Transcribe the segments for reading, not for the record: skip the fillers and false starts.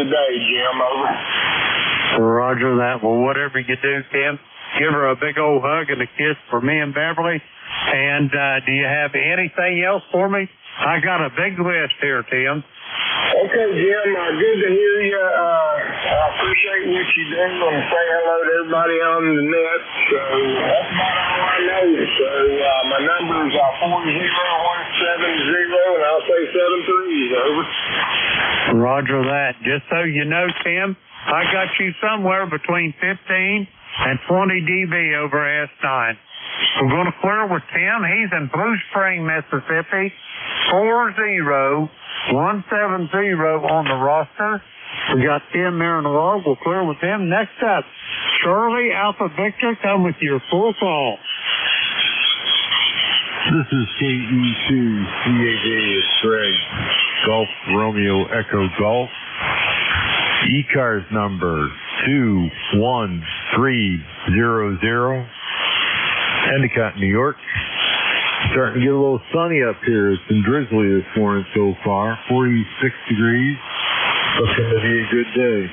a day, Jim. Over. Roger that. Well, whatever you do, Tim, give her a big old hug and a kiss for me and Beverly. And do you have anything else for me? I got a big list here, Tim. Okay, Jim. Good to hear you. I appreciate what you do and say hello to everybody on the net. So that's about all I know. So my number is 40170, and I'll say 73. Over. Roger that. Just so you know, Tim, I got you somewhere between 15 and 20 dB over S9. We're going to clear with Tim. He's in Blue Spring, Mississippi. 40170 on the roster. We got Tim there in the log. We'll clear with him. Next up, Shirley Alpha Victor, come with your full call. This is KE2CAJ. It's Greg. Golf Romeo Echo Golf. ECARS number 21300. Endicott, New York. Starting to get a little sunny up here. It's been drizzly this morning so far. 46 degrees. Looking to be a good day.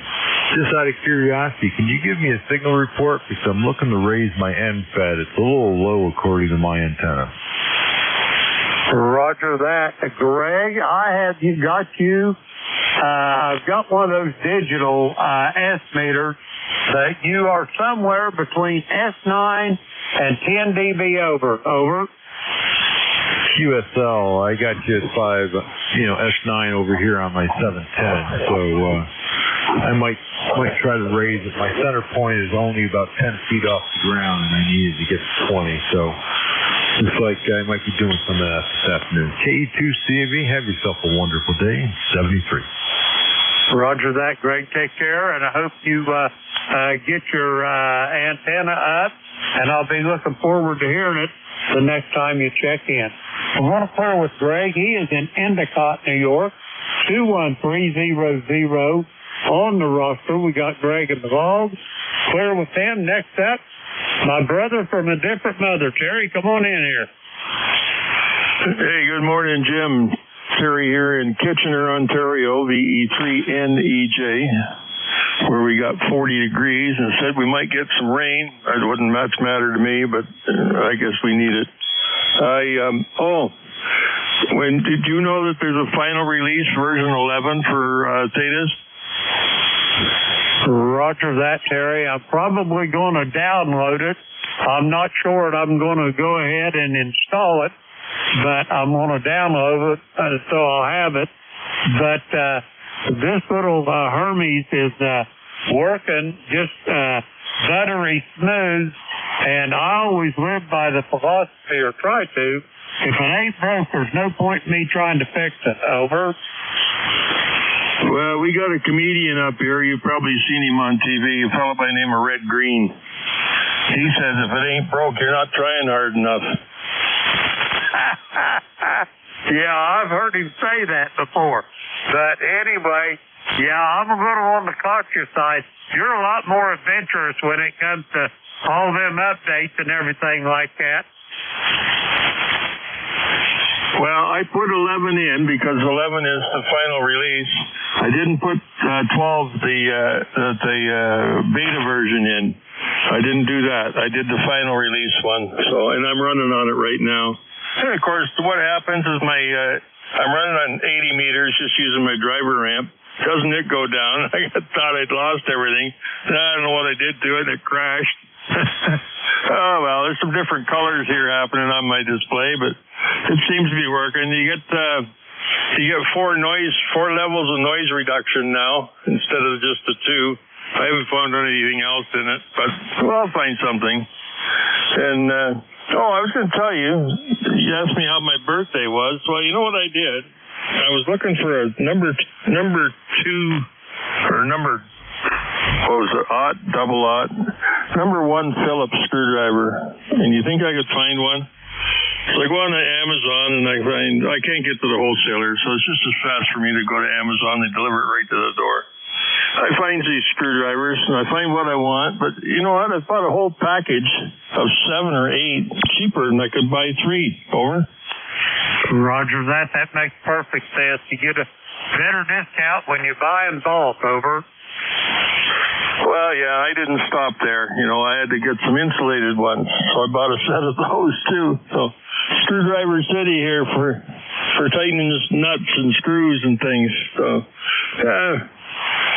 Just out of curiosity, can you give me a signal report? Because I'm looking to raise my end fed. It's a little low according to my antenna. Roger that. Greg, I've got one of those digital S meters that you are somewhere between S9 and 10 dB over. Over. QSL, I got you at 5, S9 over here on my 710. So I might try to raise it. My center point is only about 10 feet off the ground, and I needed to get to 20. So looks like I might be doing some of that this afternoon. KE2CAV, have yourself a wonderful day. 73. Roger that, Greg. Take care, and I hope you get your antenna up, and I'll be looking forward to hearing it the next time you check in. I want to clear with Greg. He is in Endicott, New York, 21300. On the roster, we got Greg in the log. Clear with him. Next up, my brother from a different mother. Terry, come on in here. Hey, good morning, Jim. Terry here in Kitchener, Ontario, VE3NEJ, where we got 40 degrees and said we might get some rain. It wouldn't much matter to me, but I guess we need it. Did you know that there's a final release, version 11 for Thetas? Roger that, Terry. I'm probably going to download it. I'm not sure that I'm going to go ahead and install it, but I'm going to download it, so I'll have it. But this little Hermes is working just buttery smooth, and I always live by the philosophy, or try to, if it ain't broke, there's no point in me trying to fix it. Over. Well, we got a comedian up here. You've probably seen him on TV, a fellow by the name of Red Green. He says if it ain't broke, you're not trying hard enough. Yeah, I've heard him say that before. But anyway, yeah, I'm a little on the cautious side. You're a lot more adventurous when it comes to all them updates and everything like that. Well, I put 11 in because 11 is the final release. I didn't put 12, the beta version in. I didn't do that. I did the final release one. And I'm running on it right now. And of course, what happens is I'm running on 80 meters, just using my driver ramp. Doesn't it go down? I thought I'd lost everything. I don't know what I did to it. It crashed. Oh, well, there's some different colors here happening on my display, but it seems to be working. You get four levels of noise reduction now instead of just the two. I haven't found anything else in it, but I'll find something. And I was going to tell you. You asked me how my birthday was. Well, you know what I did? I was looking for a number 2 or number. What was it? Double aught. Number 1 Phillips screwdriver. And you think I could find one? So I go on to Amazon and I can't get to the wholesaler, so it's just as fast for me to go to Amazon. They deliver it right to the door. I find these screwdrivers and I find what I want, but you know what? I bought a whole package of 7 or 8 cheaper than I could buy 3. Over. Roger that. That makes perfect sense. You get a better discount when you buy in bulk, over. Well, yeah, I didn't stop there. You know, I had to get some insulated ones, so I bought a set of those too. So, Screwdriver City here for tightening nuts and screws and things. So,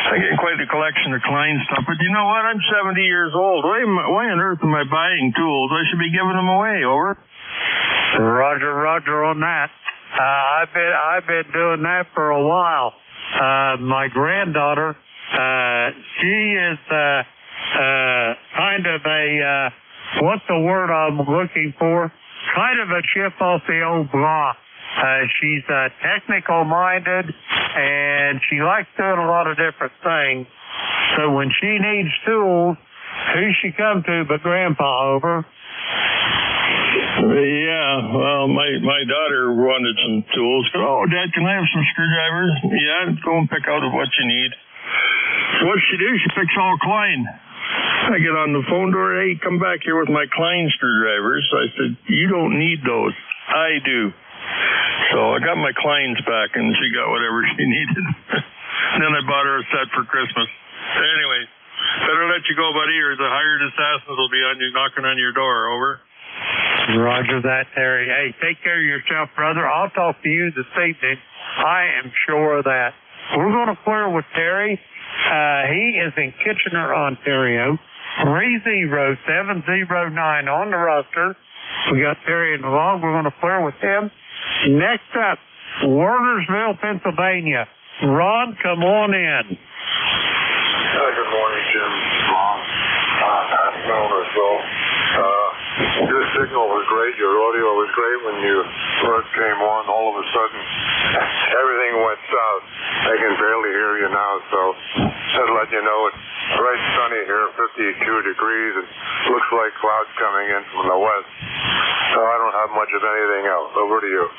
I get quite a collection of Klein stuff. But you know what? I'm 70 years old. Why on earth am I buying tools? I should be giving them away. Over. Roger on that. I've been doing that for a while. My granddaughter, she is kind of a what's the word I'm looking for? Kind of a chip off the old block. She's technical minded, and she likes doing a lot of different things. So when she needs tools, who she come to but Grandpa, over? Yeah, well, my daughter wanted some tools. Oh, Dad, can I have some screwdrivers? Yeah, go and pick out what you need. So what she do? She picks all Klein. I get on the phone to her. Hey, come back here with my Klein screwdrivers. I said, you don't need those. I do. So I got my Kleins back, and she got whatever she needed. And then I bought her a set for Christmas. Anyway, better let you go, buddy, or the hired assassins will be knocking on your door. Over. Roger that, Terry. Hey, take care of yourself, brother. I'll talk to you this evening. I am sure of that. We're going to clear with Terry. He is in Kitchener, Ontario. 30709 on the roster. We got Terry in the log. We're going to clear with him. Next up, Warnersville, Pennsylvania. Ron, come on in. Good morning, Jim. Ron, Warnersville. Your signal was great. Your audio was great when you first came on. All of a sudden, everything went south. I can barely hear you now, so just let you know it's bright sunny here, 52 degrees. It looks like clouds coming in from the west. So I don't have much of anything else. Over to you.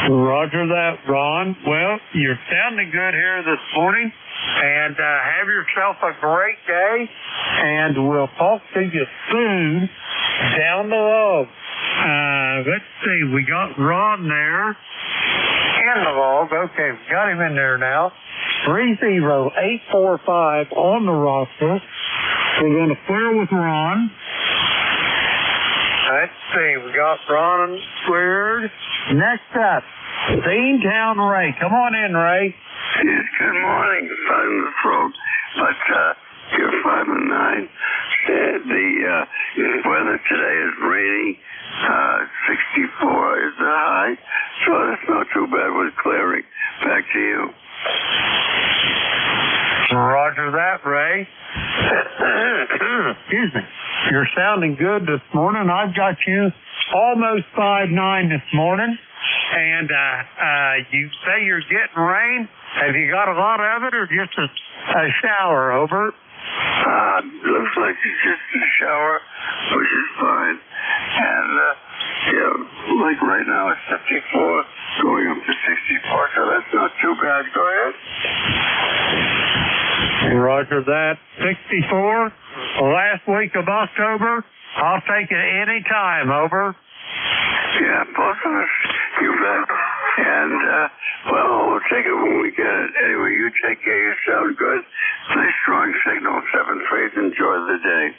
Roger that, Ron. Well, you're sounding good here this morning, and have yourself a great day, and we'll talk to you soon down the log. Let's see, we got Ron there in the log. Okay, we got him in there now. 30845 on the roster. We're going to clear with Ron. Let's see, we got Ron cleared. Next up, Beantown Ray. Come on in, Ray. Yes, good morning. I'm the frog, but you're 5 and 9. Said the weather today is rainy. 64 is the high, so that's not too bad with clearing. Back to you. Roger that, Ray. Excuse me. You're sounding good this morning. I've got you almost 5'9" this morning. And you say you're getting rain. Have you got a lot of it or just a shower, over? Looks like it's just a shower, which is fine. And, like right now it's 54, going up to 64, so that's not too bad. Go ahead. Roger that. 64, last week of October. I'll take it any time, over. Yeah, both of us. You bet. And, we'll take it when we get it. Anyway, you take care of yourself. Good. Nice strong signal, 7-3. Enjoy the day.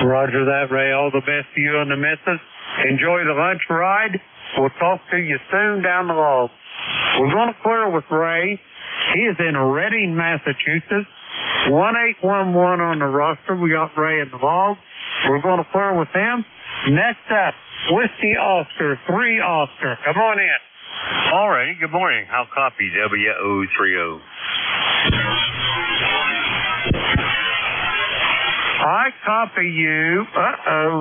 Roger that, Ray. All the best to you and the missus. Enjoy the lunch ride. We'll talk to you soon down the road. We're going to clear with Ray. He is in Reading, Massachusetts. 1811 on the roster. We got Ray in the log. We're going to clear with him. Next up, Whiskey Oscar, 3 Oscar. Come on in. All right. Good morning. I'll copy WO30. I copy you.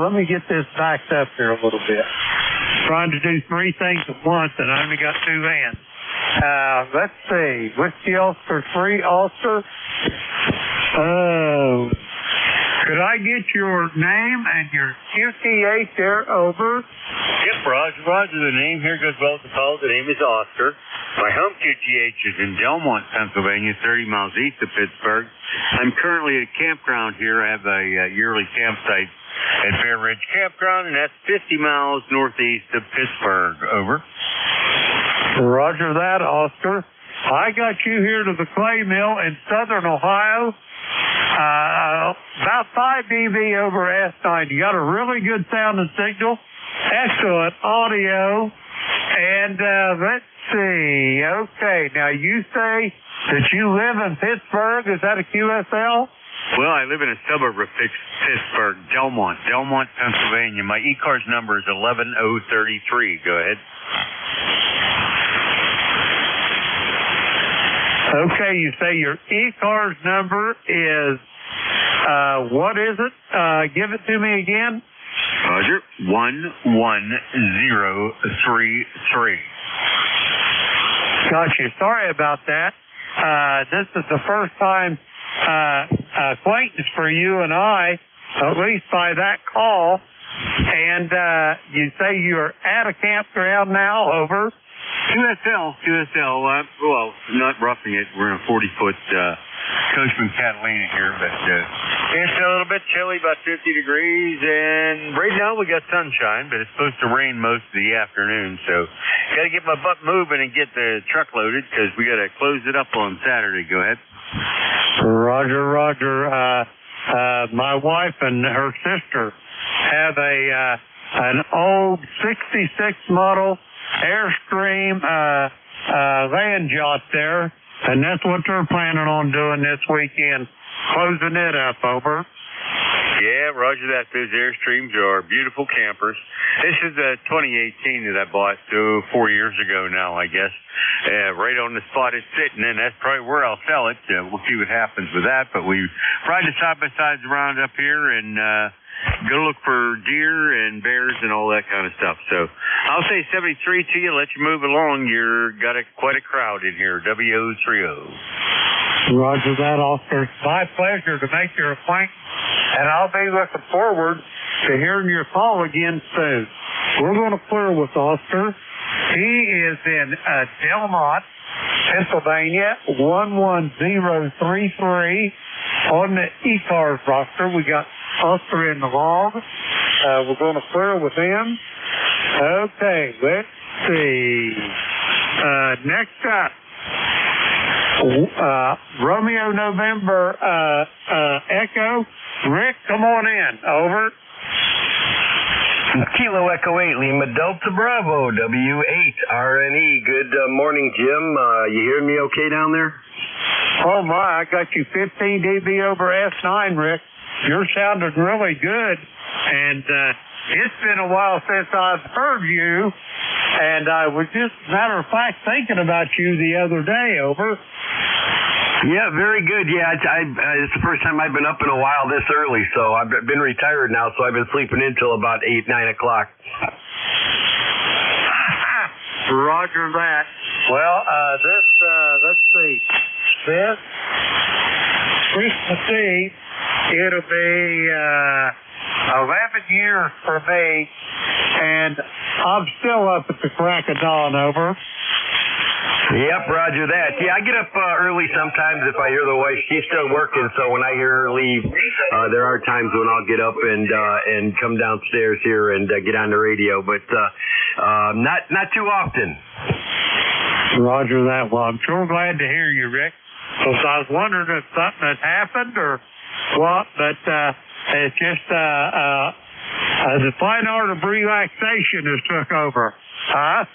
Let me get this backed up here a little bit. Trying to do 3 things at once, and I only got 2 hands. Let's see. Whiskey Oscar, 3 Oscar. Could I get your name and your QTH there, over? Yep, Roger. The name here goes well with the call. The name is Oscar. My home QTH is in Delmont, Pennsylvania, 30 miles east of Pittsburgh. I'm currently at a campground here. I have a yearly campsite at Fair Ridge Campground, and that's 50 miles northeast of Pittsburgh. Over. Roger that, Oscar. I got you here to the clay mill in southern Ohio. About 5 dB over S9. You got a really good sound and signal. Excellent audio. And let's see. Okay, now you say that you live in Pittsburgh. Is that a QSL? Well, I live in a suburb of Pittsburgh, Delmont, Pennsylvania. My ECARS number is 11033. Go ahead. Okay, you say your ECARS number is, what is it? Give it to me again. Roger, 11033. Gotcha. Sorry about that. This is the first time acquaintance for you and I, at least by that call. And you say you're at a campground now. Over. QSL. Well, not roughing it. We're in a 40-foot Coachman Catalina here, but it's a little bit chilly, about 50 degrees, and right now we got sunshine, but it's supposed to rain most of the afternoon, so got to get my butt moving and get the truck loaded because we got to close it up on Saturday. Go ahead. Roger. My wife and her sister have an old 66 model Airstream land yacht there, and that's what they're planning on doing this weekend, closing it up. Over. Yeah, roger that. Those Airstreams are beautiful campers. This is a 2018 that I bought 4 years ago now, I guess. Right on the spot it's sitting, and that's probably where I'll sell it. We'll see what happens with that, but we ride the side-by-sides around up here and go look for deer and bears and all that kind of stuff. So I'll say 73 to you. Let you move along. You're got quite a crowd in here. WO30. Roger that, Oscar. It's my pleasure to make your acquaintance, and I'll be looking forward to hearing your call again soon. We're going to clear with Oscar. He is in Delmont, Pennsylvania, 11033 on the ECARS roster. We got Oscar in the log. We're going to clear with him. Okay, let's see. Next up, Romeo November Echo. Rick, come on in. Over. Kilo Echo 8, Lima Delta Bravo, W8 RNE. Good morning, Jim. You hearing me okay down there? Oh my, I got you 15 dB over S9, Rick. You're sounding really good, and it's been a while since I've heard you, and I was just, matter of fact, thinking about you the other day. Over. Yeah, very good. Yeah, it's the first time I've been up in a while this early, so I've been retired now, so I've been sleeping until about 8, 9 o'clock. Roger that. Well, let's see. This Christmas Eve, it'll be 11 years for me, and I'm still up at the crack of dawn. Over. Yep, roger that. Yeah, I get up early sometimes if I hear the wife. She's still working, so when I hear her leave, there are times when I'll get up and come downstairs here and get on the radio, but not too often. Roger that. Well, I'm sure glad to hear you, Rick. Because I was wondering if something had happened or what, but it's just the fine art of relaxation has took over. Huh?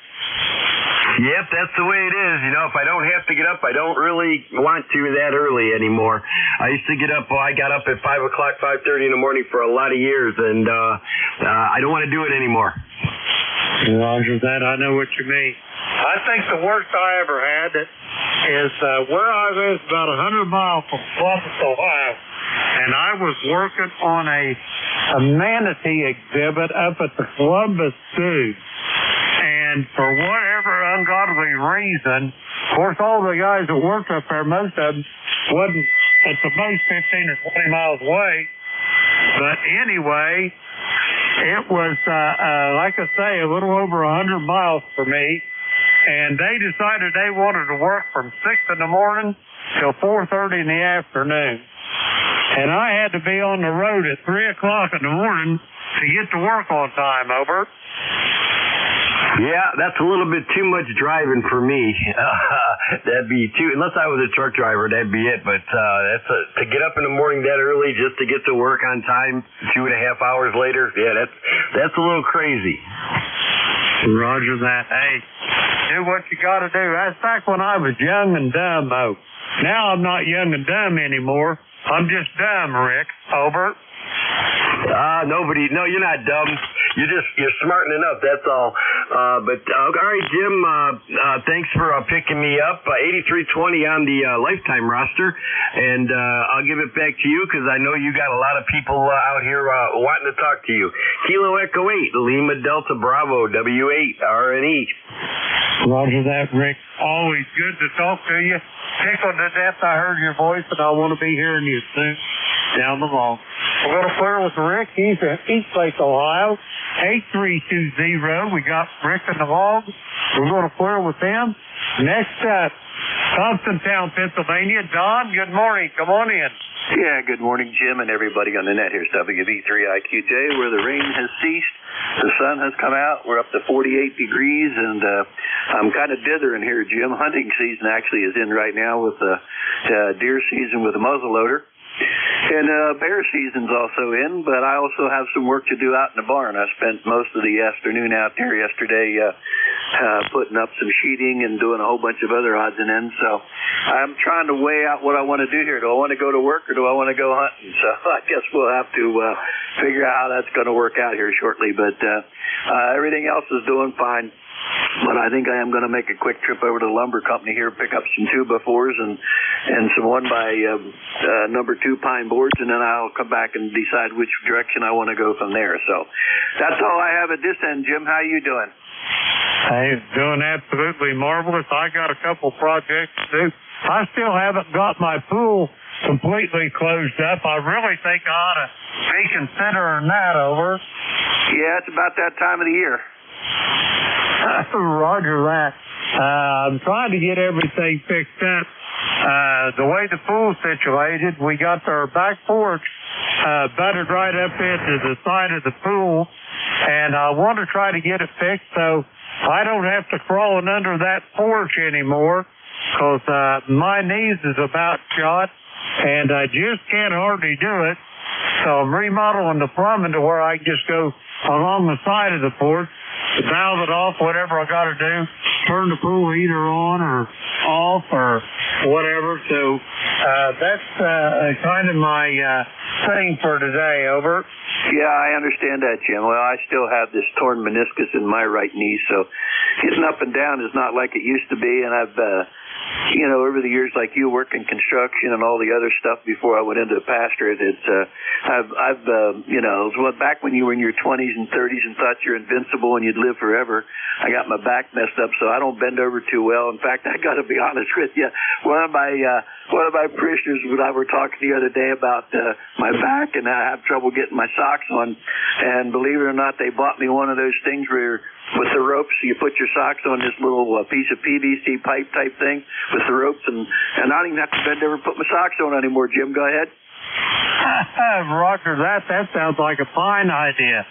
Yep, that's the way it is. You know, if I don't have to get up, I don't really want to that early anymore. I used to get up, I got up at 5 o'clock, 5:30 in the morning for a lot of years, and I don't want to do it anymore. Roger that. I know what you mean. I think the worst I ever had is where I live, about 100 miles from Columbus, Ohio, and I was working on a manatee exhibit up at the Columbus Zoo. And for whatever ungodly reason, of course, all the guys that worked up there, most of them wasn't at the most 15 or 20 miles away. But anyway, it was, like I say, a little over 100 miles for me. And they decided they wanted to work from 6 in the morning till 4:30 in the afternoon. and I had to be on the road at 3 o'clock in the morning to get to work on time. Over. Yeah, that's a little bit too much driving for me. That'd be too, unless I was a truck driver, that'd be it. But to get up in the morning that early just to get to work on time 2.5 hours later, yeah, that's a little crazy. Roger that. Hey, do what you got to do. That's back when I was young and dumb, though. Now I'm not young and dumb anymore. I'm just dumb, Rick. Over. No, you're not dumb. You're smart enough, that's all. All right, Jim, thanks for picking me up. 8320 on the lifetime roster, and I'll give it back to you because I know you got a lot of people out here wanting to talk to you. Kilo Echo 8, Lima Delta Bravo, W8, RNE. Roger that, Rick. Always good to talk to you. Tickled to death I heard your voice, and I want to be hearing you soon down the line. We're going to clear with Rick. He's in East Lake, Ohio. 8320. We got Rick in the log. We're going to clear with him. Next up, Thompsontown, Pennsylvania. Don, good morning. Come on in. Yeah, good morning, Jim, and everybody on the net. Here's WV3IQJ, where the rain has ceased. The sun has come out. We're up to 48 degrees, and I'm kind of dithering here, Jim. Hunting season actually is in right now with deer season with a muzzleloader. And bear season's also in, but I also have some work to do out in the barn. I spent most of the afternoon out there yesterday putting up some sheeting and doing a whole bunch of other odds and ends. So I'm trying to weigh out what I want to do here. Do I want to go to work or do I want to go hunting? So I guess we'll have to figure out how that's going to work out here shortly. But everything else is doing fine. But I think I am going to make a quick trip over to the lumber company here, pick up some 2x4s and some 1x number 2 pine boards, and then I'll come back and decide which direction I want to go from there. So that's all I have at this end, Jim. How you doing? Hey, doing absolutely marvelous. I got a couple projects to do. I still haven't got my pool completely closed up. I really think I ought to be considering that. Over. Yeah, it's about that time of the year. Roger that. I'm trying to get everything fixed up. The way the pool's situated, we got our back porch butted right up into the side of the pool, and I want to try to get it fixed so I don't have to crawling under that porch anymore, because my knees is about shot, and I just can't hardly do it. So I'm remodeling the plumbing to where I can just go along the side of the porch, valve it off, whatever I got to do, turn the pool heater on or off or whatever. So that's kind of my thing for today. Over. Yeah, I understand that, Jim. Well, I still have this torn meniscus in my right knee, so getting up and down is not like it used to be, and I've over the years, like you, working construction and all the other stuff before I went into the pastorate, I've back when you were in your 20s and 30s and thought you're invincible and you'd live forever, I got my back messed up, so I don't bend over too well. In fact, I got to be honest with you, one of my parishioners and I were talking the other day about my back, and I have trouble getting my socks on, and believe it or not, they bought me one of those things where with the ropes, you put your socks on this little piece of PVC pipe type thing with the ropes, and I don't even have to bend over and put my socks on anymore. Jim, go ahead. Roger that. That sounds like a fine idea.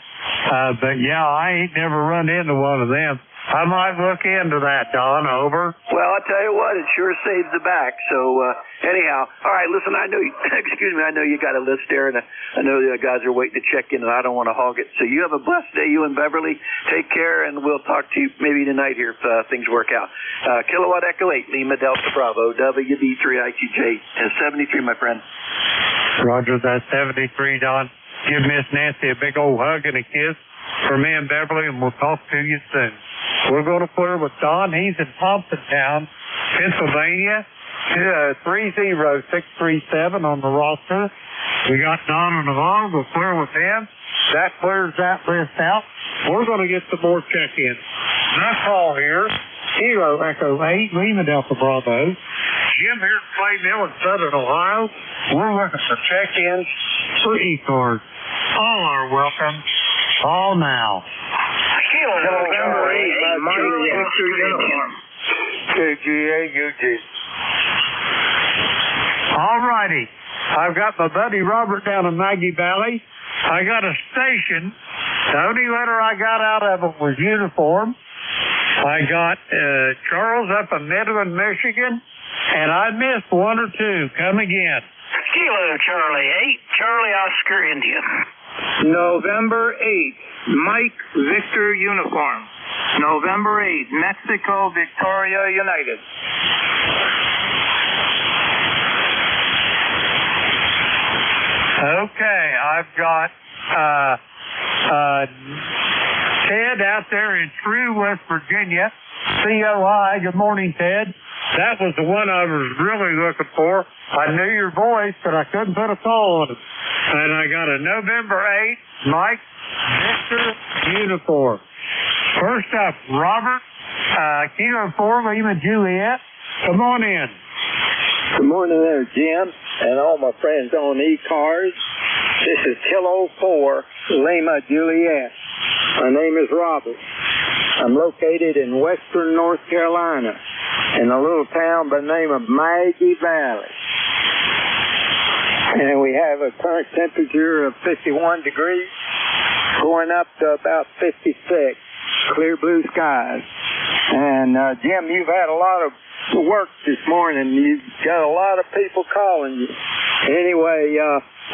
But yeah, I ain't never run into one of them. I might look into that, Don. Over. Well, I'll tell you what, it sure saves the back. So, anyhow, all right, listen, I know, I know you got a list there, and I know the guys are waiting to check in, and I don't want to hog it. So you have a blessed day, you and Beverly. Take care, and we'll talk to you maybe tonight here if things work out. Kilowatt Echo 8, Lima Delta Bravo, WB3IQJ, 73, my friend. Roger, that's 73, Don. Give Miss Nancy a big old hug and a kiss for me and Beverly, and we'll talk to you soon. We're going to clear with Don. He's in Thompsontown, Pennsylvania. 30637 on the roster. We got Don on the line. We'll clear with him. That clears that list out. We're going to get some more check-ins. My call here, Kilo Echo 8, Lima Delta Bravo. Jim here at Clay Mill in Southern Ohio. We're looking for check-ins for ECARS. All are welcome. All now. November 8, KGAUG. All righty. I've got my buddy Robert down in Maggie Valley. I got a station. The only letter I got out of it was uniform. I got Charles up in Midland, Michigan, and I missed one or two. Come again. Kilo Charlie 8, Charlie Oscar India. November 8th, Mike Victor Uniform. November 8th, Mexico Victoria United. Okay, I've got Ted out there in True, West Virginia. COI. Good morning, Ted. That was the one I was really looking for. I knew your voice, but I couldn't put a call on it. And I got a November 8th, Mike Victor Uniform. First up, Robert, Kilo 4, Lima Juliet. Come on in. Good morning there, Jim, and all my friends on ECARS. This is Kilo 4, Lima Juliet. My name is Robert. I'm located in western North Carolina in a little town by the name of Maggie Valley. And we have a current temperature of 51 degrees, going up to about 56, clear blue skies. And Jim, you've had a lot of work this morning. You've got a lot of people calling you. Anyway,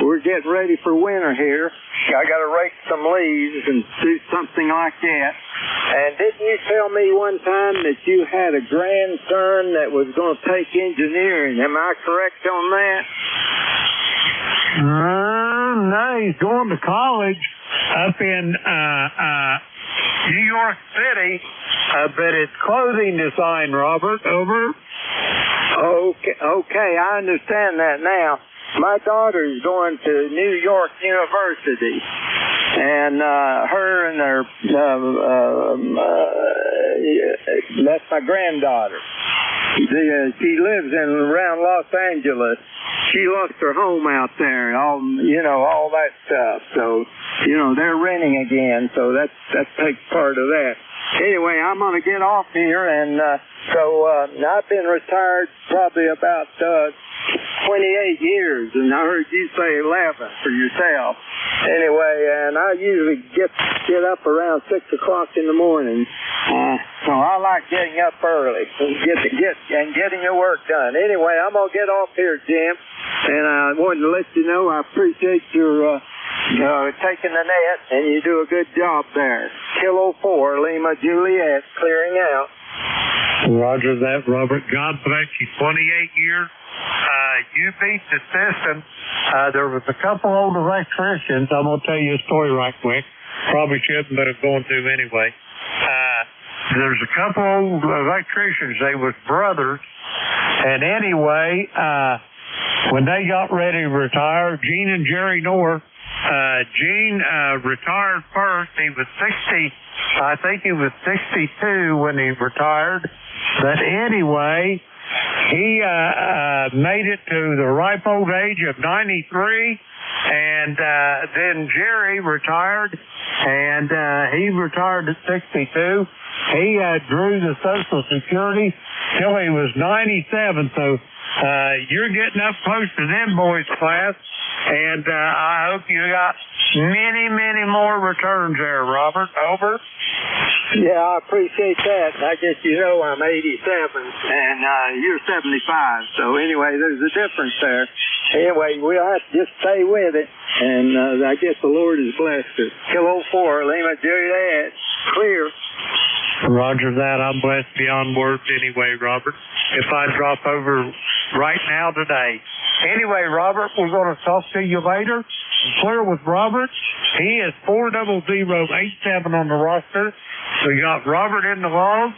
we're getting ready for winter here. I got to rake some leaves and do something like that. And didn't you tell me one time that you had a grandson that was going to take engineering? Am I correct on that? No, he's going to college up in New York City, but it's clothing design, Robert. Over. Okay, I understand that now. My daughter is going to New York University, and her and her, that's my granddaughter. She lives around Los Angeles. She lost her home out there, all that stuff. So, they're renting again, so that takes part of that. Anyway, I'm going to get off here, and I've been retired probably about 28 years, and I heard you say 11 for yourself. Anyway, and I usually get up around 6 o'clock in the morning, so I like getting up early and getting your work done. Anyway, I'm going to get off here, Jim, and I wanted to let you know I appreciate your taking the net, and you do a good job there. Kilo 4, Lima Juliet, clearing out. Roger that, Robert. God bless you. 28 years. You beat the system. There was a couple old electricians. I'm going to tell you a story right quick. Probably shouldn't, but I'm going to anyway. There's a couple old electricians. They was brothers. And anyway, when they got ready to retire, Gene and Jerry North, Gene retired first. He was 60. I think he was 62 when he retired. But anyway, he made it to the ripe old age of 93, and then Jerry retired, and he retired at 62. He drew the Social Security till he was 97, so you're getting up close to them boys' class, and I hope you got many, many more returns there, Robert. Over. Yeah, I appreciate that. I guess I'm 87, and you're 75. So anyway, there's a difference there. Anyway, we'll have to just stay with it, and I guess the Lord has blessed us. Kilo 4, Lima Juliet, clear. Roger that. I'm blessed beyond words anyway, Robert. If I drop over right now today. Anyway, Robert, we're going to talk to you later. Clear with Robert. He is 40087 on the roster. We got Robert in the log.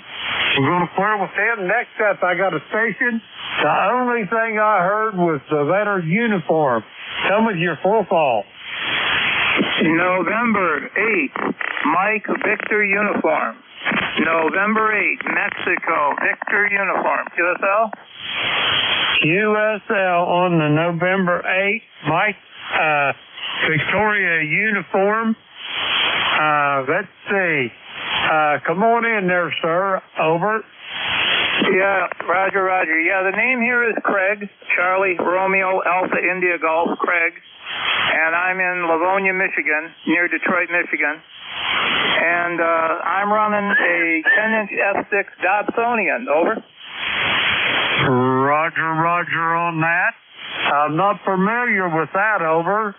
We're going to clear with him. Next up, I got a station. The only thing I heard was the letter uniform. Tell me your full call. November 8th, Mike Victor Uniform. November 8th, Mexico Victor Uniform. QSL? QSL on the November 8th, Mike Victoria Uniform. Let's see. Come on in there, sir. Over. Yeah, Roger. Yeah, the name here is Craig, Charlie, Romeo, Alpha, India, Golf, Craig. And I'm in Livonia, Michigan, near Detroit, Michigan. And I'm running a 10-inch F6 Dobsonian. Over. Roger on that. I'm not familiar with that. Over.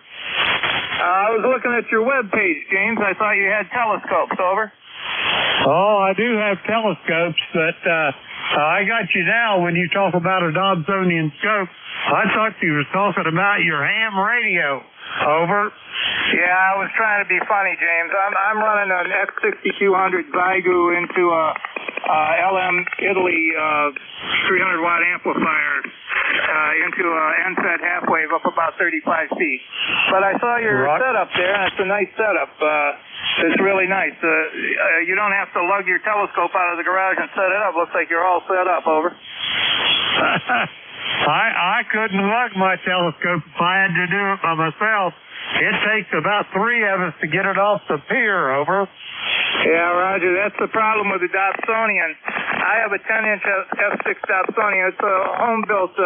I was looking at your web page, James. I thought you had telescopes. Over. Oh, I do have telescopes, but I got you now when you talk about a Dobsonian scope. I thought you were talking about your ham radio. Over. Yeah, I was trying to be funny, James. I'm running an X6200 Zygu into a LM Italy 300 watt amplifier into a NFET half wave up about 35 feet. But I saw your setup there, and it's a nice setup. It's really nice. You don't have to lug your telescope out of the garage and set it up. Looks like you're all set up. Over. I couldn't lug my telescope if I had to do it by myself. It takes about 3 of us to get it off the pier. Over. Yeah, Roger. That's the problem with the Dobsonian. I have a 10-inch F6 Dobsonian. It's a home-built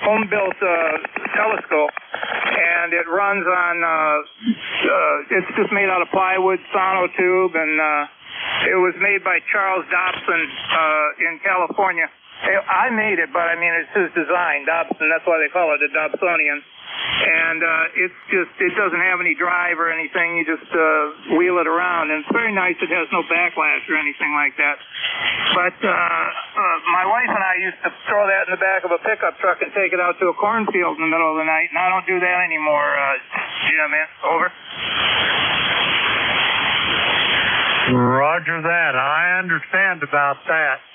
home-built telescope, and it runs on. It's just made out of plywood, sonotube, and it was made by Charles Dobson in California. I made it, but I mean it's his design, Dobson. That's why they call it a Dobsonian. And it doesn't have any drive or anything. You just wheel it around, and it's very nice. It has no backlash or anything like that. But my wife and I used to throw that in the back of a pickup truck and take it out to a cornfield in the middle of the night, and I don't do that anymore. Jim, over. Roger that. I understand about that.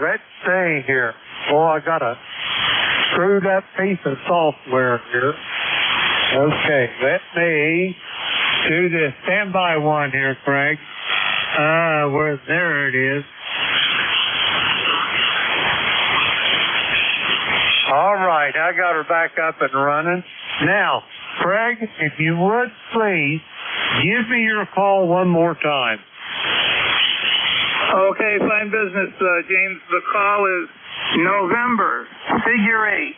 Let's see here. Oh, I got a screwed up piece of software here. Okay, let me do this. Stand by one here, Craig. There it is. All right, I got her back up and running. Now, Craig, if you would please give me your call one more time. Okay, fine business, James. The call is November, figure 8.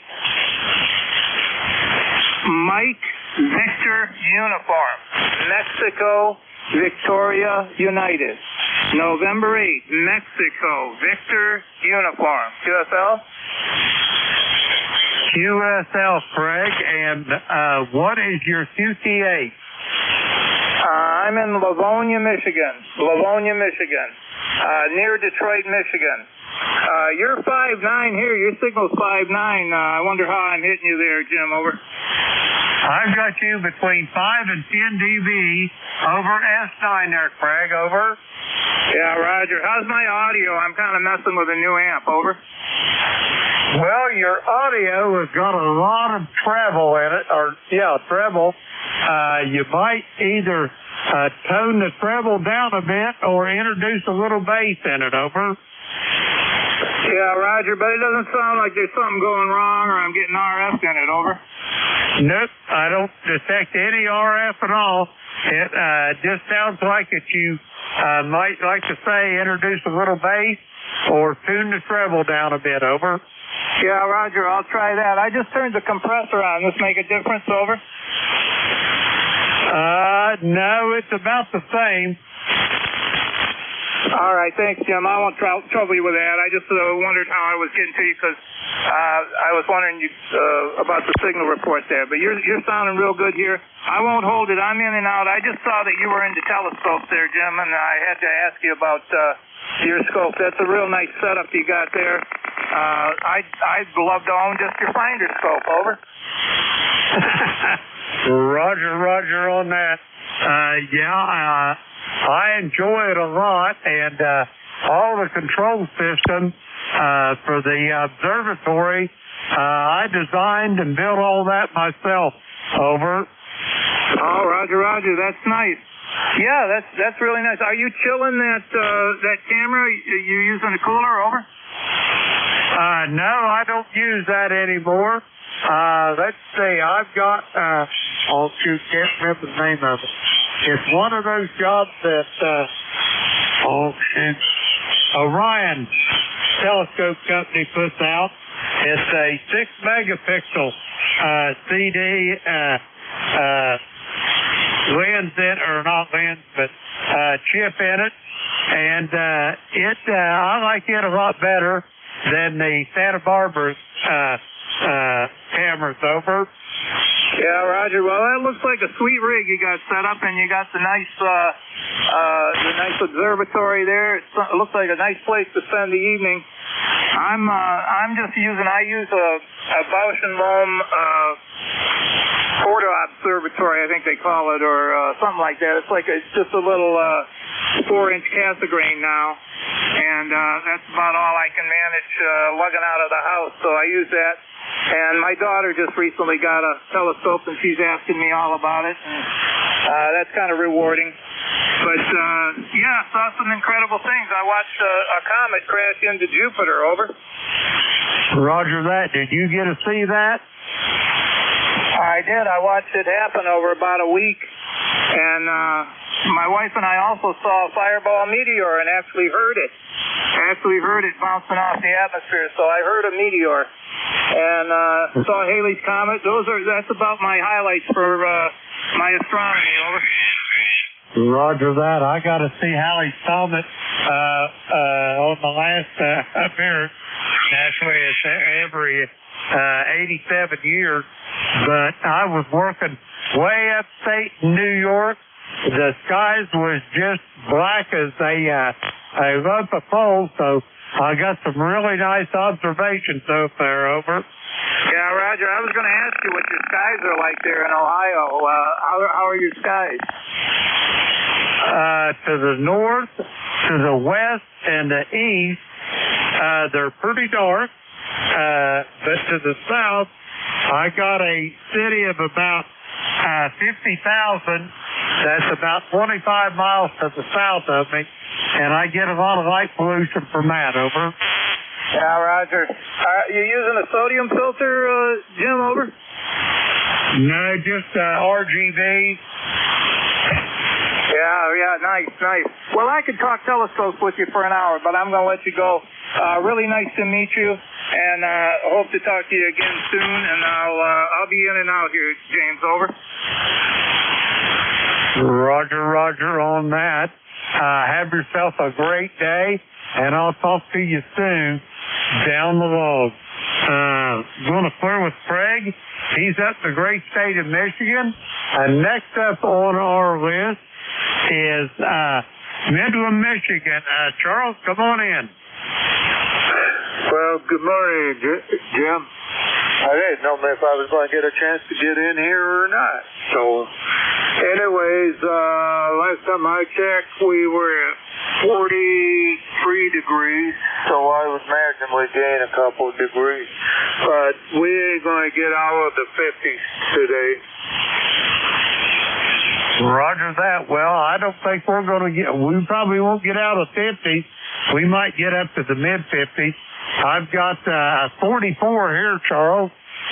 Mike Victor Uniform, Mexico, Victoria United. November 8, Mexico, Victor Uniform. QSL? QSL, Craig. And what is your QTA? I'm in Livonia, Michigan. Near Detroit, Michigan. You're 5'9" here. Your signal's 5'9". I wonder how I'm hitting you there, Jim. Over. I've got you between 5 and 10 dB over S9 there, Craig. Over. Yeah, Roger. How's my audio? I'm kind of messing with a new amp. Over. Well, your audio has got a lot of treble in it, treble. You might either tone the treble down a bit or introduce a little bass in it. Over. Yeah, Roger, but it doesn't sound like there's something going wrong or I'm getting RF in it. Over. Nope, I don't detect any RF at all. It just sounds like that you might like to say introduce a little bass or tune the treble down a bit. Over. Yeah, Roger, I'll try that. I just turned the compressor on. Does this make a difference? Over. No, it's about the same. All right, thanks, Jim. I won't trouble you with that. I just wondered how I was getting to you because I was wondering about the signal report there. But you're sounding real good here. I won't hold it. I'm in and out. I just saw that you were into telescopes there, Jim, and I had to ask you about your scope. That's a real nice setup you got there. I'd love to own just your finder scope. Over. Roger on that. I enjoy it a lot, and all the control system for the observatory, I designed and built all that myself. Over. Oh, Roger, that's nice. Yeah, that's really nice. Are you chilling that camera? You using a cooler? Over. No, I don't use that anymore. Let's see, I've got, can't remember the name of it. It's one of those jobs that, Orion telescope company puts out. It's a 6 megapixel CD lens in, or not lens, but chip in it, and I like it a lot better than the Santa Barbara cameras over. Yeah, Roger. Well, that looks like a sweet rig you got set up, and you got the nice observatory there. It looks like a nice place to spend the evening. I use a Bausch & Lomb photo observatory, I think they call it, or something like that. It's just a little 4-inch Cassegrain now, and that's about all I can manage lugging out of the house. So I use that. And my daughter just recently got a telescope, and she's asking me all about it. And that's kind of rewarding. But, yeah, saw some incredible things. I watched a comet crash into Jupiter, over. Roger that. Did you get to see that? I did. I watched it happen over about a week. And my wife and I also saw a fireball meteor and actually heard it. Bouncing off the atmosphere. So I heard a meteor and saw Halley's Comet. That's about my highlights for my astronomy, over. Roger that. I got to see Halley's Comet on the last appearance. Naturally, it's every 87 years. But I was working way upstate in New York. The skies was just black as a lump of coal, so I got some really nice observations up there, over. Yeah, Roger, I was going to ask you what your skies are like there in Ohio. How are your skies? To the north, to the west, and the east, they're pretty dark. But to the south, I got a city of about 50,000. That's about 25 miles to the south of me, and I get a lot of light pollution from that, over. Yeah, Roger. Are you using a sodium filter, Jim, over? No, just RGBs. Yeah, nice. Well, I could talk telescopes with you for an hour, but I'm going to let you go. Really nice to meet you, and hope to talk to you again soon, and I'll be in and out here, James, over. Roger on that. Have yourself a great day, and I'll talk to you soon down the road. Going to clear with Craig. He's up the great state of Michigan. And next up on our list is Midland, Michigan. Charles, come on in. Well, good morning, Jim. I didn't know if I was going to get a chance to get in here or not. So, anyways, last time I checked, we were at 43 degrees, so I would imagine we gain a couple of degrees. But we ain't going to get out of the 50s today. Roger that. Well, I don't think we probably won't get out of 50s. We might get up to the mid-50s. I've got 44 here, Charles,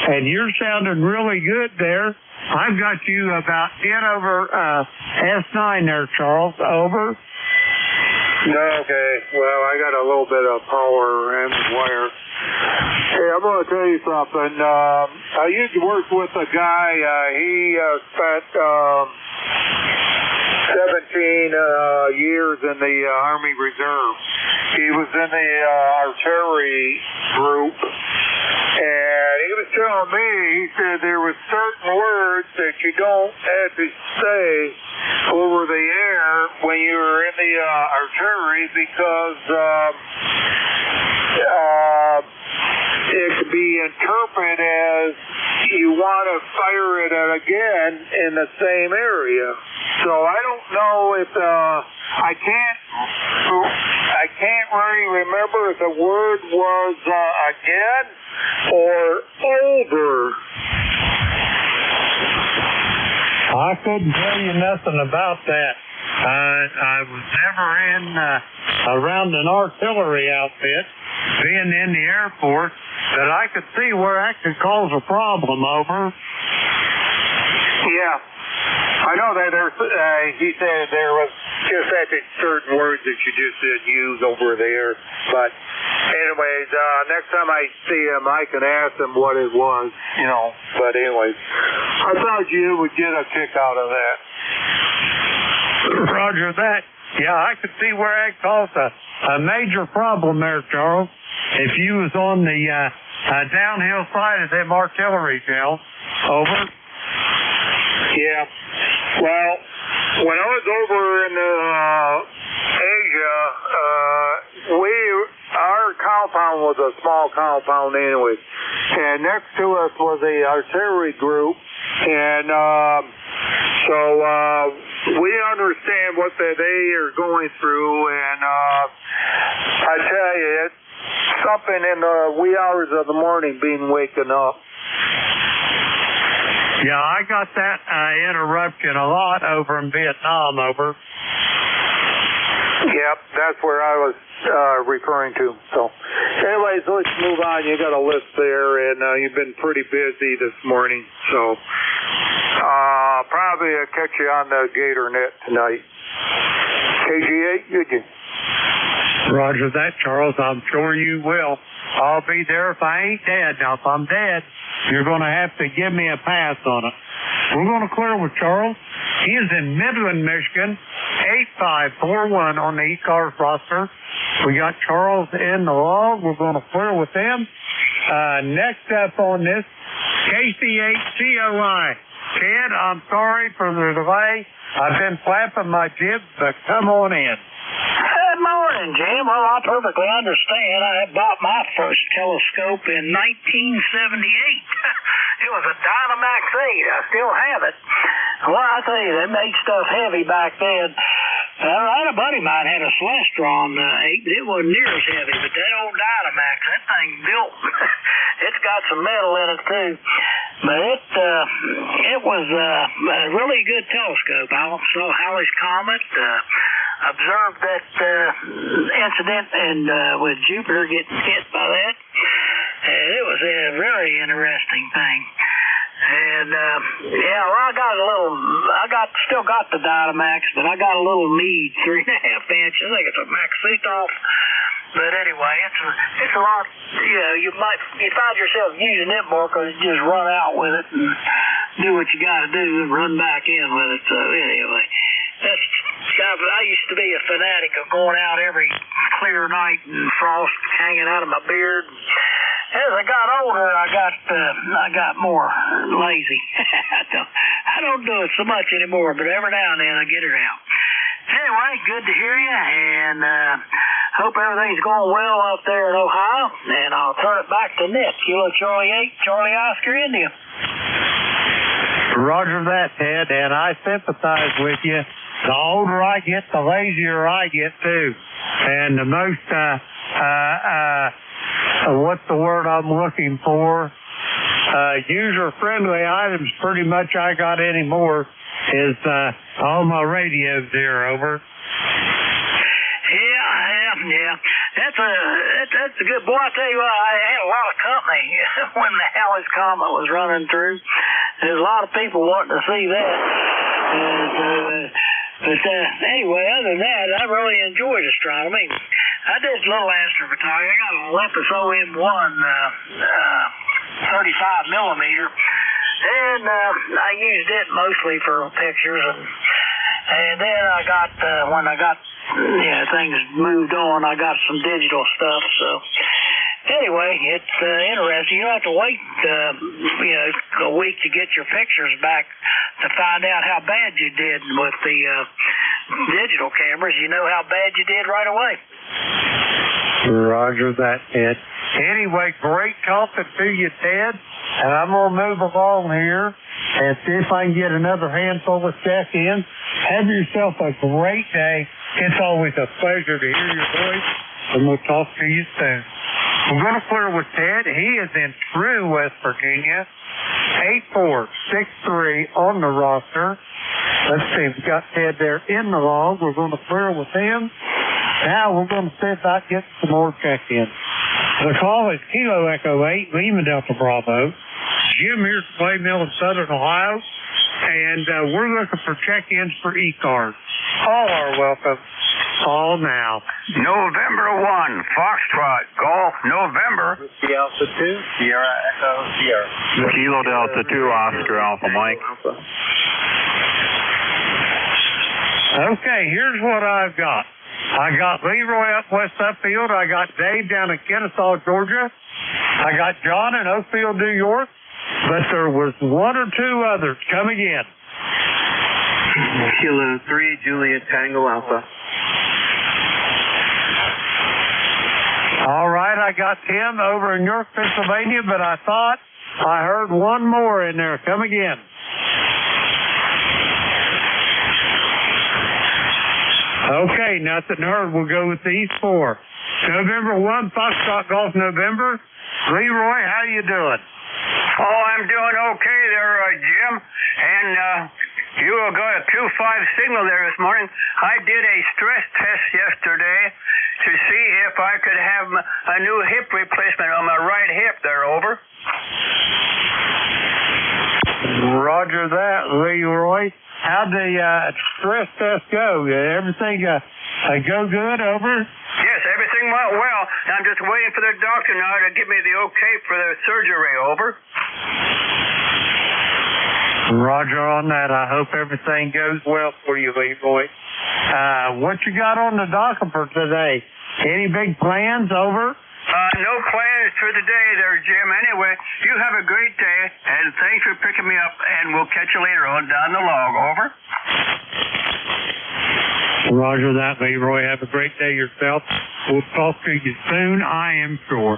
and you're sounding really good there. I've got you about 10 over S9 there, Charles, over. Okay, well, I got a little bit of power and wire. Hey, I'm going to tell you something. I used to work with a guy. He spent 17 years in the Army Reserve. He was in the artillery group, and he was telling me, he said there were certain words that you don't have to say over the air when you were in the artillery because it could be interpreted as you want to fire it again in the same area. So I don't know if I can't really remember if the word was again or older. I couldn't tell you nothing about that. I was never in around an artillery outfit, being in the Air Force, but I could see where that could cause a problem, over. Yeah. I know that he said there was just had certain words that you just didn't use over there. But anyways, next time I see him, I can ask him what it was, you know. But anyways, I thought you would get a kick out of that. Roger that. Yeah, I could see where that caused a major problem there, Charles. If you was on the downhill side of them artillery shells. Over. Yeah. Well, when I was over in Asia, our compound was a small compound anyway, and next to us was a artillery group, and so we understand what they are going through, and I tell you, it's something in the wee hours of the morning being waken up. Yeah, I got that interruption a lot over in Vietnam, over. Yep, that's where I was referring to. So, anyways, let's move on. You got a list there, and you've been pretty busy this morning. So, probably I'll catch you on the Gator Net tonight. KG8, did you? Roger that, Charles. I'm sure you will. I'll be there if I ain't dead. Now, if I'm dead, you're going to have to give me a pass on it. We're going to clear with Charles. He is in Midland, Michigan, 8541 on the ECARS roster. We got Charles in the log. We're going to clear with him. Next up on this, KC8COI. Ted, I'm sorry for the delay. I've been flapping my jibs, but come on in. Good morning, Jim. Well, I perfectly understand. I bought my first telescope in 1978. It was a Dynamax 8. I still have it. Well, I tell you, they made stuff heavy back then. I had a buddy of mine had a Celestron 8, but it wasn't near as heavy. But that old Dynamax, that thing built, it's got some metal in it too. But it was a really good telescope. I saw Halley's Comet, observed that incident and with Jupiter getting hit by that. And it was a very interesting thing. And yeah, well, still got the Dynamax, but I got a little Meade 3.5 inch. I think it's a Max Sitoff. But anyway, it's a lot. You know, you find yourself using it more because you just run out with it and do what you got to do and run back in with it. So anyway, I used to be a fanatic of going out every clear night and frost hanging out of my beard. As I got older, I got more lazy. I don't do it so much anymore, but every now and then I get it out. Anyway, good to hear you, and hope everything's going well up there in Ohio. And I'll turn it back to Nick. Kilo Charlie 8, Charlie Oscar, India. Roger that, Ted, and I sympathize with you. The older I get, the lazier I get too, and the most what's the word I'm looking for? User-friendly items pretty much I got anymore is all my radios there, over. Yeah. That's a good boy. I tell you what, I had a lot of company when the Halley's Comet was running through. There's a lot of people wanting to see that. But anyway, other than that, I really enjoyed astronomy. I did a little astrophotography. I got an Olympus OM1 35 millimeter, and I used it mostly for pictures. And then when I got things moved on, I got some digital stuff. So anyway, it's interesting. You don't have to wait a week to get your pictures back to find out how bad you did with the digital cameras. You know how bad you did right away. Roger that, Ted. Anyway, great talking to you, Ted. And I'm going to move along here and see if I can get another handful of check-ins. Have yourself a great day. It's always a pleasure to hear your voice, and we'll talk to you soon. We're going to clear with Ted. He is in true West Virginia, 8463 on the roster. Let's see, we've got Ted there in the log. We're going to clear with him. Now we're going to see if I get some more check-ins. The call is Kilo Echo 8, Lima Delta Bravo. Jim here's the Clay Mill in Southern Ohio, and we're looking for check-ins for ECARS. All are welcome. Call now. November 1, Foxtrot, Golf, November. Whiskey Alpha 2, Sierra Echo, Sierra. Kilo Delta 2, Oscar Alpha Mike. Okay, here's what I've got. I got Leroy up West Upfield. I got Dave down in Kennesaw, Georgia. I got John in Oakfield, New York. But there was one or two others. Come again. Kilo 3, Juliet Tango Alpha. All right, I got Tim over in York, Pennsylvania, but I thought I heard one more in there. Come again. Okay, nothing heard. We'll go with these four. November 1, Foxtrot Golf November. Leroy, how you doing? Oh, I'm doing okay there, Jim. And you got a 2.5 signal there this morning. I did a stress test yesterday to see if I could have a new hip replacement on my right hip there, over. Roger that, Leroy. How'd the stress test go? Everything go good, over? Yes, everything went well. I'm just waiting for the doctor now to give me the okay for the surgery, over. Roger on that. I hope everything goes well for you, Leroy. What you got on the docket for today? Any big plans, over? No plans for the day there, Jim. Anyway, you have a great day, and thanks for picking me up, and we'll catch you later on down the log, over. Roger that, Leroy. Have a great day yourself. We'll talk to you soon, I am sure.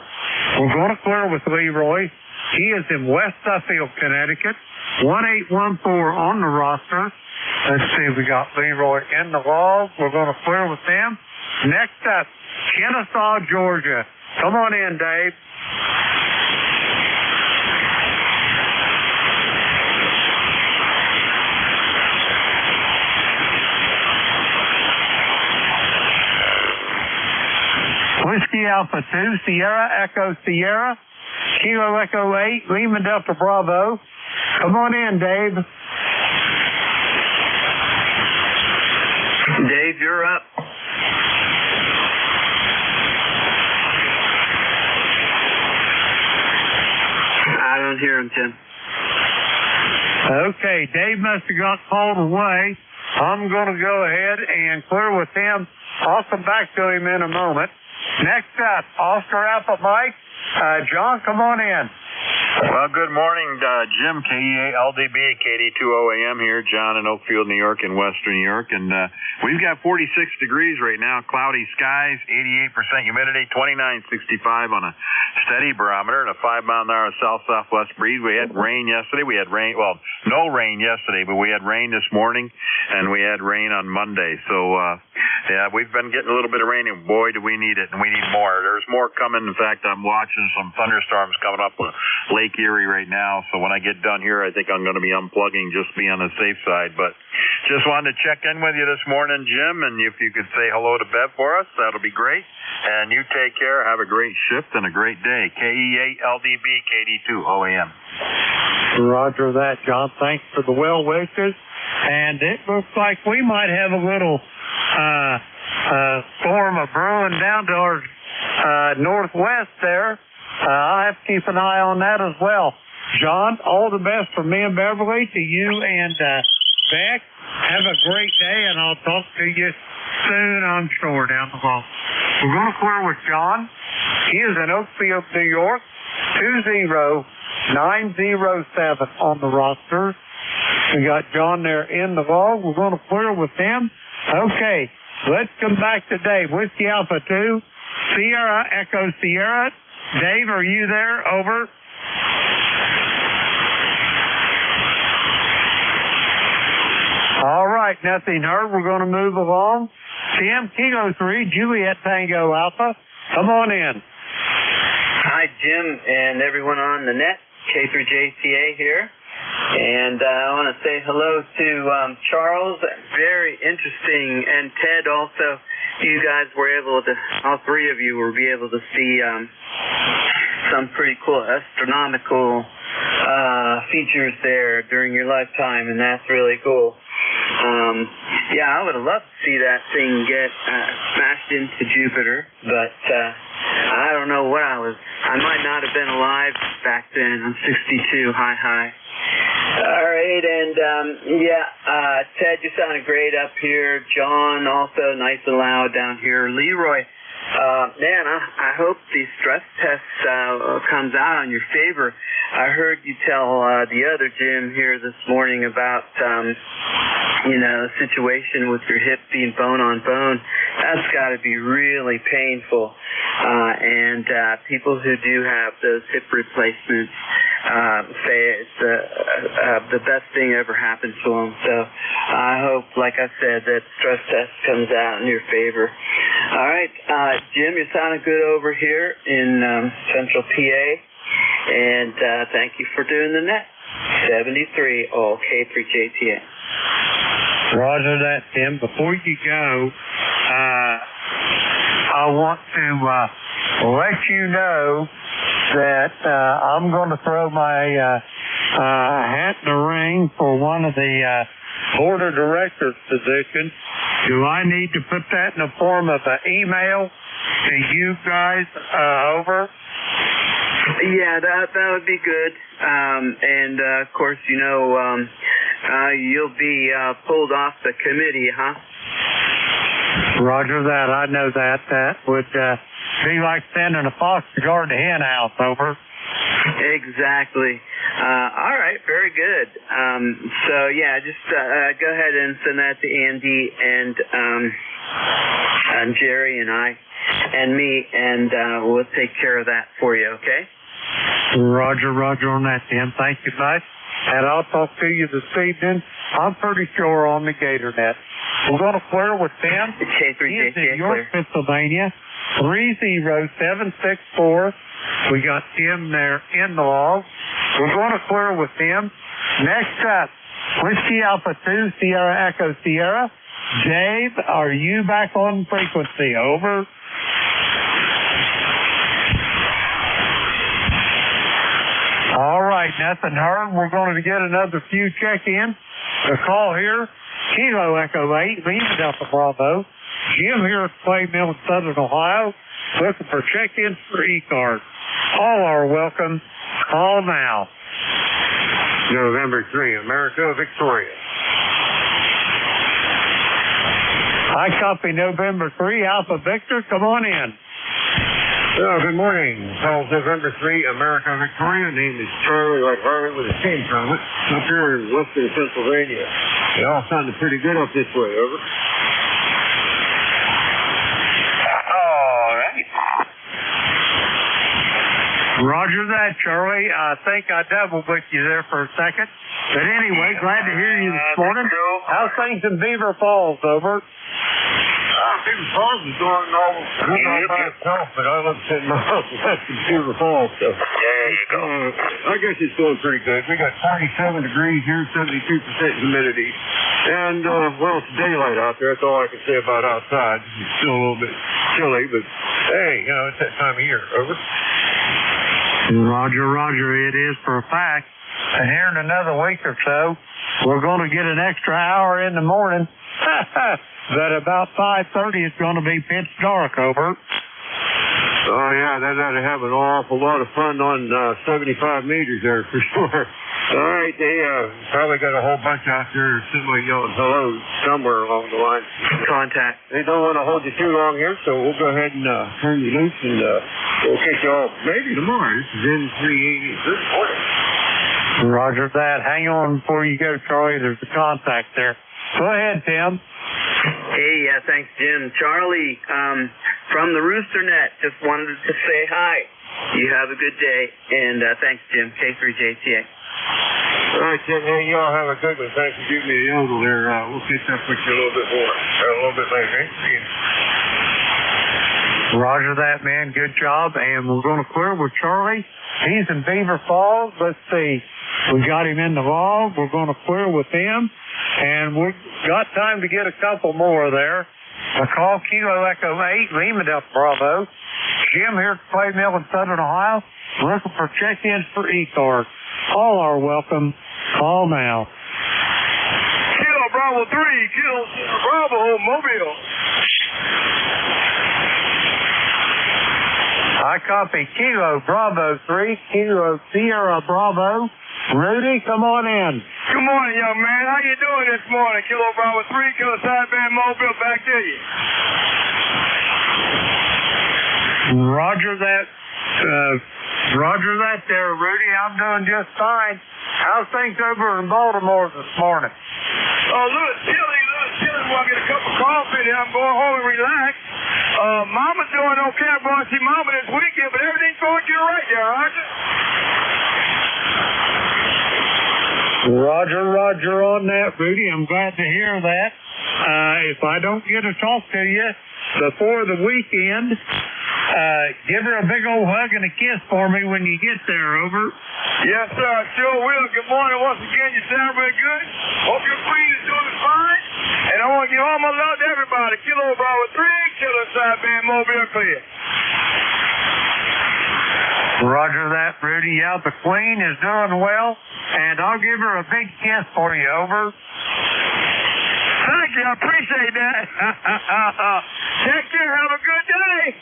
We're going to clear with Leroy. He is in West Suffield, Connecticut. 1814 on the roster. Let's see, we got Leroy in the log. We're going to clear with him. Next up, Kennesaw, Georgia. Come on in, Dave. Whiskey Alpha 2, Sierra Echo Sierra, Kilo Echo 8, Lima Delta Bravo. Come on in, Dave. Dave, you're up. I don't hear him, Tim. Okay, Dave must have got called away. I'm going to go ahead and clear with him. I'll come back to him in a moment. Next up, Oscar Alpha Mike. John, come on in. Well, good morning, Jim, KEA LDB, KD2OAM here, John in Oakfield, New York, and Western New York. And we've got 46 degrees right now, cloudy skies, 88% humidity, 2965 on a steady barometer, and a 5-mile-an-hour south-southwest breeze. We had rain yesterday. We had rain, well, no rain yesterday, but we had rain this morning, and we had rain on Monday. So, yeah, we've been getting a little bit of rain, and boy, do we need it, and we need more. There's more coming. In fact, I'm watching some thunderstorms coming up with Lake Erie right now, so when I get done here, I think I'm going to be unplugging, just be on the safe side. But just wanted to check in with you this morning, Jim, and if you could say hello to Bev for us, that'll be great. And you take care. Have a great shift and a great day. KE8 LDB KD2OAM. Roger that, John. Thanks for the well wishes. And it looks like we might have a little storm of brewing down to our northwest there. I'll have to keep an eye on that as well. John, all the best from me and Beverly to you and Beck. Have a great day, and I'll talk to you soon, I'm sure, down the road. We're going to clear with John. He is in Oakfield, New York, 20907 on the roster. We got John there in the log. We're going to clear with him. Okay, let's come back to Dave. Whiskey Alpha 2, Sierra Echo Sierra. Dave, are you there? Over. All right, nothing heard. We're going to move along. Tim, Kilo 3, Juliet Tango Alpha. Come on in. Hi, Jim, and everyone on the net. K3JCA here. And I want to say hello to Charles. Very interesting. And Ted also. You guys were able to, all three of you will be able to see some pretty cool astronomical features there during your lifetime, and that's really cool. Yeah, I would have loved to see that thing get smashed into Jupiter, but I don't know what I might not have been alive back then. I'm 62, hi. All right, and Ted, you sounded great up here. John, also nice and loud down here. Leroy, man, I hope the stress test comes out on your favor. I heard you tell the other Jim here this morning about, the situation with your hip being bone on bone. That's got to be really painful. And people who do have those hip replacements say it's the best thing ever happened to them. So I hope, like I said, that stress test comes out in your favor. All right, Jim, you're sounding good over here in Central PA. And thank you for doing the net. 73 all K3JTA. Roger that, Tim. Before you go, I want to let you know that I'm going to throw my hat in the ring for one of the board of directors positions. Do I need to put that in the form of an email to you guys over? Yeah, that would be good. And of course, you'll be pulled off the committee, huh? Roger that. I know that. That would be like sending a fox to guard the hen house, over. Exactly. All right, very good. So yeah, just go ahead and send that to Andy and Jerry and I and me, and we'll take care of that for you, okay? Roger on that, Tim. Thank you, bud. And I'll talk to you this evening. I'm pretty sure on the Gator Net. We're going to clear with Tim. He's in York, Pennsylvania. 30764. We got Tim there in the log. We're going to clear with Tim. Next up, Whiskey Alpha 2, Sierra Echo Sierra. Dave, are you back on frequency? Over. All right, nothing heard. We're going to get another few check-in. The call here, Kilo Echo 8, Lima Delta Bravo. Jim here at Clay Mill in Southern Ohio, looking for check-ins for ECARS. All are welcome. Call now. November 3, America, Victoria. I copy November 3, Alpha Victor. Come on in. Good morning. Calls November 3, America, Victoria. Name is Charlie, like Harley with a chain from it. Up here in western Pennsylvania. They all sounded pretty good up this way, over. All right. Roger that, Charlie. I think I double-booked you there for a second. But anyway, glad to hear you this morning. How's things in Beaver Falls, over? Beaver Falls is going all good by itself, but I live 10 miles west of Beaver Falls, so. There you go. I guess it's going pretty good. We got 47 degrees here, 72% humidity. And, it's daylight out there. That's all I can say about outside. It's still a little bit chilly, but hey, it's that time of year. Over. Roger. It is for a fact. And here in another week or so, we're going to get an extra hour in the morning. But about 5:30, it's going to be pitch dark, over. Oh, yeah, that ought to have an awful lot of fun on 75 meters there, for sure. All right, they probably got a whole bunch out there simply yelling hello somewhere along the line. Contact. They don't want to hold you too long here, so we'll go ahead and turn you loose, and we'll kick you off maybe tomorrow. This is N380. Good morning. Roger that. Hang on before you go, Charlie. There's a contact there. Go ahead, Tim. Hey, thanks, Jim. Charlie, from the Rooster Net, just wanted to say hi. You have a good day, and thanks, Jim. K3JTA. All right, Tim. Hey, y'all have a good one. Thanks for giving me a yodel there. We'll catch up with you a little bit more, a little bit later. See you. Roger that, man. Good job. And we're going to clear with Charlie. He's in Beaver Falls. Let's see. We got him in the log. We're going to clear with him. And we've got time to get a couple more there. A call, Kilo Echo 8, Lima Delta Bravo. Jim here at Clay Mill in Southern Ohio, looking for check-ins for ECARS. All are welcome. Call now. Kilo Bravo Bravo 3, Kilo Bravo, Mobile. I copy Kilo Bravo 3, Kilo Sierra Bravo. Rudy, come on in. Good morning, young man. How you doing this morning? Kilo Bravo 3, Kilo Sideband Mobile, back to you. Roger that. Roger that there, Rudy. I'm doing just fine. How's things over in Baltimore this morning? Oh, little chilly. Want to get a cup of coffee, then I'm going home and relax. Mama's doing okay. I'm going to see Mama this weekend, but everything's going to your right there, aren't you? Roger on that, Rudy. I'm glad to hear that. If I don't get to talk to you before the weekend, give her a big old hug and a kiss for me when you get there, over. Yes, sir, I sure will. Good morning once again. You sound real good. Hope your queen is doing fine. And I want to give all my love to everybody. Kilo Bravo 3, Kilo Sideband Mobile clear. Roger that, Rudy. Yeah, the queen is doing well, and I'll give her a big kiss for you, over. Thank you. I appreciate that. Take care. Have a good day.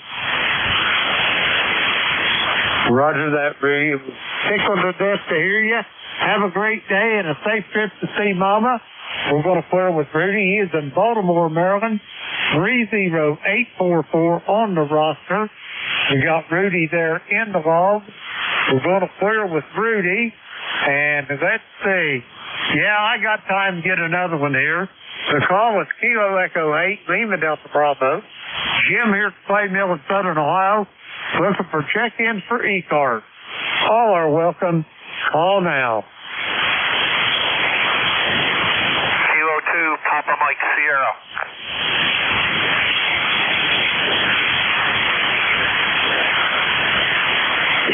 Roger that, Rudy. Tickled to death to hear you. Have a great day and a safe trip to see Mama. We're going to clear with Rudy. He is in Baltimore, Maryland. 30844 on the roster. We got Rudy there in the log. We're going to clear with Rudy. And let's see. Yeah, I got time to get another one here. The call was Kilo Echo 8, Lima Delta Bravo. Jim here at the Clay Mill in Southern Ohio, looking for check-ins for ECARS. All are welcome. Call now. Kilo 2, Papa Mike Sierra.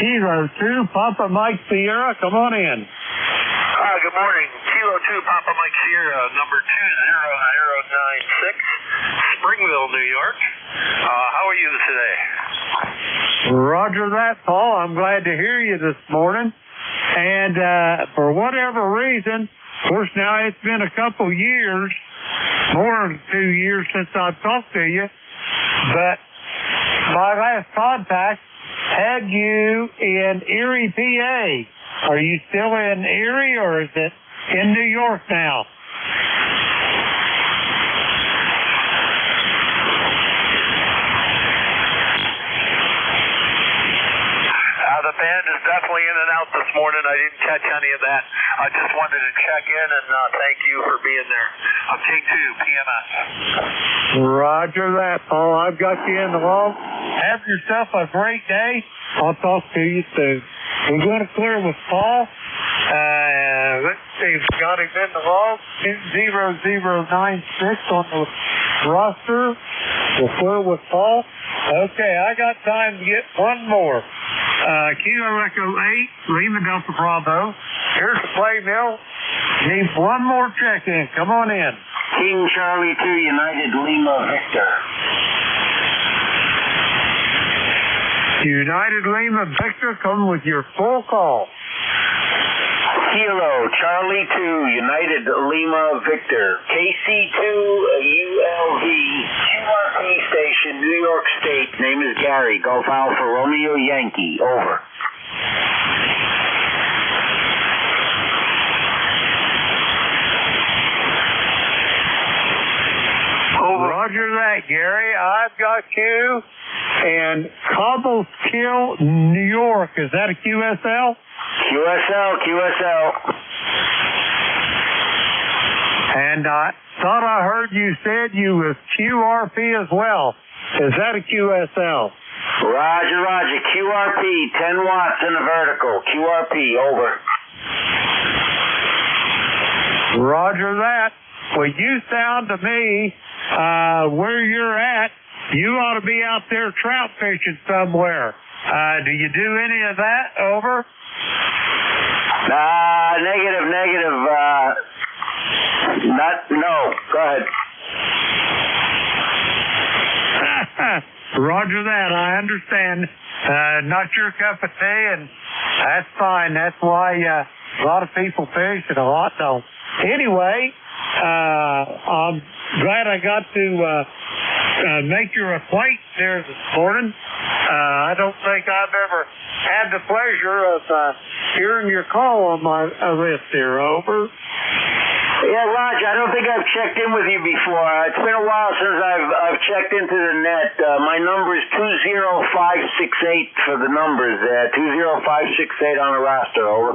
Kilo 2, Papa Mike Sierra, come on in. Good morning. Kilo 2, Papa Mike Sierra, number 20096, Springville, New York. How are you today? Roger that, Paul. I'm glad to hear you this morning. And for whatever reason, of course, now it's been a couple years, more than 2 years since I've talked to you, but my last contact had you in Erie, PA. Are you still in Erie, or is it in New York now? The band is definitely in and out this morning. I didn't catch any of that. I just wanted to check in and thank you for being there. King 2, PMS. Roger that, Paul. I've got you in the log. Have yourself a great day. I'll talk to you soon. We're going to clear with Paul. Let's see. We got him in the log. 0096 on the roster. We'll clear with Paul. Okay, I got time to get one more. Kilo Echo 8, Lima Delta Bravo. Here's the Clay Mill. Need one more check-in. Come on in. King Charlie 2, United Lima Victor. United Lima Victor, come with your full call. Kilo Charlie 2, United Lima Victor. KC2 ULV, QRP station, New York State. Name is Gary. Golf Alpha Romeo Yankee. Over. Roger that, Gary. I've got you in Cobleskill, New York. Is that a QSL? QSL. And I thought I heard you said you was QRP as well. Is that a QSL? Roger. QRP, 10 watts in a vertical. QRP, over. Roger that. Well, you sound to me where you're at, you ought to be out there trout fishing somewhere. Do you do any of that? Over. Negative. No. Go ahead. Roger that. I understand. Not your cup of tea, and that's fine. That's why a lot of people fish and a lot don't. Anyway, I'm glad I got to make your acquaintance there this morning. I don't think I've ever had the pleasure of hearing your call on my list here. Over. Yeah, Roger, I don't think I've checked in with you before. It's been a while since I've checked into the net. My number is 20568 for the numbers there. 20568 on the roster, over.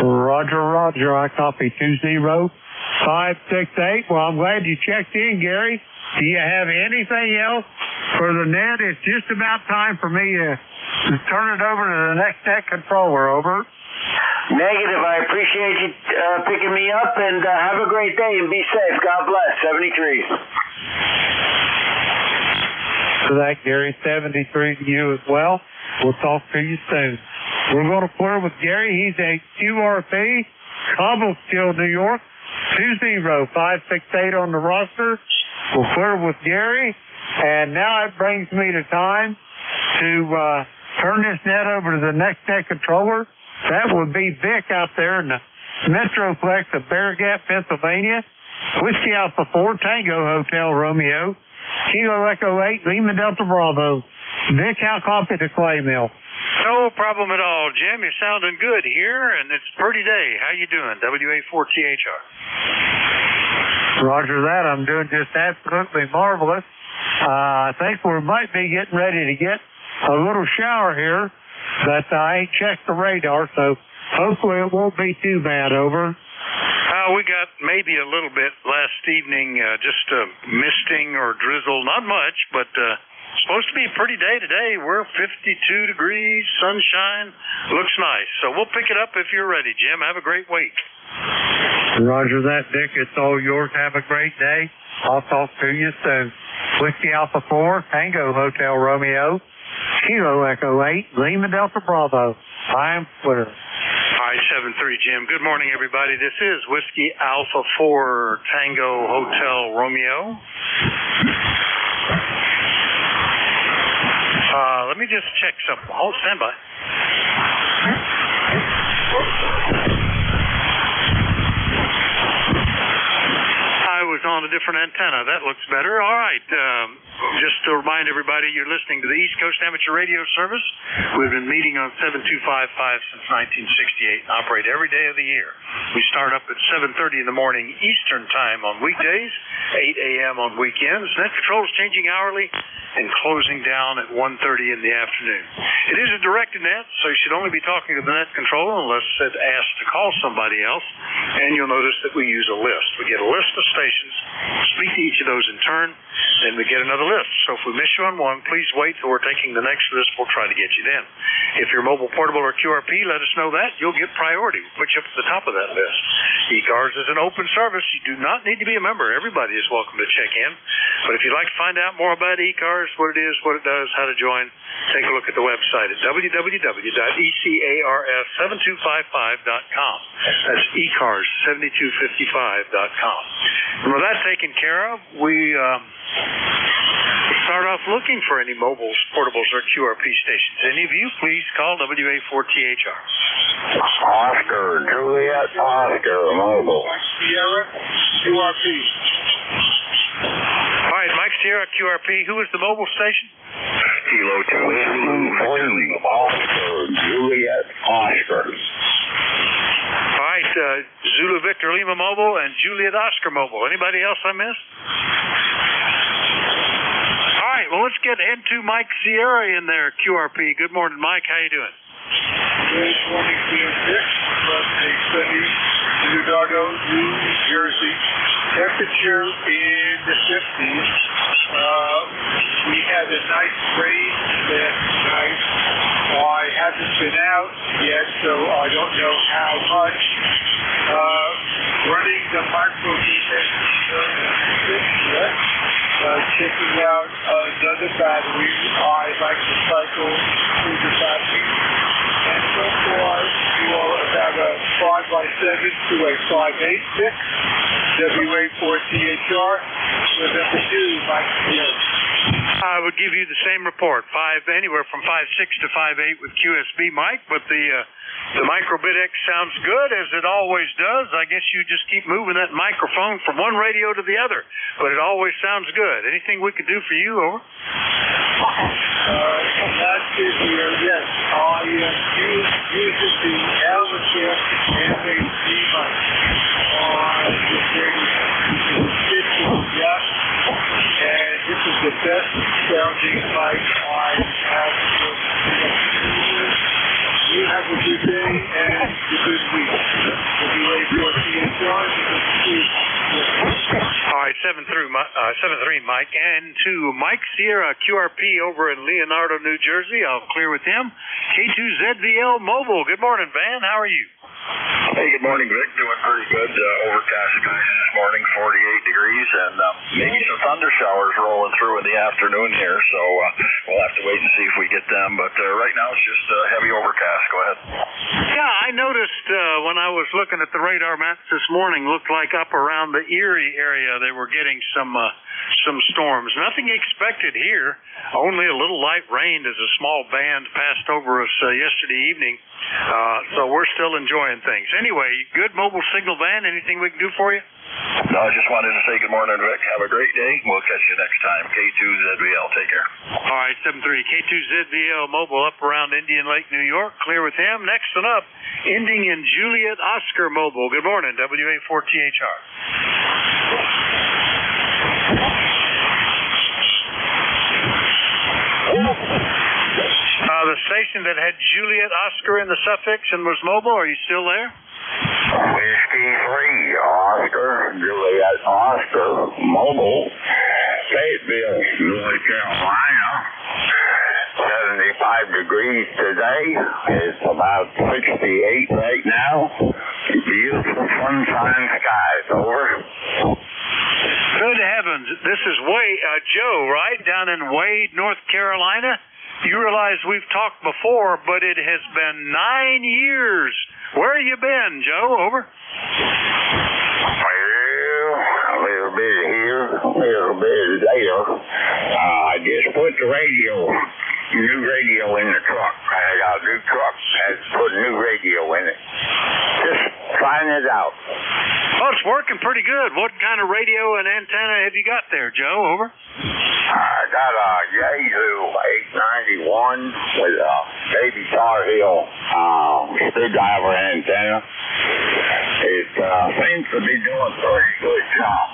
Roger. I copy 20568. Well, I'm glad you checked in, Gary. Do you have anything else for the net? It's just about time for me to turn it over to the next net controller, over. Negative. I appreciate you picking me up, and have a great day and be safe. God bless. 73. For that, Gary, 73 to you as well. We'll talk to you soon. We're going to clear with Gary. He's a QRP, Cobblestone, New York, 20568 on the roster. We'll clear with Gary, and now it brings me to time to turn this net over to the next net controller. That would be Vic out there in the Metroplex of Bear Gap, Pennsylvania. Whiskey Alpha 4, Tango Hotel Romeo, Kilo Echo 8, Lima Delta Bravo. Vic, how copy the clay mill? No problem at all, Jim. You're sounding good here, and it's a pretty day. How you doing? WA4THR. Roger that. I'm doing just absolutely marvelous. I think we might be getting ready to get a little shower here, but I ain't checked the radar, so hopefully it won't be too bad, over. We got maybe a little bit last evening, just misting or drizzle. Not much, but supposed to be a pretty day today. We're 52 degrees, sunshine. Looks nice. So we'll pick it up if you're ready, Jim. Have a great week. Roger that, Dick. It's all yours. Have a great day. I'll talk to you soon. Whiskey Alpha 4, Tango Hotel Romeo, Kilo Echo 8, Lima Delta Bravo. I am clear. All right, 7-3, Jim. Good morning, everybody. This is Whiskey Alpha 4, Tango Hotel Romeo. Let me just check something. Hold, stand by. I was on a different antenna. That looks better. All right. Just to remind everybody, you're listening to the East Coast Amateur Radio Service. We've been meeting on 7255 since 1968 and operate every day of the year. We start up at 7:30 in the morning Eastern Time on weekdays, 8 a.m. on weekends. Net control is changing hourly and closing down at 1:30 in the afternoon. It is a directed net, so you should only be talking to the net controller unless asked to call somebody else. And you'll notice that we use a list. We get a list of stations, speak to each of those in turn, then we get another list. So if we miss you on one, please wait till we're taking the next list. We'll try to get you then. If you're mobile, portable, or QRP, let us know that. You'll get priority. We'll put you up at the top of that list. ECARS is an open service. You do not need to be a member. Everybody is welcome to check in. But if you'd like to find out more about ECARS, what it is, what it does, how to join, take a look at the website at www.ecars7255.com. That's ECARS7255.com. And with that taken care of, we start off looking for any mobiles, portables, or QRP stations. Any of you, please call WA4THR. Oscar, Juliet, Oscar, mobile. Sierra, QRP. All right, Mike Sierra, QRP. Who is the mobile station? Kilo 2, Oscar, Juliet, Oscar. All right, Zulu Victor Lima Mobile and Juliet Oscar Mobile. Anybody else I missed? All right, well, let's get into Mike Sierra in there, QRP. Good morning, Mike. How you doing? Good morning, Dick, from a sunny Chicago, New Jersey. Temperature in the 50s. We had a nice rain last night. I haven't been out yet, so I don't know how much. Running the micrometer, checking out another battery. I like to cycle through the battery. And so far, you are about a 5x7 to a 5/8 mix. WA4THR with number 2, Mike Sierra. I would give you the same report, anywhere from 5.6 to 5.8 with QSB mic, but the microbit X sounds good, as it always does. I guess you just keep moving that microphone from one radio to the other, but it always sounds good. Anything we could do for you, over? That's it here, yes. All you have to do is use it to elevate and make the mic. Yes. And this is the best sounding mic I have. You have a good day and a good week. All right, 7-3 Mike, and to Mike Sierra QRP over in Leonardo, New Jersey. I'll clear with him. K2ZVL Mobile. Good morning, Van. How are you? Hey, good morning, Vic. Doing pretty good. Overcast skies this morning, 48 degrees, and maybe some thunder showers rolling through in the afternoon here, so we'll have to wait and see if we get them. But right now it's just heavy overcast. Go ahead. Yeah, I noticed when I was looking at the radar maps this morning, looked like up around the Erie area they were getting some storms. Nothing expected here. Only a little light rain as a small band passed over us yesterday evening. So we're still enjoying things. Anyway, good mobile signal, Van. Anything we can do for you? No, I just wanted to say good morning, Vic. Have a great day. We'll catch you next time. K2ZVL. Take care. All right, 7-3. K2ZVL Mobile up around Indian Lake, New York. Clear with him. Next one up, ending in Juliet Oscar Mobile. Good morning, WA4THR. The station that had Juliet Oscar in the suffix and was mobile, are you still there? Whiskey 3, Oscar, Juliet Oscar, mobile, Fayetteville, North Carolina. 75 degrees today. It's about 68 right now. Beautiful sunshine skies. Over. Good heavens. This is Joe, right? Down in Wade, North Carolina. You realize we've talked before, but it has been 9 years. Where have you been, Joe? Over. Well, a little bit here, a little bit there. I just put the new radio in the truck. I got a new truck. I put a new radio in it. Just trying it out. Well, it's working pretty good. What kind of radio and antenna have you got there, Joe? Over. I got a Yahoo 891 with a baby Tar Heel screwdriver antenna. It seems to be doing a pretty good job.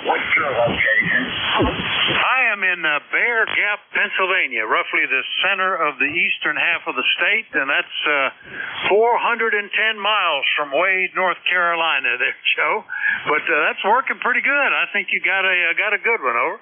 What's your location? I am in Bear Gap, Pennsylvania, roughly the center of the eastern half of the state, and that's 410 miles from Wade, North Carolina there, Joe. But that's working pretty good. I think you got a good one, over.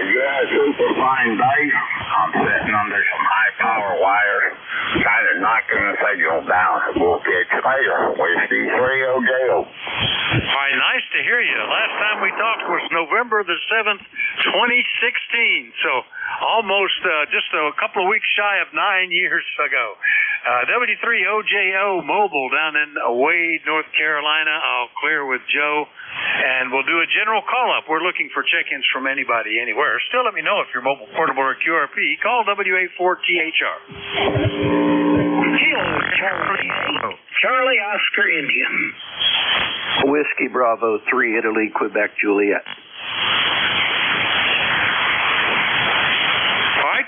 Yeah, super fine day. I'm sitting under some high power wire, kind of knocking the signal down. We'll catch you later. Whiskey 3 OJO. All right, nice to hear you. Last time we talked was November the 7th, 2016. So almost just a couple of weeks shy of 9 years ago. W3OJO Mobile down in Wade, North Carolina. I'll clear with Joe, and we'll do a general call-up. We're looking for check-ins from anybody, anywhere. Still let me know if you're mobile, portable, or QRP. Call WA4THR. Charlie Oscar Indian. Whiskey Bravo 3, Italy, Quebec, Juliet.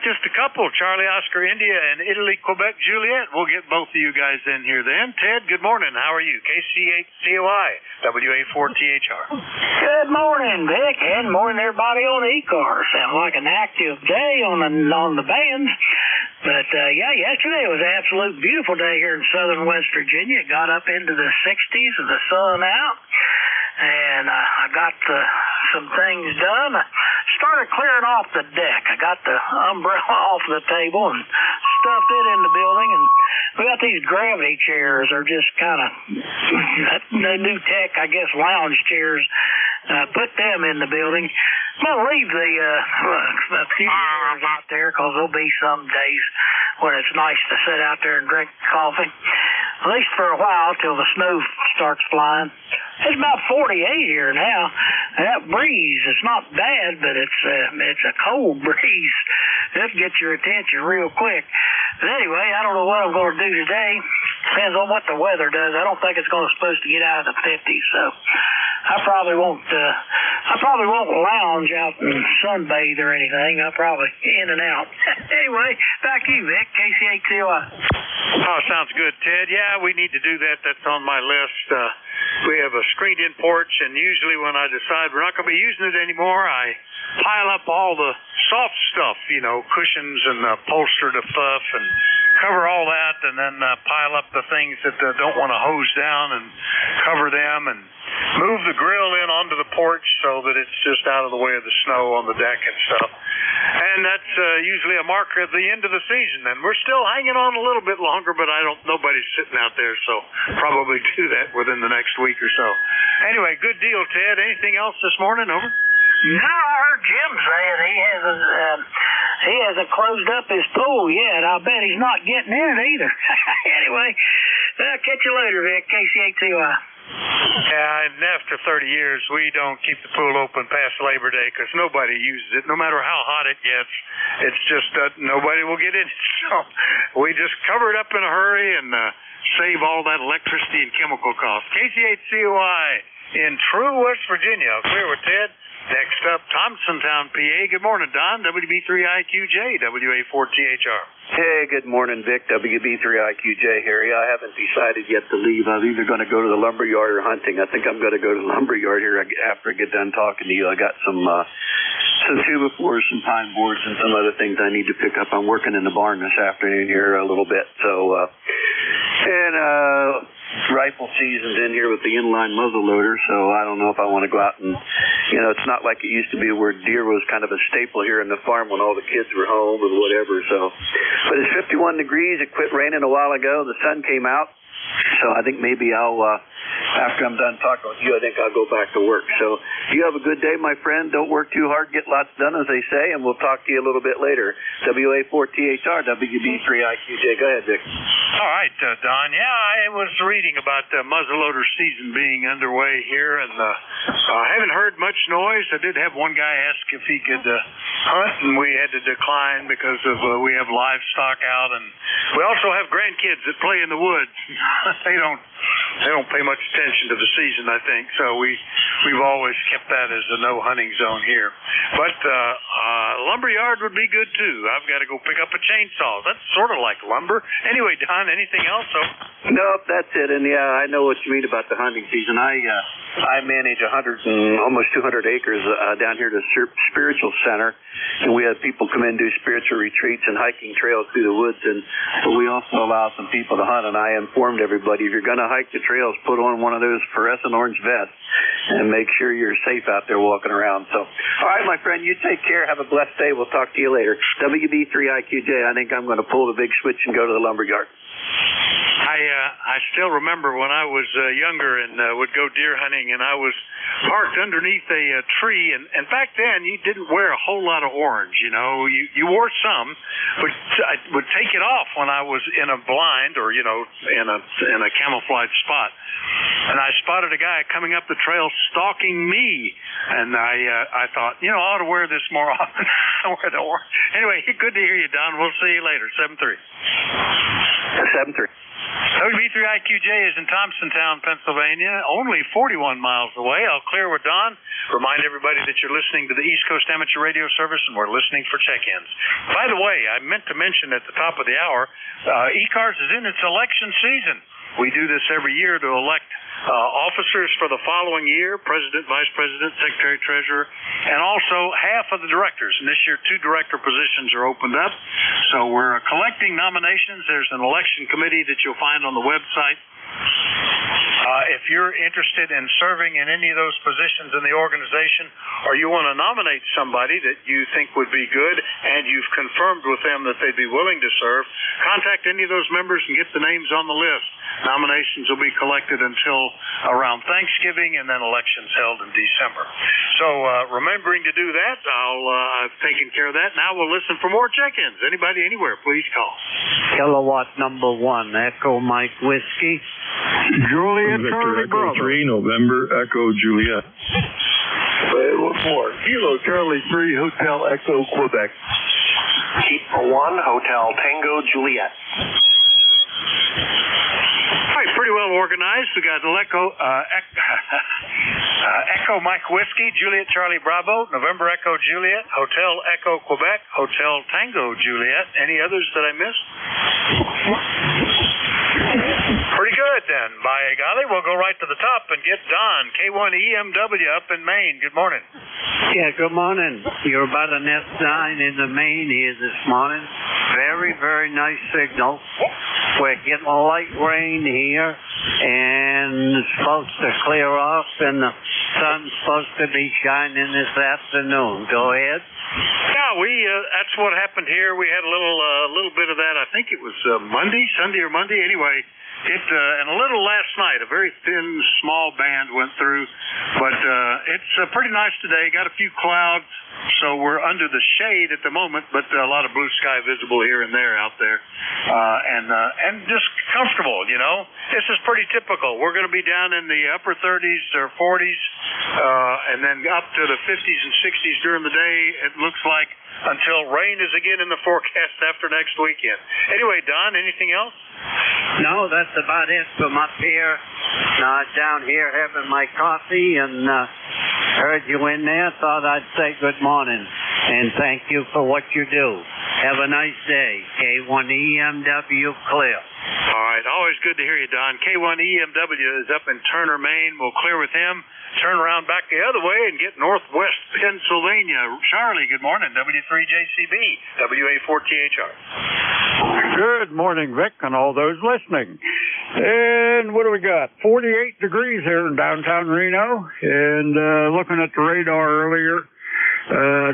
Just a couple, Charlie, Oscar, India, and Italy, Quebec, Juliet. We'll get both of you guys in here then. Ted, good morning. How are you? KC8COI, WA4THR. Good morning, Vic, and morning everybody on ECARS. Sounds like an active day on the band. But, yesterday was an absolute beautiful day here in southern West Virginia. It got up into the 60s with the sun out. And I got some things done. I started clearing off the deck. I got the umbrella off the table and stuffed it in the building. And we got these gravity chairs. They're just kind of the new tech, I guess, lounge chairs. Put them in the building. I'm going to leave a few chairs out there because there'll be some days when it's nice to sit out there and drink coffee. At least for a while till the snow starts flying. It's about 48 here now. That breeze, it's not bad, but it's a cold breeze. That'll get your attention real quick. But anyway, I don't know what I'm going to do today. Depends on what the weather does. I don't think it's supposed to get out of the 50s, so I probably won't lounge out and sunbathe or anything. I'll probably in and out. Anyway, back to you, Vic, KC8COI. Oh, sounds good, Ted. Yeah, we need to do that. That's on my list. We have a screened-in porch, and usually when I decide we're not going to be using it anymore, I pile up all the soft stuff, cushions and upholstered stuff, and cover all that, and then pile up the things that don't want to hose down and cover them, and move the grill in onto the porch so that it's just out of the way of the snow on the deck and stuff. And that's usually a marker at the end of the season. And we're still hanging on a little bit longer, but nobody's sitting out there, so probably do that within the next week or so. Anyway, good deal, Ted. Anything else this morning? Over. No, I heard Jim saying he hasn't closed up his pool yet. I'll bet he's not getting in it either. Anyway, catch you later, Vic. KC8COI. Yeah, and after 30 years, we don't keep the pool open past Labor Day because nobody uses it. No matter how hot it gets, it's just nobody will get in it. So we just cover it up in a hurry and save all that electricity and chemical costs. KC8COI in True, West Virginia. Clear with Ted. Next up, Thompsontown, PA. Good morning, Don. WB3IQJ, WA4THR. Hey, good morning, Vic. WB3IQJ here. I haven't decided yet to leave. I'm either going to go to the lumberyard or hunting. I think I'm going to go to the lumberyard here after I get done talking to you. I got some 2x4s, some pine boards, and some other things I need to pick up. I'm working in the barn this afternoon here a little bit. So, rifle season's in here with the inline muzzle loader, so I don't know if I want to go out and, it's not like it used to be where deer was kind of a staple here in the farm when all the kids were home and whatever, so. But it's 51 degrees. It quit raining a while ago. The sun came out. So I think maybe I'll, after I'm done talking with you, I think I'll go back to work. So you have a good day, my friend. Don't work too hard. Get lots done, as they say, and we'll talk to you a little bit later. WA4THR, WB3IQJ. Go ahead, Vic. All right, Don. Yeah, I was reading about muzzleloader season being underway here, and I haven't heard much noise. I did have one guy ask if he could hunt, and we had to decline because of we have livestock out, and we also have grandkids that play in the woods. They don't pay much attention to the season, I think. So we've always kept that as a no hunting zone here. But lumberyard would be good too. I've got to go pick up a chainsaw. That's sort of like lumber. Anyway, Don, anything else? Nope, that's it. And yeah, I know what you mean about the hunting season. I manage 100 and almost 200 acres down here at the Spiritual Center, and we have people come in and do spiritual retreats and hiking trails through the woods, but we also allow some people to hunt. And I informed everybody, if you're going to hike the trails, put on one of those fluorescent orange vests and make sure you're safe out there walking around. So, all right, my friend, you take care. Have a blessed day. We'll talk to you later. WB3IQJ, I think I'm going to pull the big switch and go to the lumberyard. I still remember when I was younger and would go deer hunting, and I was parked underneath a tree, and back then you didn't wear a whole lot of orange. You wore some, but I would take it off when I was in a blind or in a camouflage spot. And I spotted a guy coming up the trail stalking me, and I thought, I ought to wear this more often. I wear the orange. Anyway, good to hear you, Don. We'll see you later. 7-3. 7-3. WB3IQJ is in Thompsontown, Pennsylvania, only 41 miles away. I'll clear with Don. Remind everybody that you're listening to the East Coast Amateur Radio Service, and we're listening for check-ins. By the way, I meant to mention at the top of the hour, ECARS is in its election season. We do this every year to elect officers for the following year, president, vice president, secretary, treasurer, and also half of the directors. And this year, 2 director positions are opened up. So we're collecting nominations. There's an election committee that you'll find on the website. If you're interested in serving in any of those positions in the organization, or you want to nominate somebody that you think would be good, and you've confirmed with them that they'd be willing to serve, contact any of those members and get the names on the list. Nominations will be collected until around Thanksgiving, and then elections held in December. So remembering to do that, I've taken care of that. Now we'll listen for more check-ins. Anybody, anywhere, please call. Kilowatt number 1, Echo Mike Whiskey. Juliet Victor Charlie Echo Bravo. 3, November Echo Juliet. Wait, one more. Kilo Charlie 3, Hotel Echo Quebec. Kilo 1, Hotel Tango Juliet. All right, pretty well organized. We got Echo Mike Whiskey, Juliet Charlie Bravo, November Echo Juliet, Hotel Echo Quebec, Hotel Tango Juliet. Any others that I missed? Pretty good then. By golly, we'll go right to the top and get Don, K1EMW up in Maine. Good morning. Yeah, good morning. You're about an S9 in the Maine here this morning. Very, very nice signal. We're getting light rain here, and it's supposed to clear off, and the sun's supposed to be shining this afternoon. Go ahead. Yeah, that's what happened here. We had a little bit of that. I think it was Sunday or Monday. Anyway, and a little last night. A very thin, small band went through, but it's pretty nice today. Got a few clouds, so we're under the shade at the moment, but a lot of blue sky visible here and there out there, and just comfortable. You know, this is pretty typical. We're going to be down in the upper 30s or 40s, and then up to the 50s and 60s during the day. It looks like until rain is again in the forecast after next weekend. Anyway, Don, anything else? No, that's about it from up here. Down here having my coffee, and heard you in there. Thought I'd say good morning and thank you for what you do. Have a nice day. K1EMW clear. All right, always good to hear you, Don. K1EMW is up in Turner, Maine. We'll clear with him, turn around back the other way, and get northwest Pennsylvania. Charlie, good morning. W3JCB, WA4THR. Good morning, Vic, and all those listening. And what do we got? 48 degrees here in downtown Reno. And looking at the radar earlier,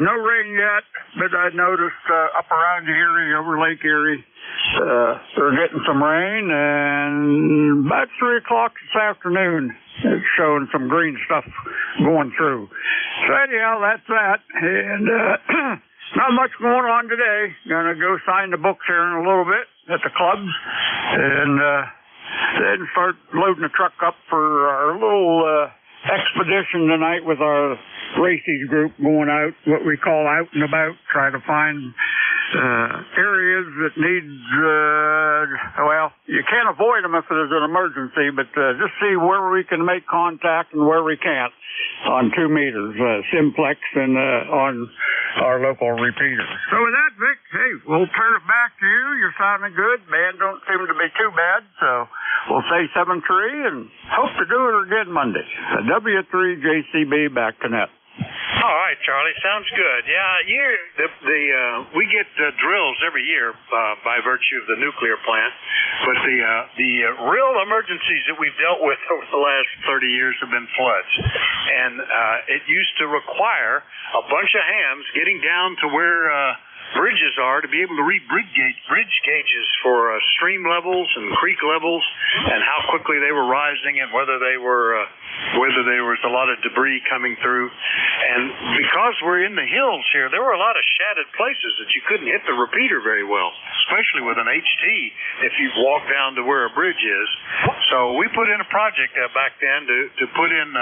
no rain yet, but I noticed up around Erie, over Lake Erie, they're getting some rain. And about 3 o'clock this afternoon, it's showing some green stuff going through. So anyhow, that's that. And not much going on today. Gonna go sign the books here in a little bit at the clubs, and then start loading the truck up for our little expedition tonight with our races group, going out, what we call out and about, trying to find areas that need, well, you can't avoid them if there's an emergency, but just see where we can make contact and where we can't on 2 meters, simplex and on our local repeater. So with that, Vic, hey, we'll turn it back to you. You're sounding good. Band don't seem to be too bad, so we'll say 7-3 and hope to do it again Monday. W3JCB back to net. All right, Charlie, sounds good. Yeah, we get drills every year by virtue of the nuclear plant, but the real emergencies that we've dealt with over the last 30 years have been floods, and it used to require a bunch of hams getting down to where bridges are to be able to read bridge gauges for stream levels and creek levels, and how quickly they were rising, and whether there was a lot of debris coming through. And because we're in the hills here, there were a lot of shattered places that you couldn't hit the repeater very well, especially with an HT if you walk down to where a bridge is. So we put in a project back then to put in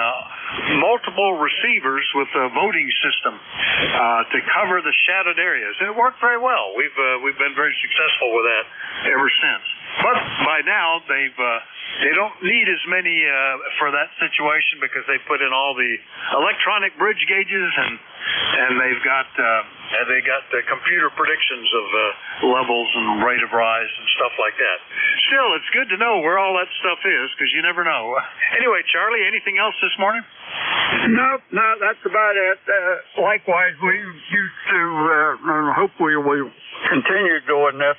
multiple receivers with a voting system to cover the shattered areas, and it worked very well. We've been very successful with that ever since. But by now they don't need as many for that situation, because they put in all the electronic bridge gauges, and they've got the computer predictions of levels and rate of rise and stuff like that. Still, it's good to know where all that stuff is, because you never know. Anyway, Charlie, anything else this morning? No, that's about it. Likewise, we used to, hopefully we'll continue doing this,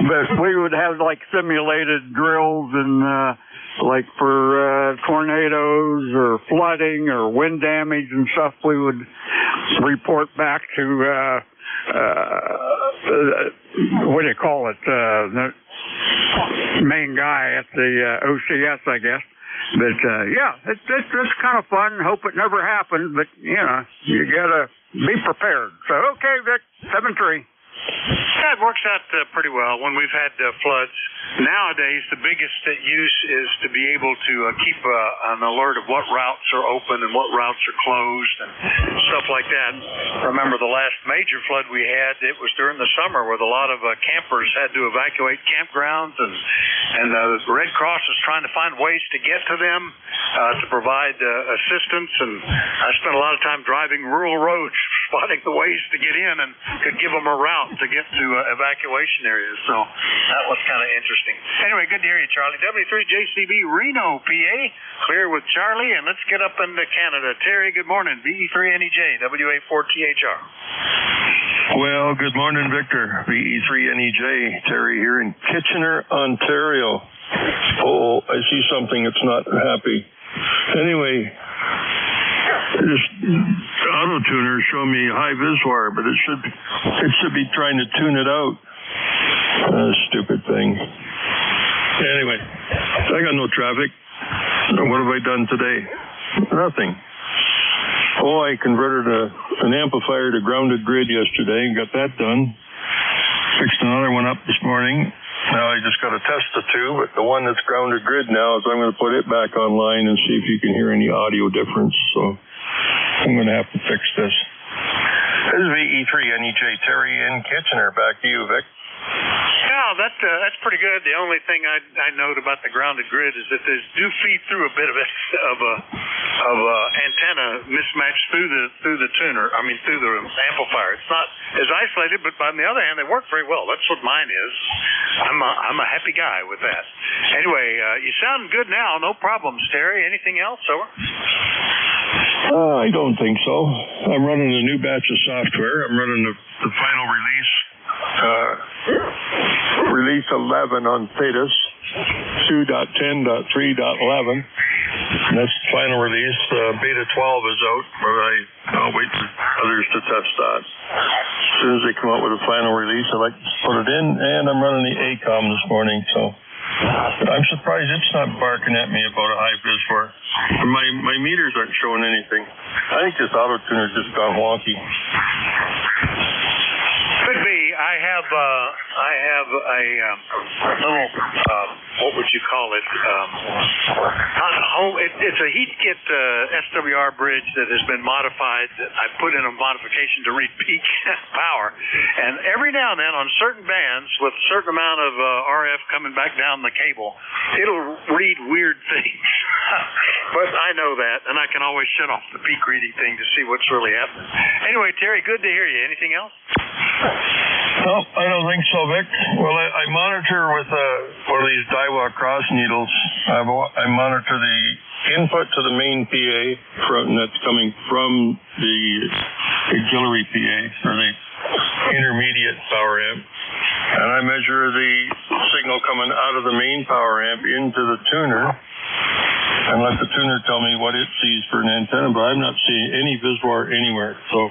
but we would have like simulated drills and like for tornadoes or flooding or wind damage and stuff. We would report back to what do you call it, the main guy at the OCS, I guess. But yeah, it's kind of fun. Hope it never happens, but you gotta be prepared. So okay, Vic, 7-3. Yeah, it works out pretty well when we've had floods. Nowadays, the biggest use is to be able to keep an alert of what routes are open and what routes are closed and stuff like that. Remember the last major flood we had, it was during the summer where a lot of campers had to evacuate campgrounds, and the Red Cross was trying to find ways to get to them to provide assistance. And I spent a lot of time driving rural roads, spotting the ways to get in and could give them a route to get to evacuation areas. So that was kind of interesting. Anyway, good to hear you, Charlie. W3JCB Reno, PA, clear with Charlie, and let's get up into Canada. Terry, good morning. BE3NEJ, WA4THR. Well, good morning, Victor. BE3NEJ, Terry here in Kitchener, Ontario. Oh, I see something that's not happy. Anyway, this auto tuner showed me high viswar, but it should be trying to tune it out. Stupid thing. Anyway, I got no traffic. What have I done today? Nothing. Oh, I converted an amplifier to grounded grid yesterday and got that done. Fixed another one up this morning. Now I just got to test the two, but the one that's grounded grid now is I'm going to put it back online and see if you can hear any audio difference. So I'm going to have to fix this. This is VE3NEJ Terry in Kitchener. Back to you, Vic. Yeah, that's pretty good. The only thing I note about the grounded grid is that they do feed through a bit of antenna mismatch through the tuner. I mean, through the amplifier. It's not as isolated, but on the other hand, they work very well. That's what mine is. I'm a happy guy with that. Anyway, you sound good now. No problems, Terry. Anything else? Over. I don't think so. I'm running a new batch of software. I'm running the final release. Release 11 on Thetis, 2.10.3.11. That's the final release. Beta 12 is out, but I'll wait for others to test that. As soon as they come out with a final release, I like to put it in, and I'm running the ACOM this morning, so I'm surprised it's not barking at me about a high viswar. My meters aren't showing anything. I think this auto tuner's just gone wonky. Could be. I have a little what would you call it? It's a heat kit SWR bridge that has been modified. I put in a modification to read peak power, and every now and then on certain bands with a certain amount of RF coming back down the cable, it'll read weird things. But I know that, and I can always shut off the peak reading thing to see what's really happening. Anyway, Terry, good to hear you. Anything else? No, I don't think so, Vic. Well, I monitor with one of these Daiwa cross needles. I monitor the input to the main PA that's coming from the auxiliary PA, or the intermediate power amp. And I measure the signal coming out of the main power amp into the tuner, and let the tuner tell me what it sees for an antenna, but I'm not seeing any viswar anywhere. So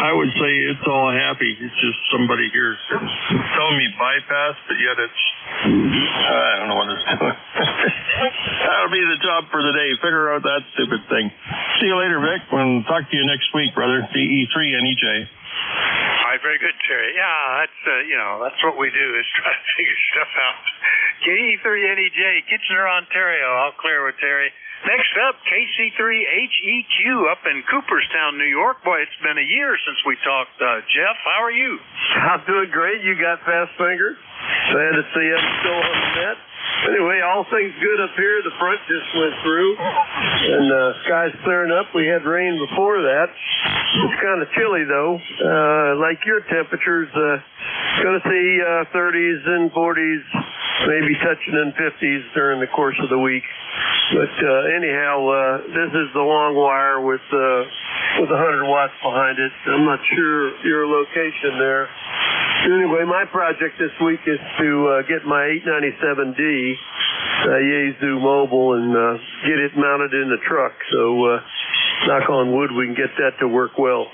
I would say it's all happy. It's just somebody here telling me bypass, but yet it's, I don't know what it's doing. That'll be the job for the day. Figure out that stupid thing. See you later, Vic. We'll talk to you next week, brother. BE3NEJ. All right, very good, Terry. Yeah, that's what we do is try to figure stuff out. KE3NEJ, Kitchener, Ontario. I'll clear with Terry. Next up, KC3HEQ up in Cooperstown, New York. Boy, it's been a year since we talked. Jeff, how are you? I'm doing great. You got fast fingers. Glad to see I'm still on the net. Anyway, all things good up here. The front just went through, and sky's clearing up. We had rain before that. It's kind of chilly, though. Like your temperatures, going to see 30s and 40s, maybe touching in 50s during the course of the week. But anyhow, this is the long wire with 100 watts behind it. I'm not sure your location there. Anyway, my project this week is to get my 897D Yaesu mobile and get it mounted in the truck. So knock on wood, we can get that to work well.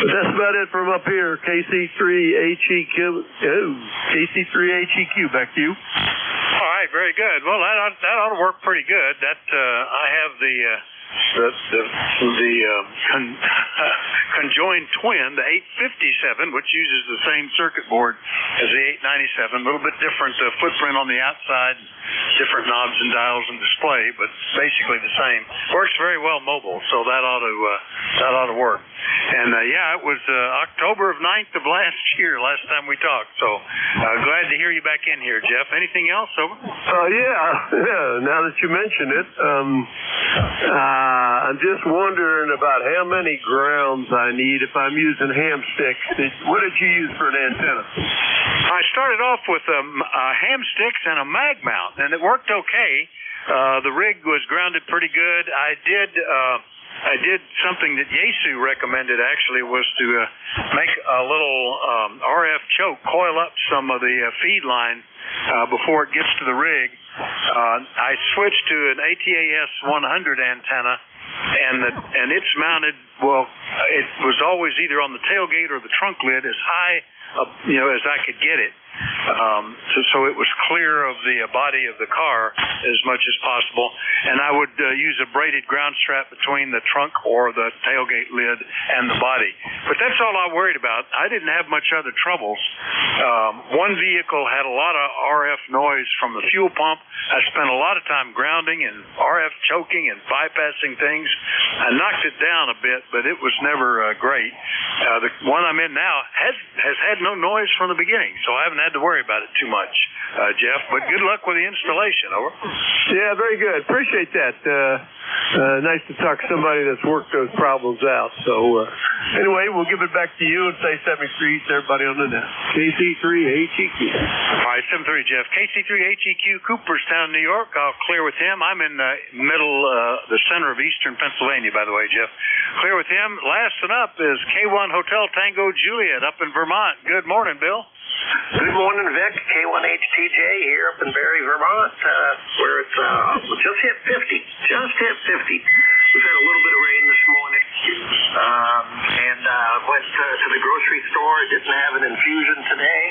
But that's about it from up here. KC3HEQ. KC3HEQ. Back to you. All right, very good. Well, that ought to work pretty good. That I have the conjoined twin, the 857, which uses the same circuit board as the 897, a little bit different footprint on the outside, different knobs and dials and display, but basically the same. Works very well mobile, so that ought to work. And it was October of 9th of last year, last time we talked. So glad to hear you back in here, Jeff. Anything else? Over. Yeah. Now that you mention it, I'm just wondering about how many grounds I need if I'm using ham sticks. What did you use for an antenna? I started off with ham sticks and a mag mount, and it worked okay. The rig was grounded pretty good. I did something that Yaesu recommended, actually, was to make a little RF choke, coil up some of the feed line before it gets to the rig. I switched to an ATAS 100 antenna, and it's mounted, it was always either on the tailgate or the trunk lid as high as I could get it. So it was clear of the body of the car as much as possible, and I would use a braided ground strap between the trunk or the tailgate lid and the body. But that's all I worried about. I didn't have much other troubles. One vehicle had a lot of RF noise from the fuel pump. I spent a lot of time grounding and RF choking and bypassing things. I knocked it down a bit, but it was never great. The one I'm in now has had no noise from the beginning, so I haven't had to worry about it too much, Jeff. But good luck with the installation. Over. Yeah, very good. Appreciate that. Nice to talk to somebody that's worked those problems out. So anyway, we'll give it back to you and say 73 to everybody on the net. KC3HEQ. All right, 73, Jeff. KC3HEQ, Cooperstown, New York. I'll clear with him. I'm in the the center of eastern Pennsylvania, by the way, Jeff. Clear with him. Last one up is K1 Hotel Tango Juliet up in Vermont. Good morning, Bill. Good morning, Vic. K1HTJ here up in Barry, Vermont, where it's just hit 50. Just hit 50. We've had a little bit of rain this morning, and went to the grocery store. Didn't have an infusion today.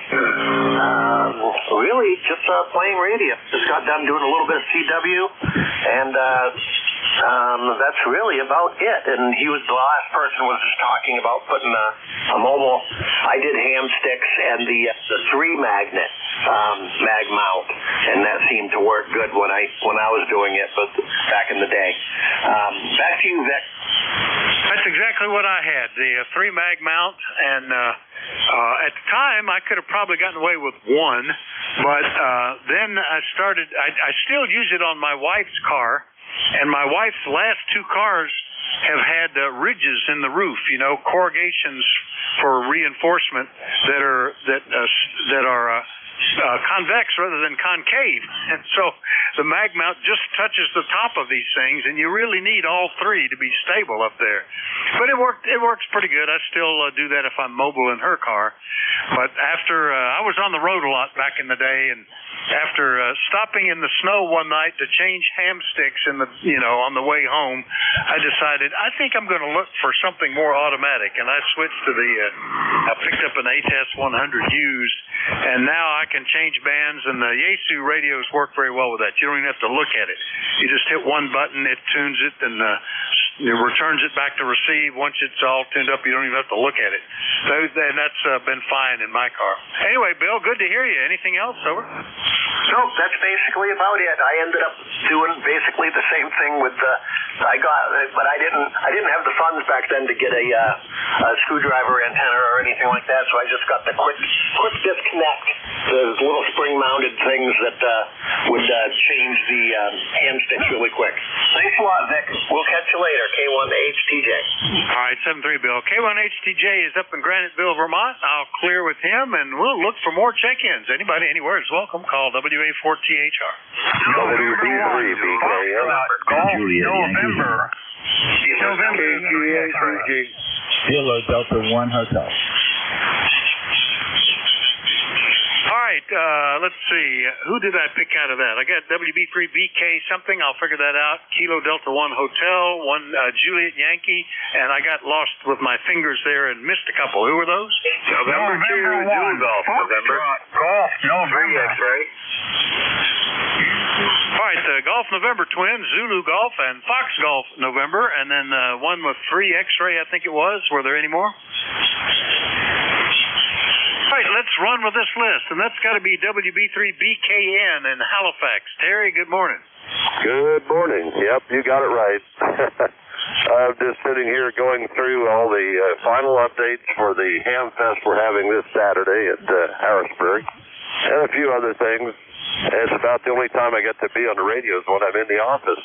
Really, just playing radio. Just got done doing a little bit of CW, and that's really about it. And he was the last person was just talking about putting a mobile. I did ham sticks and the 3 magnet mag mount, and that seemed to work good when I was doing it, but back in the day. Back to you, Vic. That's exactly what I had, the 3 mag mount, and at the time I could have probably gotten away with 1, but then I still use it on my wife's car, and my wife's last 2 cars have had ridges in the roof, corrugations for reinforcement that are convex rather than concave. And so the mag mount just touches the top of these things, and you really need all 3 to be stable up there. But it works pretty good. I still do that if I'm mobile in her car. But after I was on the road a lot back in the day, and after stopping in the snow one night to change ham sticks on the way home, I decided I think I'm going to look for something more automatic, and I switched to I picked up an ATAS 100 used, and now I can change bands, and the Yaesu radios work very well with that. You don't even have to look at it. You just hit one button, it tunes it, and it returns it back to receive. Once it's all tuned up, you don't even have to look at it. And that's been fine in my car. Anyway, Bill, good to hear you. Anything else? Over. Nope, that's basically about it. I ended up doing basically the same thing with but I didn't have the funds back then to get a screwdriver antenna or anything like that, so I just got the quick disconnect, the little spring-mounted things that would change the hand sticks really quick. Thanks a lot, Vic. We'll catch you later, K1HTJ. All right, 73 Bill. K1HTJ is up in Graniteville, Vermont. I'll clear with him, and we'll look for more check-ins. Anybody anywhere is welcome. Call WA4THR. WB3 BKM. November. Kilo Delta 1 Hotel. All right, let's see. Who did I pick out of that? I got WB3BK something. I'll figure that out. Kilo Delta 1 Hotel, 1 Juliet Yankee, and I got lost with my fingers there and missed a couple. Who were those? November 2, Julie Golf. November. Golf, November. 3 X-ray. All right, Golf November Twins, Zulu Golf, and Fox Golf November, and then one with 3 X-ray, I think it was. Were there any more? All right, let's run with this list, and that's got to be WB3BKN in Halifax. Terry, good morning. Good morning. Yep, you got it right. I'm just sitting here going through all the final updates for the Ham Fest we're having this Saturday at Harrisburg, and a few other things. It's about the only time I get to be on the radio is when I'm in the office.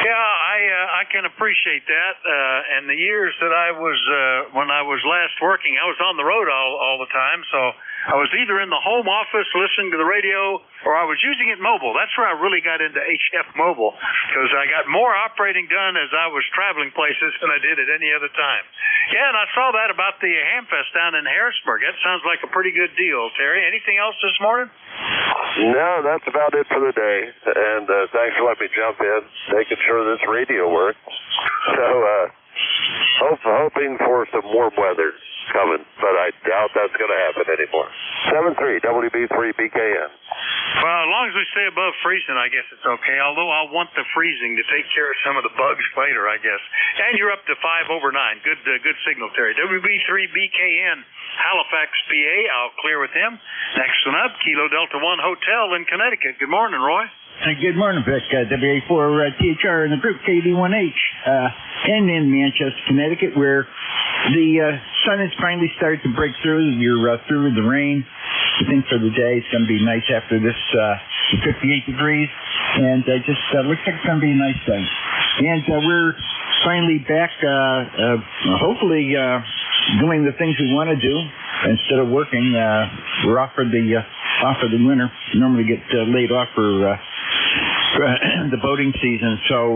Yeah, I can appreciate that. And the years that I was when I was last working, I was on the road all the time, so I was either in the home office listening to the radio or I was using it mobile. That's where I really got into HF Mobile, because I got more operating done as I was traveling places than I did at any other time. Yeah, and I saw that about the Hamfest down in Harrisburg. That sounds like a pretty good deal. Terry, anything else this morning? No, that's about it for the day. And thanks for letting me jump in, making sure this radio works. So, hoping for some warm weather coming, but I doubt that's going to happen anymore. 7-3 WB3BKN. Well, as long as we stay above freezing, I guess it's okay. Although I'll want the freezing to take care of some of the bugs later, I guess. And you're up to 5 over 9. Good signal, Terry. WB3BKN, Halifax, PA. I'll clear with him. Next one up, Kilo Delta 1 Hotel in Connecticut. Good morning, Roy. Good morning, Vic. WA4THR in the group KD1H, and in Manchester, Connecticut, where the sun has finally started to break through. You're through with the rain. I think for the day it's going to be nice after this 58 degrees, and just looks like it's going to be a nice day. And we're finally back, hopefully doing the things we want to do instead of working. We're off for the winter. Normally get laid off for the boating season. So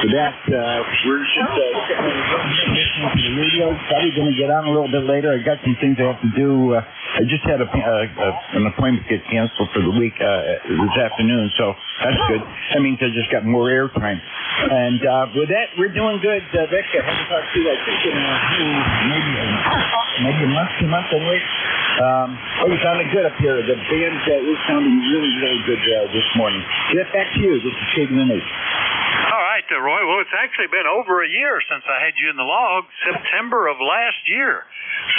for that, we're just listening to the radio. Probably going to get on a little bit later. I got some things I have to do. I just had an appointment get canceled for the week this afternoon, so that's good. That means I just got more airtime. And with that, we're doing good. Vic, I haven't talked to you, I think, in maybe a month, 2 months anyway. You're sounding good up here. The band is sounding really, really good this morning. Get back to you. This is KD1H. All right, Roy. Well, it's actually been over a year since I had you in the log, September of last year.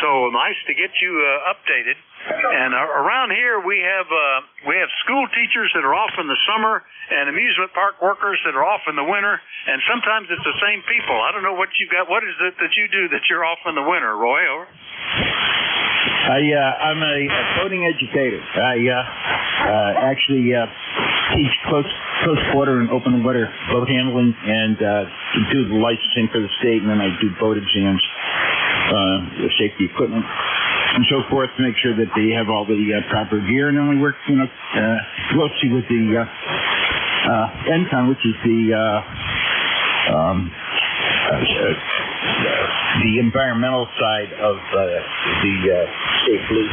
So nice to get you updated. And around here we have school teachers that are off in the summer and amusement park workers that are off in the winter, and sometimes it's the same people. I don't know what you got. What is it that you do that you're off in the winter, Roy? Over. I'm a boating educator. I actually teach close water and open water boat handling, and do the licensing for the state, and then I do boat exams, the safety equipment, and so forth, to make sure that they have all the proper gear. And then we work, closely with the NCON, which is the environmental side of the state police.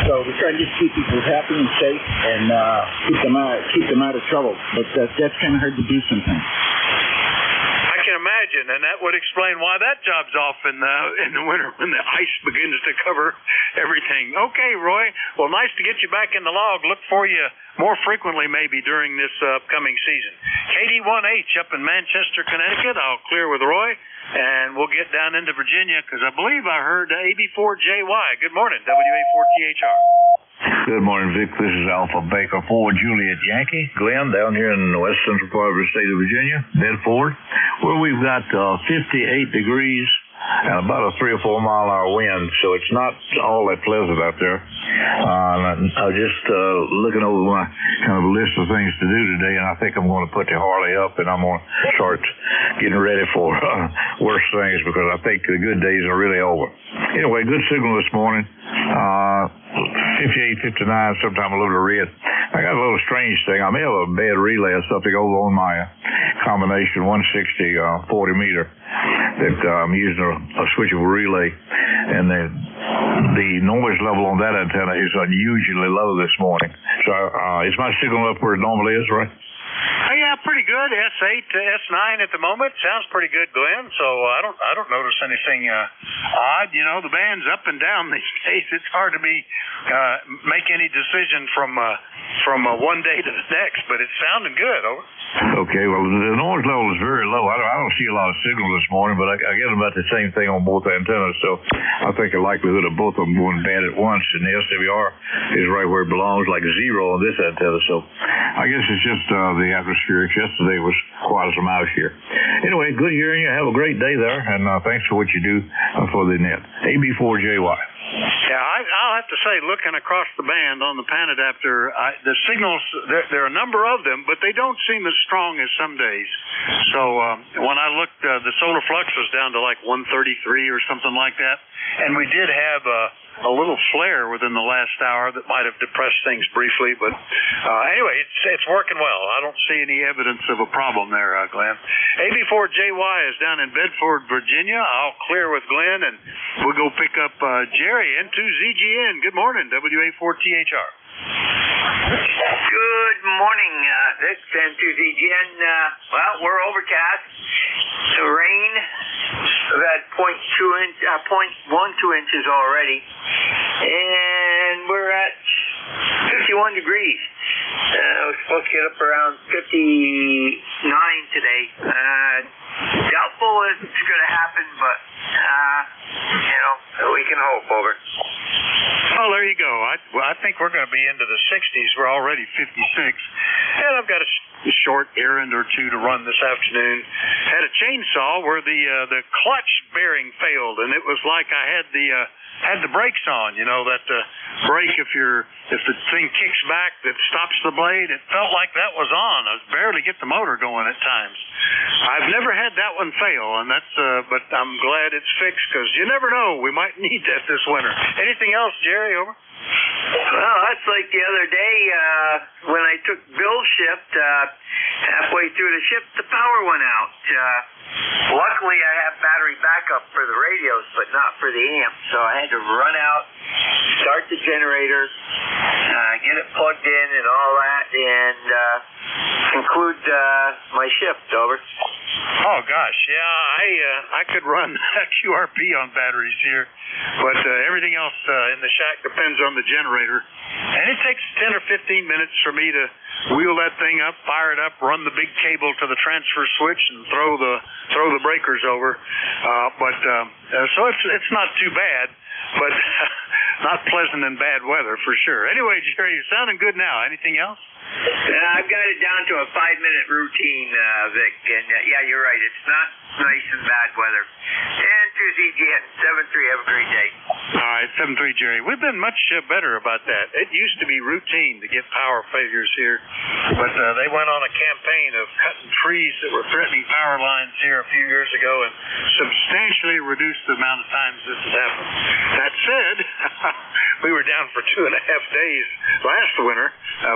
So we try to just keep people happy and safe, and keep them out of trouble. But that's kind of hard to do sometimes. I can imagine, and that would explain why that job's off in the winter when the ice begins to cover everything. Okay, Roy. Well, nice to get you back in the log. Look for you more frequently maybe during this upcoming season. KD1H up in Manchester, Connecticut. I'll clear with Roy, and we'll get down into Virginia, because I believe I heard AB4JY. Good morning, WA4THR. Good morning, Vic. This is Alpha Baker 4 Juliet Yankee. Glenn, down here in the west central part of the state of Virginia, Bedford, where we've got 58 degrees and about a 3 or 4 mile an hour wind, so it's not all that pleasant out there. I was just looking over my kind of list of things to do today, and I think I'm going to put the Harley up, and I'm going to start getting ready for worse things, because I think the good days are really over. Anyway, good signal this morning. 58, 59, sometime a little red. I got a little strange thing. I may have a bad relay or something over on my combination 160 40 meter that I'm using a switchable relay, and the noise level on that antenna is unusually low this morning. So is my signal up where it normally is, right? Yeah, pretty good. S8 to S9 at the moment. Sounds pretty good, Glenn. So I don't notice anything odd. You know, the band's up and down these days. It's hard to make any decision from one day to the next, but it's sounding good. Over. Okay, well, the noise level is very low. I don't see a lot of signal this morning, but I get about the same thing on both antennas, so I think the likelihood of both of them going bad at once, and the SWR is right where it belongs, like 0 on this antenna, so I guess it's just the atmospherics. Yesterday was quiet as a mouse here. Anyway, good hearing you. Have a great day there, and thanks for what you do for the net. AB4JY. Yeah, I'll have to say, looking across the band on the pan adapter, the signals, there are a number of them, but they don't seem as strong as some days. So when I looked, the solar flux was down to like 133 or something like that, and we did have a little flare within the last hour that might have depressed things briefly, but anyway, it's working well. I don't see any evidence of a problem there, Glenn. AB4JY is down in Bedford, Virginia. I'll clear with Glenn, and we'll go pick up Jerry, N2ZGN. Good morning, WA4THR. Good morning, Vic, N2ZGN. Well, we're overcast. The rain, about 0.12 inches already, and we're at 51 degrees. We're supposed to get up around 59 today. Doubtful it's going to happen, but we can hope. Over. Oh, there you go. I think we're going to be into the 60s. We're already 56. And I've got a short errand or two to run this afternoon. Had a chainsaw where the clutch bearing failed, and it was like I had the brakes on. You know, that brake, if the thing kicks back, that stops the blade. It felt like that was on. I was barely get the motor going at times. I've never had that one fail, and but I'm glad it's fixed, because you never know, we might need that this winter. Anything else, Jerry? Over. Well, that's like the other day when I took Bill's shift. Halfway through the shift, the power went out. Luckily, I have battery backup for the radios, but not for the amp. So I had to run out, start the generator, get it plugged in and all that, and conclude my shift. Over. Oh gosh, yeah, I could run QRP on batteries here, but everything else in the shack depends on the generator, and it takes 10 or 15 minutes for me to wheel that thing up, fire it up, run the big cable to the transfer switch, and throw the breakers over. So it's not too bad, but not pleasant in bad weather for sure. Anyway, Jerry, you're sounding good now. Anything else? I've got it down to a 5-minute routine, Vic, and yeah, you're right. It's not nice in bad weather. And to ZGN, 7-3, have a great day. All right, 7-3, Jerry. We've been much better about that. It used to be routine to get power failures here, but they went on a campaign of cutting trees that were threatening power lines here a few years ago and substantially reduced the amount of times this has happened. That said, we were down for 2.5 days last winter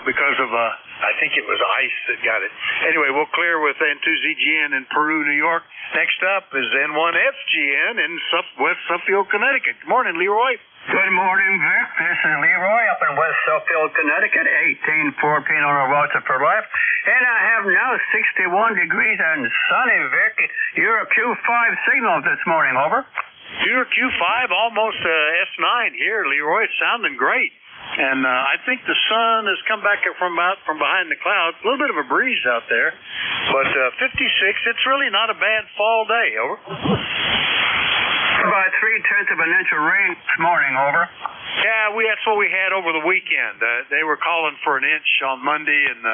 because of, I think it was ice that got it. Anyway, we'll clear with N2ZGN in Peru, New York. Next up is N1FGN in West Suffield, Connecticut. Good morning, Leroy. Good morning, Vic. This is Leroy up in West Suffield, Connecticut, 1814 on the Rutherford left. And I have now 61 degrees and sunny, Vic. You're a Q5 signal this morning, over. You're Q5, almost S9 here, Leroy. It's sounding great. And I think the sun has come back from behind the clouds. A little bit of a breeze out there. But 56, it's really not a bad fall day. Over. About 3/10 of an inch of rain this morning. Over. Yeah, that's what we had over the weekend. They were calling for an inch on Monday, and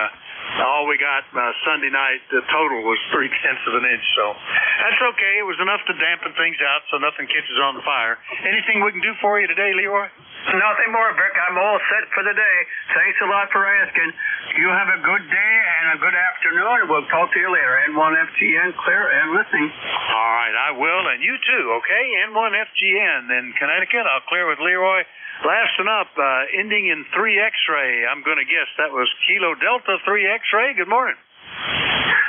all we got Sunday night, the total was 3/10 of an inch. So that's okay. It was enough to dampen things out so nothing catches on fire. Anything we can do for you today, Leroy? Nothing more, Vic. I'm all set for the day. Thanks a lot for asking. You have a good day and a good afternoon. We'll talk to you later. N1FGN, clear and listening. All right, I will, and you too, okay? N1FGN in Connecticut. I'll clear with Leroy. Last one up, ending in 3 X-ray. I'm going to guess that was Kilo Delta 3 X-ray. Good morning.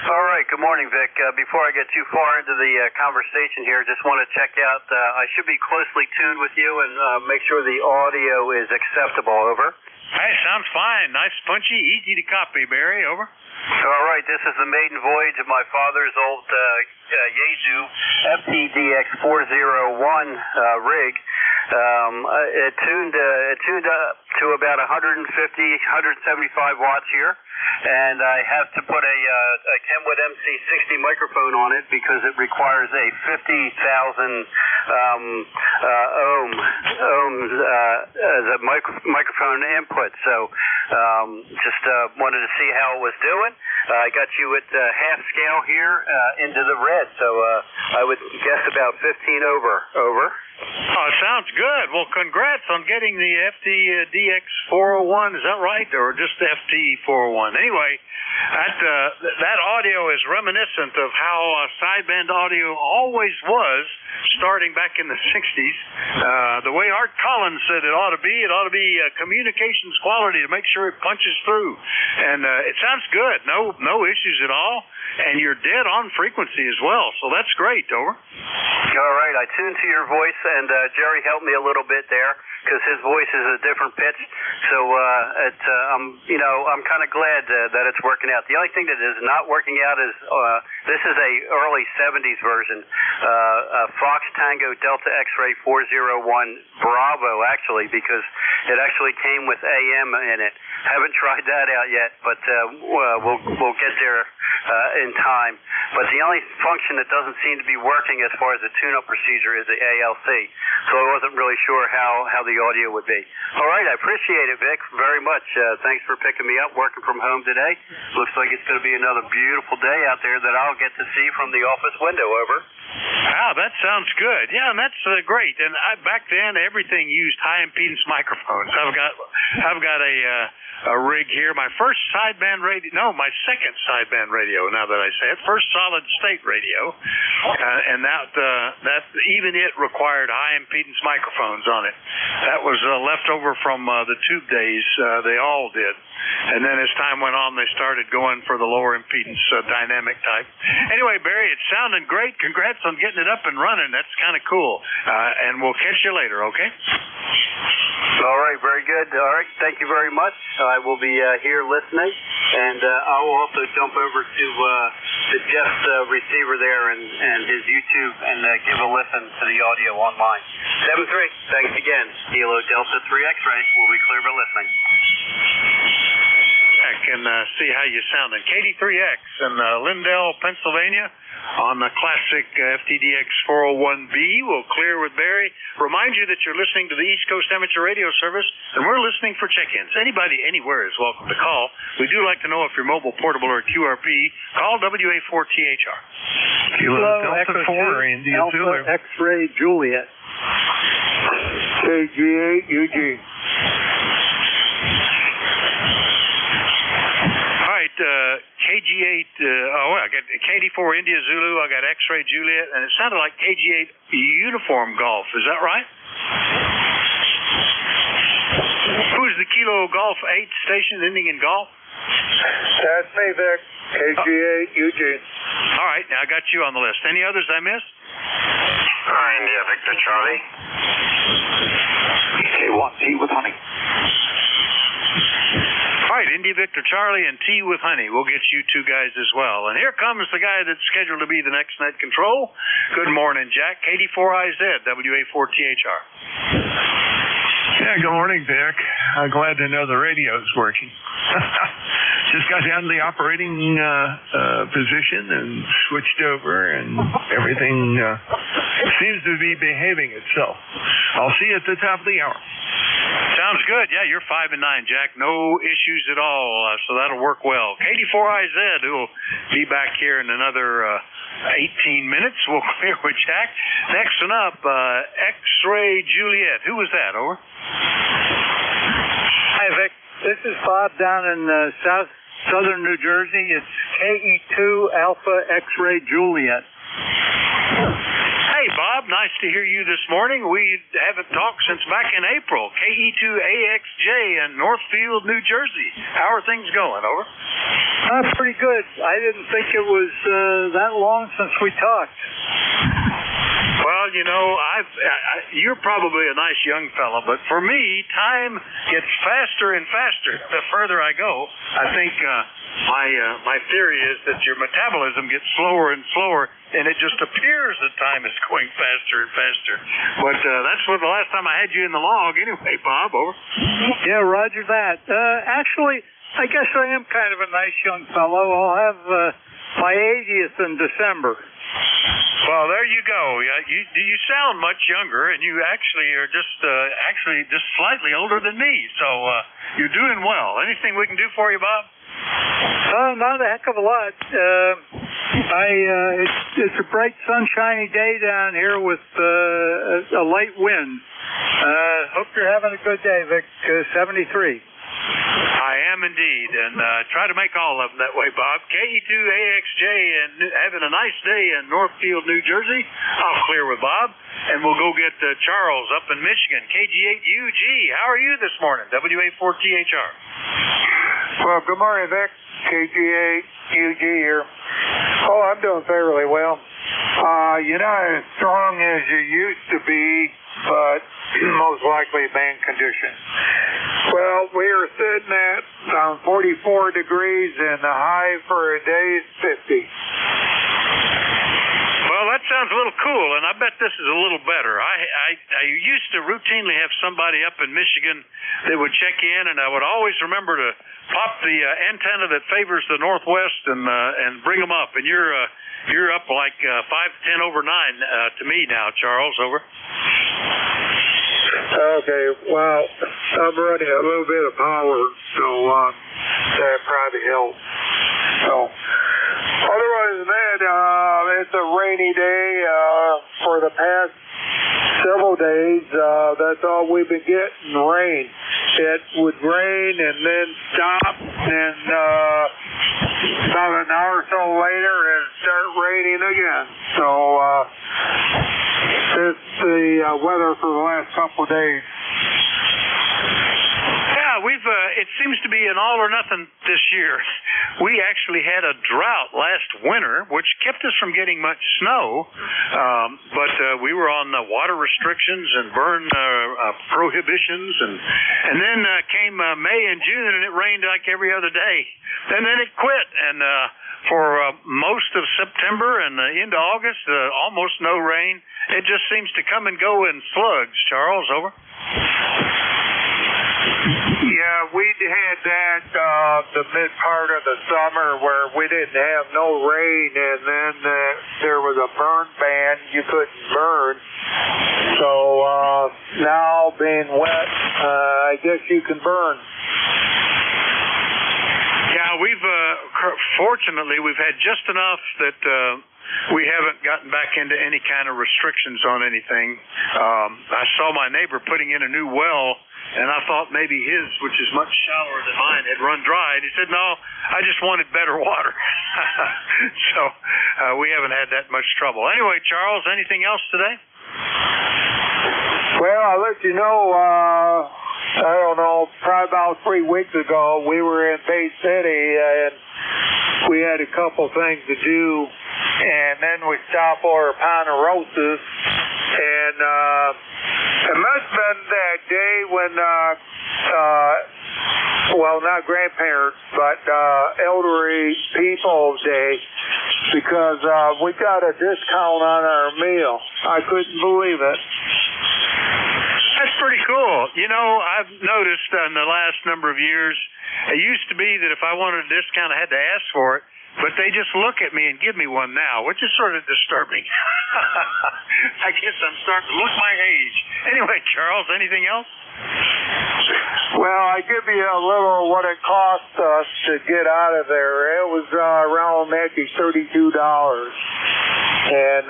All right, good morning, Vic. Before I get too far into the conversation here, just want to check out, I should be closely tuned with you and make sure the audio is acceptable. Over. Hey, sounds fine. Nice, punchy, easy to copy, Barry. Over. All right, this is the maiden voyage of my father's old Yaesu FTDX 401 rig. It tuned up to about 150, 175 watts here, and I have to put a Kenwood MC60 microphone on it because it requires a 50,000 ohms as a microphone input. So just wanted to see how it was doing. I got you at half scale here into the red, so I would guess about 15 over. Over. Oh, sounds good. Well, congrats on getting the FTDX 401. Is that right, or just FT401? Anyway, that audio is reminiscent of how sideband audio always was, starting back in the 60s. The way Art Collins said it ought to be communications quality to make sure it punches through, and it sounds good. No issues at all. And you're dead on frequency as well, so that's great. Over. All right, I tuned to your voice, and Jerry helped me a little bit there because his voice is a different pitch. So I'm kind of glad that it's working out. The only thing that is not working out is this is a early 70s version, Fox Tango Delta X-Ray 401 Bravo, actually, because it actually came with AM in it. Haven't tried that out yet, but we'll get there in time. But the only function that doesn't seem to be working as far as the tune-up procedure is the ALC. So I wasn't really sure how the audio would be. All right, I appreciate it, Vic, very much. Thanks for picking me up, working from home today. Looks like it's going to be another beautiful day out there that I'll get to see from the office window. Over. Wow, that sounds good. Yeah, and that's great. And back then, everything used high impedance microphones. I've got a rig here. My first sideband radio, my second sideband radio. Now that I say it, first solid state radio, and that even it required high impedance microphones on it. That was left over from the tube days. They all did. And then as time went on, they started going for the lower impedance dynamic type. Anyway, Barry, it's sounding great. Congrats on getting it up and running. That's kind of cool. And we'll catch you later, okay? All right, very good. All right, thank you very much. I will be here listening, and I will also jump over to Jeff's receiver there and his YouTube and give a listen to the audio online. 7-3, thanks again. Kilo Delta 3 X-Ray. We'll be clear for listening. I can see how you're sounding. KD3X in Lindell, Pennsylvania, on the classic FTDX 401B. We'll clear with Barry. Remind you that you're listening to the East Coast Amateur Radio Service, and we're listening for check-ins. Anybody anywhere is welcome to call. We do like to know if you're mobile, portable, or QRP. Call WA4THR. Kilo Delta 4, India Zulu. X-Ray Juliet. KG8 UG. KG8, I got KD4 India Zulu, I got X-Ray Juliet, and it sounded like KG8 Uniform Golf. Is that right? Who's the Kilo Golf 8 station ending in golf? That's me, Vic. KG8 UG. All right, now I got you on the list. Any others I missed? India Victor Charlie. EK1 T with honey. All right, India Victor Charlie and T with honey. We'll get you two guys as well. And here comes the guy that's scheduled to be the next net control. Good morning, Jack. KD4IZ, WA4THR. Yeah, good morning, Vic. Glad to know the radio's working. Just got down to the operating position and switched over, and everything seems to be behaving itself. I'll see you at the top of the hour. Sounds good. Yeah, you're 5 and 9, Jack. No issues at all, so that'll work well. KD4IZ, who will be back here in another 18 minutes. We'll clear with Jack. Next one up, X-Ray Juliet. Who was that? Over. Hi, Vic. This is Bob down in southern New Jersey. It's KE2 Alpha X-Ray Juliet. Hey, Bob, nice to hear you this morning. We haven't talked since back in April. KE2AXJ in Northfield, New Jersey. How are things going? Over. Pretty good. I didn't think it was that long since we talked. Well, you know, you're probably a nice young fella, but for me, time gets faster and faster the further I go. I think my theory is that your metabolism gets slower and slower, and it just appears that time is going faster and faster. But that's what the last time I had you in the log anyway, Bob. Over. Yeah, roger that. Actually, I guess I am kind of a nice young fellow. I'll have my 80th in December. Well, there you go. You sound much younger, and you actually are just slightly older than me. So you're doing well. Anything we can do for you, Bob? Not a heck of a lot. It's a bright, sunshiny day down here with a light wind. Hope you're having a good day, Vic. 73. I am indeed, and try to make all of them that way, Bob. KE2AXJ, and having a nice day in Northfield, New Jersey. I'll clear with Bob, and we'll go get Charles up in Michigan. KG8UG, how are you this morning? WA4THR. Well, good morning, Vic. KG8UG here. Oh, I'm doing fairly well. You're not as strong as you used to be, but most likely band condition. Well, we are sitting at 44 degrees, and the high for a day is 50. Well, that sounds a little cool, and I bet this is a little better. I used to routinely have somebody up in Michigan that would check in, and I would always remember to pop the antenna that favors the northwest and bring them up. And you're up like 5 to 10 over 9 to me now, Charles. Over. Okay, well, I'm running a little bit of power, so that probably helps. So, otherwise than that, it's a rainy day for the past several days. That's all we've been getting, rain. It would rain and then stop, and about an hour or so later, it'd start raining again. So, it's the weather for the last couple of days. Yeah, it seems to be an all or nothing this year. We actually had a drought last winter, which kept us from getting much snow, but we were on water restrictions and burn prohibitions, and then came May and June, and it rained like every other day, and then it quit, and for most of September and into August, almost no rain. It just seems to come and go in slugs. Charles, over. Yeah, we had that the mid part of the summer where we didn't have no rain, and then there was a burn ban. You couldn't burn. So now being wet, I guess you can burn. Yeah, fortunately we've had just enough that we haven't gotten back into any kind of restrictions on anything. I saw my neighbor putting in a new well, and I thought maybe his, which is much shallower than mine, had run dry. And he said, no, I just wanted better water. So we haven't had that much trouble. Anyway, Charles, anything else today? Well, I'll let you know, I don't know, probably about 3 weeks ago, we were in Bay City, and we had a couple things to do, and then we stopped over Ponderosa's, and it must have been that day when, well, not grandparents, but elderly people's day, because we got a discount on our meal. I couldn't believe it. That's pretty cool. You know, I've noticed in the last number of years, it used to be that if I wanted a discount, I had to ask for it, but they just look at me and give me one now, which is sort of disturbing. I guess I'm starting to look my age. Anyway, Charles, anything else? Well, I give you a little what it cost us to get out of there. It was around maybe $32. And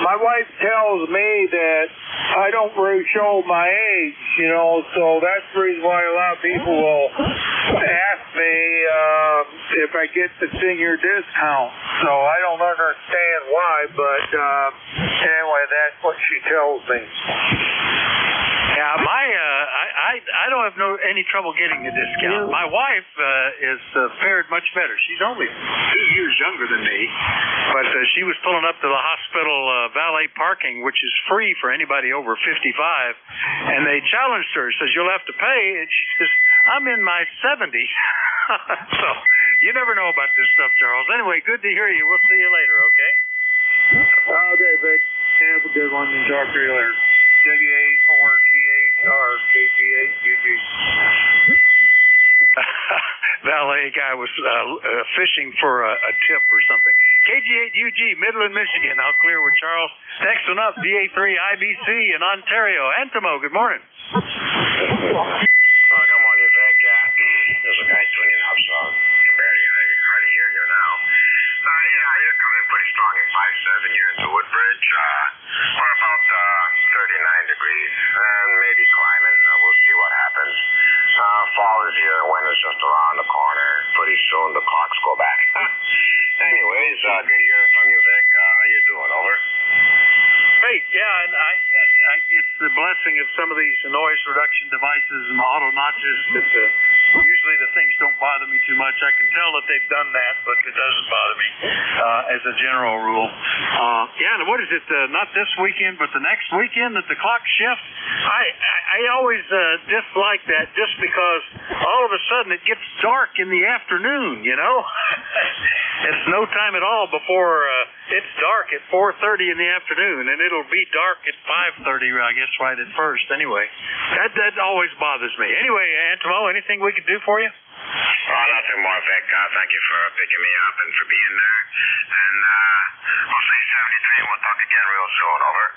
my wife tells me that I don't really show my age, you know, so that's the reason why a lot of people will ask me if I get the senior discount. So I don't understand why, but anyway, that's what she tells me. Yeah, I I don't have any trouble getting a discount. My wife is fared much better. She's only 2 years younger than me, but she was pulling up to the hospital valet parking, which is free for anybody over 55, and they challenged her. Says, you'll have to pay. And she says, I'm in my 70s. So you never know about this stuff, Charles. Anyway, good to hear you. We'll see you later, okay? Okay, Vic. Have a good one and talk to you later. WA4THRKG8UG. Valet guy was fishing for a tip or something. KG8UG, Midland, Michigan. I'll clear with Charles. Next one up, DA3IBC in Ontario. Antimo, good morning. Good morning, Vic. There's a guy tuning up, so I can barely hardly hear you now. Yeah, you're coming in pretty strong at 5.7. You're into Woodbridge. We're about 39 degrees and maybe climbing. We'll see what happens. Fall is here. Winter's just around the corner. Pretty soon the clocks go back. Anyways, good hearing from you, Vic. How you doing? Over. Great, yeah, and it's the blessing of some of these noise reduction devices and auto notches that usually the things don't bother me too much. I can tell that they've done that, but it doesn't bother me as a general rule. Yeah, and what is it? Not this weekend, but the next weekend that the clock shift? I always dislike that just because all of a sudden it gets dark in the afternoon, you know? It's no time at all before it's dark at 4:30 in the afternoon, and it'll be dark at 5:30, I guess, right at first. Anyway, that always bothers me. Anyway, Antimo, anything we could do for you? Nothing more, Vic. Thank you for picking me up and for being there. And we'll say 73, and we'll talk again real soon. Over.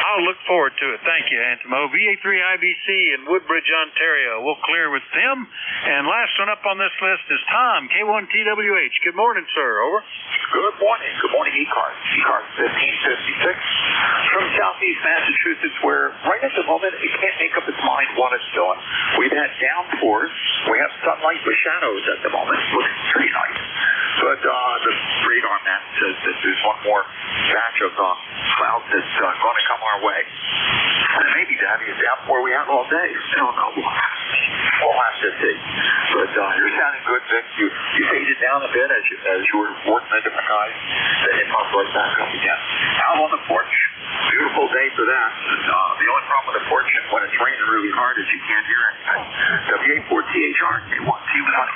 I'll look forward to it. Thank you, Antimo. VA3IBC in Woodbridge, Ontario. We'll clear with them. And last one up on this list is Tom, K1TWH. Good morning, sir. Over. Good morning. Good morning, ECARS. ECARS 1556 from southeast Massachusetts, where right at the moment it can't make up its mind what it's doing. We've had downpours. We have sunlight with shadows at the moment. Looks pretty nice. But the radar map says that there's one more batch of clouds that's going to come our way. And maybe the heaviest downpour we have all day. I don't know. We'll have to see. But you're sounding good, Vic. You faded down a bit as you were working the different guys. Then you popped right back up again. Out on the porch. Beautiful day for that. The only problem with the porch is when it's raining really hard is you can't hear anything. WA4THR, K1T with us.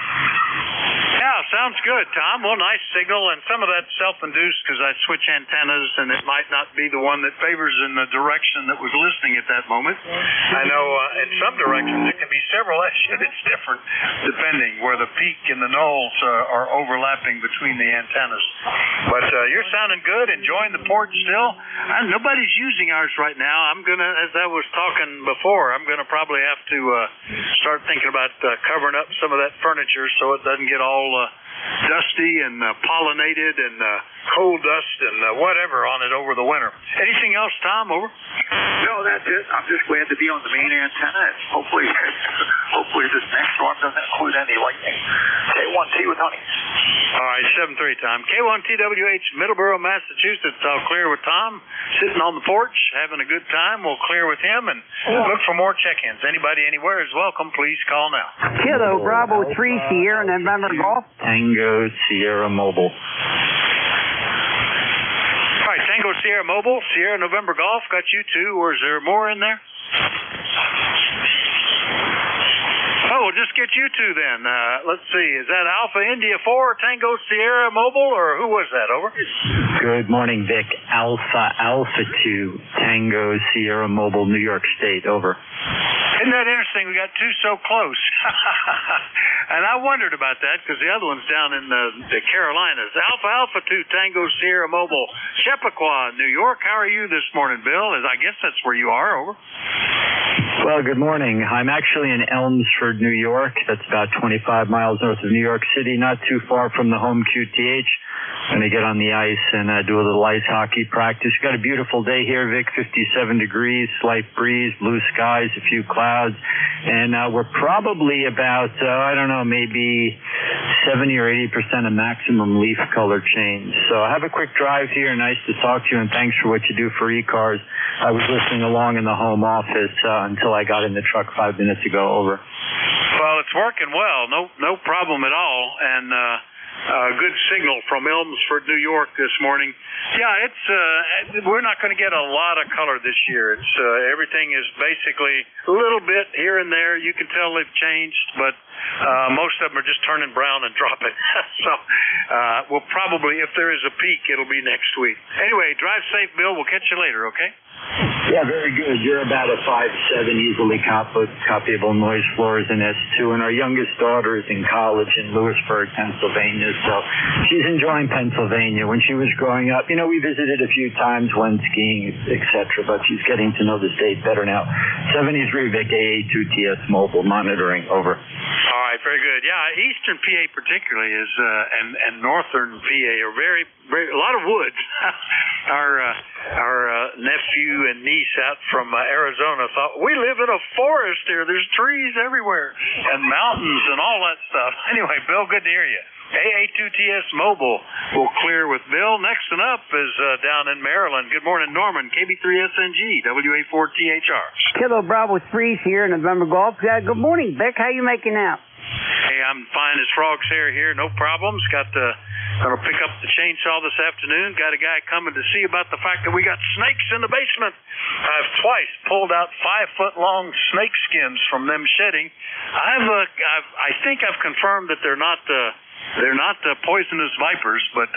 Yeah, sounds good, Tom. Well, nice signal, and some of that's self-induced because I switch antennas, and it might not be the one that favors in the direction that was listening at that moment. I know in some directions it can be several units different, depending where the peak and the knolls are overlapping between the antennas. But you're sounding good, enjoying the porch still. Nobody's using ours right now. I'm going to, as I was talking before, I'm going to probably have to start thinking about covering up some of that furniture so it doesn't get all dusty and pollinated and coal dust and whatever on it over the winter. Anything else, Tom? Over? No, that's it. I'm just glad to be on the main antenna. Hopefully this next storm doesn't include any lightning. K1T with honey. All right, 7-3, Tom. K1TWH, Middleborough, Massachusetts. I'll clear with Tom. Sitting on the porch, having a good time. We'll clear with him and look for more check-ins. Anybody anywhere is welcome. Please call now. Kilo Bravo 3 Sierra November Golf. Tango Sierra Mobile. All right, Tango Sierra Mobile, Sierra November Golf. Got you two, or is there more in there? Oh, we'll just get you two then. Let's see. Is that Alpha India 4 Tango Sierra Mobile, or who was that? Over. Good morning, Vic. Alpha 2 Tango Sierra Mobile, New York State. Over. Isn't that interesting? We got two so close. And I wondered about that because the other one's down in the Carolinas. Alpha 2 Tango Sierra Mobile, Chappaqua, New York. How are you this morning, Bill? I guess that's where you are. Over. Well, good morning. I'm actually in Elmsford, New York. That's about 25 miles north of New York City, not too far from the home QTH. Going to get on the ice and do a little ice hockey practice. Got a beautiful day here, Vic, 57 degrees, slight breeze, blue skies, a few clouds. And we're probably about, I don't know, maybe 70 or 80% of maximum leaf color change. So have a quick drive here. Nice to talk to you, and thanks for what you do for ECARS. I was listening along in the home office until I got in the truck 5 minutes ago. Over. Well, it's working well. No problem at all. And good signal from Elmsford, New York this morning. Yeah, it's we're not going to get a lot of color this year. It's everything is basically a little bit here and there. You can tell they've changed, but most of them are just turning brown and dropping. So we'll probably, if there is a peak, it'll be next week. Anyway, drive safe, Bill. We'll catch you later, okay? Yeah, very good. You're about a 5'7", easily copyable noise floor is an S2, and our youngest daughter is in college in Lewisburg, Pennsylvania, so she's enjoying Pennsylvania. When she was growing up, we visited a few times, went skiing, etc., but she's getting to know the state better now. 73 Vic, AA2TS mobile monitoring, over. All right, very good. Yeah, eastern PA particularly is, and northern PA are very, a lot of woods. Our nephew and niece out from Arizona thought, we live in a forest here. There's trees everywhere and mountains and all that stuff. Anyway, Bill, good to hear you. AA2TS Mobile will clear with Bill. Next one up is down in Maryland. Good morning, Norman. KB3SNG, WA4THR. Kilo Bravo 3's here in November Golf. Good morning, Vic. How you making out? Hey, I'm fine as frog's hair here. No problems. Gonna pick up the chainsaw this afternoon. Got a guy coming to see about the fact that we got snakes in the basement. I've twice pulled out 5-foot-long snake skins from them shedding. I think I've confirmed that they're not poisonous vipers, but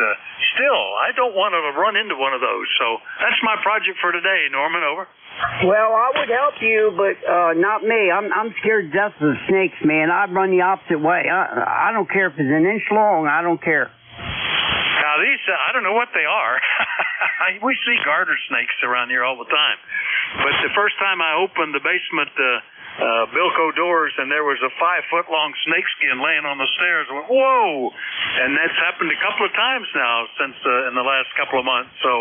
still, I don't want to run into one of those. So that's my project for today, Norman. Over. Well, I would help you, but not me. I'm scared to death of the snakes, man. I'd run the opposite way. I don't care if it's an inch long. I don't care. Now these, I don't know what they are. We see garter snakes around here all the time. But the first time I opened the basement Bilko doors, and there was a 5-foot-long snakeskin laying on the stairs. I went, whoa! And that's happened a couple of times now since in the last couple of months. So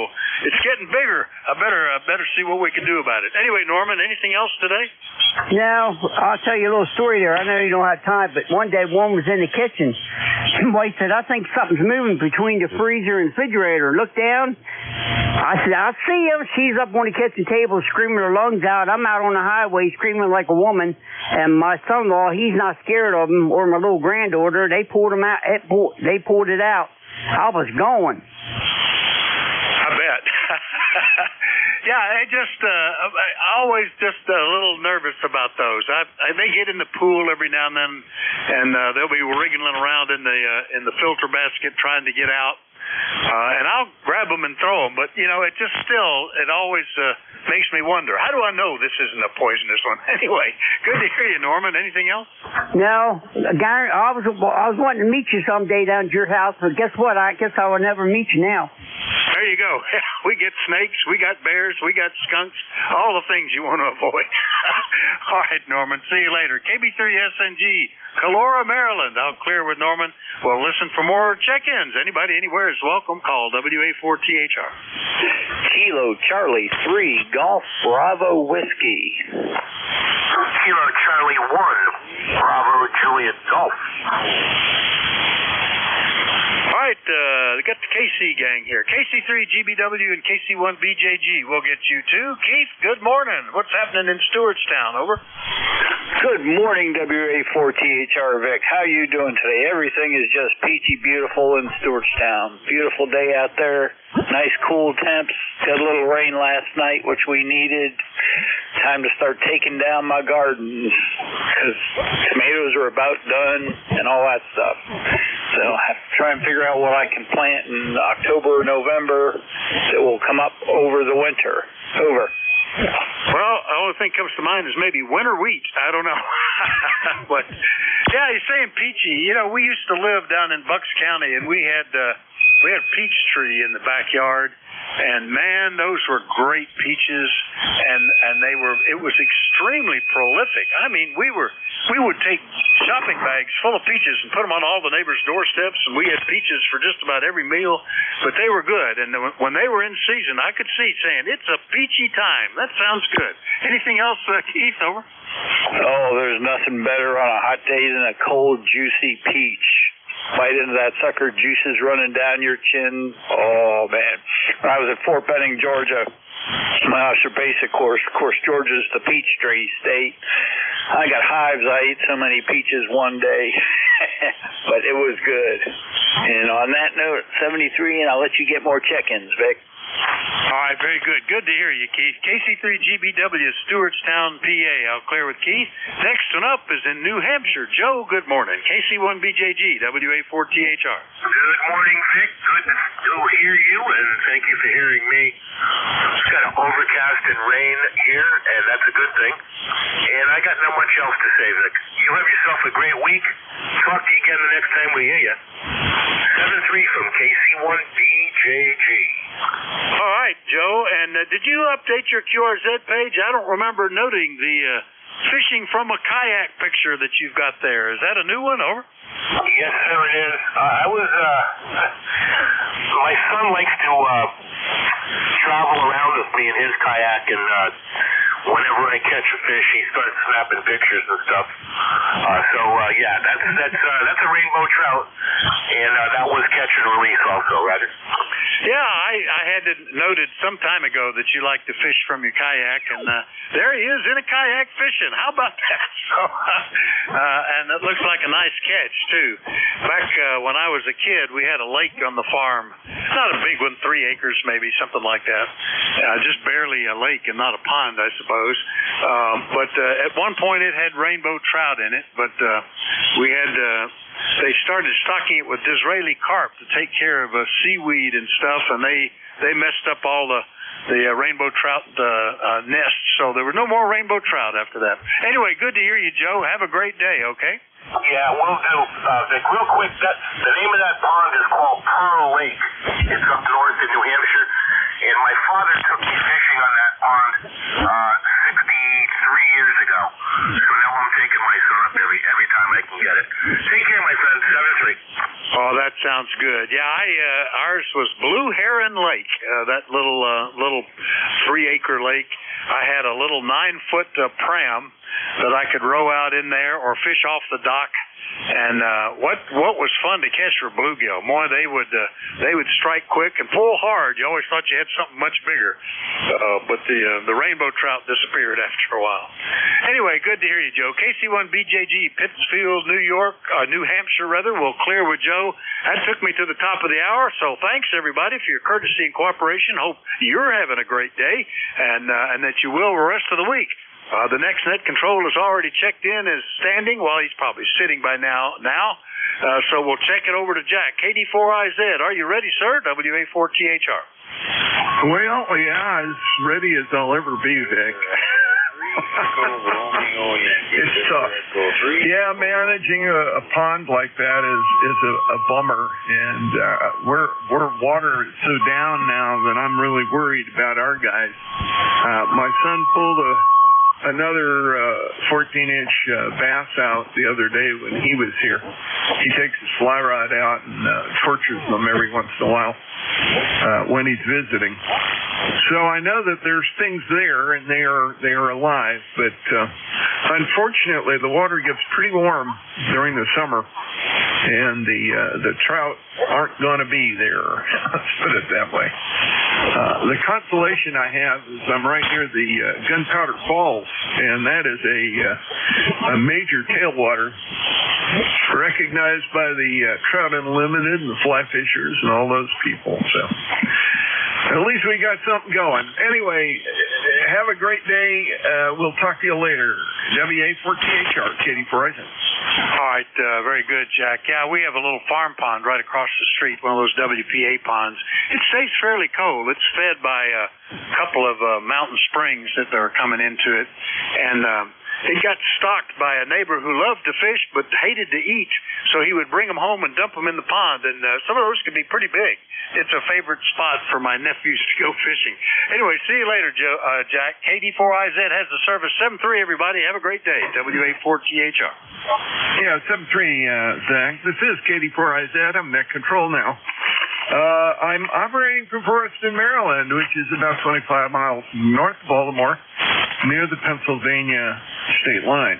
it's getting bigger. I better see what we can do about it. Anyway, Norman, anything else today? No, I'll tell you a little story there. I know you don't have time, but one day one was in the kitchen. Somebody said, I think something's moving between the freezer and refrigerator. Look down. I said, I see him. She's up on the kitchen table screaming her lungs out. I'm out on the highway screaming like a woman. And my son-in-law, he's not scared of them, or my little granddaughter. They pulled him out. They pulled it out. I was going. I bet. Yeah, I always just a little nervous about those. They get in the pool every now and then, and they'll be wriggling around in the filter basket trying to get out. And I'll grab them and throw them, but it always makes me wonder. How do I know this isn't a poisonous one? Anyway, good to hear you, Norman. Anything else? No, Gary, I was wanting to meet you someday down at your house, but guess what? I guess I will never meet you now. There you go. We get snakes, we got bears, we got skunks, all the things you want to avoid. All right, Norman. See you later. KB3SNG, Calora, Maryland. I'll clear with Norman. Well, listen for more check-ins. Anybody anywhere is welcome. Call WA4THR. Kilo Charlie 3 Golf Bravo Whiskey. Kilo Charlie 1 Bravo Juliet Golf. All right, we got the KC gang here. KC3 GBW and KC1 BJG. We'll get you too. Keith, good morning. What's happening in Stewartstown? Over. Good morning, WA4THR Vic. How you doing today? Everything is just peachy beautiful in Stewartstown. Beautiful day out there. Nice cool temps. Got a little rain last night, which we needed. Time to start taking down my gardens because tomatoes are about done and all that stuff. So I have to try and figure out what I can plant in October or November that will come up over the winter. Over. Well, the only thing that comes to mind is maybe winter wheat. I don't know. But, yeah, you're saying peachy. We used to live down in Bucks County, and we had peach tree in the backyard. And man, those were great peaches, and it was extremely prolific. I mean, we would take shopping bags full of peaches and put them on all the neighbors' doorsteps, and we had peaches for just about every meal, but they were good. And when they were in season, I could see saying, it's a peachy time. That sounds good. Anything else, Keith? Over. Oh, there's nothing better on a hot day than a cold, juicy peach. Bite into that sucker, juices running down your chin. Oh, man. When I was at Fort Benning, Georgia, my officer basic course. Of course, Georgia's the peach tree state. I got hives. I ate so many peaches one day. But it was good. And on that note, 73, and I'll let you get more check-ins, Vic. All right, very good. Good to hear you, Keith. KC3GBW, Stewartstown, PA. I'll clear with Keith. Next one up is in New Hampshire. Joe, good morning. KC1BJG, WA4THR. Good morning, Vic. Good to hear you, and thank you for hearing me. It's kind of overcast and rain here, and that's a good thing. And I got not much else to say, Vic. You have yourself a great week. Talk to you again the next time we hear you. 7-3 from KC1BJG. All right, Joe, and did you update your QRZ page? I don't remember noting the fishing from a kayak picture that you've got there. Is that a new one? Over. Yes, sir, it is. My son likes to travel around with me in his kayak, and whenever I catch a fish, he starts snapping pictures and stuff. That's a rainbow trout, and that was catch and release also, Roger. Yeah, I had noted some time ago that you like to fish from your kayak, and there he is in a kayak fishing. How about that? So, and it looks like a nice catch, too. Back when I was a kid, we had a lake on the farm. Not a big one, 3 acres maybe, something like that. Just barely a lake and not a pond, I suppose. But at one point it had rainbow trout in it, but they started stocking it with Disraeli carp to take care of seaweed and stuff, and they messed up all the rainbow trout nests, so there were no more rainbow trout after that. Anyway, good to hear you, Joe. Have a great day, okay? Yeah, will do. Vic, real quick, the name of that pond is called Pearl Lake. It's up north in New Hampshire, and my father took me fishing on that pond 63 years ago. So now I'm taking my son up every time I can get it. Take care, my friend. 7-3. Oh, that sounds good. Yeah, ours was Blue Heron Lake, that little 3-acre lake. I had a little 9-foot pram that I could row out in there or fish off the dock. And what was fun to catch were bluegill. Boy, they would strike quick and pull hard. You always thought you had something much bigger, but the rainbow trout disappeared after a while. Anyway, good to hear you, Joe. KC1BJG, Pittsfield, New Hampshire, rather. We'll clear with Joe. That took me to the top of the hour. So thanks everybody for your courtesy and cooperation. Hope you're having a great day, and that you will the rest of the week. The next net control is already checked in as standing. Well, he's probably sitting by now. So we'll check it over to Jack. KD4IZ, are you ready, sir? WA4THR. Well, yeah, as ready as I'll ever be, Vic. It's tough. Yeah, managing a pond like that is a bummer, and we're water so down now that I'm really worried about our guys. My son pulled another 14-inch bass out the other day when he was here. He takes his fly rod out and tortures them every once in a while when he's visiting. So I know that there's things there, and they are alive, but unfortunately the water gets pretty warm during the summer, and the trout aren't going to be there. Let's put it that way. The consolation I have is I'm right near the Gunpowder Falls, and that is a major tailwater recognized by the Trout Unlimited and the fly fishers and all those people. So at least we got something going. Anyway, have a great day. We'll talk to you later. WA4THR, Katie Bryson. All right, very good, Jack. Yeah, we have a little farm pond right across the street, one of those WPA ponds. It stays fairly cold. It's fed by a couple of mountain springs that are coming into it. And it got stocked by a neighbor who loved to fish but hated to eat, so he would bring them home and dump them in the pond, and some of those could be pretty big. It's a favorite spot for my nephews to go fishing. Anyway, see you later, Jack. KD4IZ has the service. 7-3, everybody. Have a great day. WA4THR. Yeah, 7-3, Zach. This is KD4IZ. I'm net control now. I'm operating from Forreston, Maryland, which is about 25 miles north of Baltimore, near the Pennsylvania state line.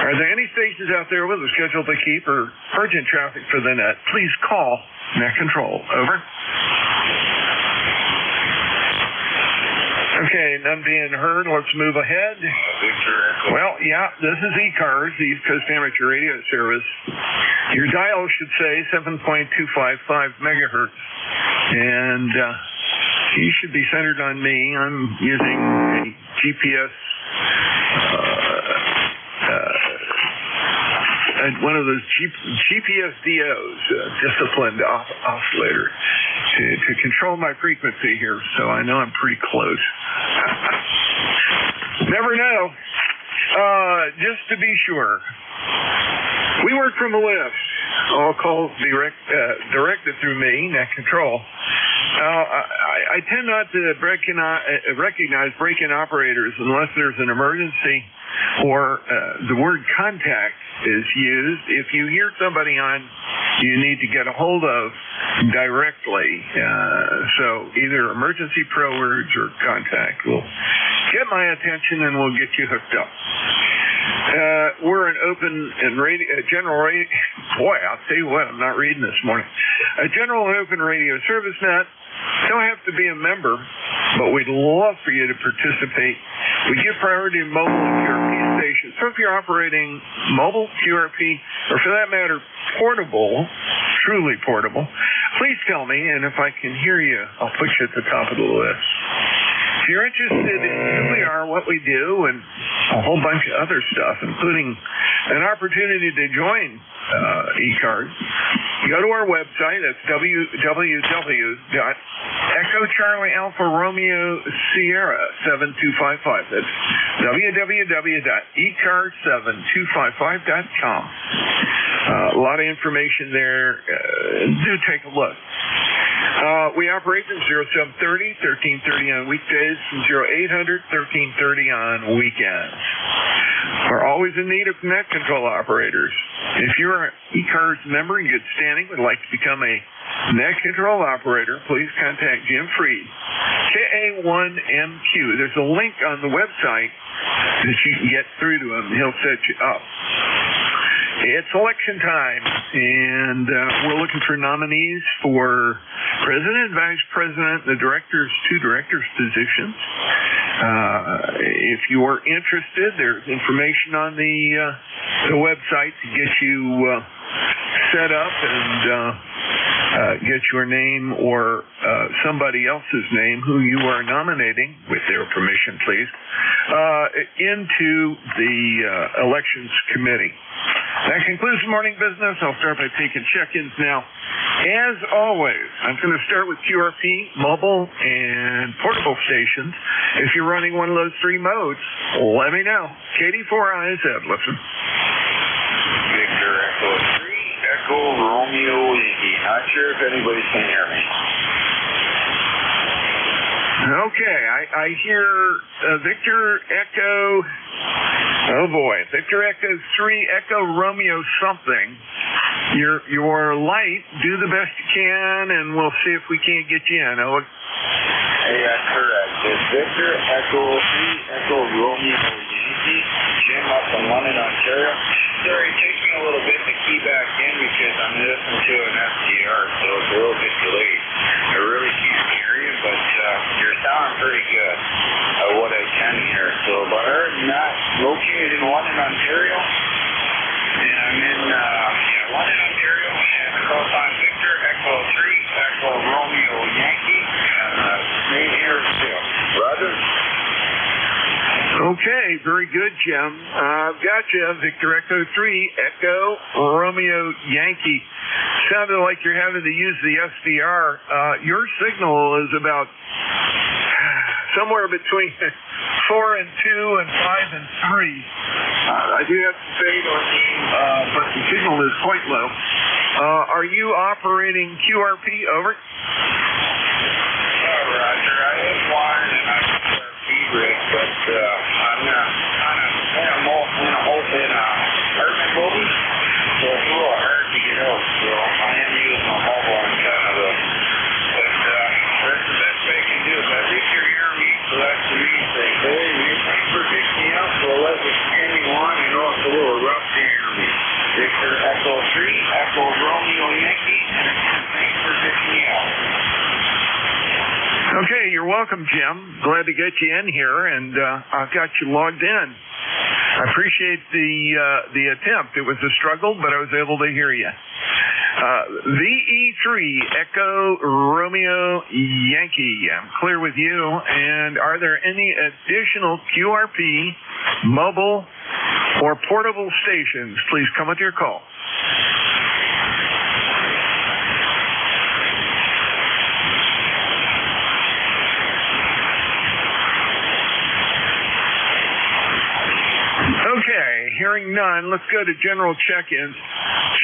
Are there any stations out there with a schedule to keep or urgent traffic for the net? Please call net control. Over. Okay, none being heard. Let's move ahead. Well, yeah, this is ECARS, the East Coast Amateur Radio Service. Your dial should say 7.255 megahertz. And you should be centered on me. I'm using a GPS, one of those GPS DOs, disciplined oscillator, to control my frequency here, so I know I'm pretty close. Never know. Just to be sure, we work from a list. All calls directed through me, net control. I tend not to recognize break-in operators unless there's an emergency or the word contact is used. If you hear somebody on you need to get a hold of directly, so either emergency pro words or contact will get my attention and we'll get you hooked up. We're an open and general radio. Boy, I'll tell you what, I'm not reading this morning. A general and open radio service net. Don't have to be a member, but we'd love for you to participate. We give priority to mobile and QRP stations. So if you're operating mobile, QRP, or for that matter, portable, truly portable, please tell me, and if I can hear you, I'll put you at the top of the list. If you're interested in who we are, what we do, and a whole bunch of other stuff, including an opportunity to join ECARS, go to our website. That's www.Echo Charlie Alpha Romeo Sierra 7255. That's www.ecars7255.com. A lot of information there. Do take a look. We operate from 0730, 1330 on weekdays, from 0800, 1330 on weekends. We're always in need of net control operators. If you're an ECARS member in good standing, would like to become a net control operator, please contact Jim Freed, KA1MQ. There's a link on the website that you can get through to him. He'll set you up. It's election time, and we're looking for nominees for president, vice president, the two directors positions. If you are interested, there's information on the website to get you set up and get your name or somebody else's name who you are nominating, with their permission, please, into the elections committee. That concludes morning business. I'll start by taking check-ins now. As always, I'm going to start with QRP, mobile, and portable stations. If you're running one of those three modes, let me know. KD4IZ, listen. Victor Echo 3, Echo Romeo Yankee. Not sure if anybody can hear me. Okay, I hear Victor Echo. Oh boy, Victor Echo 3, Echo Romeo something. You're light. Do the best you can, and we'll see if we can't get you in. Hey, that's correct. It's Victor Echo 3, Echo Romeo Yankee. Jim up in London, Ontario. Sorry, it takes me a little bit to key back in because I'm listening to an SDR, so it's a little bit delayed. I really can't hear you, but you're sounding pretty good at what I can hear. So, but other than that, located in London, Ontario, and I'm in London, Ontario, and the call sign Victor Echo 3, Echo Romeo Yankee, and name here is Jim. Roger. Okay, very good, Jim. I've got you, Victor Echo 3, Echo Romeo Yankee. Sounded like you're having to use the SDR. Your signal is about somewhere between 4 and 2 and 5 and 3. I do have to say, but the signal is quite low. Are you operating QRP? Over. Roger. I have wired and I have QRP rig, but I'm kind of in a apartment building, so it's a little hard to get out. So I am using a mobile antenna, though. But that's the best I can do. But at least you're hearing me, so that's the main thing. Hey, thanks for picking me up. So let's continue on. I know it's a little rough to hear me. Victor Echo 3, Echo Romeo Yankee, and thanks for picking me up. Okay, you're welcome, Jim. Glad to get you in here, and I've got you logged in. I appreciate the attempt. It was a struggle, but I was able to hear you. VE3 Echo Romeo Yankee. I'm clear with you. And are there any additional QRP mobile or portable stations? Please come with your call. Okay, hearing none, let's go to general check-ins.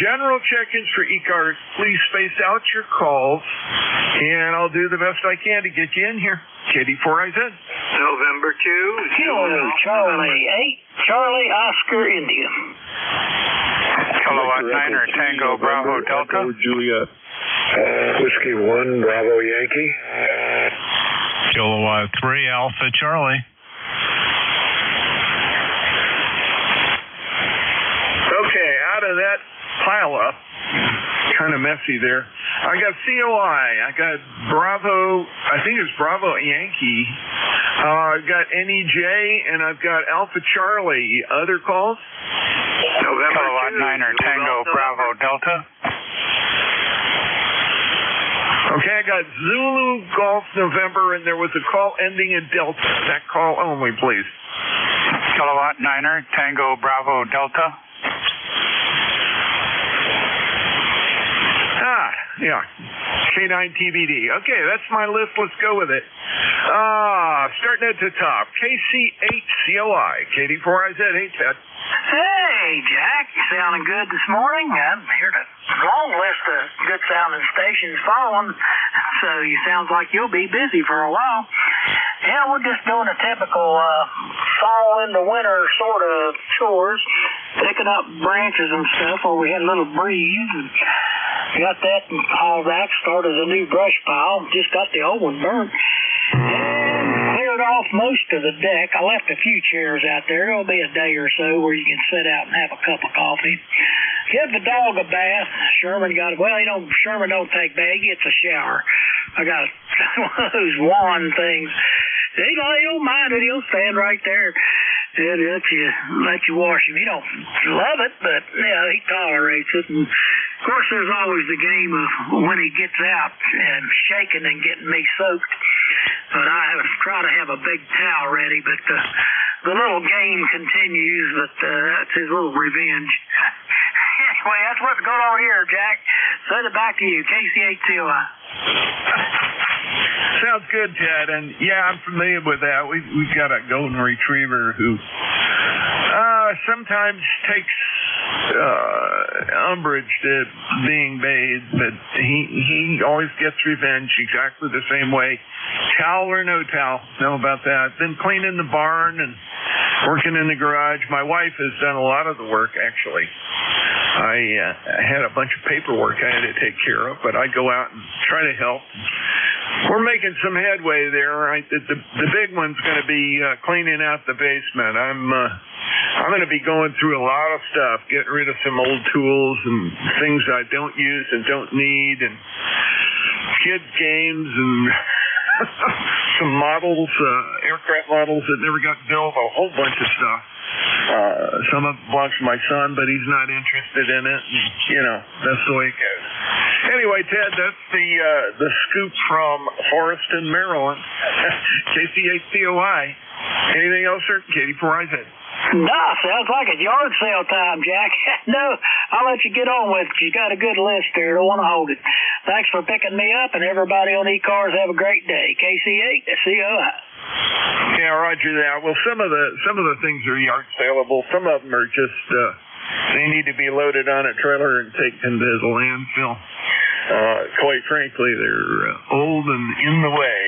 General check-ins for ECARS, please space out your calls, and I'll do the best I can to get you in here. KD4IZ. November 2. Kilo Charlie 8, Charlie Oscar India. Kilowatt 9 Tango Bravo Delta. Juliet. Whiskey 1 Bravo Yankee. Kilowatt 3 Alpha Charlie. Okay, out of that pile-up, kind of messy there, I got COI, I got Bravo, I think it's Bravo Yankee, I've got NEJ, and I've got Alpha Charlie. Other calls? November Kilowatt 9 Tango Bravo Delta. Okay, I got Zulu Golf November, and there was a call ending in Delta. That call only, please. Kilowatt 9 Tango Bravo Delta. Yeah, K9 TBD. Okay, that's my list. Let's go with it. Starting at the top, KC8COI, KD4IZ. Hey, Ted. Hey, Jack. You sounding good this morning? I'm hearing a long list of good sounding stations following, so you sounds like you'll be busy for a while. Yeah, we're just doing a typical fall into winter sort of chores, picking up branches and stuff where we had a little breeze, and got that hauled back, started a new brush pile, just got the old one burnt, and cleared off most of the deck. I left a few chairs out there. There'll be a day or so where you can sit out and have a cup of coffee. Give the dog a bath. Sherman don't take bath. He gets a shower. I got one of those wand things. He don't mind it. He'll stand right there and let you wash him. He don't love it, but yeah, he tolerates it. And of course, there's always the game of when he gets out and shaking and getting me soaked. But I try to have a big towel ready, but the little game continues, but that's his little revenge. Anyway, that's what's going on here, Jack. Send it back to you, KC8COI. Sounds good, Ted. And yeah, I'm familiar with that. We've got a golden retriever who sometimes takes umbrage to being bathed, but he always gets revenge exactly the same way. Towel or no towel, know about that. Been cleaning the barn and working in the garage. My wife has done a lot of the work, actually. I had a bunch of paperwork I had to take care of, but I go out and try to help. We're making some headway there. The big one's going to be cleaning out the basement. I'm going to be going through a lot of stuff, getting rid of some old tools and things I don't use and don't need, and kids' games and some models, aircraft models that never got built, a whole bunch of stuff. Some of it belongs to my son, but he's not interested in it. And, that's the way it goes. Anyway, Ted, that's the scoop from Forreston, Maryland. KC8COI. Anything else, sir? KD4IZ. No, sounds like a yard sale time, Jack. No, I'll let you get on with it. You got a good list there. Don't want to hold it. Thanks for picking me up, and everybody on ECARS have a great day. KC8COI. Yeah, all roger that. Well, some of the things are yard saleable. Some of them are just they need to be loaded on a trailer and taken to the landfill. Quite frankly, they're old and in the way.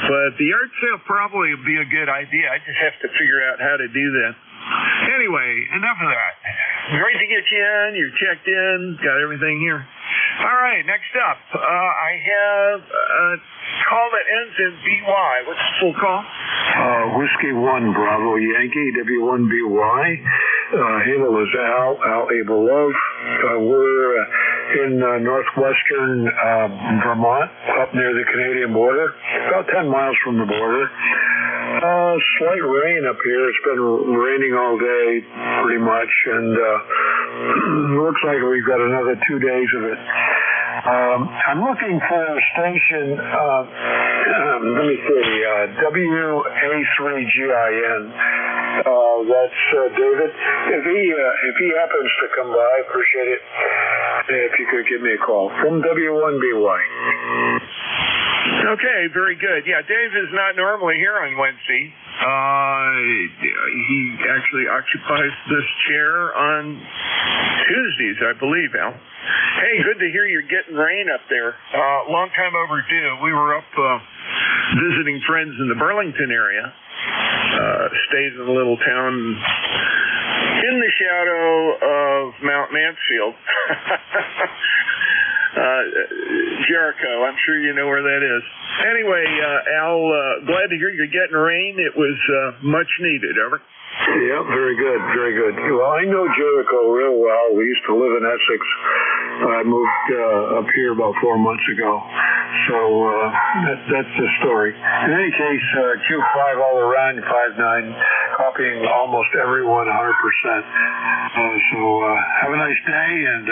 But the yard sale probably would be a good idea. I just have to figure out how to do that. Anyway, enough of that. Great to get you in. You're checked in. Got everything here. All right, next up, I have a call that ends in BY. What's the full call? Whiskey 1 Bravo Yankee, W1BY. Handle is Al Abel Love. We're in northwestern Vermont, up near the Canadian border, about 10 miles from the border. Slight rain up here. It's been raining all day, pretty much, and looks like we've got another 2 days of it. I'm looking for a station, let me see, WA3GIN. That's David. If he happens to come by, I appreciate it if you could give me a call from W1BY. Okay, very good. Yeah, Dave is not normally here on Wednesday. He actually occupies this chair on Tuesdays, I believe, Al. Hey, good to hear you're getting rain up there. Long time overdue. We were up visiting friends in the Burlington area. Stayed in a little town in the shadow of Mount Mansfield. Jericho, I'm sure you know where that is. Anyway, Al, glad to hear you're getting rain. It was much needed. Over. Yeah, very good, very good. Well, I know Jericho real well. We used to live in Essex. I moved up here about 4 months ago. So that's the story. In any case, Q5 all around, 5-9, copying almost everyone 100%. So have a nice day, and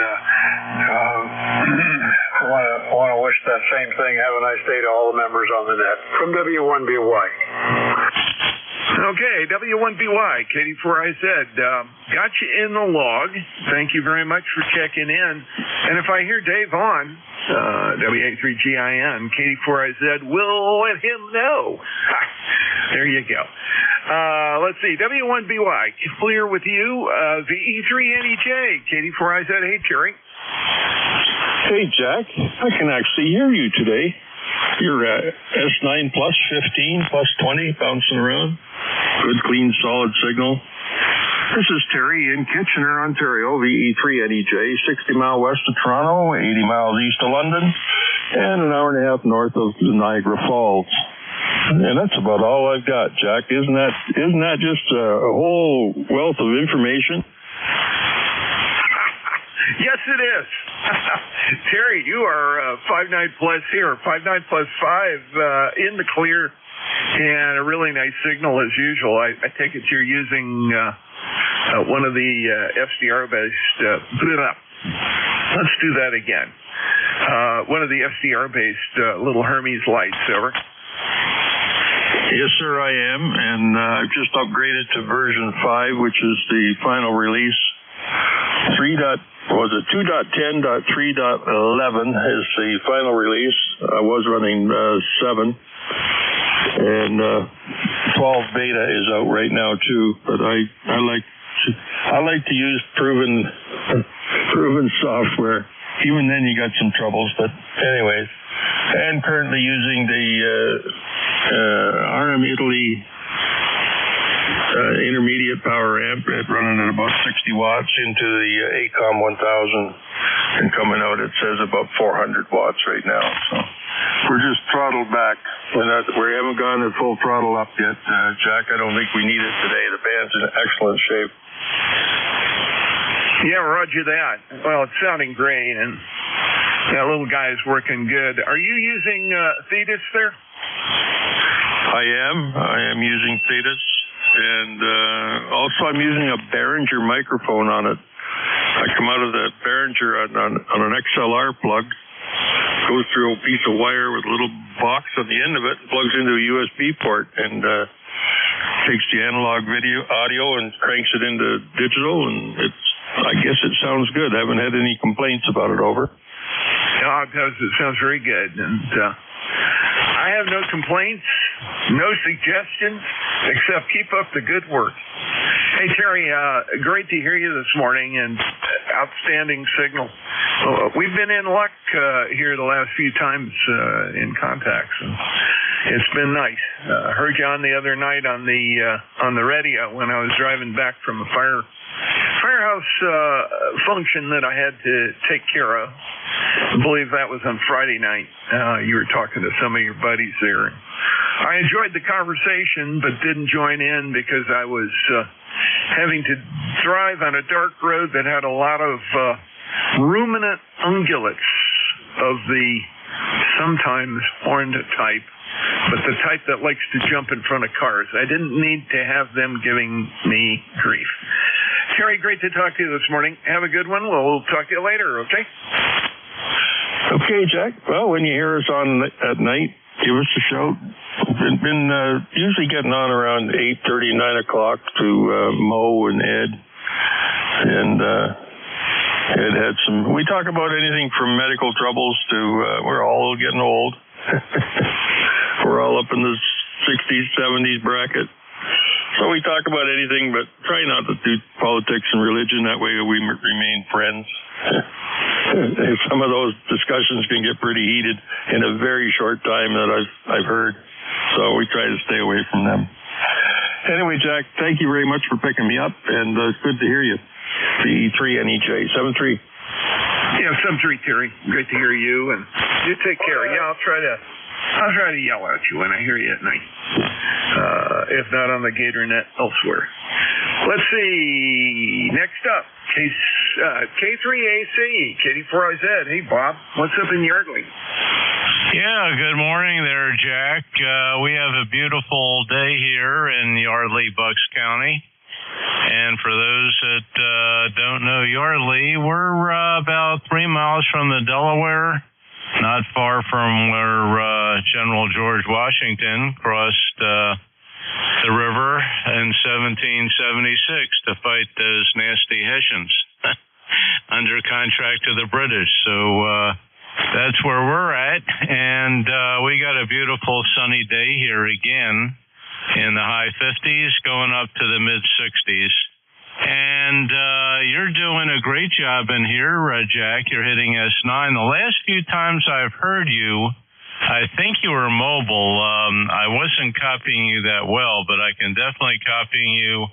I want to wish that same thing. Have a nice day to all the members on the net. From W1BY. Okay, W1BY, Katie4IZ, got you in the log. Thank you very much for checking in. And if I hear Dave on, WA3GIN, Katie4IZ, will let him know. There you go. Let's see, W1BY, clear with you. VE3NEJ, Katie4IZ, hey, Terry. Hey, Jack, I can actually hear you today. You're S9 plus 15 plus 20 bouncing around. Good, clean, solid signal. This is Terry in Kitchener, Ontario, VE3NEJ, 60 mile west of Toronto, 80 miles east of London, and an hour and a half north of Niagara Falls. And that's about all I've got, Jack. Isn't that just a whole wealth of information? Yes, it is. Terry, you are 5.9 plus here, 5.9 plus 5 in the clear, and a really nice signal as usual. I take it you're using one of the FDR-based, let's do that again. One of the FDR-based little Hermes lights, over. Yes, sir, I am, and I've just upgraded to version 5, which is the final release. 2.10.3.11 is the final release. I was running 7, and 12 beta is out right now too. But I like to use proven software. Even then, you got some troubles. But anyways, and currently using the RM Italy intermediate power amp running at about 60 watts into the ACOM 1000, and coming out it says about 400 watts right now. So we're just throttled back. We haven't gone at full throttle up yet, Jack. I don't think we need it today. The band's in excellent shape. Yeah, roger that. Well, it's sounding great, and that little guy is working good. Are you using Thetis there? I am using Thetis. And also I'm using a Behringer microphone on it. I come out of the Behringer on an XLR plug, goes through a piece of wire with a little box on the end of it, plugs into a USB port, and takes the analog audio and cranks it into digital, and I guess it sounds good. I haven't had any complaints about it, over. No, it sounds very good. And I I have no complaints, no suggestions, except keep up the good work. Hey, Terry, great to hear you this morning, and outstanding signal. We've been in luck here the last few times in contacts, and it's been nice. Heard you on the other night on the radio when I was driving back from a firehouse function that I had to take care of. I believe that was on Friday night. You were talking to some of your buddies there. I enjoyed the conversation, but didn't join in because I was having to drive on a dark road that had a lot of ruminant ungulates of the sometimes horned type, but the type that likes to jump in front of cars. I didn't need to have them giving me grief. Terry, great to talk to you this morning. Have a good one. We'll talk to you later, okay? Okay, Jack. Well, when you hear us on at night, give us a shout. Been usually getting on around 8:30, 9 o'clock to Mo and Ed. And Ed had some... We talk about anything from medical troubles to... we're all getting old. We're all up in the 60s, 70s bracket. So we talk about anything, but try not to do politics and religion. That way we remain friends. Some of those discussions can get pretty heated in a very short time that I've heard. So we try to stay away from them. Anyway, Jack, thank you very much for picking me up, and it's good to hear you. B3 NEJ 73. Yeah, 73, Terry. Great to hear you, and you take care. Yeah, I'll try to yell at you when I hear you at night. If not on the Gator Net, elsewhere. Let's see. Next up, K3AC, K4IZ. Hey, Bob, what's up in Yardley? Yeah, good morning there, Jack. We have a beautiful day here in Yardley, Bucks County. And for those that don't know Yardley, we're about 3 miles from the Delaware, not far from where General George Washington crossed the river in 1776 to fight those nasty Hessians under contract to the British. So that's where we're at, and we got a beautiful sunny day here again in the high 50s, going up to the mid 60s. And you're doing a great job in here, Jack. You're hitting S9. The last few times I've heard you, I think you were mobile. I wasn't copying you that well, but I can definitely copy you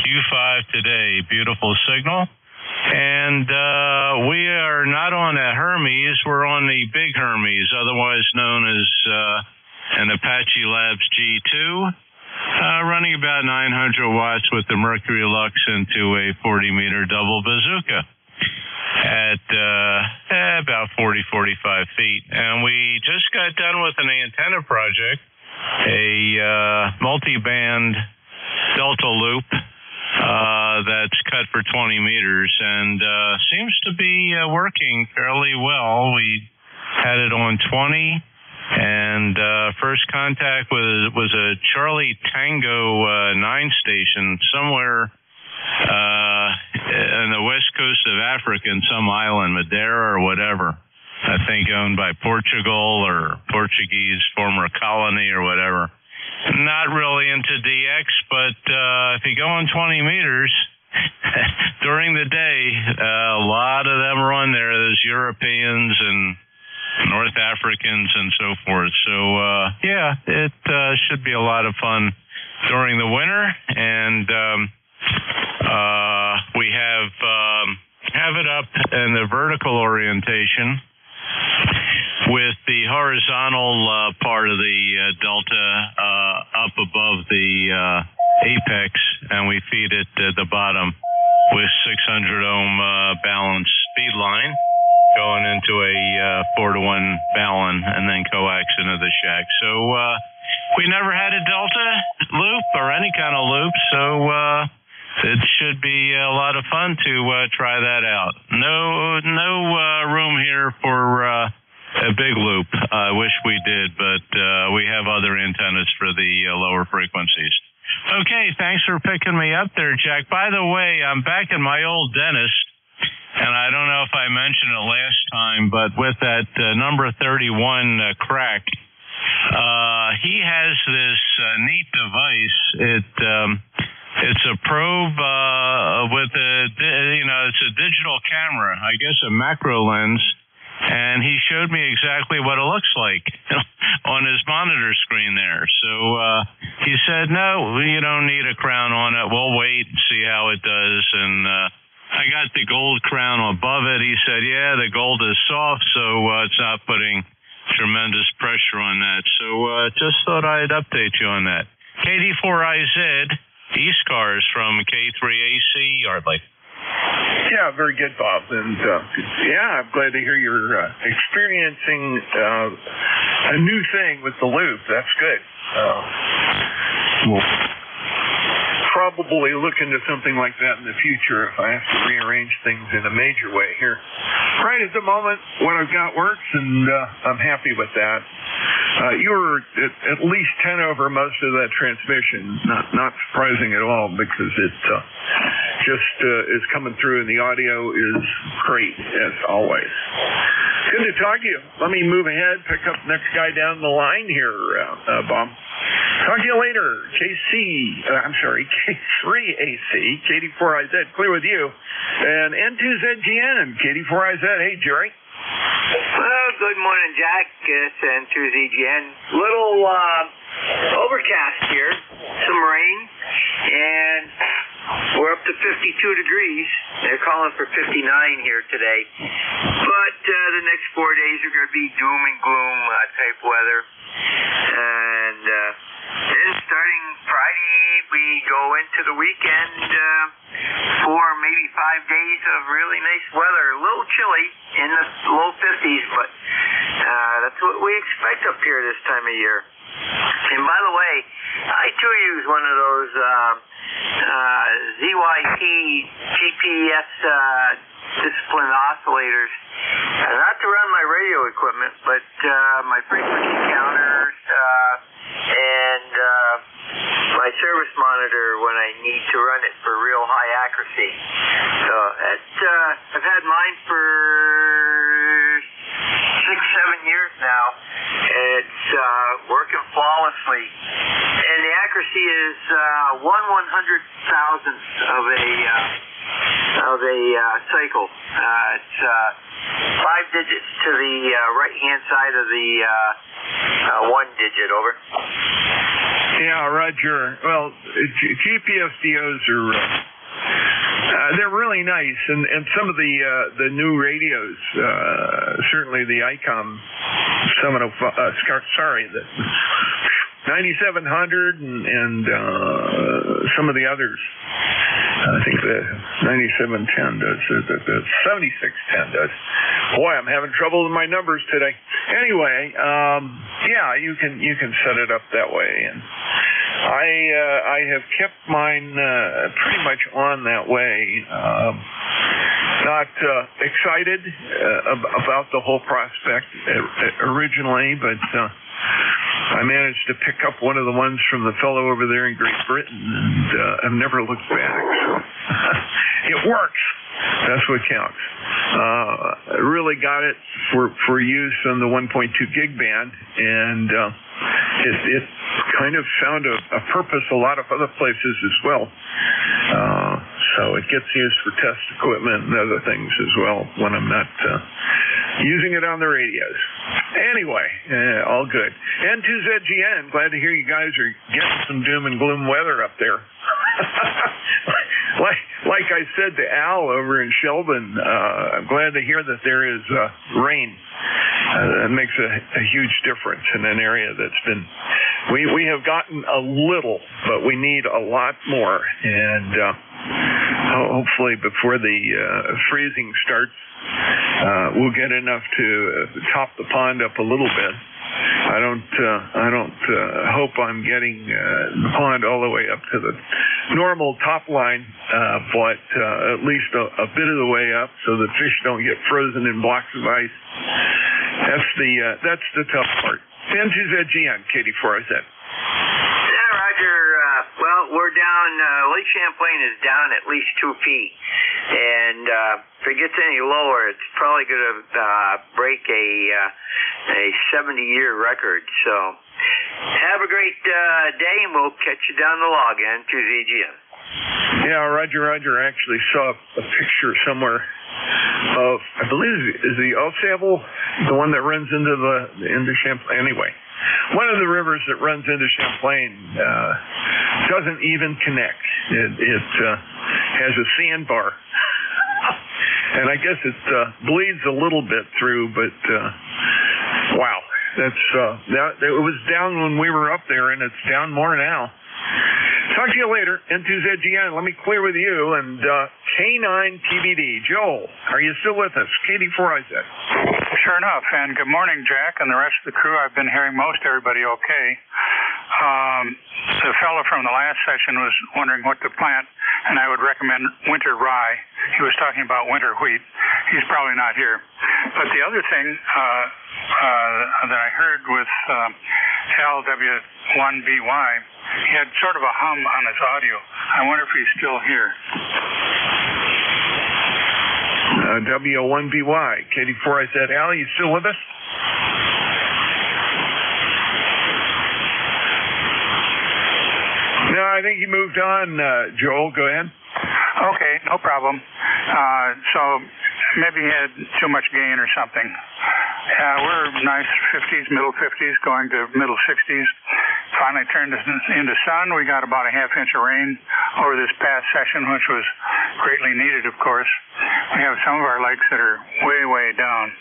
Q5 today. Beautiful signal. And we are not on a Hermes. We're on the Big Hermes, otherwise known as an Apache Labs G2, running about 900 watts with the Mercury Lux into a 40-meter double bazooka at about 40, 45 feet. And we just got done with an antenna project, a multi-band Delta loop that's cut for 20 meters and seems to be working fairly well. We had it on 20, and first contact was a Charlie Tango 9 station somewhere on the west coast of Africa in some island, Madeira or whatever. I think owned by Portugal or Portuguese former colony or whatever. Not really into DX, but if you go on 20 meters during the day, a lot of them are on there. There's Europeans and North Africans and so forth. So, yeah, it should be a lot of fun during the winter. And we have it up in the vertical orientation with the horizontal part of the delta up above the apex, and we feed it at the bottom with 600 ohm balanced speed line going into a 4-to-1 balun and then coax into the shack. So we never had a delta loop or any kind of loop, so it should be a lot of fun to try that out. No room here for a big loop. I wish we did, but we have other antennas for the lower frequencies. Okay, thanks for picking me up there, Jack. By the way, I'm back in my old dentist, and I don't know if I mentioned it last time, but with that number 31 crack He has this neat device. It's a probe with it's a digital camera, I guess a macro lens, and he showed me exactly what it looks like on his monitor screen there. So he said, no, you don't need a crown on it. We'll wait and see how it does. And I got the gold crown above it. He said, yeah, the gold is soft, so it's not putting tremendous pressure on that. So just thought I'd update you on that. KD4IZ, ECARS from K3AC, Yardley. Yeah, very good, Bob. And I'm glad to hear you're experiencing a new thing with the loop. That's good. We'll probably look into something like that in the future if I have to rearrange things in a major way here. Right at the moment, what I've got works, and I'm happy with that. You were at least 10 over most of that transmission. Not surprising at all, because it just is coming through, and the audio is great, as always. Good to talk to you. Let me move ahead, pick up the next guy down the line here, Bob. Talk to you later. K3AC, KD4IZ, clear with you. And N2ZGN, KD4IZ. Hey, Jerry. Well, good morning, Jack. It's N2ZGN. Little overcast here, some rain, and we're up to 52 degrees. They're calling for 59 here today. But the next 4 days are going to be doom and gloom type weather. And then starting Friday, we go into the weekend for maybe 5 days of really nice weather. A little chilly in the low 50s, but that's what we expect up here this time of year. And by the way, I too use one of those ZYT GPS discipline oscillators. Not to run my radio equipment, but my frequency counters and my service monitor when I need to run it for real high accuracy. So I've had mine for 6-7 years now. It's working flawlessly, and the accuracy is 1/100,000th of a cycle. It's 5 digits to the right-hand side of the 1 digit. Over. Yeah, Roger. Well, GPSDOs are they're really nice, and some of the new radios, certainly the ICOM 705, the 9700 and some of the others. I think the 9710 does, the 7610 does. Boy, I'm having trouble with my numbers today. Anyway, you can set it up that way, and I have kept mine pretty much on that way. Not excited about the whole prospect originally, but I managed to pick up one of the ones from the fellow over there in Great Britain, and I've never looked back. So it works. That's what counts. I really got it for use on the 1.2 gig band, and it kind of found a purpose a lot of other places as well. So it gets used for test equipment and other things as well when I'm not using it on the radios. Anyway, all good. N2ZGN, glad to hear you guys are getting some doom and gloom weather up there. Like I said to Al over in Shelburne, I'm glad to hear that there is rain. That makes a huge difference in an area that's been... We have gotten a little, but we need a lot more. And hopefully before the freezing starts, we'll get enough to top the pond up a little bit. I don't hope I'm getting the pond all the way up to the normal top line, but at least a bit of the way up so the fish don't get frozen in blocks of ice. That's the tough part. N2ZGN, KD4IZ. Yeah, Roger. Well, we're down. Lake Champlain is down at least 2 feet, and if it gets any lower, it's probably going to break a 70-year record. So Have a great day, and we'll catch you down the log end to the AGM. Yeah, Roger. Actually saw a picture somewhere of, I believe, is the Osable, the one that runs into Champlain. Anyway, one of the rivers that runs into Champlain doesn't even connect. It has a sandbar, and I guess it bleeds a little bit through. But wow, it was down when we were up there, and it's down more now. Talk to you later. N2ZGN, let me clear with you. And K9TBD. Joel, are you still with us? KD4IZ. Sure enough. And good morning, Jack, and the rest of the crew. I've been hearing most everybody okay. The fellow from the last session was wondering what to plant, and I would recommend winter rye. He was talking about winter wheat. He's probably not here. But the other thing that I heard with LW1BY, he had sort of a hum on his audio. I wonder if he's still here. W1BY, KD4IZ. Al, you still with us? No, I think he moved on. Joel, go ahead. Okay, no problem. So maybe he had too much gain or something. We're nice 50s, middle 50s, going to middle 60s. Finally turned into sun. We got about a half inch of rain over this past session, which was greatly needed, of course. We have some of our lakes that are way, way down.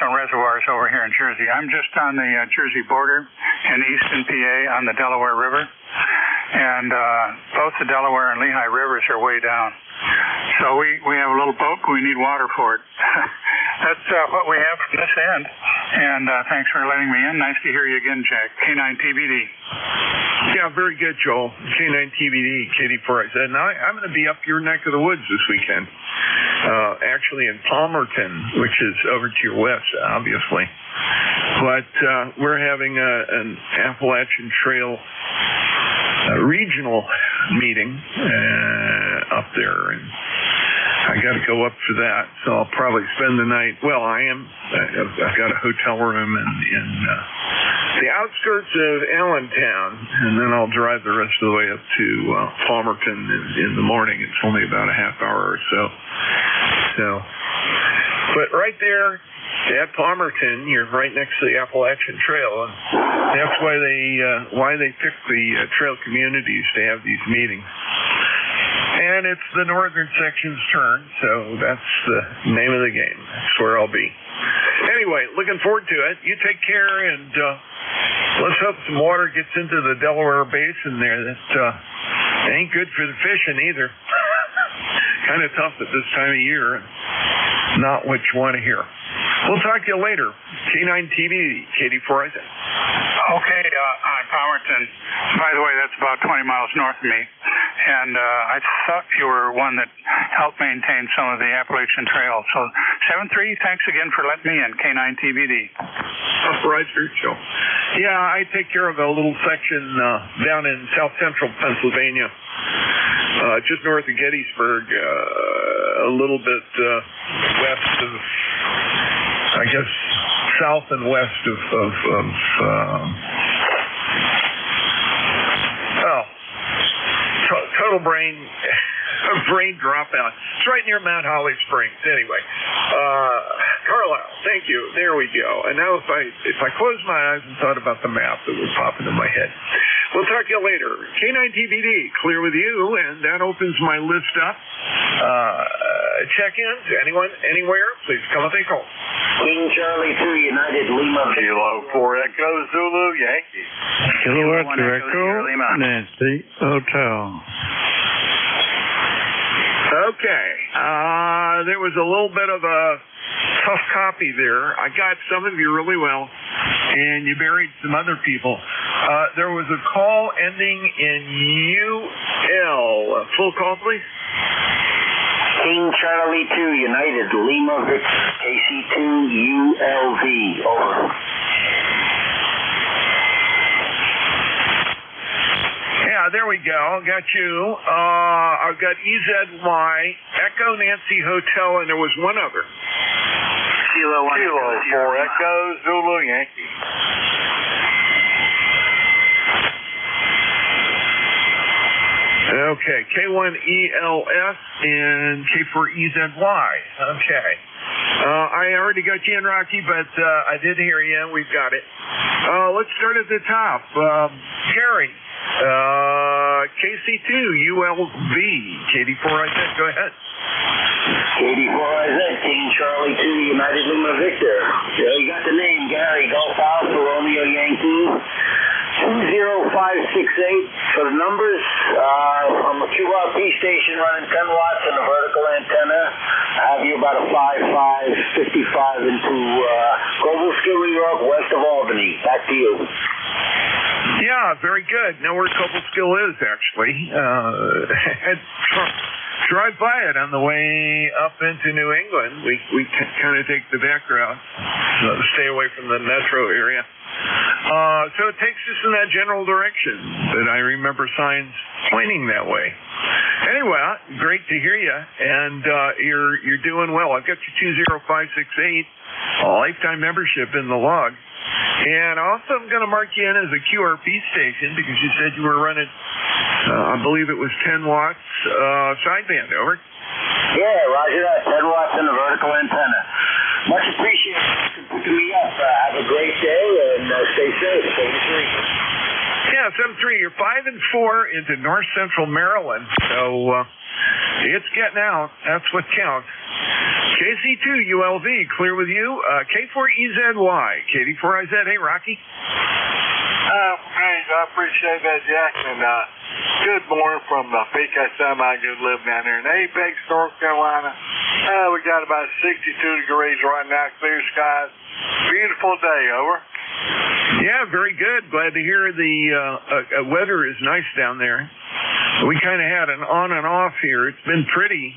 Some reservoirs over here in Jersey. I'm just on the Jersey border in eastern PA on the Delaware River. And both the Delaware and Lehigh rivers are way down. So we have a little boat. We need water for it. That's what we have from this end. And thanks for letting me in. Nice to hear you again, Jack. K9TBD. Yeah, very good, Joel. K9TBD, KD4IZ. Now, I'm going to be up your neck of the woods this weekend. Actually in Palmerton, which is over to your west, obviously. But we're having an Appalachian Trail regional meeting up there, and I got to go up for that, so I'll probably spend the night. Well, I've got a hotel room in the outskirts of Allentown, and then I'll drive the rest of the way up to Palmerton in the morning. It's only about a half hour or so. But right there at Palmerton, you're right next to the Appalachian Trail, and that's why they pick the trail communities to have these meetings. And it's the northern section's turn, so that's the name of the game. That's where I'll be. Anyway, looking forward to it. You take care, and let's hope some water gets into the Delaware Basin there. That ain't good for the fishing either. Kind of tough at this time of year. Not what you want to hear. We'll talk to you later. K9TBD, KD4IZ. Okay, on Palmerton. By the way, that's about 20 miles north of me. And I thought you were one that helped maintain some of the Appalachian Trail. So 7-3, thanks again for letting me in, K9TBD. Roger, Joe. Yeah, I take care of a little section down in south central Pennsylvania, just north of Gettysburg, a little bit west of, I guess, south and west of total brain dropout. It's right near Mount Holly Springs. Anyway, Carlisle, thank you. There we go. And now if I close my eyes and thought about the map, it would pop into my head. We'll talk to you later. K9TBD, clear with you, and that opens my list up. Check-ins, anyone, anywhere, please come and take call. King Charlie 2 United Lima. Kilo 4 Echo Zulu Yankee. Kilo Echo Nancy Hotel. Okay. There was a little bit of a tough copy there. I got some of you really well, and you buried some other people. There was a call ending in UL. Full call, please. King Charlie 2 United Lima Victor KC2 ULV. Over. Yeah, there we go. Got you. I've got EZY, Echo Nancy Hotel, and there was one other. Kilo 4 Echo Zulu Yankee. Okay, K1ELS and K4EZY. Okay. I already got you in, Rocky, but I did hear you. We've got it. Let's start at the top. Gary, KC2ULV, KD4IZ. Go ahead. KD4IZ, King Charlie 2, United Lima Victor. You got the name, Gary. Golf Alpha, Romeo Yankee. 20568 for the numbers. I'm a QRP station running 10 watts and a vertical antenna. I have you about a 55 into Global Skill, New York, west of Albany. Back to you. Yeah, very good. Know where Global Skill is, actually. Drive by it on the way up into New England. We kind of take the back route, stay away from the metro area. So it takes us in that general direction that I remember signs pointing that way. Anyway, great to hear you, and you're doing well. I've got you 20568, a lifetime membership in the log. And also I'm going to mark you in as a QRP station because you said you were running, I believe it was 10 watts sideband, over. Yeah, roger that. 10 watts and a vertical antenna. Much appreciated for picking me up. Have a great day and stay safe. 73. Yeah, 73. You're 5 and 4 into north central Maryland. So it's getting out. That's what counts. KC2ULV, clear with you. K4EZY, KD4IZ. Hey, Rocky. Thanks. I appreciate that, Jack. And good morning from Pico Semi. Good living down there in Apex, North Carolina. We got about 62 degrees right now, clear skies. Beautiful day, over. Yeah, very good. Glad to hear the weather is nice down there. We kind of had an on and off here. It's been pretty,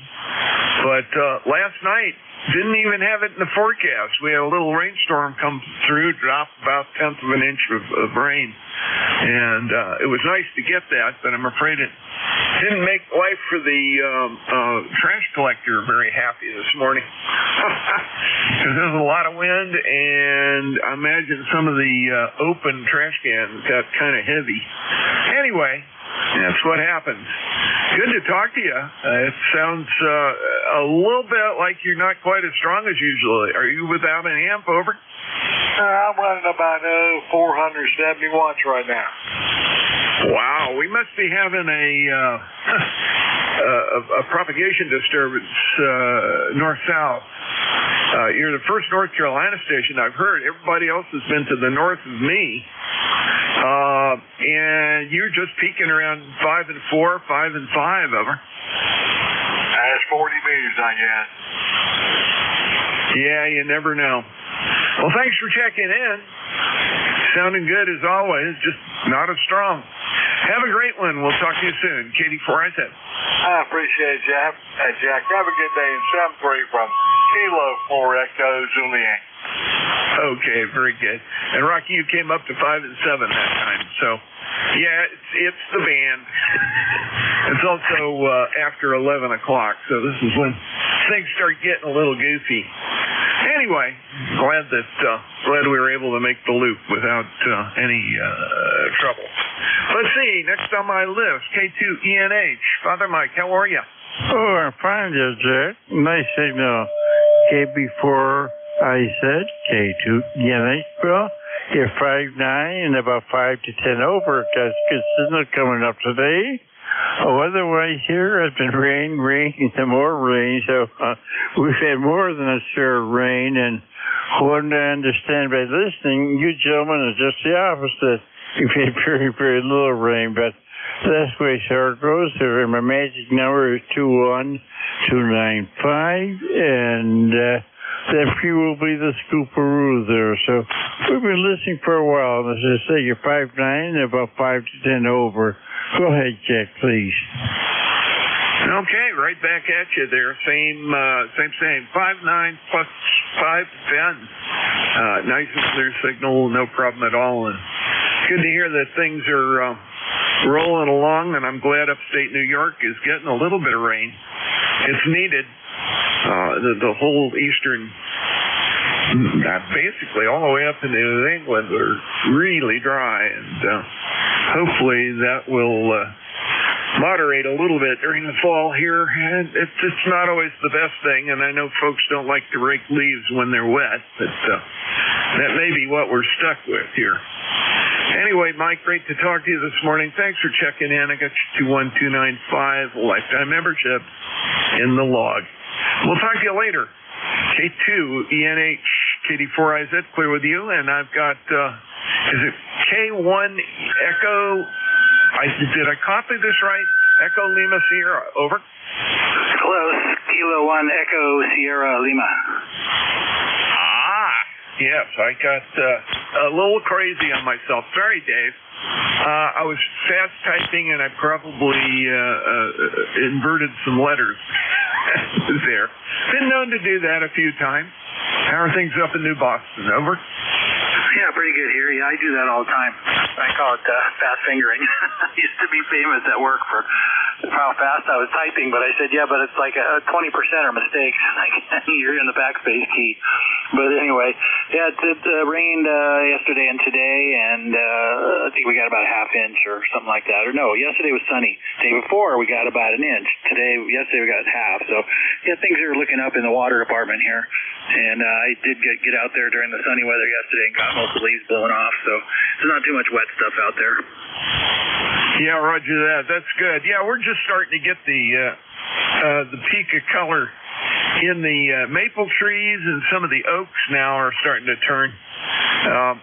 but last night didn't even have it in the forecast. We had a little rainstorm come through, dropped about 1/10 of an inch of rain, and it was nice to get that, but I'm afraid it didn't make life for the trash collector very happy this morning. Because there's a lot of wind, and I imagine some of the open trash cans got kind of heavy. Anyway, that's what happens. Good to talk to you. It sounds a little bit like you're not quite as strong as usually. Are you without an amp, over? I'm running about 470 watts right now. Wow, we must be having a propagation disturbance north-south. You're the first North Carolina station I've heard. Everybody else has been to the north of me. And you're just peaking around 5 and 4, 5 and 5, over. That's 40 meters, I guess. Yeah, you never know. Well, thanks for checking in. Sounding good as always, just not as strong. Have a great one. We'll talk to you soon. KD4IZ. I appreciate you, Jack. Have a good day. And 73 from Kilo 4 Echo Julian. Okay, very good. And Rocky, you came up to 5 and 7 that time. So, yeah, it's the band. It's also after 11 o'clock, so this is when things start getting a little goofy. Anyway, glad we were able to make the loop without any trouble. Let's see, next on my list, K2ENH. Father Mike, how are you? Oh, I'm fine there, Jack. Nice signal. KB4, I said, K2ENH, bro. You're 5'9" and about 5 to 10 over. Got good signal coming up today. Oh, otherwise here has been rain, and more rain. So we've had more than a share of rain. And what I understand by listening, you gentlemen are just the opposite. You've had very, very little rain, but that's the way it goes. My magic number is 21295, and that few will be the scooperoo there. So we've been listening for a while. As I say, you're 5'9" and about 5 to 10 over. Go ahead, Jack, please. Okay, right back at you there. Same. 5'9" plus 5 to 10. Nice and clear signal, no problem at all. And good to hear that things are rolling along, and I'm glad upstate New York is getting a little bit of rain. It's needed. The whole eastern, basically all the way up into New England, are really dry, and hopefully that will moderate a little bit during the fall here. And it's not always the best thing, and I know folks don't like to rake leaves when they're wet, but that may be what we're stuck with here. Anyway, Mike, great to talk to you this morning. Thanks for checking in. I got you 21295 lifetime membership in the log. We'll talk to you later. K2ENH KD4IZ, clear with you, and I've got is it K1 Echo? Did I copy this right? Echo Lima Sierra, over. Close. Kilo 1 Echo Sierra Lima. Yes, I got a little crazy on myself. Sorry, Dave. I was fast typing and I probably inverted some letters there. Been known to do that a few times. How are things up in New Boston? Over? Yeah, pretty good here. Yeah, I do that all the time. I call it fast fingering. I used to be famous at work for how fast I was typing, but I said, yeah, but it's like 20% are mistakes. You're in the backspace key. But anyway, yeah, it rained yesterday and today, and I think we got about a half inch or something like that. Or no, yesterday was sunny. The day before, we got about an inch. Yesterday we got half. So, yeah, things are looking up in the water department here. And I did get out there during the sunny weather yesterday and got most of the leaves blowing off. So there's not too much wet stuff out there. Yeah, roger that. That's good. Yeah, we're just starting to get the peak of color in the maple trees, and some of the oaks now are starting to turn.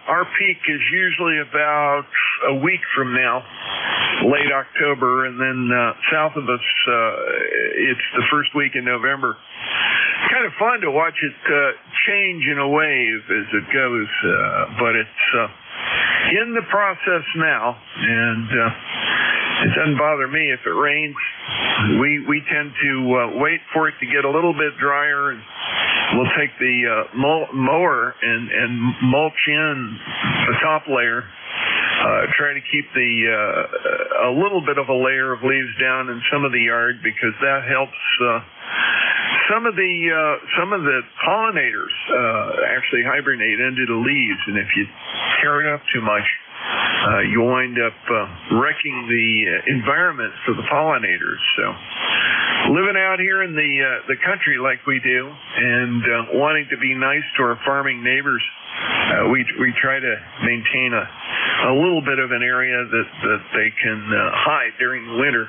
Our peak is usually about a week from now, late October, and then south of us, it's the first week in November. It's kind of fun to watch it change in a wave as it goes, but it's in the process now, and it doesn't bother me if it rains. We tend to wait for it to get a little bit drier, and we'll take the mower and mulch in the top layer. Try to keep a little bit of a layer of leaves down in some of the yard, because that helps some of the pollinators actually hibernate into the leaves, and if you tear it up too much, you wind up wrecking the environment for the pollinators. So living out here in the country like we do, and wanting to be nice to our farming neighbors, we try to maintain a little bit of an area that they can hide during the winter.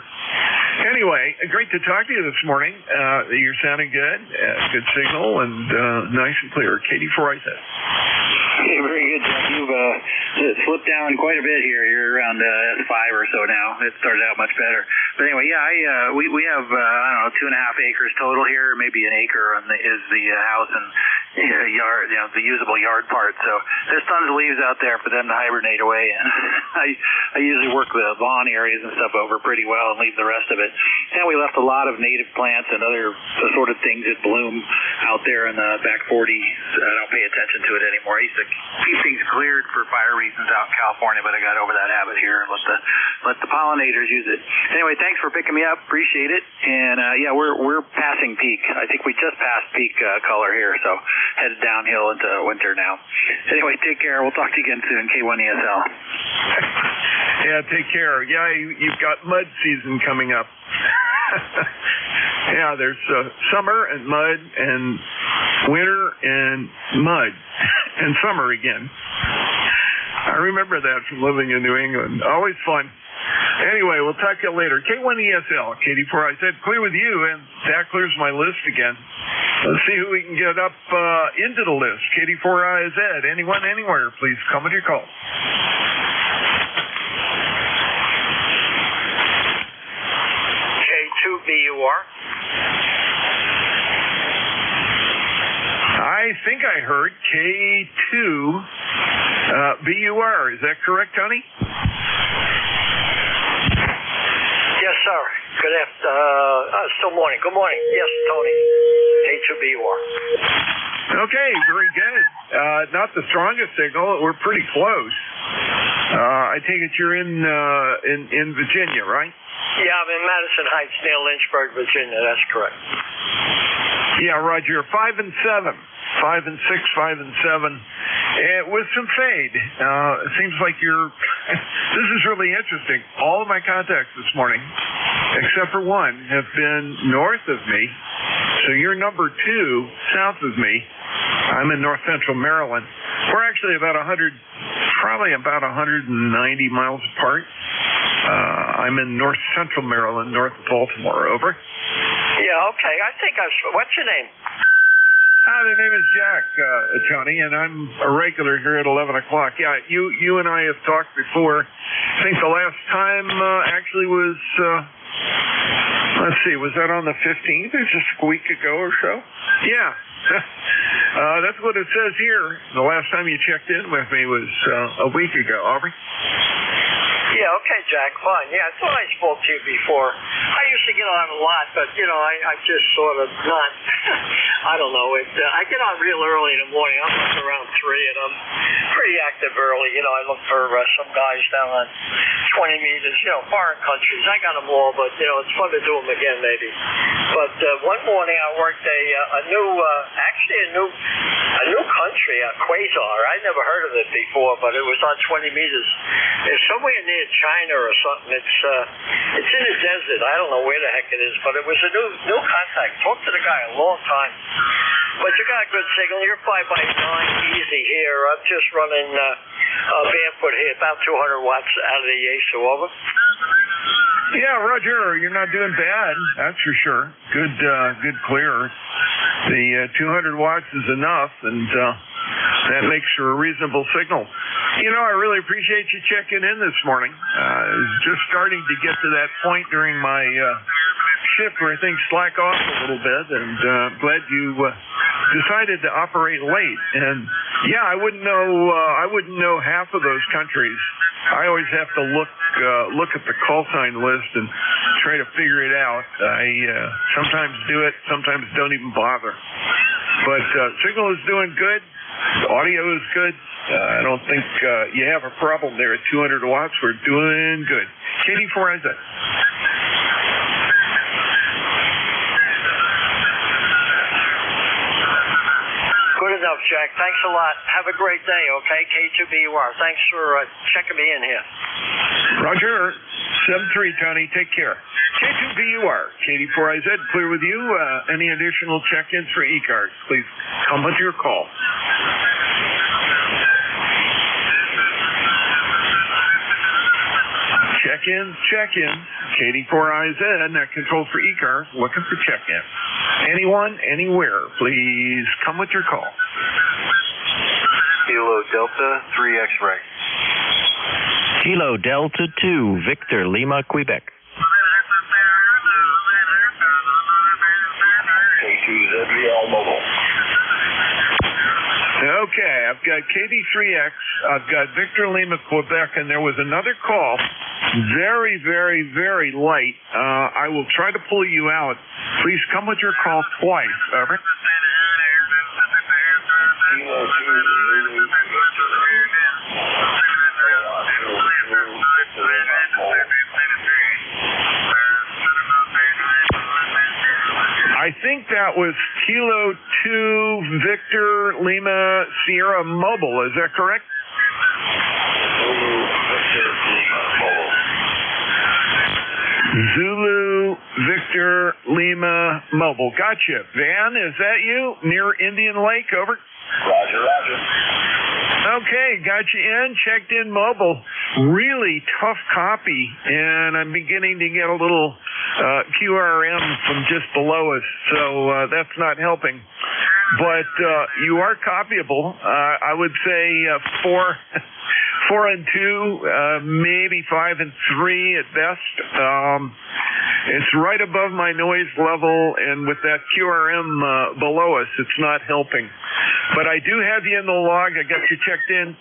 Anyway, great to talk to you this morning. You're sounding good. Good signal, and nice and clear. KD4IZ. Okay, very good, Jeff. You've slipped down quite a bit here. You're around S5 or so now. It started out much better. But anyway, yeah, we have, I don't know, 2.5 acres total here. Maybe an acre is the house and yard, the usable yard part. So there's tons of leaves out there for them to hibernate away. And I usually work the lawn areas and stuff over pretty well and leave the rest of it. And we left a lot of native plants and other assorted things that bloom out there in the back 40. I don't pay attention to it anymore. I used to keep things cleared for fire reasons out in California, but I got over that habit here and let the pollinators use it. Anyway, thanks for picking me up. Appreciate it. And yeah, we're passing peak. I think we just passed peak color here, so headed downhill into winter now. Anyway, take care. We'll talk to you again soon. K1ESL. Yeah, take care. Yeah, you've got mud season coming up. Yeah, there's summer and mud, and winter and mud, and summer again. I remember that from living in New England. Always fun. Anyway, we'll talk to you later. K1ESL, KD4IZ, clear with you, and that clears my list again. Let's see who we can get up into the list. KD4IZ, anyone, anywhere, please come with your call. K2BUR. I think I heard K2BUR. Is that correct, Tony? Yes, sir. Good afternoon. Still morning. Good morning. Yes, Tony. K2BUR. Okay, very good. Not the strongest signal. We're pretty close. I take it you're in Virginia, right? Yeah, I'm in Madison Heights, near Lynchburg, Virginia. That's correct. Yeah, Roger. 5 and 7. 5 and 6, 5 and 7. With some fade. It seems like you're... This is really interesting. All of my contacts this morning except for one, have been north of me. So you're number 2 south of me. I'm in north central Maryland. We're actually probably about 190 miles apart. I'm in north central Maryland, north of Baltimore. Over. Yeah, okay. I think what's your name? The name is Jack, Tony, and I'm a regular here at 11 o'clock. Yeah, you and I have talked before. I think the last time actually was, let's see, was that on the 15th? Or just a week ago or so? Yeah. That's what it says here. The last time you checked in with me was a week ago. Aubrey? Yeah, okay, Jack, fine. Yeah, I thought I spoke to you before. I used to get on a lot, but, I just sort of not, I don't know. I get on real early in the morning. I'm up around 3, and I'm pretty active early. I look for some guys down on 20 meters, foreign countries. I got them all, but, it's fun to do them again, maybe. But one morning I worked a new country, Quasar. I never heard of it before, but it was on 20 meters. It's somewhere near China or something. It's in the desert. I don't know where the heck it is, but it was a new contact. Talked to the guy a long time. But you got a good signal. You're 5x9 easy here. I'm just running barefoot here, about 200 watts out of the ASU. Over. Yeah, Roger, you're not doing bad. That's for sure. Good clear. The 200 watts is enough, and that makes for a reasonable signal. I really appreciate you checking in this morning. I was just starting to get to that point during my shift where things slack off a little bit, and glad you decided to operate late. And yeah, I wouldn't know half of those countries. I always have to look at the call sign list and try to figure it out. I sometimes do it, sometimes don't even bother. But signal is doing good. The audio is good. I don't think you have a problem there at 200 watts. We're doing good. KD4IZ. Good enough, Jack. Thanks a lot. Have a great day, okay? K2BUR. Thanks for checking me in here. Roger. 7-3, Tony. Take care. K2BUR. KD4IZ, clear with you. Any additional check-ins for ECARS, please come with your call. Check-in. KD4IZ, that controls for ECARS, looking for check-in. Anyone, anywhere, please come with your call. Kilo Delta 3 X-ray. Kilo Delta 2, Victor Lima, Quebec. K2ZVL Mobile. Okay, I've got KD3X, I've got Victor Lima, Quebec, and there was another call, very, very, very light. I will try to pull you out. Please come with your call twice. Over. I think that was Kilo 2 Victor Lima Sierra Mobile. Is that correct? Zulu Victor Lima Mobile. Gotcha. Van, is that you? Near Indian Lake, over? Roger. Okay, got you in, checked in mobile. Really tough copy, and I'm beginning to get a little QRM from just below us, so that's not helping. But you are copyable. I would say 4 and 2, maybe 5 and 3 at best. It's right above my noise level, and with that QRM below us, it's not helping. But I do have you in the log. I got you checked in.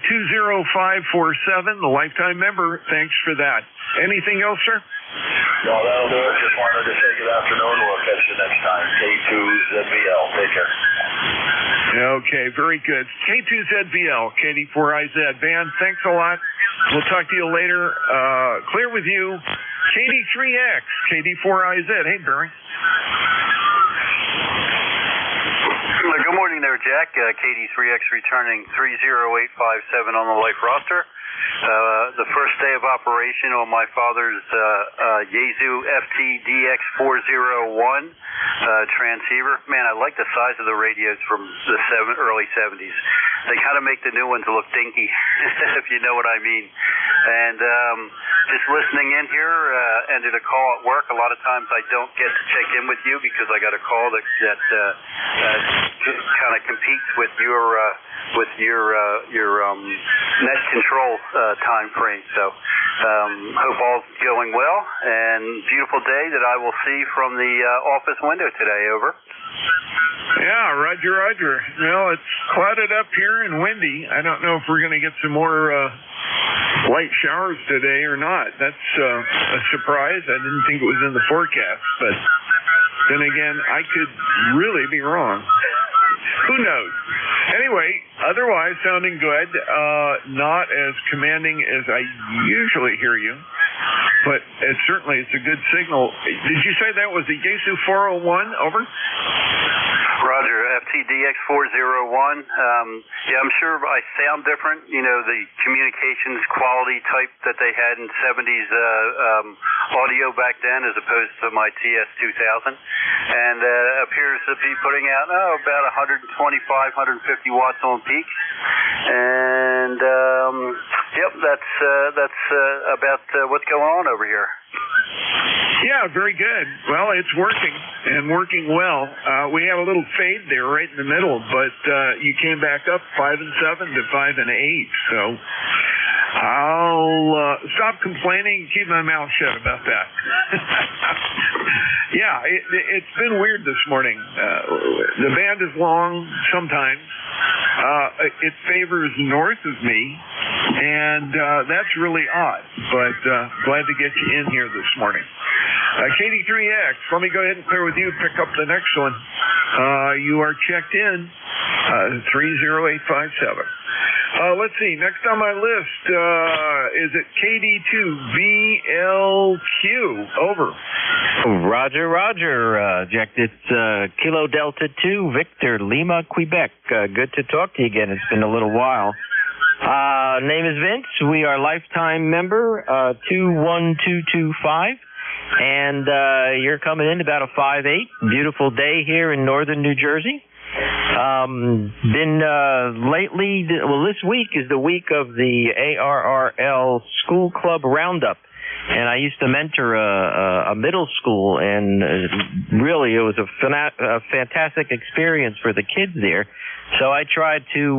20547, the lifetime member. Thanks for that. Anything else, sir? No, that'll do it. Just wanted to say good afternoon. We'll catch you next time. K2ZVL. Take care. Okay, very good. K2ZVL, KD4IZ. Van, thanks a lot. We'll talk to you later. Clear with you. KD3X, KD4IZ. Hey, Barry. Good morning there, Jack. KD3X returning 30857 on the life roster. the first day of operation on my father's Yaesu FT-DX401 transceiver. Man, I like the size of the radios from the early 70s. They kind of make the new ones look dinky, if you know what I mean. And just listening in here, ended a call at work. A lot of times I don't get to check in with you because I got a call that kind of competes with your net control time frame. So hope all's going well, and beautiful day that I will see from the office window today. Over. Yeah, Roger. Well, it's clouded up here and windy. I don't know if we're going to get some more light showers today or not. That's a surprise. I didn't think it was in the forecast, but then again, I could really be wrong. Who knows? Anyway, otherwise sounding good. Not as commanding as I usually hear you, but it's a good signal. Did you say that was the Yaesu 401? Over. Roger, FTDX401. Yeah, I'm sure I sound different. You know, the communications quality type that they had in 70s audio back then as opposed to my TS2000. And appears to be putting out, about 125, 150 watts on peak. And, yep, that's about what's going on over here. Yeah, very good. Well, it's working, and working well. We have a little fade there right in the middle, but you came back up 5 and 7 to 5 and 8. So I'll stop complaining and keep my mouth shut about that. Yeah, it's been weird this morning. The band is long sometimes. It favors north of me, and that's really odd, but glad to get you in here this morning. KD3X, let me go ahead and clear with you, pick up the next one. You are checked in, 30857. Let's see, next on my list, is it KD2VLQ? Over. Roger, Jack. It's Kilo Delta 2, Victor, Lima, Quebec. Good to talk to you again. It's been a little while. Name is Vince. We are lifetime member, 21225. And you're coming in about a 5.8. Beautiful day here in northern New Jersey. Lately, this week is the week of the ARRL School Club Roundup. And I used to mentor a middle school, and really it was a fantastic experience for the kids there. So I tried to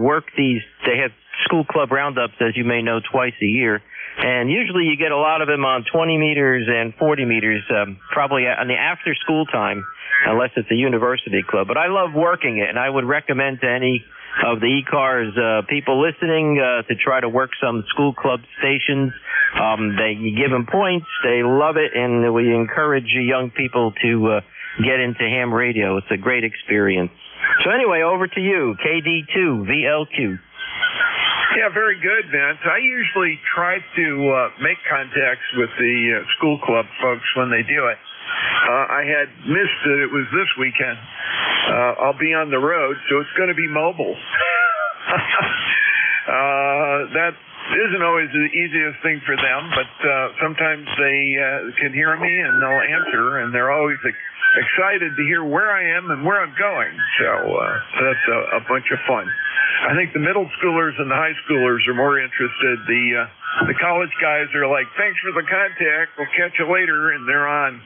work these. They have school club roundups, as you may know, twice a year. And usually you get a lot of them on 20 meters and 40 meters, probably on the after school time, unless it's a university club. But I love working it, and I would recommend to any of the ECARS people listening to try to work some school club stations. You give them points, they love it, and we encourage young people to get into ham radio. It's a great experience. So anyway, over to you, KD2VLQ. Yeah, very good, Vince. I usually try to make contacts with the school club folks when they do it. I had missed that it was this weekend. I'll be on the road, so it's going to be mobile. That isn't always the easiest thing for them, but sometimes they can hear me and they'll answer, and they're always excited to hear where I am and where I'm going. So that's a bunch of fun. I think the middle schoolers and the high schoolers are more interested. The college guys are like, thanks for the contact, we'll catch you later, and they're on.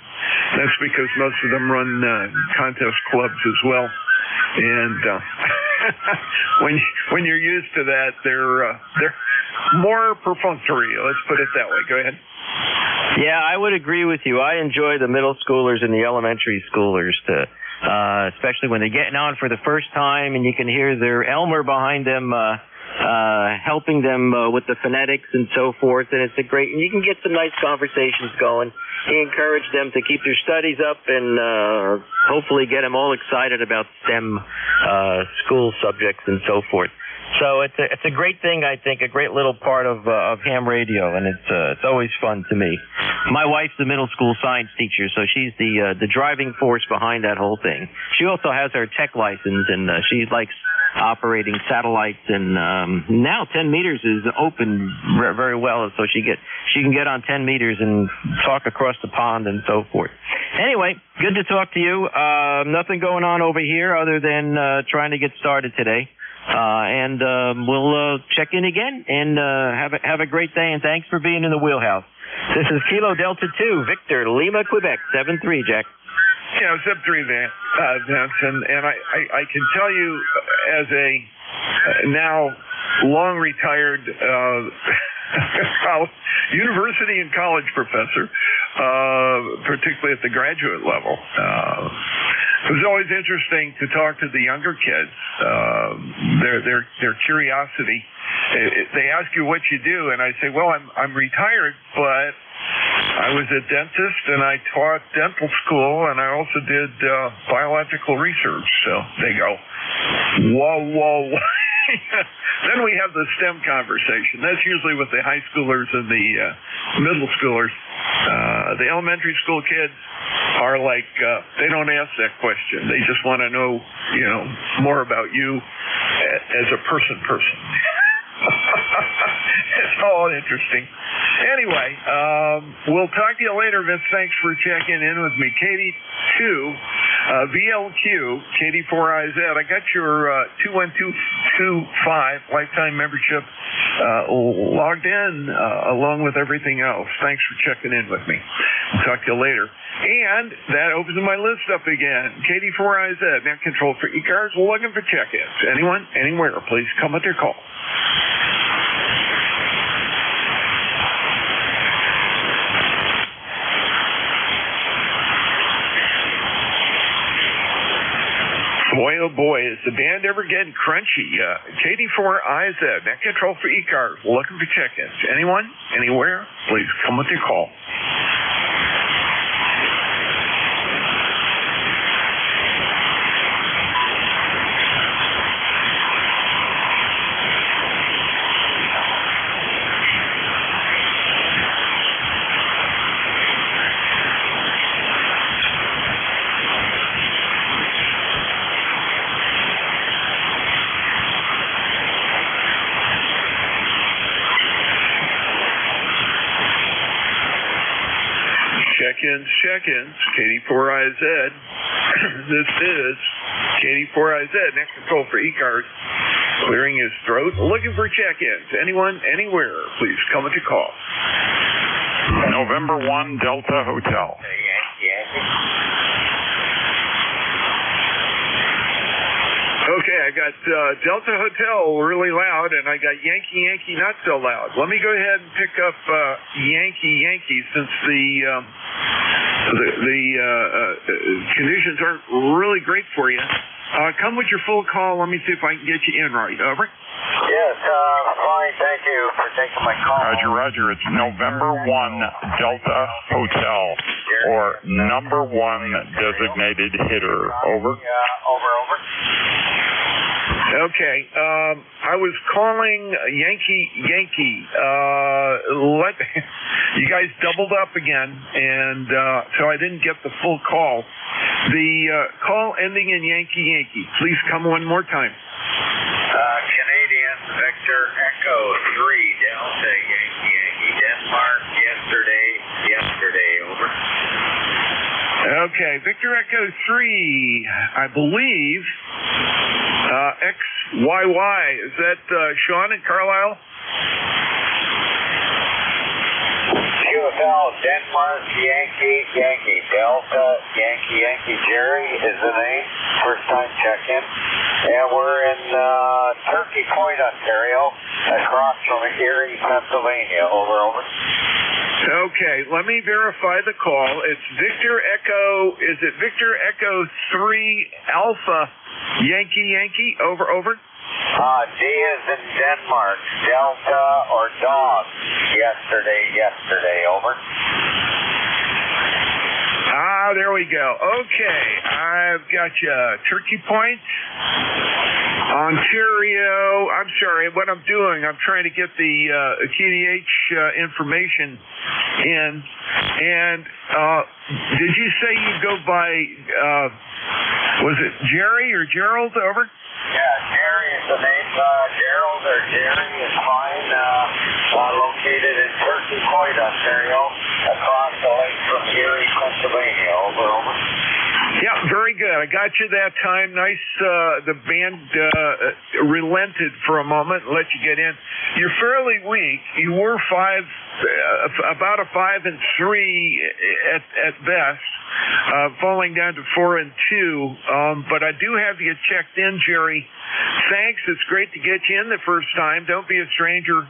That's because most of them run contest clubs as well. And when you're used to that, they're more perfunctory. Let's put it that way. Go ahead. Yeah, I would agree with you. I enjoy the middle schoolers and the elementary schoolers, especially when they're getting on for the first time, and you can hear their Elmer behind them, helping them with the phonetics and so forth. And it's and you can get some nice conversations going. You encourage them to keep their studies up and hopefully get them all excited about STEM school subjects and so forth. So it's a great thing, I think, a great little part of ham radio, and it's always fun to me. My wife's the middle school science teacher, so she's the driving force behind that whole thing. She also has her tech license, and she likes operating satellites, and now 10 meters is open very well, so she can get on 10 meters and talk across the pond and so forth. Anyway, good to talk to you. Nothing going on over here other than trying to get started today. And we'll check in again, and have a great day, and thanks for being in the wheelhouse. This is Kilo Delta 2, Victor, Lima, Quebec, 7-3, Jack. Yeah, it's up 3, Vince, and I can tell you as a now long retired university and college professor, particularly at the graduate level, it was always interesting to talk to the younger kids. Their curiosity. They ask you what you do, and I say, well, I'm retired, but I was a dentist, and I taught dental school, and I also did biological research. So they go, whoa. Then we have the STEM conversation. That's usually with the high schoolers and the middle schoolers. The elementary school kids are like, they don't ask that question. They just want to know, more about you as a person. It's all interesting. Anyway, we'll talk to you later, Vince. Thanks for checking in with me. KD2, VLQ, KD4IZ. I got your 21225 lifetime membership logged in along with everything else. Thanks for checking in with me. I'll talk to you later. And that opens my list up again. KD4IZ, net control for ECARS. We're looking for check-ins. Anyone, anywhere, please come with their call. Boy, oh boy, is the band ever getting crunchy. KD4IZ, net control for ECARS. We're looking for check-ins. Anyone, anywhere, please come with your call. Check-ins, KD4IZ. This is KD4IZ, next control for ECARS. Clearing his throat, looking for check-ins. Anyone, anywhere, please come with your call. November 1, Delta Hotel. Okay, I got Delta Hotel really loud, and I got Yankee not so loud. Let me go ahead and pick up Yankee since the conditions aren't really great for you. Come with your full call. Let me see if I can get you in right. Over. Yes, fine. Thank you for taking my call. Roger. It's November 1, Delta Hotel, or number 1 designated hitter. Over. Over. Okay, I was calling Yankee. You guys doubled up again, and so I didn't get the full call. The call ending in Yankee. Please come one more time. Canadian Victor Echo 3 Delta Yankee Denmark yesterday. Over. Okay, Victor Echo 3, I believe. XYY, is that Sean in Carlisle? QFL Denmark Yankee Delta Yankee Jerry is the name. First time check-in. And we're in Turkey Point, Ontario, across from Erie, Pennsylvania. Over. Okay, let me verify the call. It's Victor Echo, is it Victor Echo 3 Alpha Yankee? Over. D is in Denmark, Delta or dog, yesterday, over. There we go. Okay, I've got you. Turkey Point, Ontario. I'm sorry, what I'm doing, I'm trying to get the KDH information in. And did you say you go by, was it Jerry or Gerald? Over? Yeah, Jerry the name Gerald or Jerry is fine. Located in Turkey Point, Ontario, across the lake from Erie, Pennsylvania. Over. Yeah, very good. I got you that time. Nice. The band relented for a moment and let you get in. You're fairly weak. You were about a 5 and 3 at best, falling down to 4 and 2. But I do have you checked in, Jerry. Thanks. It's great to get you in the first time. Don't be a stranger.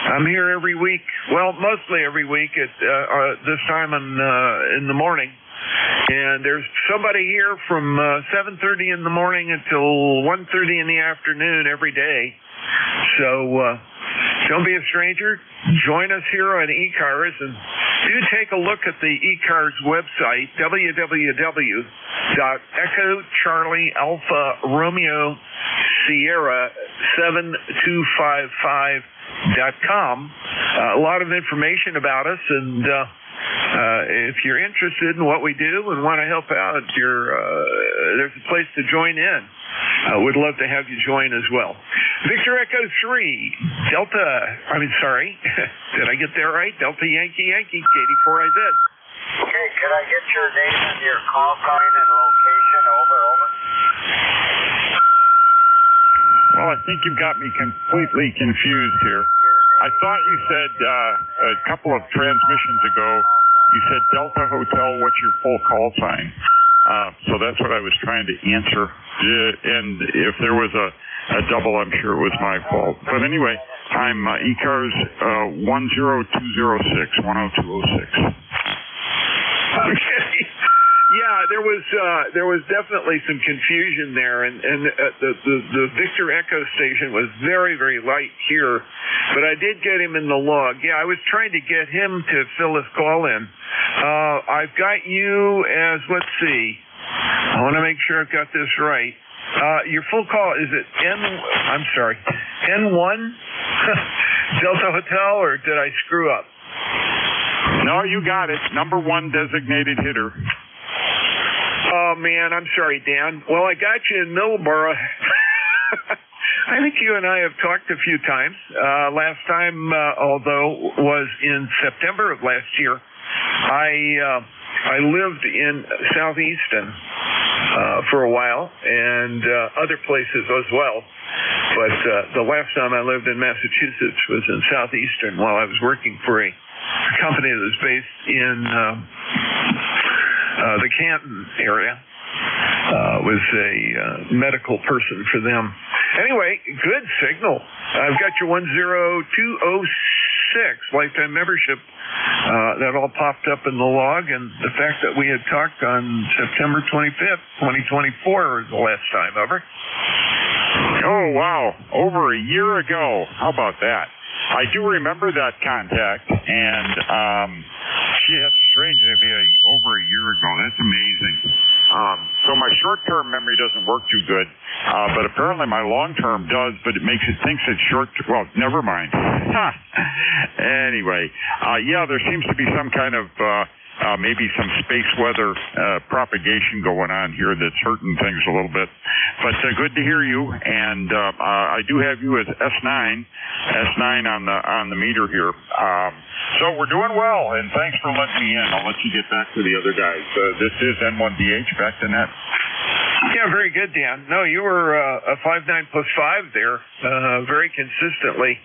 I'm here every week. Well, mostly every week at this time in the morning. And there's somebody here from 7:30 in the morning until 1:30 in the afternoon every day. So don't be a stranger. Join us here on ECARS, and do take a look at the ECARS website, www.EchoCharlieAlphaRomeo Sierra7255.com. A lot of information about us, and if you're interested in what we do and want to help out, there's a place to join in. We'd love to have you join as well. Victor Echo 3, Delta, did I get that right? Delta Yankee, KD4IZ. Okay, could I get your name and your call sign and location? Over. Well, I think you've got me completely confused here. I thought you said a couple of transmissions ago, you said Delta Hotel, what's your full call sign? So that's what I was trying to answer. And if there was a double, I'm sure it was my fault. But anyway, I'm ECARS 10206, 10206. Okay. Yeah, there was definitely some confusion there, and the Victor Echo station was very, very light here, but I did get him in the log. Yeah, I was trying to get him to fill his call in. I've got you as, let's see, I want to make sure I've got this right. Your full call, is it N1 Delta Hotel, or did I screw up? No, you got it. Number 1 designated hitter. Oh, man, I'm sorry, Dan. Well, I got you in Middleborough. I think you and I have talked a few times. Last time, although, was in September of last year. I lived in Southeastern for a while, and other places as well. But the last time I lived in Massachusetts was in Southeastern while I was working for a company that was based in the Canton area. Was a medical person for them. Anyway, good signal. I've got your 10206 lifetime membership. That all popped up in the log, and the fact that we had talked on September 25th, 2024 was the last time. Over. Oh, wow. Over a year ago. How about that? I do remember that contact, and it's strange to be over a year ago. That's amazing. So my short-term memory doesn't work too good, but apparently my long-term does, but it thinks it's short. Well, never mind. Anyway, there seems to be some kind of maybe some space weather propagation going on here that's hurting things a little bit. But good to hear you, and I do have you as S9 on the meter here. So we're doing well, and thanks for letting me in. I'll let you get back to the other guys. This is N1DH, back to net. Yeah, very good, Dan. No, you were a 5.9+5 there, very consistently.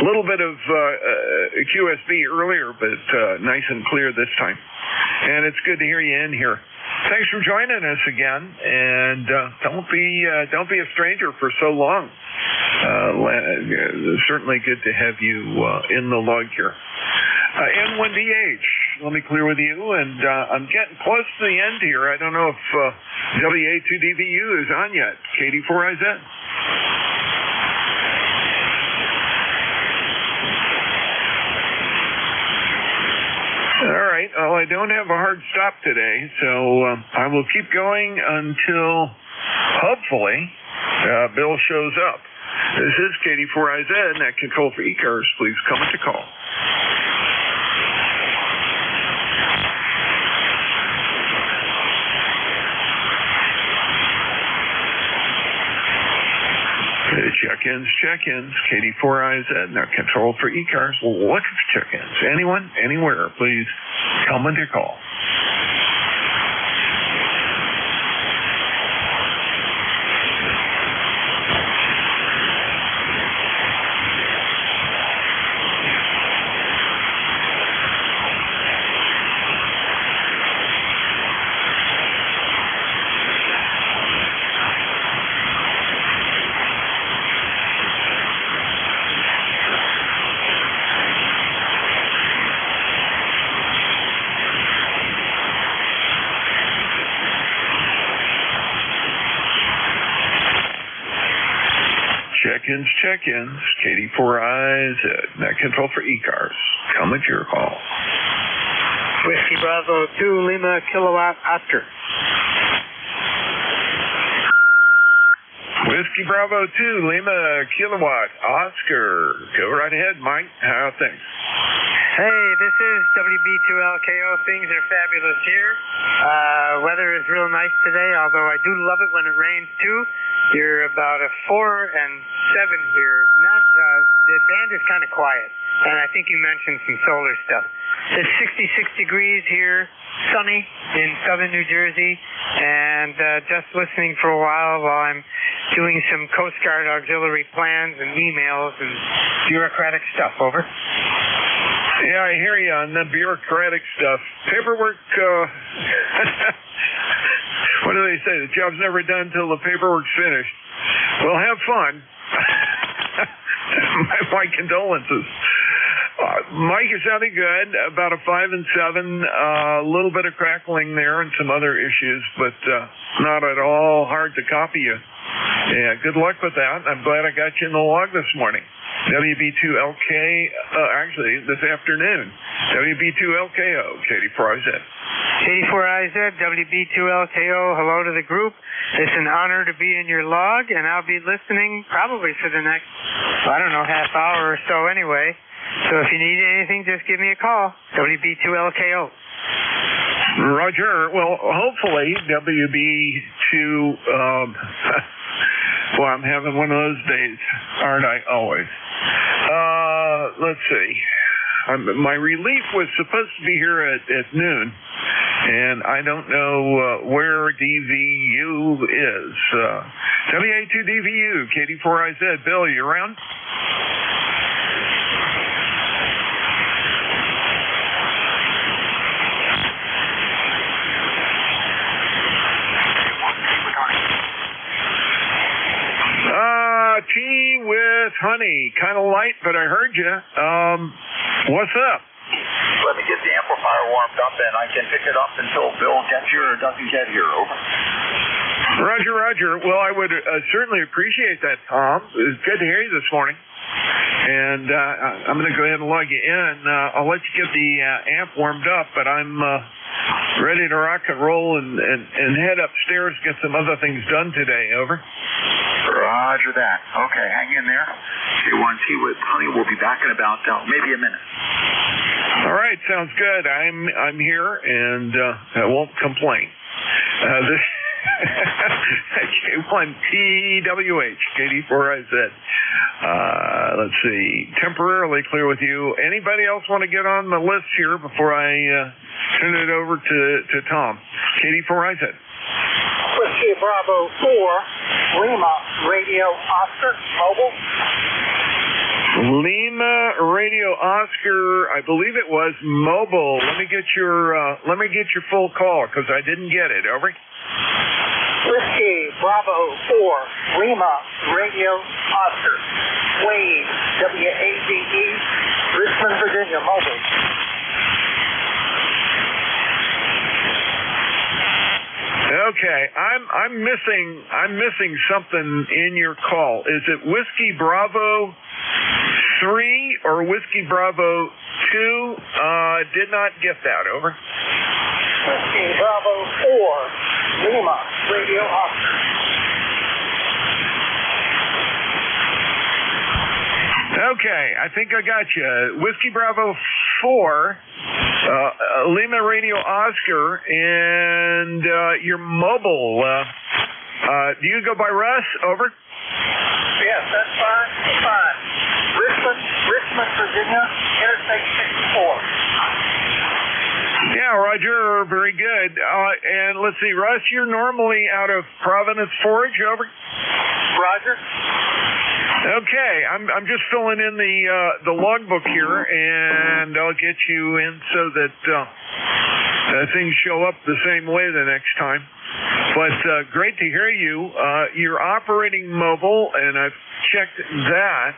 A little bit of QSB earlier, but nice and clear this time. And it's good to hear you in here. Thanks for joining us again, and don't be a stranger for so long. Certainly good to have you in the log here. N1DH, let me clear with you, and I'm getting close to the end here. I don't know if WA2DVU is on yet. KD4IZ. All right. Well, I don't have a hard stop today, so I will keep going until, hopefully, Bill shows up. This is KD4IZ, and that control for ECARS. Please come to call. Check check-ins, KD4IZ, now control for ECARS, looking for check-ins. Anyone, anywhere, please come with your call. Check-ins, KD4IZ, net control for ECARS. Come with your call. Whiskey Bravo 2, Lima, Kilowatt, Oscar. Whiskey Bravo 2, Lima, Kilowatt, Oscar. Go right ahead, Mike. How are things? Hey, this is WB2LKO. Things are fabulous here. Weather is real nice today, although I do love it when it rains too. You're about a 4 and 7 here. The band is kind of quiet, and I think you mentioned some solar stuff. It's 66 degrees here, sunny in southern New Jersey, and just listening for a while I'm doing some Coast Guard auxiliary plans and emails and bureaucratic stuff. Over. Yeah, I hear you on the bureaucratic stuff. Paperwork, what do they say? The job's never done until the paperwork's finished. Well, have fun. My condolences. Mike, you're sounding good. About a 5 and 7. A little bit of crackling there and some other issues, but not at all hard to copy you. Yeah, good luck with that. I'm glad I got you in the log this morning. WB2LK, actually, this afternoon. WB2LKO, KD4IZ. KD4IZ, WB2LKO, hello to the group. It's an honor to be in your log, and I'll be listening probably for the next, half hour or so anyway. So if you need anything, just give me a call. WB2LKO. Roger. Well, hopefully, WB2... Well, I'm having one of those days, aren't I? Always. Let's see. My relief was supposed to be here at noon, and I don't know where DVU is. WA2DVU, KD4IZ. Bill, you around? Tea with honey. Kind of light, but I heard you. What's up? Let me get the amplifier warmed up, and I can pick it up until Bill gets here or doesn't get here. Over. Roger. Well, I would certainly appreciate that, Tom. It was good to hear you this morning. And I'm going to go ahead and log you in. I'll let you get the amp warmed up, but I'm ready to rock and roll and head upstairs, get some other things done today. Over. Roger that. Okay, hang in there. J1T with honey. We'll be back in about maybe a minute. All right, sounds good. I'm here and I won't complain. This J1TWH, KD4IZ. Let's see. Temporarily clear with you. Anybody else want to get on the list here before I turn it over to Tom? KD4IZ. Whiskey Bravo 4, Lima Radio Oscar, mobile. Lima Radio Oscar, I believe it was mobile. Let me get your full call because I didn't get it. Over. Whiskey Bravo 4, Lima Radio Oscar, Wade, WADE, Richmond, Virginia, mobile. Okay, I'm missing something in your call. Is it Whiskey Bravo 3 or Whiskey Bravo 2? Did not get that. Over. Whiskey Bravo 4, Lima Radio Oscar. Okay, I think I got you. Whiskey Bravo 4, Lima Radio Oscar, and your mobile. Do you go by Russ? Over. Yes, that's fine. Richmond, Virginia, Interstate 64. Yeah, Roger, very good. And let's see, Russ, you're normally out of Providence Forge, over? Roger. Okay, I'm just filling in the logbook here, and I'll get you in so that things show up the same way the next time. But great to hear you. You're operating mobile, and I've checked that.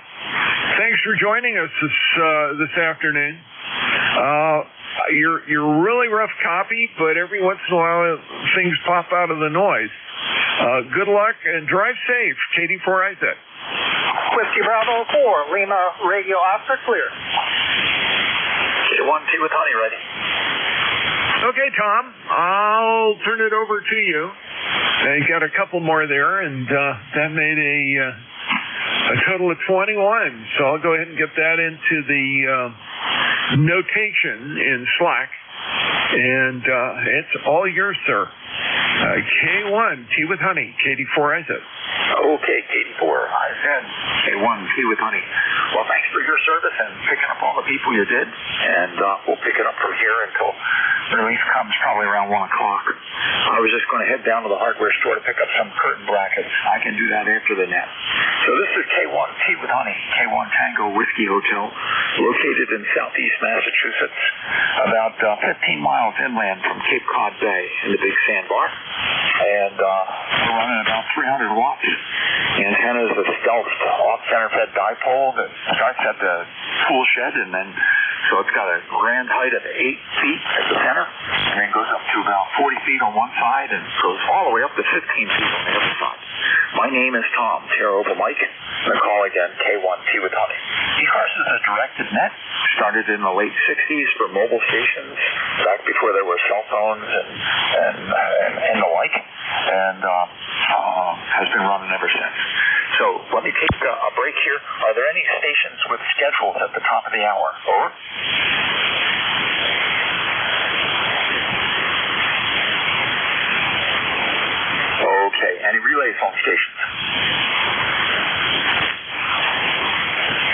Thanks for joining us this afternoon. You're really rough copy, but every once in a while things pop out of the noise. Good luck and drive safe. Katie 4 Isaac. Whiskey Bravo 4, Lima radio optic clear. K1T with honey ready. Okay, Tom, I'll turn it over to you. You got a couple more there, and that made a total of 21. So I'll go ahead and get that into the notation in Slack, and it's all yours, sir. K1T with honey, Katie 4 Isaac. Okay, Katie 4 Isaac. K1T with honey. Well, thanks for your service and picking up all the people you did, and we'll pick it up from here until the release comes probably around 1 o'clock. I was just going to head down to the hardware store to pick up some curtain brackets. I can do that after the net. So this is K1T with honey, K1 Tango Whiskey Hotel, located in southeast Massachusetts, about 15 miles inland from Cape Cod Bay in the Big Sandbar. And we're running about 300 watts. The antenna is a stealthed off-center fed dipole that starts at the tool shed, and then so it's got a grand height of 8 feet at the center, and then goes up to about 40 feet on one side and goes all the way up to 15 feet on the other side. My name is Tom, Tara over Mike, and the call again, K1T with honey. ECARS is a directed net, started in the late 60s for mobile stations, back before there were cell phones and the like, and has been running ever since. So let me take a break here. Are there any stations with schedules at the top of the hour? Over. Okay. Any relays on stations?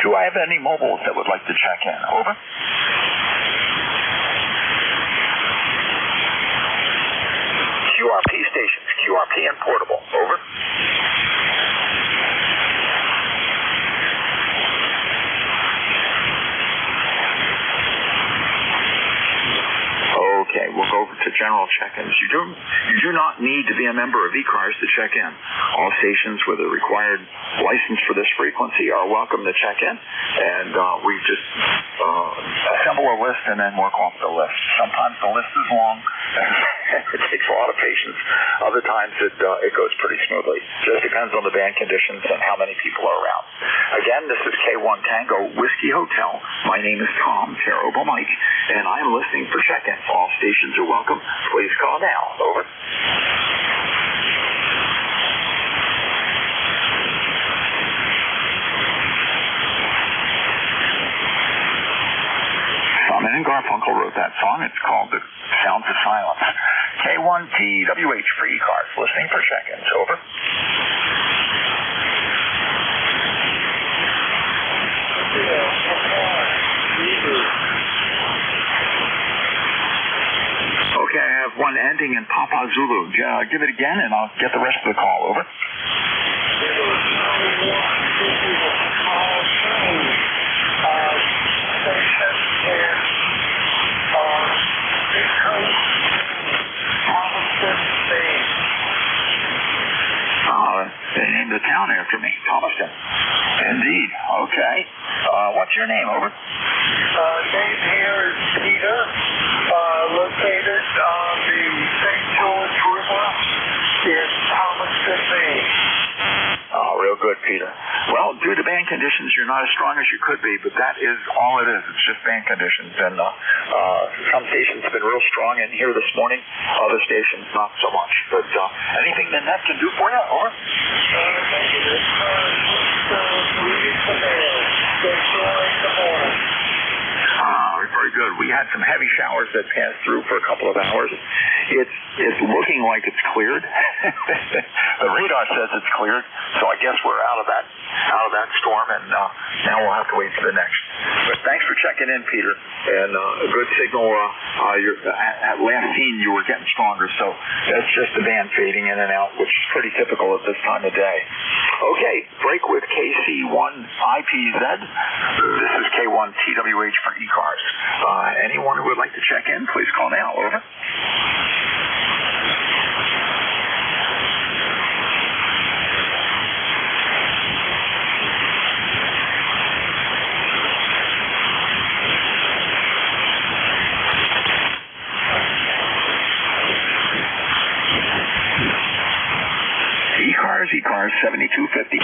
Do I have any mobiles that would like to check in? Over. QRP stations, QRP and portable. Over. Okay, we'll go over to general check-ins. You do not need to be a member of ECARS to check in. All stations with a required license for this frequency are welcome to check in, and we just assemble a list and then work off the list. Sometimes the list is long. It takes a lot of patience. Other times it goes pretty smoothly. Just depends on the band conditions and how many people are around. Again, this is K1 Tango Whiskey Hotel. My name is Tom, Terrible Mike, and I am listening for check-in. All stations are welcome. Please call now. Over. Simon and Garfunkel wrote that song. It's called The Sounds of Silence. K1TWH for ECARS. Listening for check-ins. Over. Okay, I have one ending in Papa Zulu. Give it again, and I'll get the rest of the call. Over. They named the town after me, Thomaston. Indeed. Okay. What's your name? Over. Name here is Peter, located on the St. George River in Thomaston, Maine. Oh, real good, Peter. Well, due to band conditions, you're not as strong as you could be, but that is all it is. It's just band conditions. And some stations have been real strong in here this morning. Other stations, not so much. But anything the net can do for you, or? Very good. We had some heavy showers that passed through for a couple of hours. It's It's looking like it's cleared. The radar says it's cleared, so I guess we're out of that storm, and now we'll have to wait for the next. But thanks for checking in, Peter, and a good signal. At last seen, you were getting stronger, so that's just the band fading in and out, which is pretty typical at this time of day. Okay, break with KC1IPZ. This is K1TWH for ECARS. Anyone who would like to check in, please call now. Over. ECARS 7255.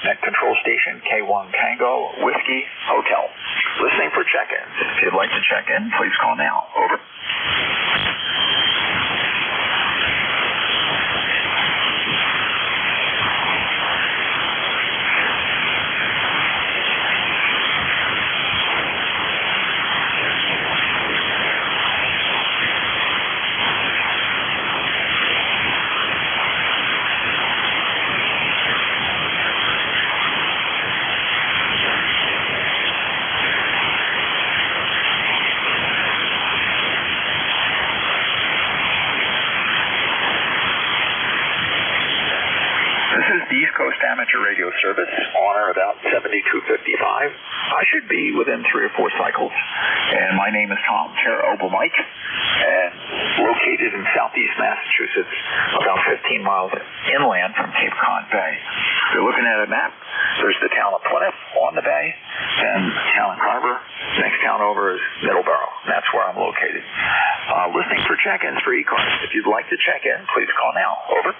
Net control station K1 Tango Whiskey Hotel. Listening for check-ins. If you'd like to check in, please call now. Over. Amateur radio service on or about 7255. I should be within 3 or 4 cycles. And my name is Tom Terrible Mike, and located in southeast Massachusetts, about 15 miles inland from Cape Cod Bay. If you're looking at a map, there's the town of Plymouth on the bay, and town of Carver. Next town over is Middleborough. That's where I'm located. Listening for check-ins for ECARS. If you'd like to check in, please call now. Over.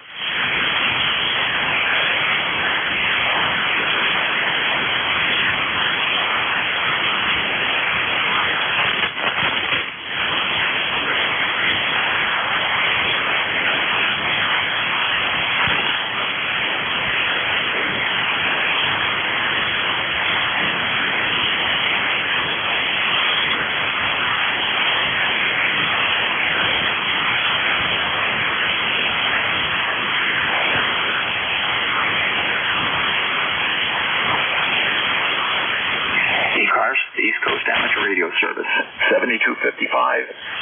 East Coast Amateur Radio Service, 7255,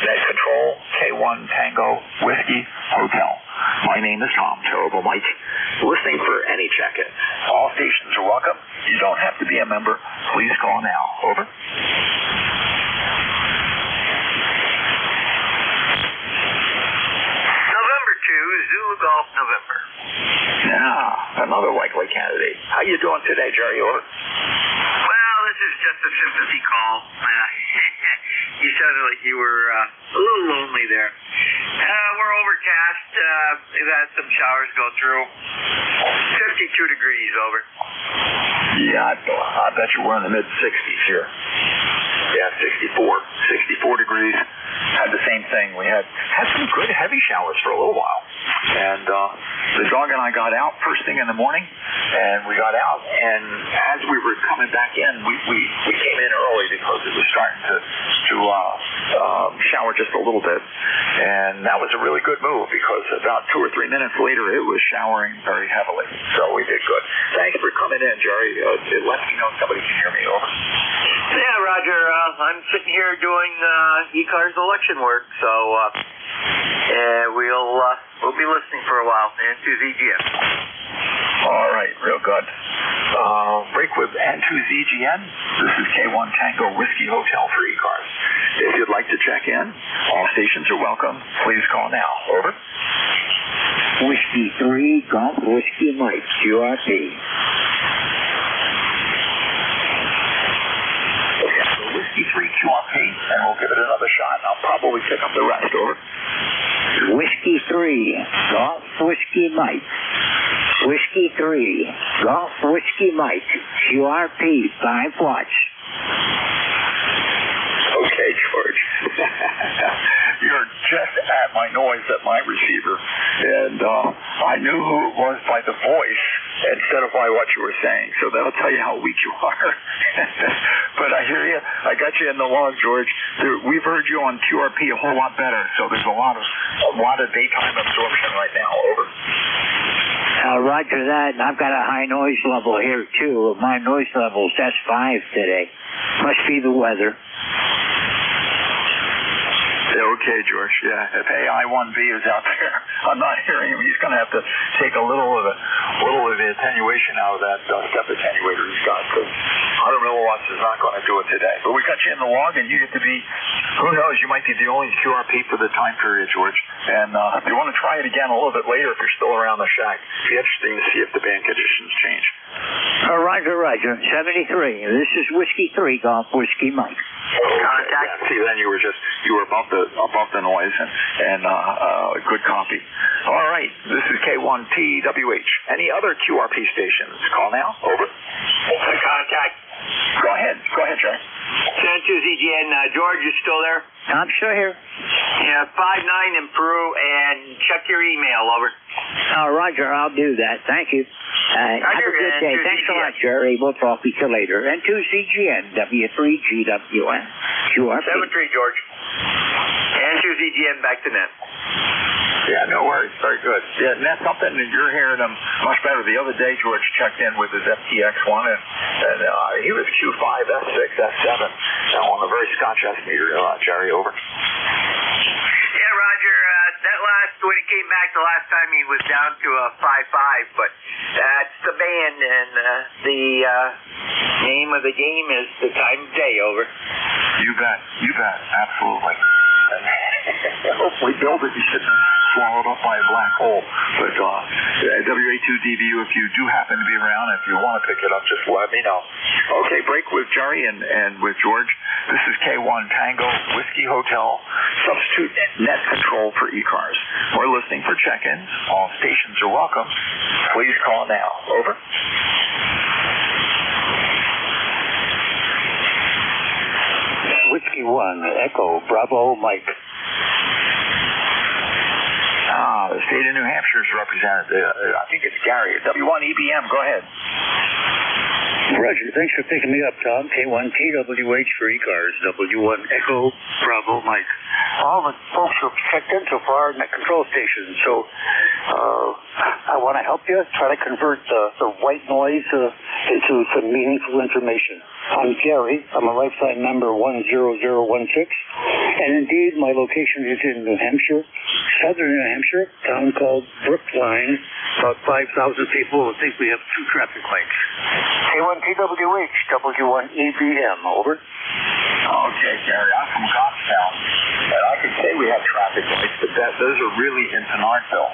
net control, K1 Tango Whiskey Hotel. My name is Tom Terrible Mike, listening for any check-ins. All stations are welcome. You don't have to be a member. Please call now. Over. November 2, Zulu Golf November. Yeah, another likely candidate. How you doing today, Jerry? Over. This is just a sympathy call. You sounded like you were a little lonely there. We're overcast. We've had some showers go through. 52 degrees, over. Yeah, I bet you we're in the mid-60s here. Yeah, 64 degrees. Had the same thing. We had some good heavy showers for a little while. And the dog and I got out first thing in the morning, and we got out, and as we were coming back in, we came in early because it was starting to shower just a little bit. And that was a really good move because about 2 or 3 minutes later, it was showering very heavily. So we did good. Thanks for coming in, Jerry. It lets me know somebody can hear me. Over. Yeah, Roger. I'm sitting here doing ECARS election work, so we'll be listening for a while. N2ZGN. All right, real good. Break with N2ZGN. This is K1 Tango Whiskey Hotel for ECARS. If you'd like to check in, all stations are welcome. Please call now. Over. Whiskey 3, Golf Whiskey Mike, QRP. Okay, so Whiskey 3 QRP, and we'll give it another shot, and I'll probably pick up the rest. Over. Whiskey 3, Golf Whiskey Mike. Whiskey 3, Golf Whiskey Mike, QRP, 5 watts. Okay, George. You're just at my noise at my receiver, and I knew who it was by the voice. instead of by what you were saying. So that'll tell you how weak you are. But I hear you. I got you in the log, George. We've heard you on QRP a whole lot better. So there's a lot of daytime absorption right now. Over. Roger that. I've got a high noise level here, too. My noise level's S5 today. Must be the weather. Okay, George. Yeah, if AI1B is out there, I'm not hearing him. He's going to have to take a little of the attenuation out of that step attenuator he's got, because 100 milliwatts is not going to do it today. But we got you in the log, and you get to be, who knows, you might be the only QRP for the time period, George. And if you want to try it again a little bit later, if you're still around the shack, it'd be interesting to see if the band conditions change. Roger. 73. This is Whiskey 3, Golf Whiskey Mike. Contact. Yeah, see, then you were above the noise and good copy. All right, this is K1TWH. Any other QRP stations? Call now. Over. Contact. Go ahead, Jerry. N2ZGN, George, you still there? I'm still here. Yeah, 5-9 in Peru, and check your email, over. Roger, I'll do that. Thank you. Have a good day. Thanks a lot, Jerry. We'll talk to you later. N2ZGN, W3GWN, QRP. 7-3, George. N2ZGN, back to net. Yeah, no worries. Very good. Yeah, and that's something that you're hearing them much better. The other day, George checked in with his FTX1, and he was Q5, S6, S7 on a very Scotch S meter, Jerry, over. Yeah, Roger, when he came back the last time, he was down to a 5.5, but that's the band, and the name of the game is the time of day, over. You bet. Absolutely. Hopefully build it. You should swallowed up by a black hole. But WA2DVU, if you do happen to be around, if you want to pick it up, just let me know. Okay, break with Jerry and with George. This is K1 Tango Whiskey Hotel, substitute net control for ECARS. We're listening for check-ins. All stations are welcome. Please call now. Over. Whiskey 1, Echo, Bravo, Mike. The state of New Hampshire is represented. I think it's Gary. W1EBM, go ahead. Roger, thanks for picking me up, Tom. K1TWH for ECARS, W1 Echo, Bravo, Mike. All the folks who have checked in so far in the control station, so I want to help you try to convert the white noise into some meaningful information. I'm Gary. I'm a lifetime member 10016, and indeed my location is in New Hampshire, southern New Hampshire, a town called Brookline, about 5,000 people. I think we have 2 traffic lights. K1TWH, W1EBM, over. Okay, Gary, I'm from Goffstown, and I could say we have traffic lights, but those are really in Pinardville.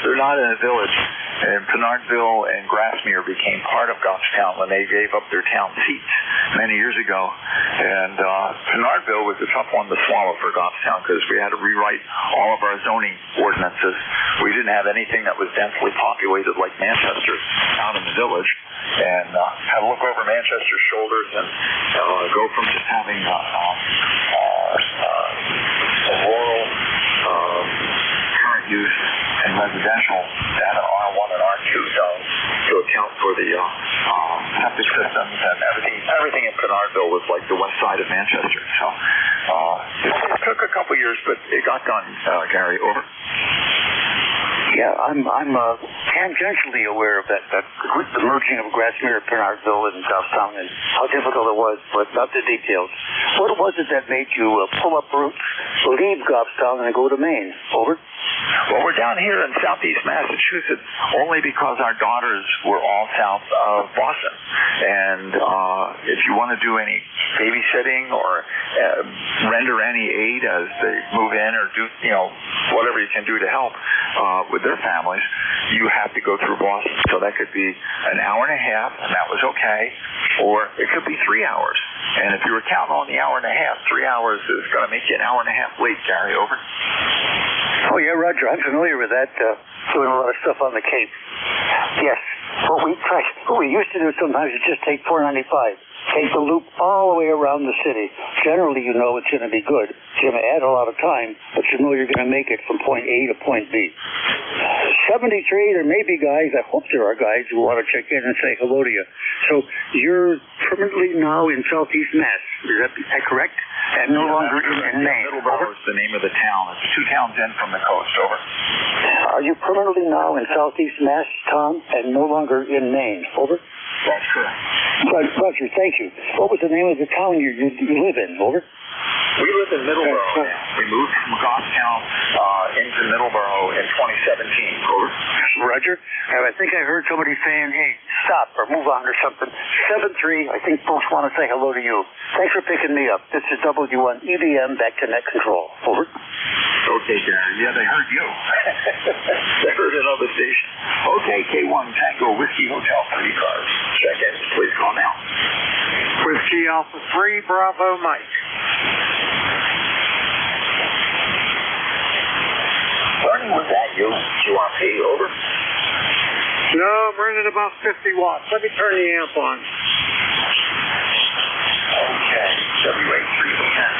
They're not in a village. And Pinardville and Grassmere became part of Goffstown when they gave up their town seats many years ago. And Pinardville was a tough one to swallow for Goffstown because we had to rewrite all of our zoning ordinances. We didn't have anything that was densely populated like Manchester out in the village. And had to look over Manchester's shoulders and go from just having a rural current use and residential at an R1 and R2 zones to account for the septic systems and everything in Pinardville was like the west side of Manchester. So it took a couple years, but it got done, Gary. Over. Yeah, I'm tangentially aware of that the merging of Grassmere, Pinardville, and Goffstown, and how difficult it was, but not the details. What was it that made you pull up roots, leave Goffstown, and go to Maine? Over. Well, we're down here in southeast Massachusetts only because our daughters were all south of Boston. And if you want to do any babysitting or render any aid as they move in or do, whatever you can do to help with their families, you have to go through Boston. So that could be an hour and a half, and that was okay, or it could be 3 hours. And if you were counting on the hour and a half, 3 hours is going to make you an hour and a half late, Gary. Over. Oh, yeah, Roger. I'm familiar with that, doing a lot of stuff on the Cape. Yes. What we used to do sometimes is just take 495, take the loop all the way around the city. Generally, you know it's going to be good. It's going to add a lot of time, but you know you're going to make it from point A to point B. 73, there may be guys, I hope there are guys who want to check in and say hello to you. So you're permanently now in Southeast Mass. Is that correct? And no longer in Maine. Middleborough is the name of the town. It's 2 towns in from the coast. Over. Are you permanently now in Southeast Mass, Tom, and no longer in Maine? Over. That's correct. Roger, thank you. What was the name of the town you live in? Over. We live in Middleborough now. We moved from Goffstown into Middleborough in 2017. Over. Roger. I think I heard somebody saying, hey, stop or move on or something. 73, I think folks want to say hello to you. Thanks for picking me up. This is W1 EBM back to net control. Over. Okay, Gary. Yeah, they heard you. They heard another station. Okay, K1 Tango Whiskey Hotel 3 cars. Check in. Please call now. Whiskey Alpha 3 Bravo Mike. Bernie, was that you? QRP, over. No, I'm running about 50 watts. Let me turn the amp on. Okay, WA310.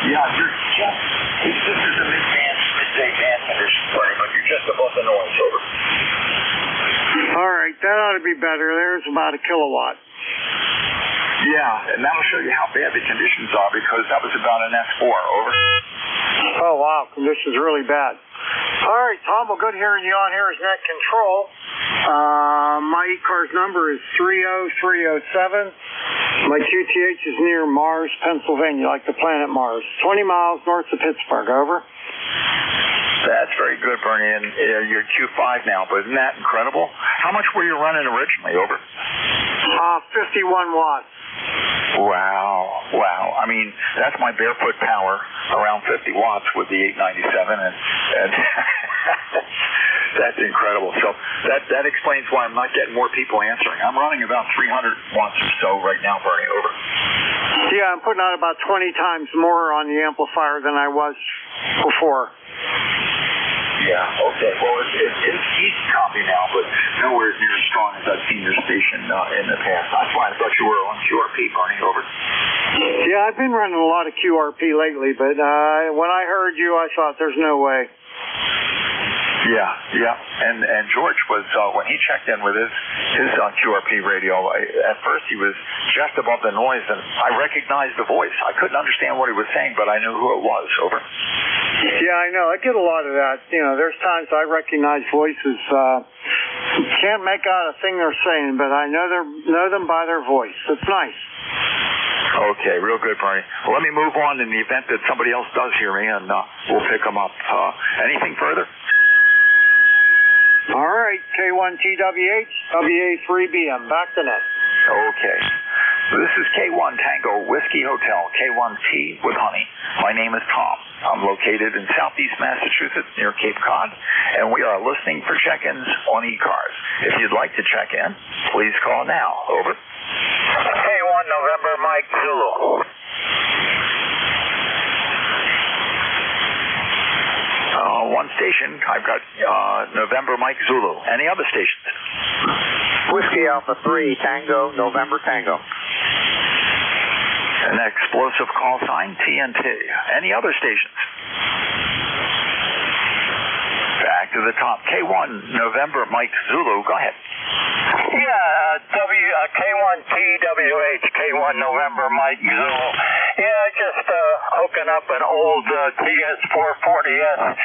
Yeah, you're just, this is a midday band condition, Bernie, but you're just above the noise, over. All right, that ought to be better. There's about a kilowatt. Yeah, and that'll show you how bad the conditions are because that was about an S4, over. Oh, wow, conditions really bad. All right, Tom, well, good hearing you on here as net control. My ECARS number is 30307. My QTH is near Mars, Pennsylvania, like the planet Mars. 20 miles north of Pittsburgh, over. That's very good, Bernie, and you're Q5 now, but isn't that incredible? How much were you running originally, over? 51 watts. Wow. I mean, that's my barefoot power, around 50 watts with the 897, and that's incredible. So that explains why I'm not getting more people answering. I'm running about 300 watts or so right now, Bernie, over. Yeah, I'm putting out about 20 times more on the amplifier than I was before. Yeah, okay. Well, it's easy copy now, but nowhere near as strong as I've seen your station in the past. That's why I thought you were on QRP, Bernie, over. Yeah, I've been running a lot of QRP lately, but when I heard you, I thought there's no way. Yeah. And George was, when he checked in with his QRP radio, at first he was just above the noise, and I recognized the voice. I couldn't understand what he was saying, but I knew who it was, over. Yeah, I know. I get a lot of that. You know, there's times I recognize voices. Can't make out a thing they're saying, but I know them by their voice. It's nice. Okay, real good, Bernie. Well, let me move on in the event that somebody else does hear me, and we'll pick them up. Anything further? All right, K1TWH, WA3BM, back to net. Okay. This is K1 Tango Whiskey Hotel, K1T with honey. My name is Tom. I'm located in southeast Massachusetts near Cape Cod, and we are listening for check-ins on ECARS. If you'd like to check in, please call now. Over. K1 November Mike Zulu. One station. I've got November Mike Zulu. Any other stations? Whiskey Alpha 3 Tango November Tango. An explosive call sign, TNT. Any other stations? Back to the top. K1 November Mike Zulu. Go ahead. Yeah, K1TWH, K1 November Mike Zulu. Yeah, just hooking up an old TS440S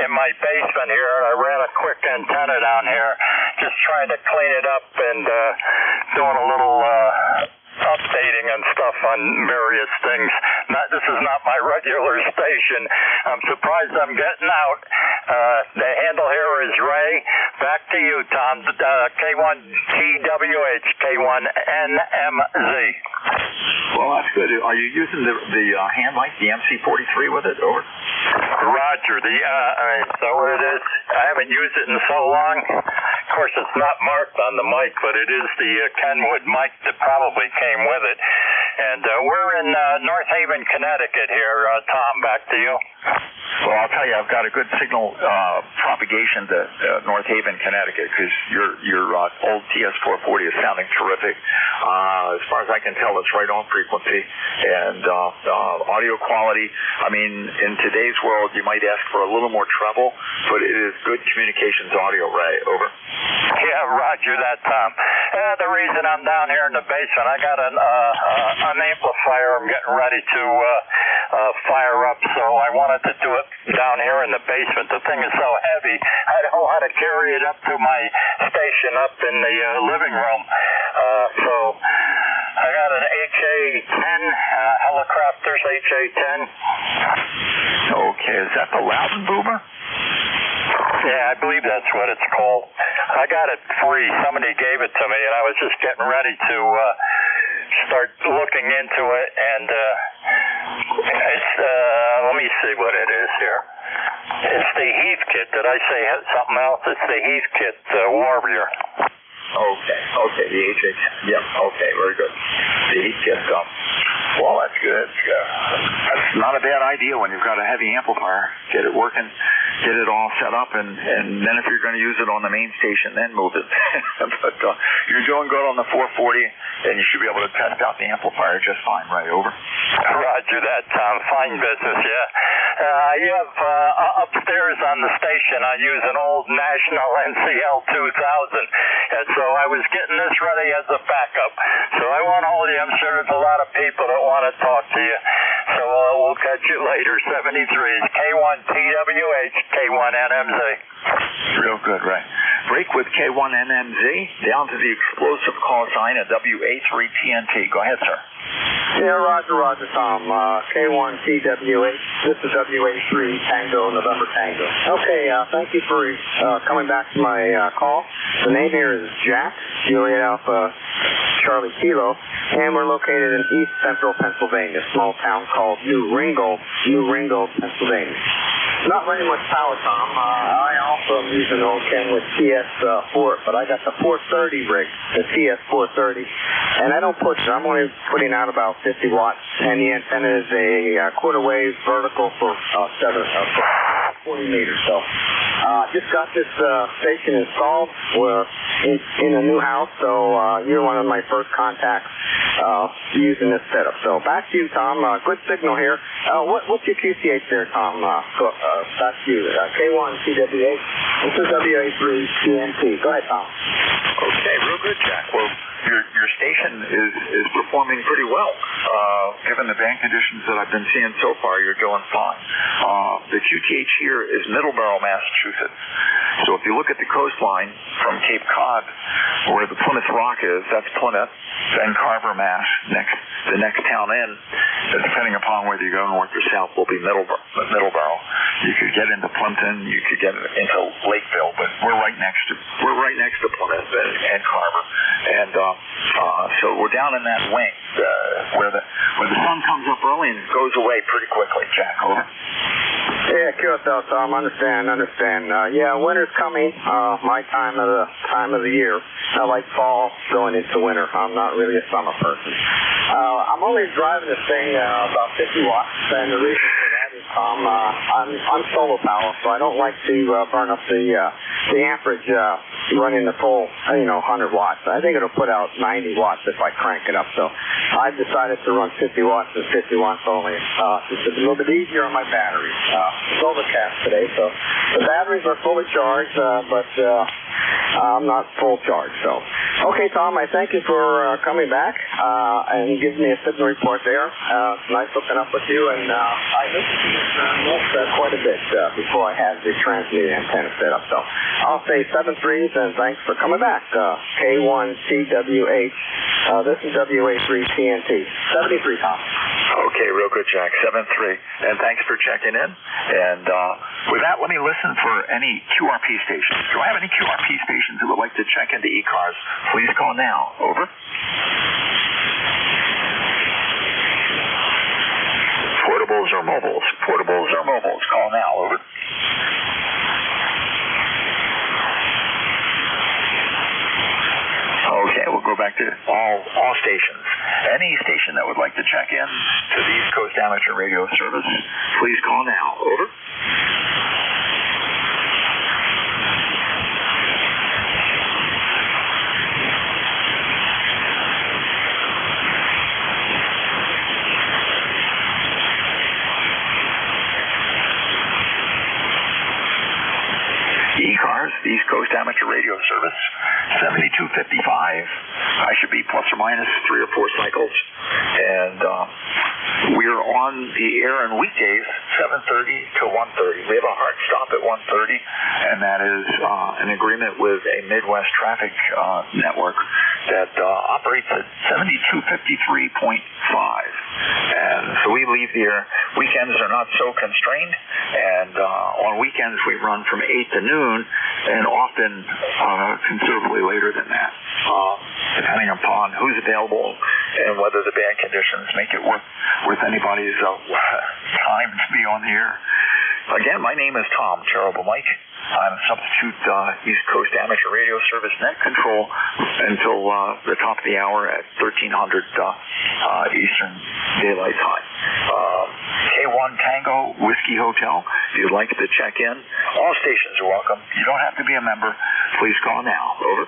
in my basement here, and I ran a quick antenna down here, just trying to clean it up and doing a little updating and stuff on various things. This is not my regular station. I'm surprised I'm getting out. The handle here is Ray. Back to you, Tom. K1TWH, K1NMZ. Well, that's good. Are you using the hand mic, the MC43 with it, over? Roger. So what it is, I haven't used it in so long. Of course, it's not marked on the mic, but it is the Kenwood mic that probably came with it. And we're in North Haven, Connecticut here. Tom, back to you. Well, I'll tell you, I've got a good signal propagation to North Haven, Connecticut, because your old TS440 is sounding terrific. As far as I can tell, it's right on frequency. And audio quality, I mean, in today's world, you might ask for a little more treble, but it is good communications audio, right? Over. Yeah, roger that, Tom. The reason I'm down here in the basement, I got an amplifier I'm getting ready to fire up, so I wanted to do it down here in the basement. The thing is so heavy, I don't want to carry it up to my station up in the living room. So I got an HA-10, Helicopters HA-10. Okay, is that the Loudon boomer? Yeah, I believe that's what it's called. I got it free. Somebody gave it to me, and I was just getting ready to start looking into it, and it's, let me see what it is here. It's the Heathkit. Did I say something else? It's the Heathkit Warrior. Okay, the HA. Yep, okay, very good. The Heathkit, well, that's good. That's not a bad idea when you've got a heavy amplifier. Get it working, get it all set up, and then if you're going to use it on the main station, then move it. But you're doing good on the 440, and you should be able to test out the amplifier just fine, right? Over. Roger that, Tom. Fine business, yeah. You have upstairs on the station, I use an old National NCL 2000, and so I was getting this ready as a backup. So I won't hold you. I'm sure there's a lot of people that want to talk to you. So we'll catch you later. 73s, K1TWH, K1NMZ. Real good, right. Break with K1NMZ down to the explosive call sign at WA3TNT. Go ahead, sir. Yeah, roger, Tom. K1TWH. This is WA3 Tango, November Tango. Okay, thank you for coming back to my call. The name here is Jack, Juliet Alpha Charlie Kilo, and we're located in East Central Pennsylvania, a small town called New Ringgold, Pennsylvania. Not very much power, Tom. I also am using an old Kenwood TS4, but I got the 430 rig, the TS430, and I don't push it. I'm only putting out about 50 watts, and the antenna is a quarter wave vertical for 40 meters. So just got this station installed. We're in a new house, so you're one of my first contacts using this setup. So back to you, Tom. Good signal here. What's your QCH there, Tom? Back to you. K1TWH. This is WA3TNT. Go ahead, Tom. Okay, real good, Jack. Well, your station is performing pretty well. Given the band conditions that I've been seeing so far, you're doing fine. The QTH here is Middleborough, Massachusetts. So if you look at the coastline from Cape Cod, where the Plymouth Rock is, that's Plymouth. Then Carver, Mass. The next town in, depending upon whether you go north or south, will be Middleborough. You could get into Plimpton, you could get into Lakeville, but we're right next to Plymouth and Carver, and so we're down in that wing where the sun comes up early and goes away pretty quickly. Jack, over. Yeah, Kyoto, Tom. Understand. Yeah, winter's coming. My time of the year. I like fall going into winter. I'm not really a summer person. I'm only driving this thing about 50 watts, and the reason for that is, Tom, I'm solar power, so I don't like to burn up the amperage running the full 100 watts. I think it'll put out 90 watts if I crank it up. So I've decided to run 50 watts and 50 watts only. It's a little bit easier on my batteries. It's overcast today, so the batteries are fully charged, but I'm not full charge. So, okay, Tom, I thank you for coming back and giving me a signal report there. It's nice hooking up with you, and I listened to this quite a bit before I had the transmitting antenna set up. So I'll say 73s, and thanks for coming back. K1TWH. This is WA3TNT. 73, Tom. Okay, real good, Jack. 73. And thanks for checking in. And with that, let me listen for any QRP stations. Do I have any QRP stations who would like to check into ECARS? Please call now. Over. Portables or mobiles? Portables or mobiles? Call now. Over. Okay, we'll go go back to all stations. Any station that would like to check in to the East Coast Amateur Radio Service, please call now. Over. ECARS, the East Coast Amateur Radio Service, 7255. I should be plus or minus 3 or 4 cycles. And we're on the air on weekdays, 7:30 to 1:30. We have a hard stop at 1:30, and that is an agreement with a Midwest traffic network that operates at 7253.5. And so we leave the air. Weekends are not so constrained, and on weekends we run from 8 to noon, and often considerably later than that, depending upon who's available and whether the bad conditions make it worth anybody's time to be on the air. Again, my name is Tom, Terrible Mike. I'm a substitute East Coast Amateur Radio Service net control until the top of the hour at 1300 Eastern Daylight Time. K1 Tango Whiskey Hotel. If you'd like to check in, all stations are welcome. You don't have to be a member. Please call now. Over.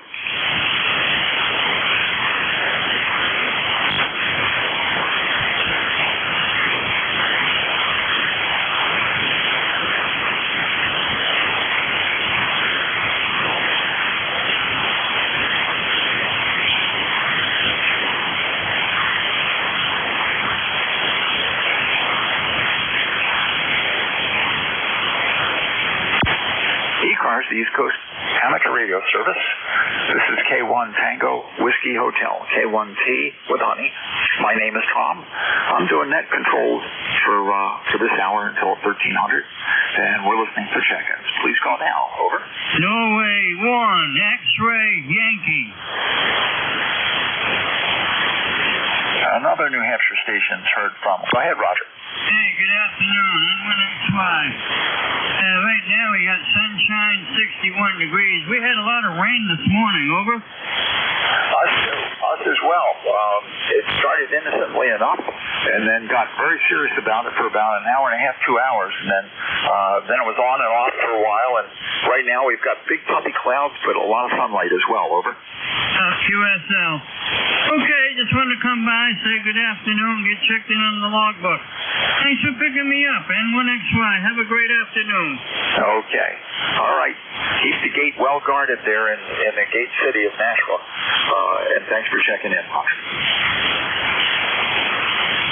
ECARS, the East Coast Amateur Radio Service. This is K1 Tango Whiskey Hotel, K1T with honey. My name is Tom. I'm doing net controls for this hour until 1300, and we're listening for check-ins. Please call now. Over. Norway 1, X-Ray Yankee. Another New Hampshire station's heard from. Go ahead, Roger. Hey, good afternoon. N1XY. Right now we got sunshine, 61 degrees. We had a lot of rain this morning. Over. Us as well. It started innocently enough, and then got very serious about it for about an hour and a half, 2 hours, and then it was on and off for a while. And right now we've got big puffy clouds, but a lot of sunlight as well. Over. QSL. Okay, just wanted to come by, say good afternoon, get checked in on the logbook. Thanks for picking me up, N1XY. Have a great afternoon. Okay. All right. Keep the gate well guarded there in the gate city of Nashville. And thanks for checking in.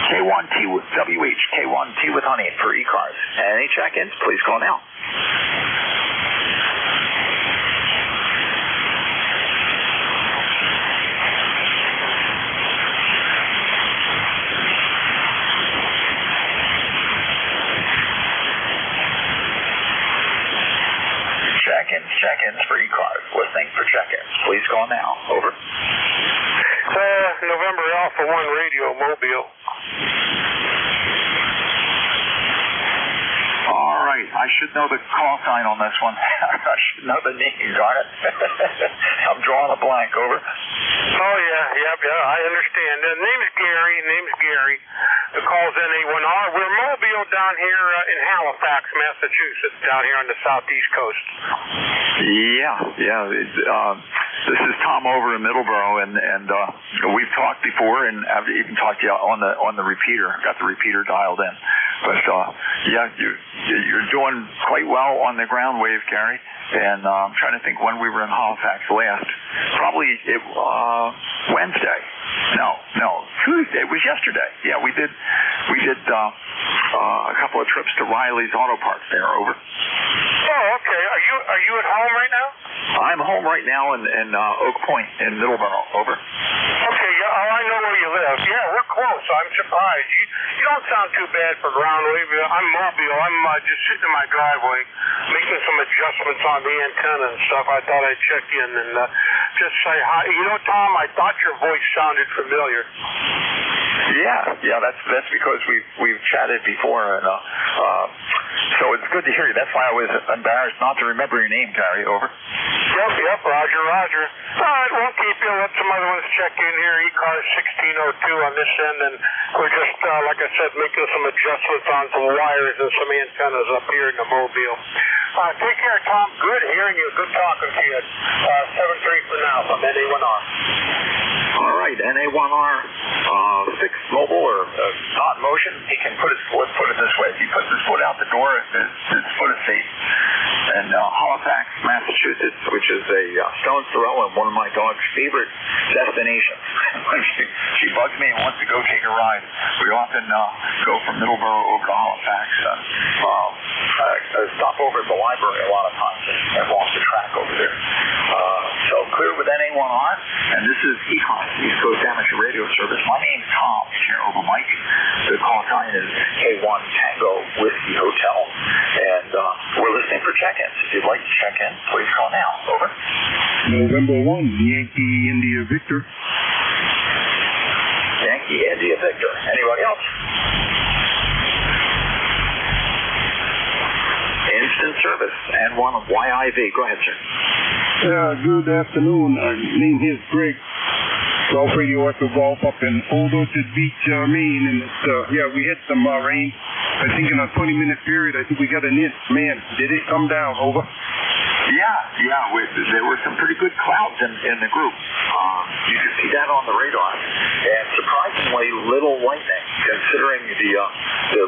K1T with WH, K1T with honey for ECARS. Any check-ins, please call now. Check-ins for ECARS. Listening for check-ins. Please call now. Over. November Alpha 1 Radio, Mobile. All right. I should know the call sign on this one. I should know the name, darn it. I'm drawing a blank. Over. Oh, yeah, I understand. Name's Gary. The call's N81R. We're Mobile down here in Halifax, Massachusetts, down here on the southeast coast. Yeah. This is Tom over in Middleborough, and we've talked before, and I've even talked to you on the repeater. Got the repeater dialed in. But you're doing quite well on the ground wave, Gary. And I'm trying to think when we were in Halifax last. Probably Wednesday. No, Tuesday. It was yesterday. Yeah, we did a couple of trips to Riley's Auto Parts there. Over. Oh, okay. Are you at home right now? I'm home right now in Oak Point in Middleborough. Over. Okay, I know where you live. Yeah, we're close. I'm surprised. You don't sound too bad for ground wave. I'm Mobile. I'm just sitting in my driveway making some adjustments on the antenna and stuff. I thought I'd check in and just say hi. You know, Tom, I thought your voice sounded familiar. Yeah, that's because we've chatted before, and So it's good to hear you. That's why I was embarrassed not to remember your name, Gary. Over. Yep, Roger. All right, won't keep you. Let some other ones check in here. ECARS 1602 on this end, and we're just, like I said, making some adjustments on some wires and some antennas up here in the mobile. Take care, Tom. Good hearing you. Good talking to you. 7-3 for now from NA1R. All right, NA1R, fixed mobile or not in motion. He can put his foot. Put it this way: if he puts his foot out the door, his foot is safe. And Halifax, Massachusetts, which is a stone's throw and one of my dog's favorite destinations. When she bugs me and wants to go take a ride, we often go from Middleborough over to Halifax. Stop over at the library a lot of times and walk the track over there. So clear with NA1R, and this is ECARS, East Coast Amateur Radio Service. My name's Tom, here over Mike. The call sign is K1 Tango Whiskey Hotel, and we're listening for check-ins. If you'd like to check in, please call now. Over. November 1, Yankee India Victor. Yankee India Victor. Anybody else? Instant service and one of YIV. Go ahead, sir. Good afternoon. Name is Greg. Golf Radio Echo Golf up in Old Orchard Beach, Maine, and it's, we had some rain. I think in a 20-minute period, I think we got an inch. Man, did it come down? Over. Yeah, there were some pretty good clouds in the group. You can see that on the radar, and surprisingly little lightning, considering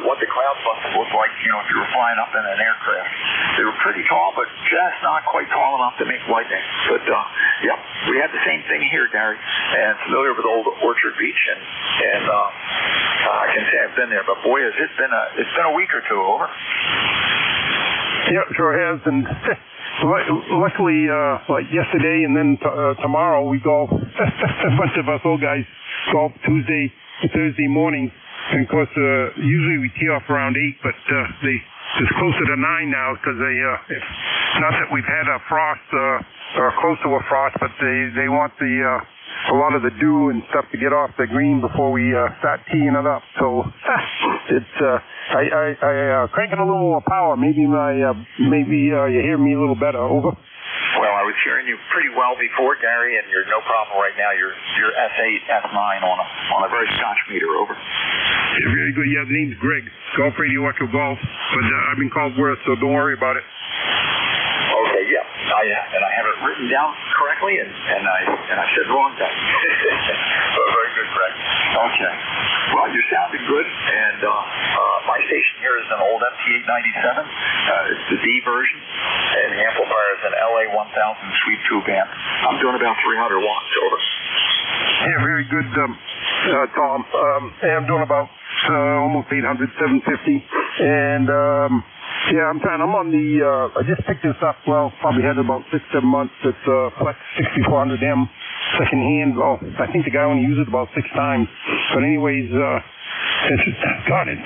what the clouds must have looked like. If you were flying up in an aircraft, they were pretty tall, but just not quite tall enough to make lightning. But we had the same thing here, Gary, and familiar with Old Orchard Beach, and I can say I've been there. But boy, it's been a week or two. Over. Yeah, sure has, and. Luckily, like yesterday and then tomorrow, we golf. A bunch of us old guys golf Tuesday and Thursday morning. And of course, usually we tee off around 8, but it's closer to 9 now because not that we've had a frost or close to a frost, but they want a lot of the dew and stuff to get off the green before we start teeing it up. So it's I cranking a little more power. Maybe you hear me a little better. Over. Well, I was hearing you pretty well before, Gary, and you're no problem right now. You're S8, S9 on a very Scotch meter. Over. Yeah, very good. Yeah, the name's Greg. Golf Radio Echo Golf, but I've been called worse, so don't worry about it. Okay, yeah. And I have it written down correctly, and I said the wrong thing. But very good, Greg. Okay. Well, you're sounding good, and my station here is an old MT897. It's the D version, and the amplifier is an LA1000 sweep tube amp. I'm doing about 300 watts. Over. Yeah, very good, Tom. I'm doing about almost 800, 750, and I'm on the, I just picked this up, probably had it about 6-7 months. It's Flex 6400M second hand. I think the guy only used it about 6 times. But anyways, it's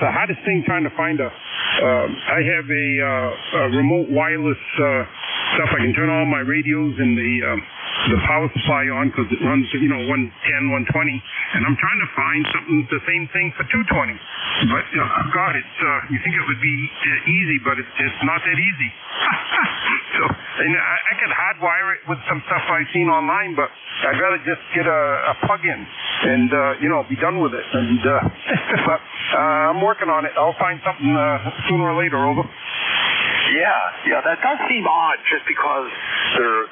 the hardest thing trying to find I have a remote wireless stuff. I can turn all my radios and the power supply on because it runs, 110, 120, and I'm trying to find something the same thing for 220. But it's you think it would be easy, but it's not that easy. So, and I could hardwire it with some stuff I've seen online, but I gotta just get a plug-in and be done with it. And but I'm working on it. I'll find something sooner or later. Over. Yeah, that does seem odd just because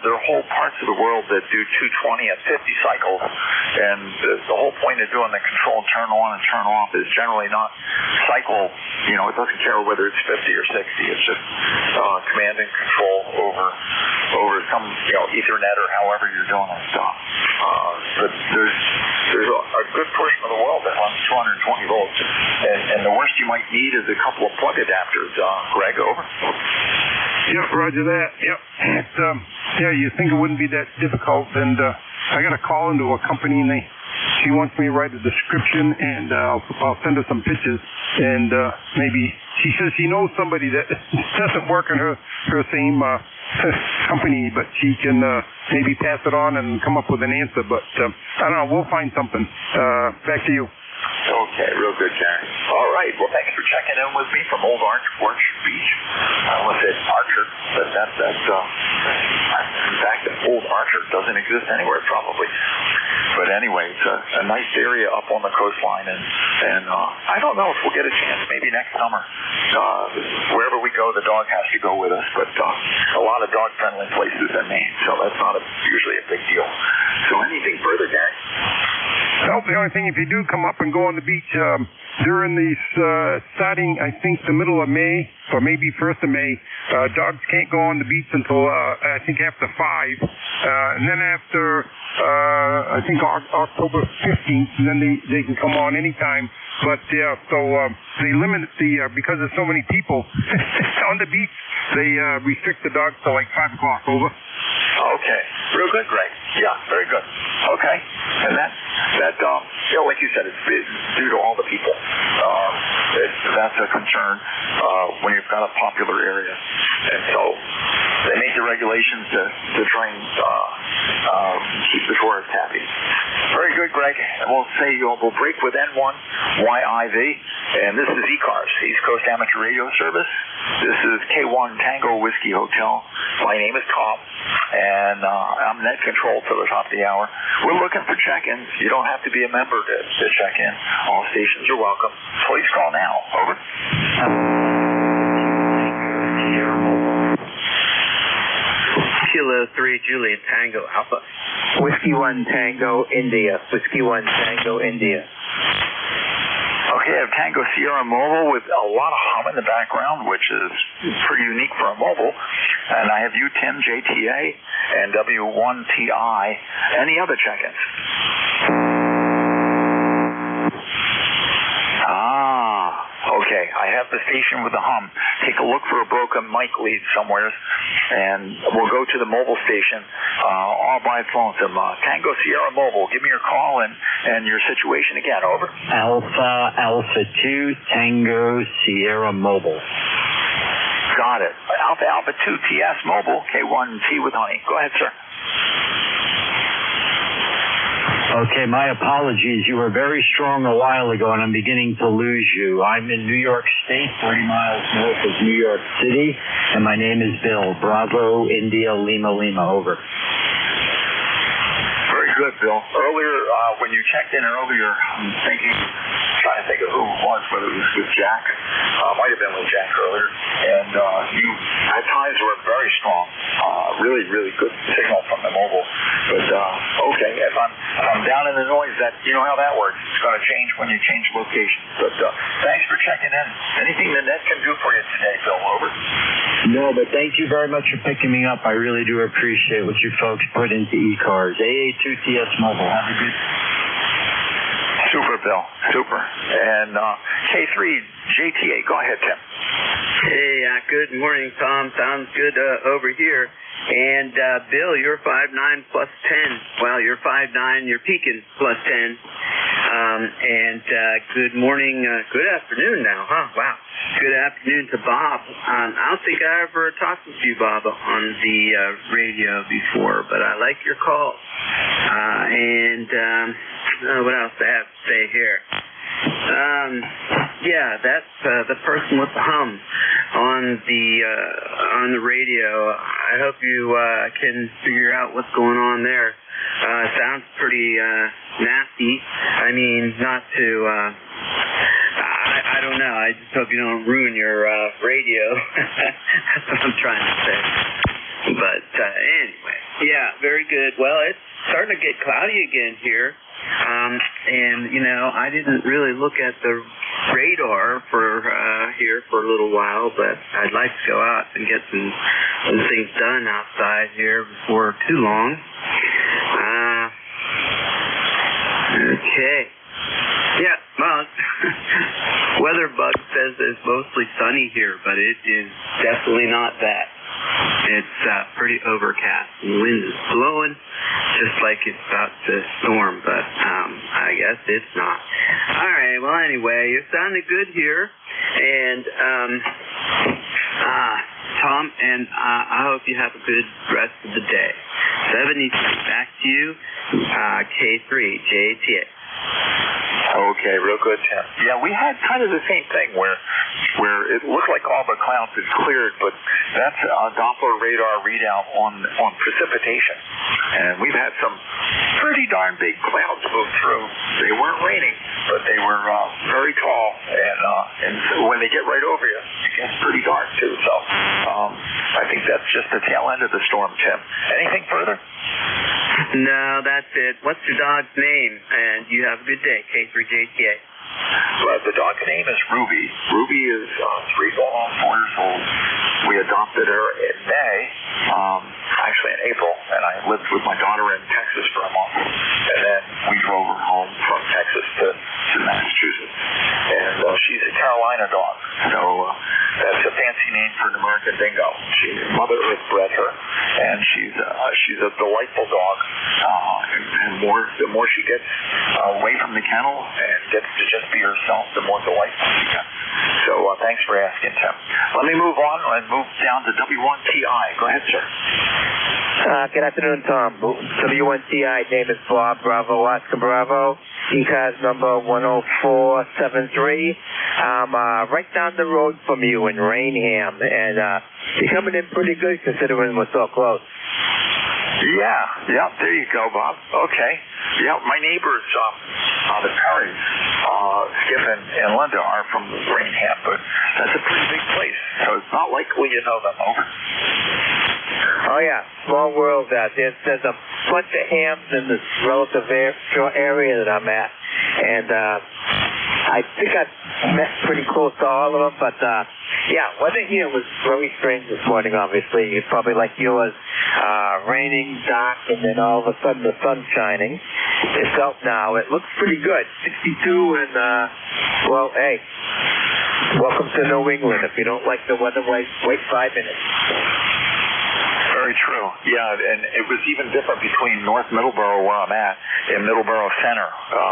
there are whole parts of the world that do 220 at 50 cycles, and the whole point of doing the control turn on and turn off is generally not cycle, it doesn't care whether it's 50 or 60, it's just command and control over some, Ethernet or however you're doing that stuff. But there's a good portion of the world that runs 220 volts, and the worst you might need is a couple of plug adapters. Greg, over. Yep, roger that. Yep. It's, you think it wouldn't be that difficult, and I got a call into a company, and she wants me to write a description, and I'll send her some pictures, and maybe she says she knows somebody that doesn't work in her same company, but she can maybe pass it on and come up with an answer. But I don't know, we'll find something. Back to you. Okay. Okay, real good, Gary. All right, well, thanks for checking in with me from Old Orchard Beach. I almost said Archer, but that's in fact, Old Archer doesn't exist anywhere, probably. But anyway, it's a nice area up on the coastline, and I don't know if we'll get a chance maybe next summer. Wherever we go, the dog has to go with us, but a lot of dog-friendly places in Maine, so that's not usually a big deal. So anything further, Gary? Well, the only thing, if you do come up and go on the beach during these starting, I think, the middle of May, or maybe 1st of May, dogs can't go on the beach until, I think, after 5. And then after, I think, October 15th, and then they can come on anytime. But, so they limit because there's so many people on the beach, they restrict the dogs to like 5 o'clock, over. Okay, real good, Greg. Yeah, very good. Okay, and that like you said, it's due to all the people. That's a concern when you've got a popular area, and so they make the regulations to try and keep the tourists happy. Very good, Greg. And we'll break with N1YIV, and this is ECARS, East Coast Amateur Radio Service. This is K1 Tango Whiskey Hotel. My name is Tom, and I'm net control till the top of the hour. We're looking for check-ins. You don't have to be a member to check in. All stations are welcome. Please call now. Over. Kilo 3 Juliet Tango Alpha. Whiskey 1 Tango India. Whiskey 1 Tango India. Okay, I have Tango Sierra Mobile with a lot of hum in the background, which is pretty unique for a mobile. And I have you, Tim, JTA, and W1TI. Any other check-ins? Okay, I have the station with the hum. Take a look for a broken mic lead somewhere, and we'll go to the mobile station all by phone. Some Tango Sierra Mobile. Give me your call and your situation again. Over. Alpha 2 Tango Sierra Mobile. Got it. Alpha 2 TS Mobile. K1T with honey. Go ahead, sir. Okay, my apologies. You were very strong a while ago, and I'm beginning to lose you. I'm in New York State, 30 miles north of New York City, and my name is Bill. Bravo, India, Lima, Over. Very good, Bill. Earlier, when you checked in earlier, I'm trying to think of who it was, whether it was with Jack. Might have been with Jack earlier. And you, at times, were very strong. Really, really good signal from the mobile. But, okay, if I'm down in the noise, you know how that works. It's going to change when you change location. But thanks for checking in. Anything the net can do for you today, Bill? Over. No, but thank you very much for picking me up. I really do appreciate what you folks put into ECARS. AA2TS Mobile. Have a good... Super, Bill. Super. And K3 JTA. Go ahead, Tim. Hey, good morning, Tom. Sounds good over here. And Bill, you're 5'9" plus 10. Well, you're 5'9", you're peaking plus 10. And good morning, good afternoon now, huh? Wow. Good afternoon to Bob. I don't think I ever talked with you, Bob, on the radio before, but I like your call. What else do I have to say here? Yeah, that's the person with the hum on the radio. I hope you can figure out what's going on there. Sounds pretty nasty. I mean, not to. I don't know. I just hope you don't ruin your radio. That's what I'm trying to say. But anyway, yeah, very good. Well, it's starting to get cloudy again here. And, you know, I didn't really look at the radar for here for a little while, but I'd like to go out and get some things done outside here before too long. Okay. Yeah, well, Weather Bug says it's mostly sunny here, but it is definitely not that. It's pretty overcast, and the wind is blowing just like it's about to storm, but I guess it's not. All right, well, anyway, you're sounding good here, and Tom, and I hope you have a good rest of the day. 73, back to you, K3, JTA. Okay, real good, Tim. Yeah, we had kind of the same thing where it looked like all the clouds had cleared, but that's a Doppler radar readout on precipitation. And we've had some pretty darn big clouds move through. They weren't raining, but they were very tall, and when they get right over you, it gets pretty dark too. So I think that's just the tail end of the storm, Tim. Anything further? No, that's it. What's your dog's name? And you have a good day, K3JTA. The dog's name is Ruby. Ruby is 3 going on 4 years old. We adopted her in May, actually in April, and I lived with my daughter in Texas for a month. And then we drove her home from Texas to Massachusetts. And she's a Carolina dog. So that's a fancy name for an American dingo. Mother Earth bred her, and she's a delightful dog. And the more she gets away from the kennel and gets to just be herself, the more delightful she gets. So thanks for asking, Tim. Let me move on and move down to W1TI. Go ahead, sir. Good afternoon, Tom. W1TI, name is Bob Bravo, Oscar Bravo. ECARS number 10473. I'm right down the road from you in Rainham, and you're coming in pretty good considering we're so close. Yeah, there you go, Bob. Okay. Yeah, my neighbors, the Perrys, Skip and Linda are from Rainham, but that's a pretty big place, so it's not likely you know them. Over. Oh, yeah, small world out there. There's a bunch of hams in this relative short area that I'm at, and I think I've met pretty close to all of them, but yeah, weather here was very strange this morning, obviously. It's probably like yours, raining, dark, and then all of a sudden the sun's shining. It's out now. It looks pretty good, 62, and well, hey, welcome to New England. If you don't like the weather, wait 5 minutes. Very true. Yeah, and it was even different between North Middleborough, where I'm at, and Middleborough Center.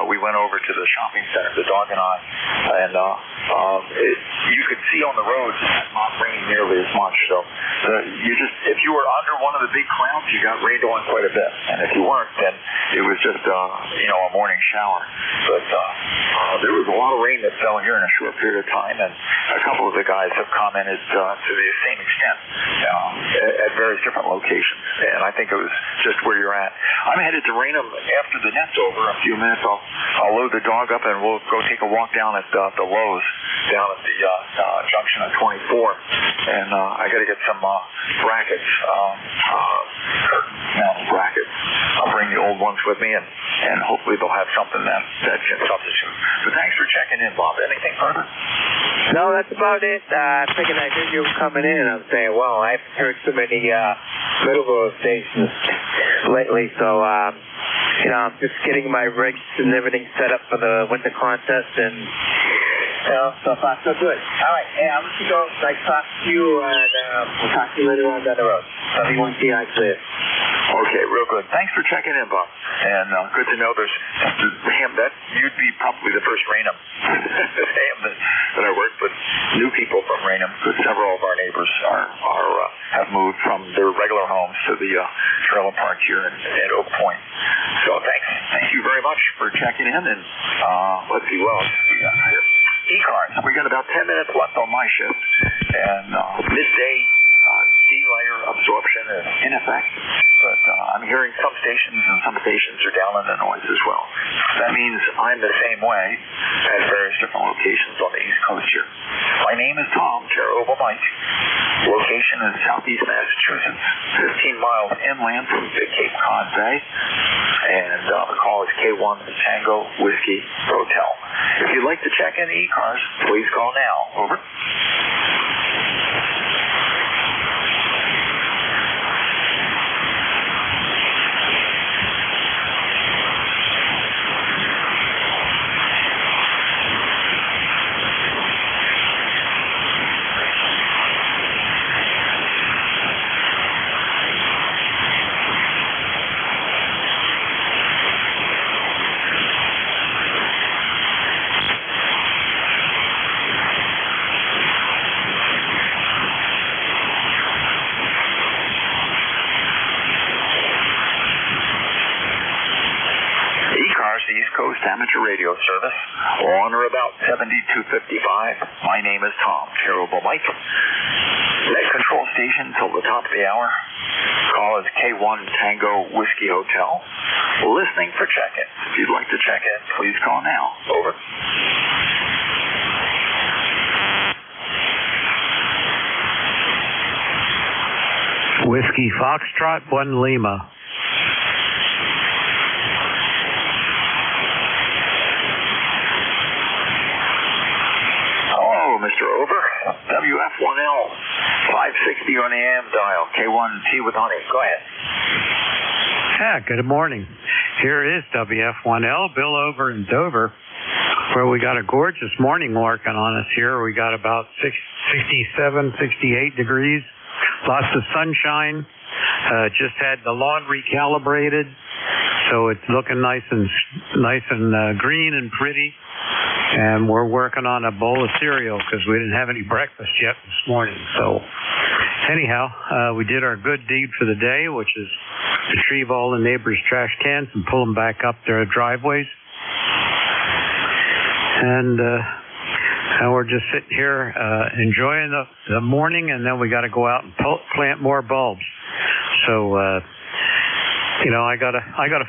We went over to the shopping center, the dog and I, and you could see on the roads it had not rained nearly as much. So if you were under one of the big clouds, you got rained on quite a bit, and if you weren't, then it was just a morning shower. But there was a lot of rain that fell here in a short period of time, and a couple of the guys have commented to the same extent at various different locations, and I think it was just where you're at. I'm headed to Raynham after the net's over. In a few minutes, I'll load the dog up, and we'll go take a walk down at the Lowe's down at the junction of 24, and I got to get some brackets, curtain mounted brackets. I'll bring the old ones with me, and hopefully they'll have something that can substitute. So thanks for checking in, Bob. Anything further? No, that's about it. I figured I knew you were coming in. I'm saying, well, I haven't heard so many Middleborough stations lately, so I'm just getting my rigs and everything set up for the winter contest, and so far so good. All right, hey, I'll let you go. Nice talking to you, and we'll talk to you later on down the road. W1TI clear. Okay, real good. Thanks for checking in, Bob. And good to know there's Ham. That you'd be probably the first Raynham Ham that I worked with. New people from Raynham, because several of our neighbors have moved from their regular homes to the trailer park here at Oak Point. So thank you very much for checking in. And let's see what else we got here. ECARS. We got about 10 minutes left on my shift, and midday D-layer absorption is in effect, but I'm hearing some stations, and some stations are down in the noise as well. That means I'm the same way at various different locations on the East Coast here. My name is Tom, Terra Oval Mike. Location is Southeast Massachusetts, 15 miles inland from the Cape Cod Bay, and the call is K1 Tango Whiskey Hotel. If you'd like to check in the ECARS, please call now. Over. amateur radio service on or about 7255. My name is Tom, Terrible Mike. Net control station till the top of the hour. Call is K1 Tango Whiskey Hotel. Listening for check-in. If you'd like to check in, please call now. Over. Whiskey Foxtrot 1 Lima. Hello, Mr. Over. WF1L 560 on the AM dial. K1T with honey. Go ahead. Yeah, good morning. Here is WF1L, Bill Over in Dover, where we got a gorgeous morning working on us here. We got about 67, 68 degrees. Lots of sunshine. Just had the lawn recalibrated, so it's looking nice and green and pretty. And we're working on a bowl of cereal because we didn't have any breakfast yet this morning. So anyhow, we did our good deed for the day, which is retrieve all the neighbors' trash cans and pull them back up their driveways. And we're just sitting here enjoying the morning, and then we got to go out and plant more bulbs. So, I got a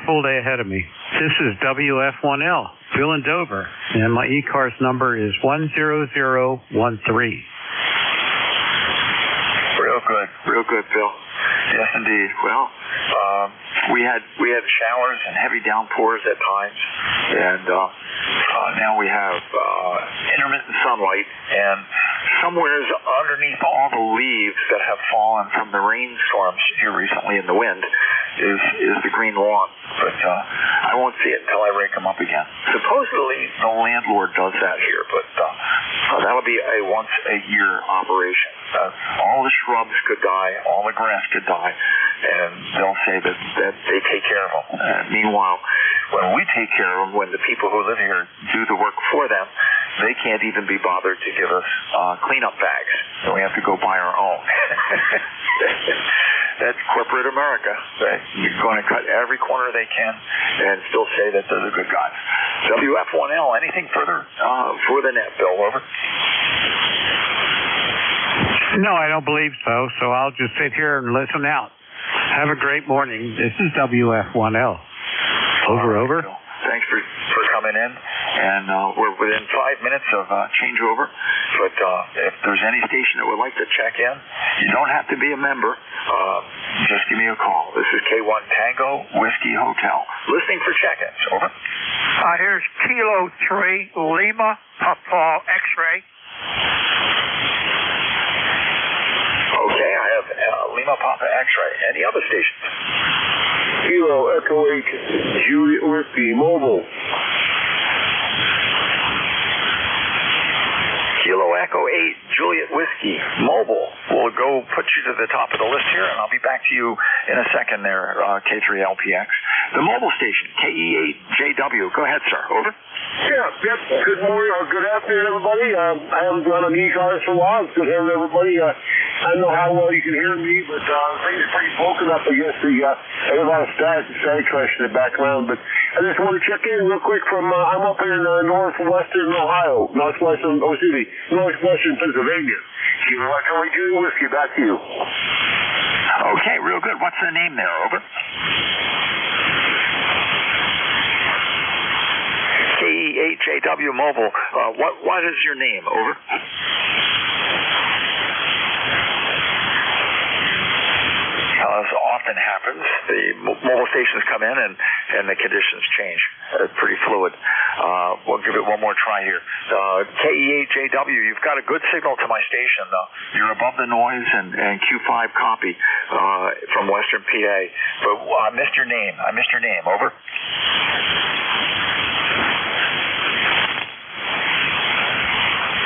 full day ahead of me. This is WF1L, Bill in Dover, and my ECARS number is 10013. Real good, Bill. Yes, indeed. Well, we had showers and heavy downpours at times, and now we have intermittent sunlight, and somewheres underneath all the leaves that have fallen from the rainstorms here recently in the wind is the green lawn. But I won't see it until I rake them up again. Supposedly the landlord does that here, but that'll be a once-a-year operation. All the shrubs could die, all the grass could die, and they'll say that they take care of them. Meanwhile, when we take care of them, when the people who live here do the work for them, they can't even be bothered to give us cleanup bags, and we have to go buy our own. That's corporate America. They're going to cut every corner they can and still say that they're the good guys. WF1L, anything further for the net, Bill? Over. No, I don't believe so. So I'll just sit here and listen out. Have a great morning. This is WF1L. Over. Thanks for coming in. And we're within 5 minutes of changeover. But if there's any station that would like to check in, you don't have to be a member. Just give me a call. This is K1 Tango Whiskey Hotel. Listening for check-ins. Over. Here's Kilo 3 Lima Papa X-ray. Okay, I have Lima Papa X-ray. Any other stations? Kilo Echo 8 Juliet Whiskey Mobile. Kilo Echo 8 Juliet Whiskey Mobile. We'll go put you to the top of the list here, and I'll be back to you in a second there, K3LPX. The mobile station, KE8JW. Go ahead, sir. Over. Yep. Good morning or good afternoon, everybody. I haven't gone on ECARS for a while. It's good hearing everybody. I don't know how well you can hear me, but things are pretty broken up. I guess I have a lot of static crash in the background. But I just want to check in real quick from, I'm up here in northwestern Ohio, northwestern Pennsylvania. Kilo Echo 8 Juliet Whiskey, back to you. Okay, real good. What's the name there? Over. KE8JW Mobile. What is your name? Over. As often happens, the mobile stations come in and the conditions change. It's pretty fluid. We'll give it one more try here. KE8JW, you've got a good signal to my station. You're above the noise and Q5 copy from Western PA. But I missed your name. Over.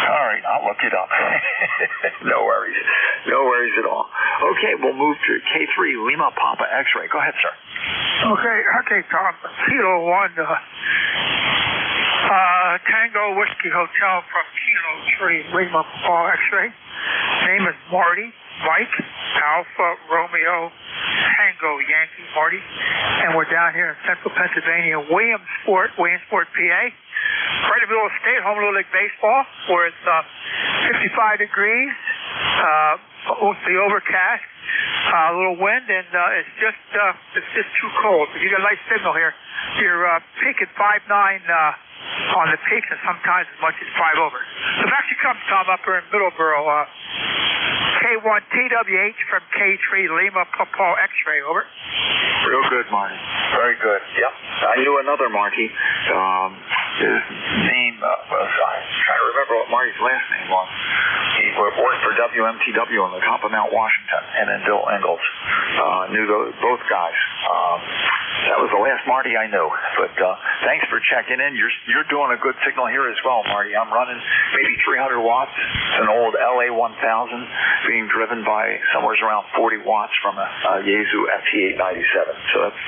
All right, I'll look it up. No worries at all. Okay, we'll move to K3 Lima Papa X-ray. Go ahead, sir. Okay, Tom. Kilo 1 Tango Whiskey Hotel from Kilo 3 Lima Papa X-ray. Name is Marty, Mike, Alpha, Romeo, Tango Yankee, Marty. And we're down here in central Pennsylvania, Williamsport, PA. Right in the middle of the state, home of Little League Baseball, where it's 55 degrees, mostly overcast, a little wind, and it's just too cold. But you got a nice signal here. You're peaking 5.9 on the peaks, and sometimes as much as 5 over. So back you come, Tom, up here in Middleborough. K1TWH from K3 Lima Paul X-ray, over. Real good, Marty. Very good. Yep. I knew another Marty. His name was, I'm trying to remember what Marty's last name was. He worked for WMTW on the top of Mount Washington, and then Bill Ingalls. Knew both guys. That was the last Marty I knew. But thanks for checking in. You're doing a good signal here as well, Marty. I'm running maybe 300 watts. It's an old LA 1000 being driven by somewhere around 40 watts from a Yaesu FT897. So that's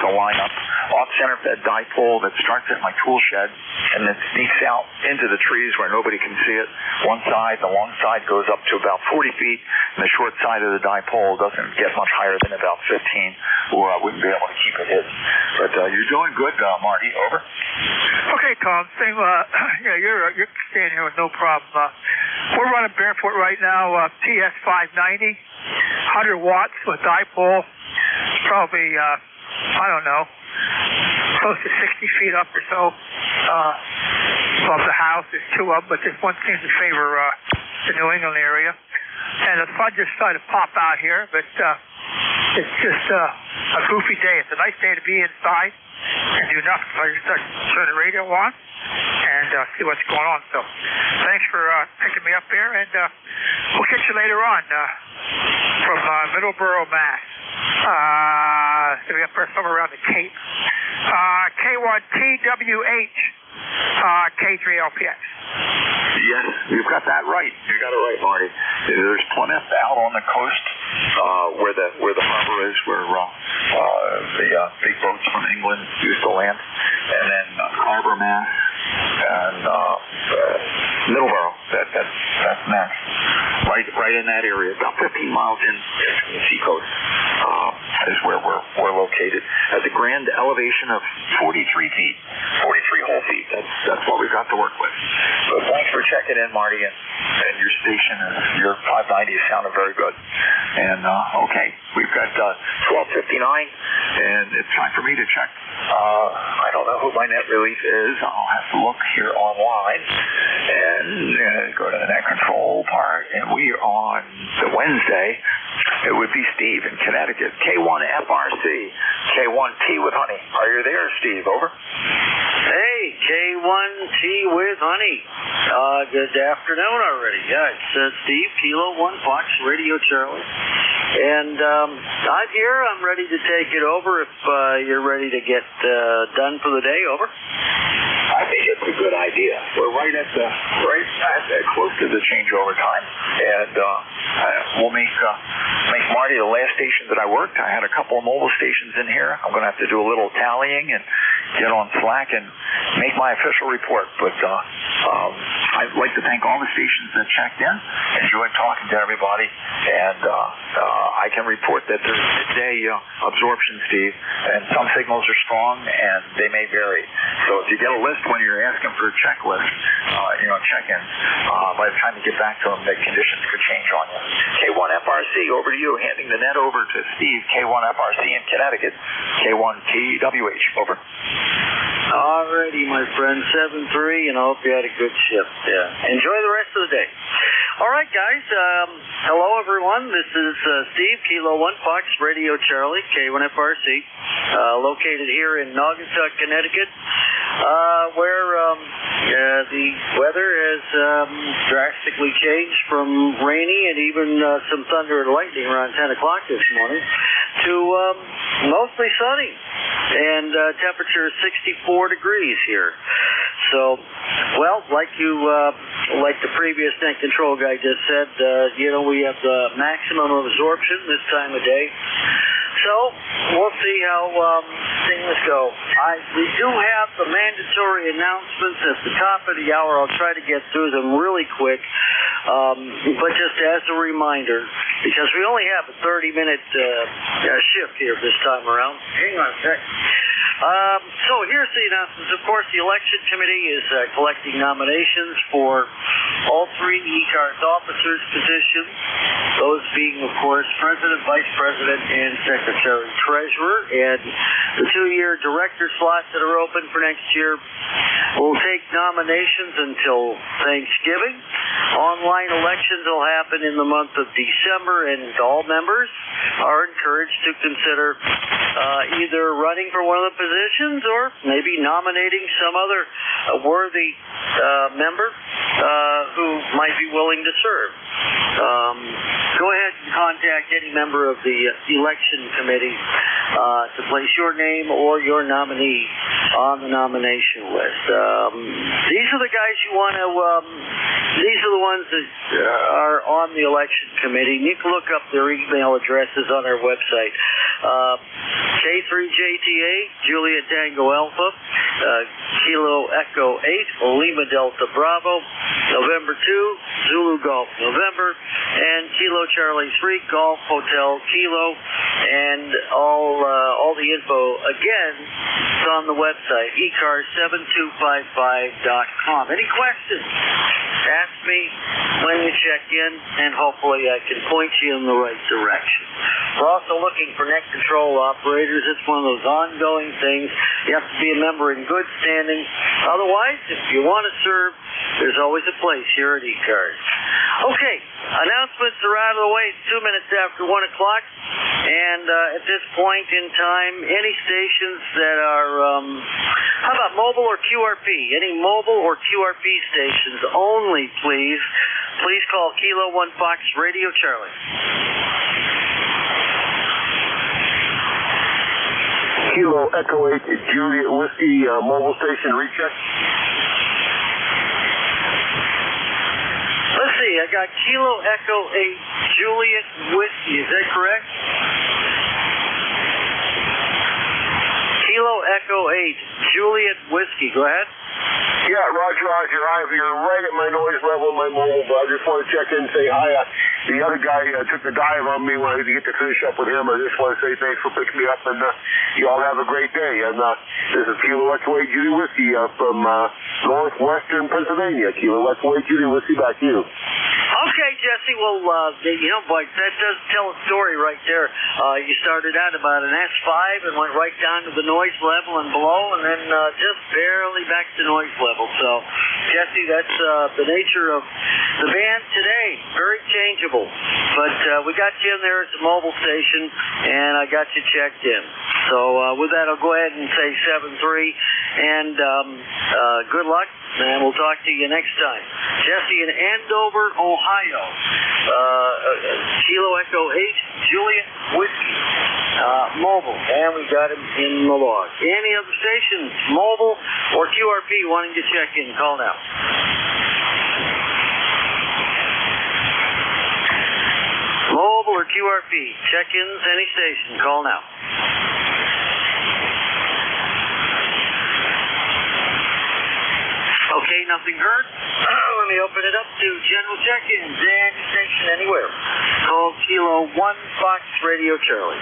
the lineup. Off-center fed dipole that starts at my tool shed and then sneaks out into the trees where nobody can see it. One side, the long side, goes up to about 40 feet, and the short side of the dipole doesn't get much higher than about 15, or I wouldn't be able to keep it hidden. But you're doing good, Marty. Over. Okay, Tom. Same. You're staying here with no problem. We're running barefoot right now. TS 590, 100 watts with dipole. It's probably I don't know, close to 60 feet up or so above the house. There's two of them, but this one seems to favor the New England area. And the sun just started to pop out here, but it's just a goofy day. It's a nice day to be inside and do nothing. So I just start turn the radio on and see what's going on. So thanks for picking me up here, and we'll catch you later on from Middleborough, Mass. So we up there somewhere around the Cape. K1TWH, K3LPX. Yes, you've got that right. You got it right, Marty. There's Plymouth out on the coast, where the harbor is, where the big boats from England used to land, and then Harbor, Mass, and Middleborough. That's next. Right in that area, about 15 miles in from the seacoast, is where we're located. At the grand elevation of 43 feet, 43 whole feet. That's what we've got to work with. So thanks for checking in, Marty, and your station, your 590 is sounding very good. And okay, we've got 12:59, and it's time for me to check. I don't know who my net relief is. I'll have to look here online and go to the net control part. And we are on the Wednesday. It would be Steve in Connecticut. K1FRC, K1T with honey. Are you there, Steve? Over. Hey, K1T with honey. Good afternoon already. Yeah, it's Steve, Kilo 1 Fox, Radio Charlie. And I'm here. I'm ready to take it over if you're ready to get done for the day. Over. I think it's a good idea. We're right at close to the changeover time, and we'll make Marty the last station that I worked. I had a couple of mobile stations in here. I'm going to have to do a little tallying and get on Slack and make my official report. But I'd like to thank all the stations that checked in. Enjoyed talking to everybody, and I can report that there's midday absorption, Steve, and some signals are strong and they may vary. So if you get a list when you're asking for a checklist, check-ins, by the time you get back to them, the conditions could change on you. K1FRC, over to you. Handing the net over to Steve, K1FRC in Connecticut, K1TWH, over. Alrighty, my friend, 7-3, and I hope you had a good shift. Yeah. Enjoy the rest of the day. All right, guys. Hello, everyone. This is Steve, Kilo 1 Fox, Radio Charlie, K1FRC, located here in Naugatuck, Connecticut, where the weather has drastically changed from rainy and even some thunder and lightning around 10 o'clock this morning to mostly sunny, and temperature is 64 degrees here. So, well, like the previous net control guy just said, we have the maximum absorption this time of day. So, we'll see how things go. We do have the mandatory announcements at the top of the hour. I'll try to get through them really quick. But just as a reminder, because we only have a 30-minute shift here this time around. Hang on a sec. So here's the announcements. Of course, the election committee is collecting nominations for all 3 ECARS officers' positions, those being, of course, President, Vice President, and Secretary Treasurer. And the 2-year director slots that are open for next year will take nominations until Thanksgiving. Online elections will happen in the month of December, and all members are encouraged to consider either running for one of the positions or maybe nominating some other worthy member who might be willing to serve. Go ahead and contact any member of the election committee to place your name or your nominee on the nomination list. These are the guys you want to, these are the ones that are on the election committee. You can look up their email addresses on our website. K3JTA, Juliet Tango Alpha, Kilo Echo 8, Lima Delta Bravo, November 2, Zulu Golf November, and Kilo Charlie 3, Golf Hotel Kilo, and all the info, again, is on the website, ECARS7255.com. Any questions? Ask me when you check in, and hopefully I can point you in the right direction. We're also looking for net control operators. It's one of those ongoing things. You have to be a member in good standing. Otherwise, if you want to serve, there's always a place here at ECARS. Okay, announcements are out of the way. It's 2 minutes after 1 o'clock. And at this point in time, any stations that are, how about mobile or QRP? Any mobile or QRP stations only, please. Please call Kilo 1 Fox Radio Charlie. Kilo Echo 8 Juliet Whiskey mobile station recheck. Let's see, I got Kilo Echo 8 Juliet Whiskey, is that correct? Kilo Echo 8 Juliet Whiskey, go ahead. Yeah, Roger. You're right at my noise level in my mobile, but I just want to check in and say hi. The other guy took the dive on me when I get to finish up with him. I just want to say thanks for picking me up, and you all have a great day. And this is Kilo Echo 8 Juliet Whiskey from northwestern Pennsylvania. Kilo Echo 8 Juliet Whiskey, back to you. Okay, Jesse, well, boy, that does tell a story right there. You started out about an S5 and went right down to the noise level and below, and then just barely back to noise level. So, Jesse, that's the nature of the band today. Very changeable. But we got you in there at the mobile station, and I got you checked in. So with that, I'll go ahead and say 7-3, and good luck, and we'll talk to you next time. Jesse in Andover, Ohio. Kilo Echo 8, Juliet Whiskey. Mobile, and we got him in the log. Any other stations, mobile or QRP, wanting to check in, call now. Mobile or QRP, check-ins, any station, call now. Okay, nothing heard. Let me open it up to general check-ins. Any station anywhere. Call Kilo 1 Fox Radio Charlie.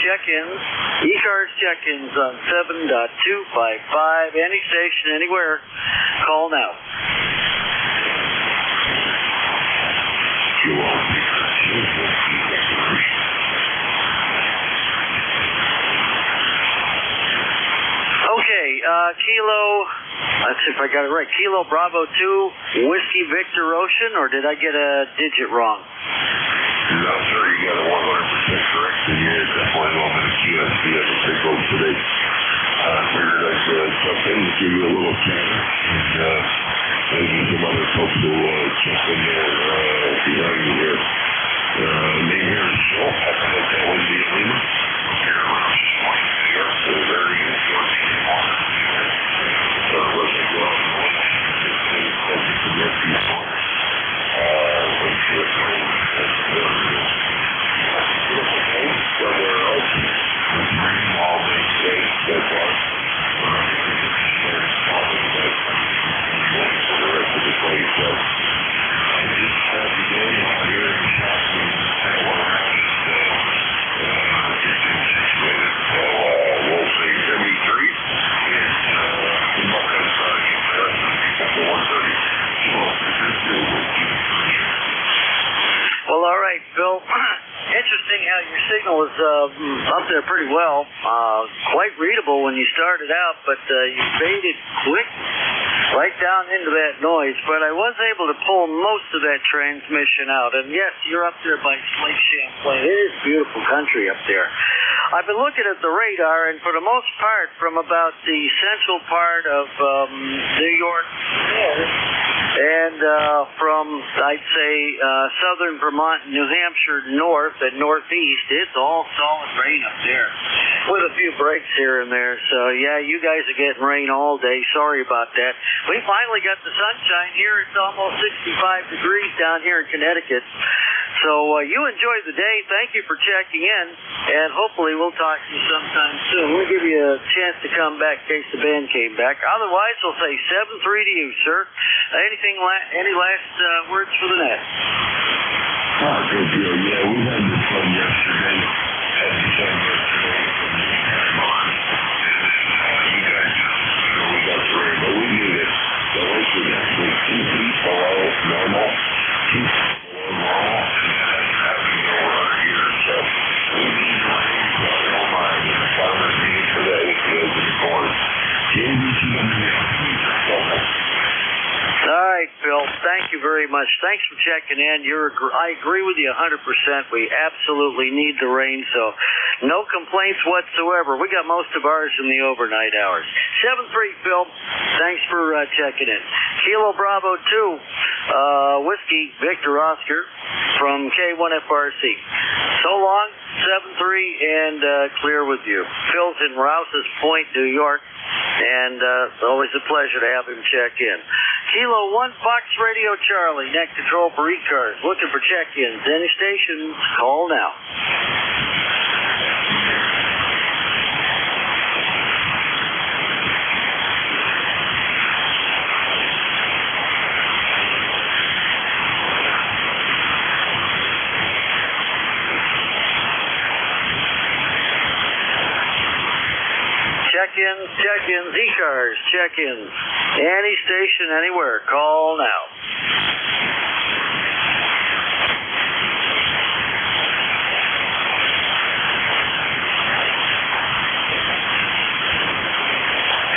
Check-ins. ECARS check-ins on 7.255. Any station, anywhere. Call now. Okay, Kilo, let's see if I got it right. Kilo Bravo 2, Whiskey Victor Ocean, or did I get a digit wrong? No, sir, you got it 100% correct. And you're definitely on the QSB as a big vote today. I figured I'd jump in and give you a little chatter. And maybe some other folks will jump in there behind you here. Name here is Joe. I can let that one be Lima. Here around this morning. Here. So very good. Let's go out and watch. It's a good piece. Let's see your signal is up there pretty well. Quite readable when you started out, but you faded quick right down into that noise. But I was able to pull most of that transmission out. And yes, you're up there by Lake Champlain. It is beautiful country up there. I've been looking at the radar, and for the most part, from about the central part of New York and from, I'd say, southern Vermont and New Hampshire north and northeast, it's all solid rain up there with a few breaks here and there. So, yeah, you guys are getting rain all day. Sorry about that. We finally got the sunshine here. It's almost 65 degrees down here in Connecticut. So you enjoy the day. Thank you for checking in, and hopefully we'll talk to you sometime soon. We'll give you a chance to come back in case the band came back. Otherwise, we'll say 7-3 to you, sir. Any last words for the net? Oh, good deal. Yeah, we had this one yesterday. Had the sun yesterday from this time on. And you guys, we got the rain, but we knew that the lake was actually 2 feet below normal. 2 feet below normal. And that hasn't happened over here. So we need the rain, so I don't mind. The farmers need it for the hayfields and the corn. All right, Phil. Thank you very much. Thanks for checking in. I agree with you 100%. We absolutely need the rain, so no complaints whatsoever. We got most of ours in the overnight hours. 7-3, Phil. Thanks for checking in. Kilo Bravo 2, Whiskey Victor Oscar from K1FRC. So long, 7-3, and clear with you. Phil's in Rouse's Point, New York, and always a pleasure to have him check in. Kilo 1 Fox Radio Charlie, net control for ECARS. Looking for check-ins. Any stations, call now. Check-ins, ECARS, check-ins. Any station, anywhere, call now.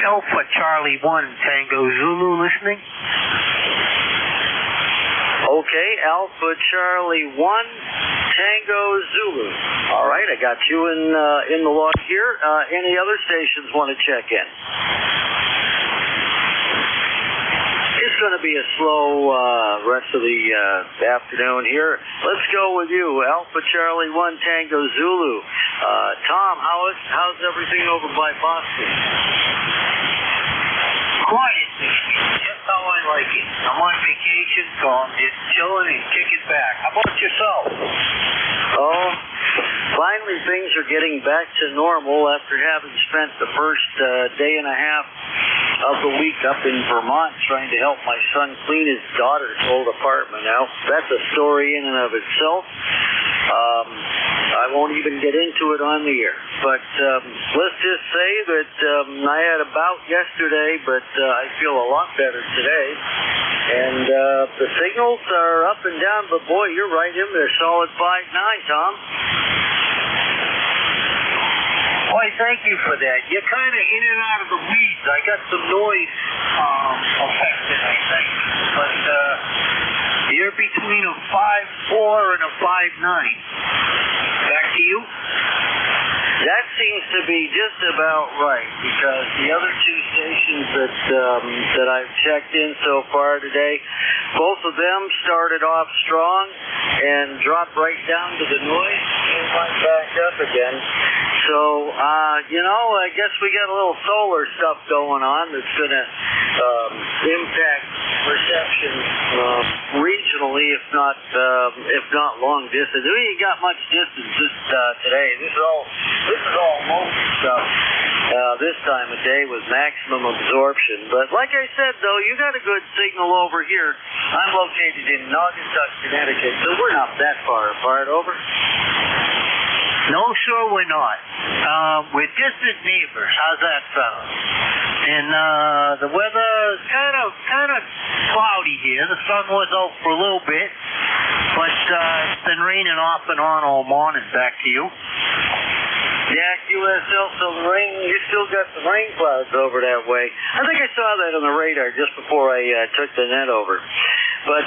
Alpha Charlie 1 Tango Zulu listening. Okay, Alpha Charlie 1 Tango Zulu. All right, I got you in the log here. Any other stations want to check in? It's going to be a slow rest of the afternoon here. Let's go with you, Alpha Charlie 1 Tango Zulu. Tom, how's everything over by Boston? Quiet, just how I like it. I'm on vacation, so I'm just chilling and kicking back. How about yourself? Oh, finally things are getting back to normal after having spent the first day and a half of the week up in Vermont trying to help my son clean his daughter's old apartment out. That's a story in and of itself. I won't even get into it on the air. But let's just say that I had a bout yesterday, but I feel a lot better today. And the signals are up and down, but boy, you're right in there, solid 5.9, Tom. Why, thank you for that. You're kind of in and out of the weeds. I got some noise affected, I think. But you're between a 5.4 and a 5.9. Back to you. That seems to be just about right, because the other two stations that I've checked in so far today, both of them started off strong and dropped right down to the noise and went back up again. So, I guess we got a little solar stuff going on that's going to impact reception regionally, if not long distance. We ain't got much distance today. This is all local stuff this time of day with maximum absorption. But like I said, though, you got a good signal over here. I'm located in Naugatuck, Connecticut, so we're not that far apart. Over. No, sir, we're not. We're distant neighbors. How's that sound? And the weather is kind of cloudy here. The sun was out for a little bit. but it's been raining off and on all morning. Back to you. Yeah, QSL, so the rain, you still got some rain clouds over that way. I think I saw that on the radar just before I took the net over. But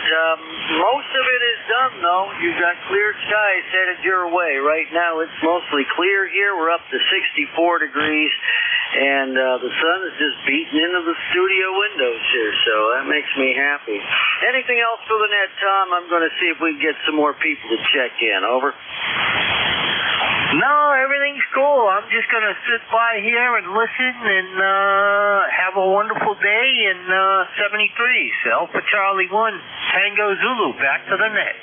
most of it is done, though. You've got clear skies headed your way. Right now, it's mostly clear here. We're up to 64 degrees, and the sun is just beating into the studio windows here, so that makes me happy. Anything else for the net, Tom? I'm going to see if we can get some more people to check in. Over. No, everything's cool. I'm just going to sit by here and listen and have a wonderful day in 73. Alpha Charlie 1, Tango Zulu, back to the net.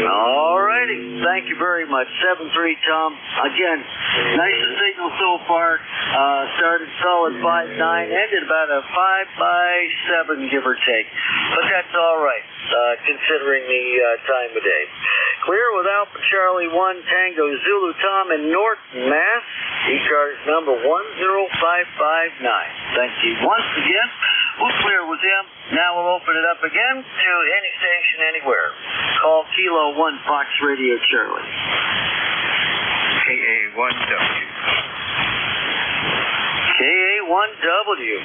All righty. Thank you very much. 7-3, Tom. Again, nicest signal so far. Started solid 5-9, ended about a 5-7, give or take. But that's all right, considering the time of day. Clear with Alpha Charlie 1, Tango Zulu, Tom in Norton, Mass. ECARS number 10559. Thank you once again. We'll clear with him. Now we'll open it up again to any station anywhere. Call Kilo 1 Fox Radio Charlie. KA1W. KA1W.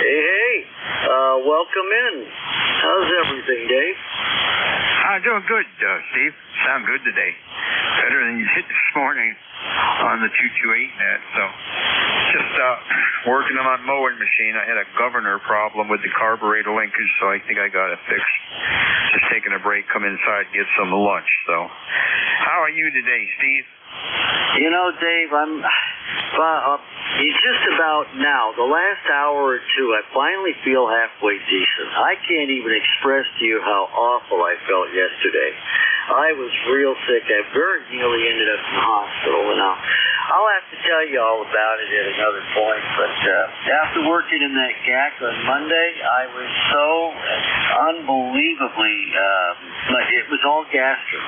Hey. Welcome in. How's everything, Dave? I'm doing good, Steve. Sound good today. Better than you did this morning on the 228 net. So just working on my mowing machine. I had a governor problem with the carburetor linkage, so I think I got it fixed. Just taking a break, come inside, get some lunch. So how are you today, Steve? You know, Dave, it's just about now, the last hour or two, I finally feel halfway decent. I can't even express to you how awful I felt yesterday. I was real sick. I very nearly ended up in the hospital. And I'll have to tell you all about it at another point. But after working in that GAC on Monday, I was so unbelievably, it was all gastro.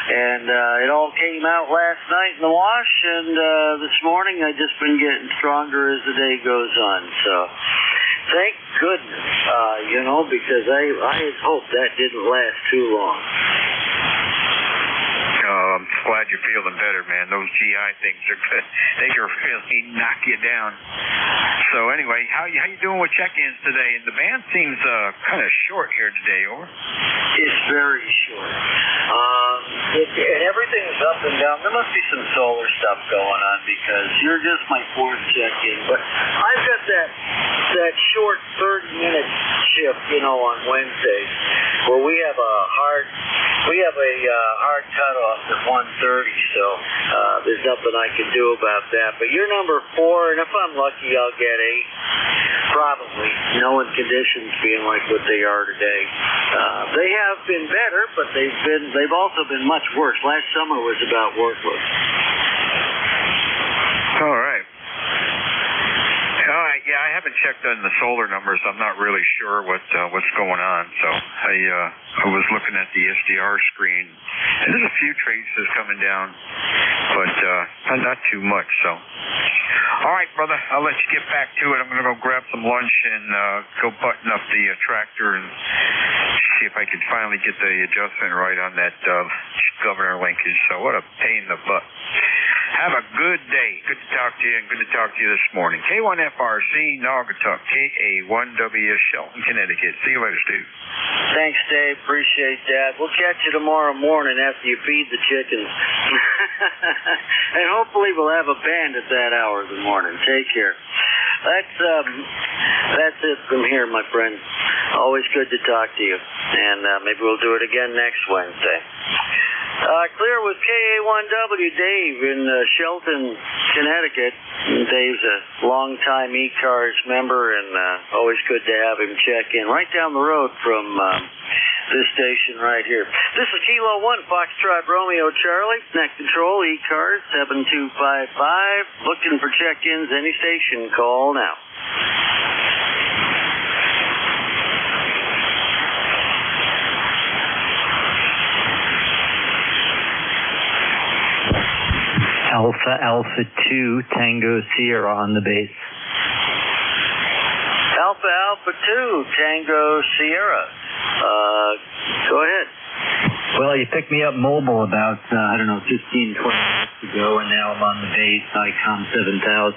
And it all came out last night in the wash, and this morning I've just been getting stronger as the day goes on. So thank goodness, because I had hoped that didn't last too long. I'm glad you're feeling better, man. Those GI things are good. They can really knock you down. So anyway, how you doing with check-ins today? And the band seems kind of short here today, over. It's very short. And everything's up and down. There must be some solar stuff going on because you're just my fourth check-in. But I've got that short 30-minute shift, on Wednesdays where we have a hard cutoff at 1:30. So there's nothing I can do about that. But you're number 4, and if I'm lucky, I'll get 8. Probably, knowing conditions being like what they are today. They have been better, but they've also been much worse. Last summer was about worthless. All right. Yeah, I haven't checked on the solar numbers. I'm not really sure what's going on. So I was looking at the SDR screen, and there's a few traces coming down, but not too much. So, all right, brother, I'll let you get back to it. I'm going to go grab some lunch and go button up the tractor and see if I can finally get the adjustment right on that governor linkage. So what a pain in the butt. Have a good day. Good to talk to you, and good to talk to you this morning. K1FRC, Naugatuck, KA1W, Shelton, Connecticut. See you later, Steve. Thanks, Dave. Appreciate that. We'll catch you tomorrow morning after you feed the chickens. And hopefully we'll have a band at that hour of the morning. Take care. That's it from here, my friend. Always good to talk to you. And maybe we'll do it again next Wednesday. Clear with KA1W, Dave in Shelton, Connecticut. Dave's a long-time ECARS member, and always good to have him check in right down the road from this station right here. This is Kilo 1, Foxtrot Romeo Charlie, net control, ECARS 7255. Looking for check-ins, any station, call now. Alpha 2, Tango Sierra on the base. Alpha 2, Tango Sierra. Go ahead. Well, you picked me up mobile about, 15, 20 minutes ago, and now I'm on the base, ICOM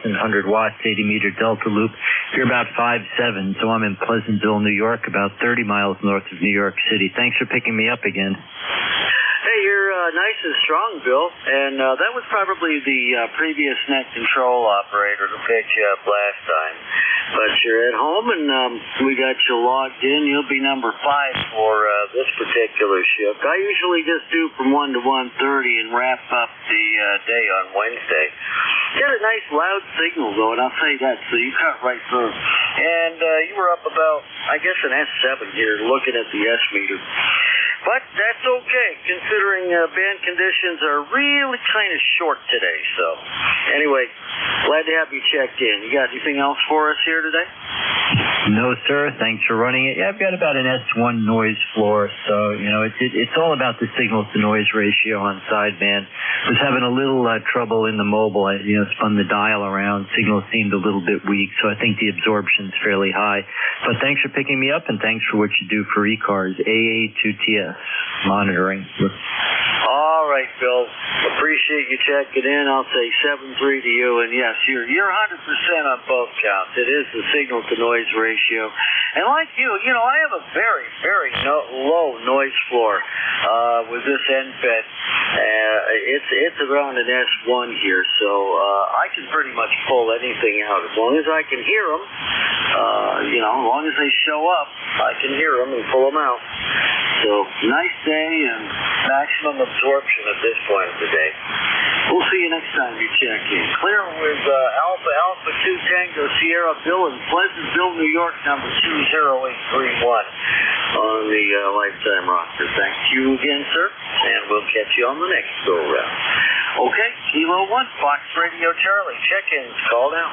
7000, 100 watts, 80-meter delta loop. You're about 5'7", so I'm in Pleasantville, New York, about 30 miles north of New York City. Thanks for picking me up again. Hey, you're nice and strong, Bill. And that was probably the previous net control operator who picked you up last time. But you're at home, and we got you logged in. You'll be number 5 for this particular shift. I usually just do from 1 to 1:30 and wrap up the day on Wednesday. Got a nice loud signal, though, and I'll say that, so you cut right through. And you were up about, I guess, an S7 here, looking at the S meter. But that's okay, considering band conditions are really kind of short today. So, anyway, glad to have you checked in. You got anything else for us here today? No, sir. Thanks for running it. Yeah, I've got about an S1 noise floor, so, it's all about the signal-to-noise ratio on sideband. Was having a little trouble in the mobile. I, spun the dial around. Signal seemed a little bit weak, so I think the absorption's fairly high. But thanks for picking me up, and thanks for what you do for ECARS, AA2TS monitoring. All right, Bill. Appreciate you checking in. I'll say 7-3 to you, and yes, you're 100% on both counts. It is the signal-to-noise ratio. And like you, I have a very, very low noise floor with this NFET. It's around an S1 here, so I can pretty much pull anything out as long as I can hear them. As long as they show up, I can hear them and pull them out. So nice day and maximum absorption at this point of the day. We'll see you next time you check in. Clear with Alpha 2 Tango Sierra Bill in Pleasantville, New York, number 20831 on the lifetime roster. Thank you again, sir, and we'll catch you on the next go round. Okay, Kilo 1, Fox Radio Charlie. Check-ins, call now.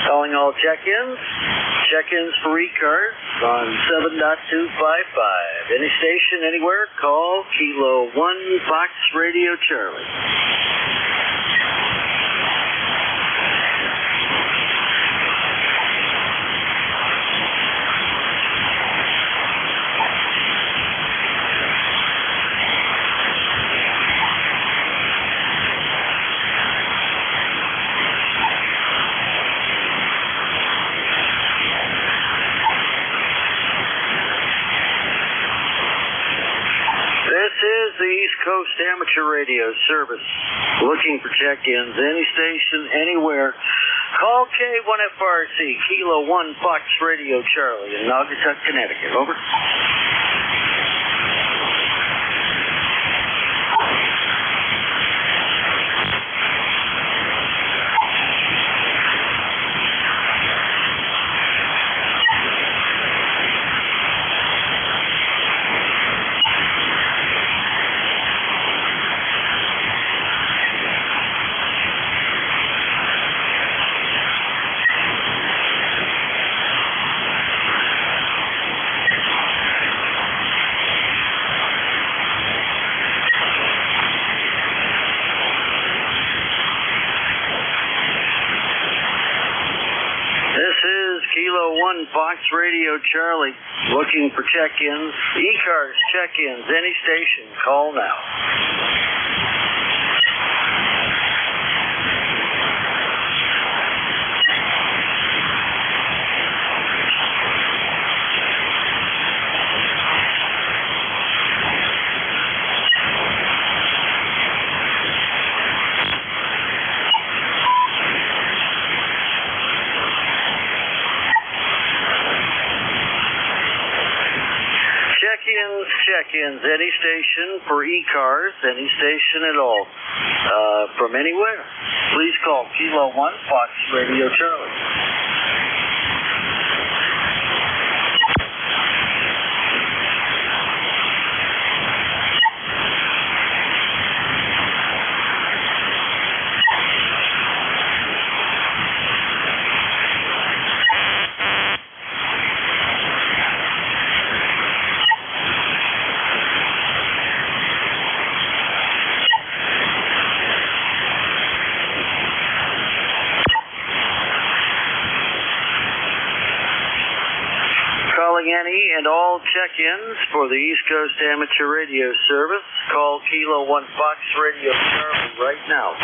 Calling all check-ins. Check-ins for ECARS on 7.255. Any station, anywhere, call Kilo 1 Fox Radio Charlie. The East Coast Amateur Radio Service. Looking for check-ins, any station, anywhere. Call K1FRC, Kilo 1 Fox Radio Charlie in Naugatuck, Connecticut. Over. Kilo 1 Fox Radio Charlie, looking for check-ins. ECARS check-ins, any station, call now. Check-ins, any station for ECARS, any station at all, from anywhere. Please call Kilo 1 Fox Radio Charlie. And all check-ins for the East Coast Amateur Radio Service, call Kilo 1 Fox Radio Charlie right now.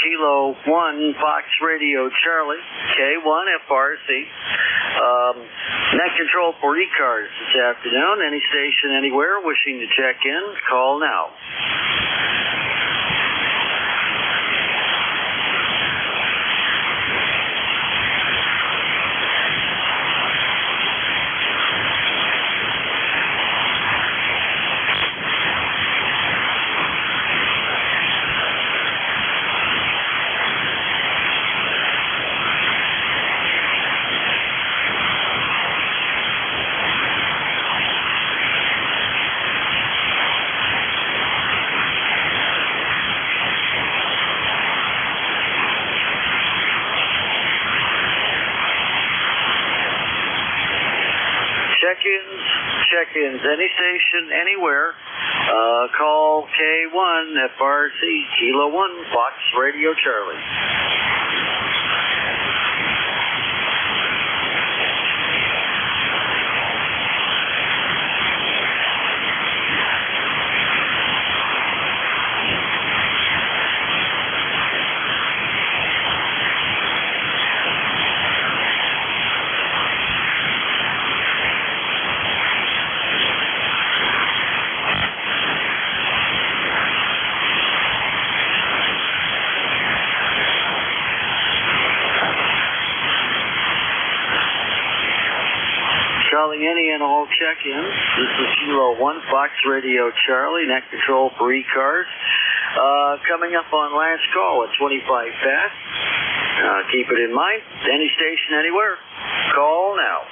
Kilo 1 Fox Radio Charlie, K1 FRC. Net control for ECARS this afternoon. Any station, anywhere, wishing to check in, call now. Check-ins, any station, anywhere, call K1 FRC, Kilo 1 Fox Radio Charlie. Any and all check-ins. This is Kilo 1 Fox Radio Charlie, net control for ECARS. Coming up on last call at 25 past. Keep it in mind. Any station, anywhere. Call now.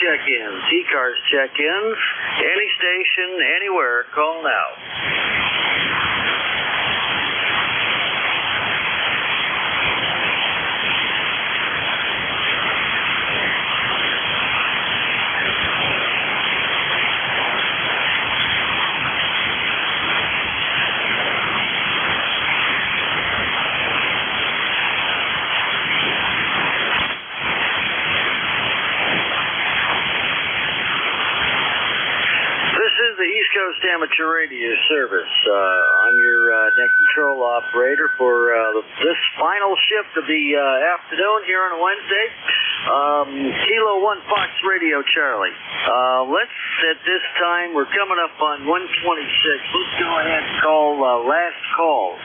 Check-ins, ECARS check-ins, any station, anywhere, call now. Amateur Radio Service. I'm your net control operator for this final shift of the afternoon here on a Wednesday. Kilo 1 Fox Radio Charlie. Let's, at this time, we're coming up on 126. Let's go ahead and call last call.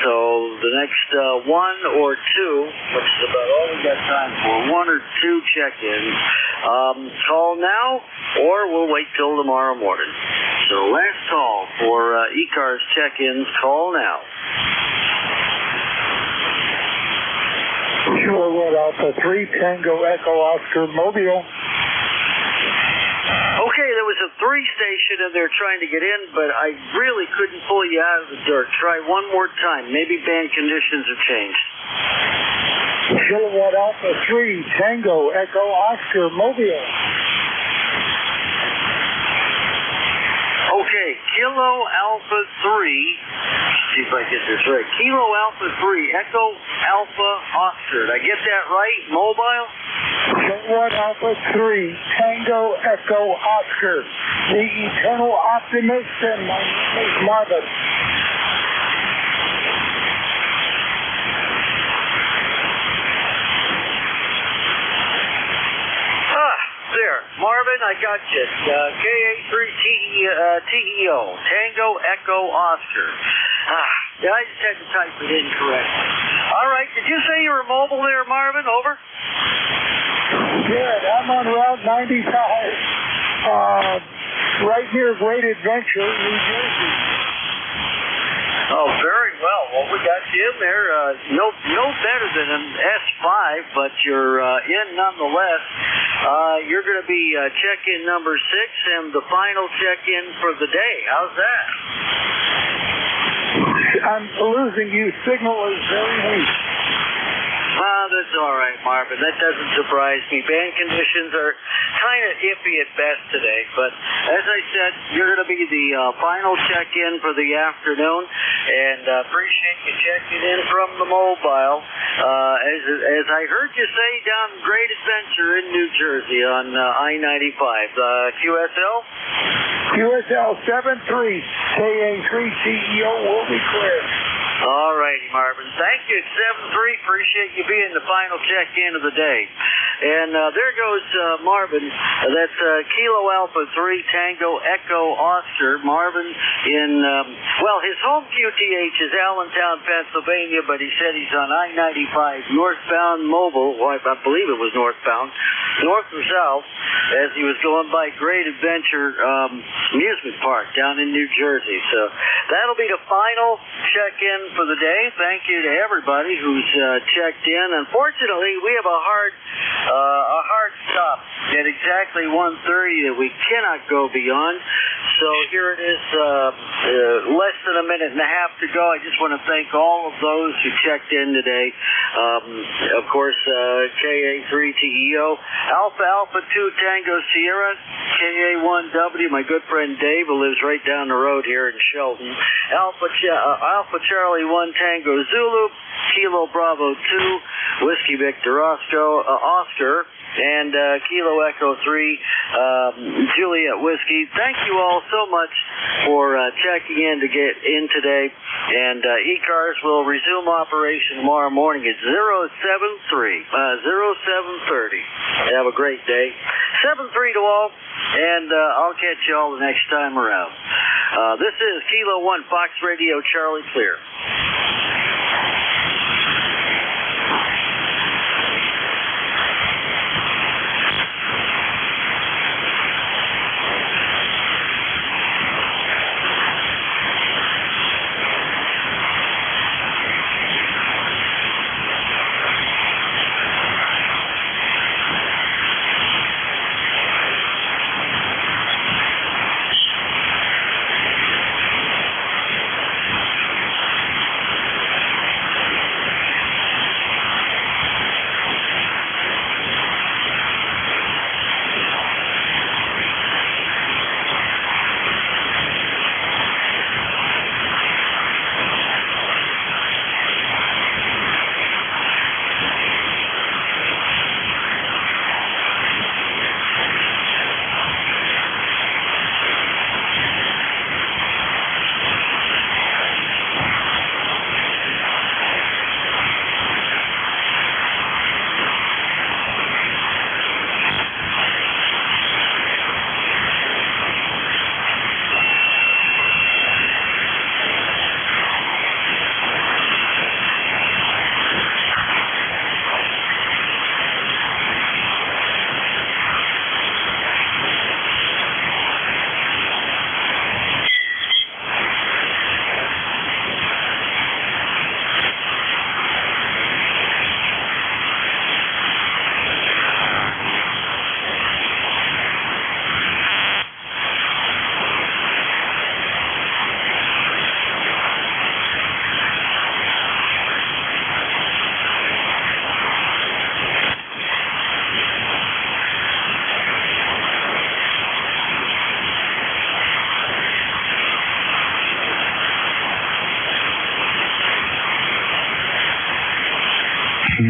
So the next one or two, which is about all we got time for, one or two check-ins, call now, or we'll wait till tomorrow morning. So last call for ECARS check-ins, call now. Sure, what, Alpha 3, Tango Echo Oscar Mobile. Okay, there was a 3 station and they're trying to get in, but I really couldn't pull you out of the dirt. Try one more time. Maybe band conditions have changed. Kilowatt Alpha 3, Tango Echo Oscar Mobile. Okay, Kilo Alpha 3, see if I get this right. Kilo Alpha 3, Echo Alpha Oscar. Did I get that right? Mobile? J1 Alpha 3, Tango Echo Oscar, the eternal optimist, and my name is Marvin. There, Marvin, I got you. KA3TEO, Tango Echo Oscar. Yeah, I just had to type it in correctly. All right, did you say you were mobile there, Marvin? Over? Good. I'm on Route 95, right near Great Adventure, New Jersey. Oh, very well. Well, we got you in there. No better than an S5, but you're in nonetheless. You're going to be check-in number 6 and the final check-in for the day. How's that? I'm losing you. Signal is very weak. That's all right, Marvin. That doesn't surprise me. Band conditions are kind of iffy at best today, but as I said, you're going to be the final check-in for the afternoon, and appreciate you checking in from the mobile. As I heard you say, down Great Adventure in New Jersey on I-95. QSL? QSL 73, KA3CEO will be clear. All righty, Marvin. Thank you. It's 7-3. Appreciate you being the final check-in of the day. And there goes Marvin. That's Kilo Alpha 3 Tango Echo Oscar. Marvin in, his home QTH is Allentown, Pennsylvania, but he said he's on I-95 northbound mobile. Well, I believe it was northbound, north or south, as he was going by Great Adventure Amusement Park down in New Jersey. So that'll be the final check-in for the day. Thank you to everybody who's checked in. Unfortunately, we have a hard stop at exactly 1:30 that we cannot go beyond. So here it is, less than a minute and a half to go. I just want to thank all of those who checked in today. Of course, KA3TEO, Alpha 2 Tango Sierra, KA1W, my good friend Dave, who lives right down the road here in Shelton, Alpha Charlie 1 Tango Zulu, Kilo Bravo 2, Whiskey Victor Oscar, and Kilo Echo 3, Juliet Whiskey. Thank you all so much for checking in to get in today. And ECARS will resume operation tomorrow morning at 0730. Have a great day. 7-3 to all, and I'll catch you all the next time around. This is Kilo 1 Fox Radio Charlie Clear.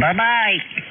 Bye-bye.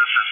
It's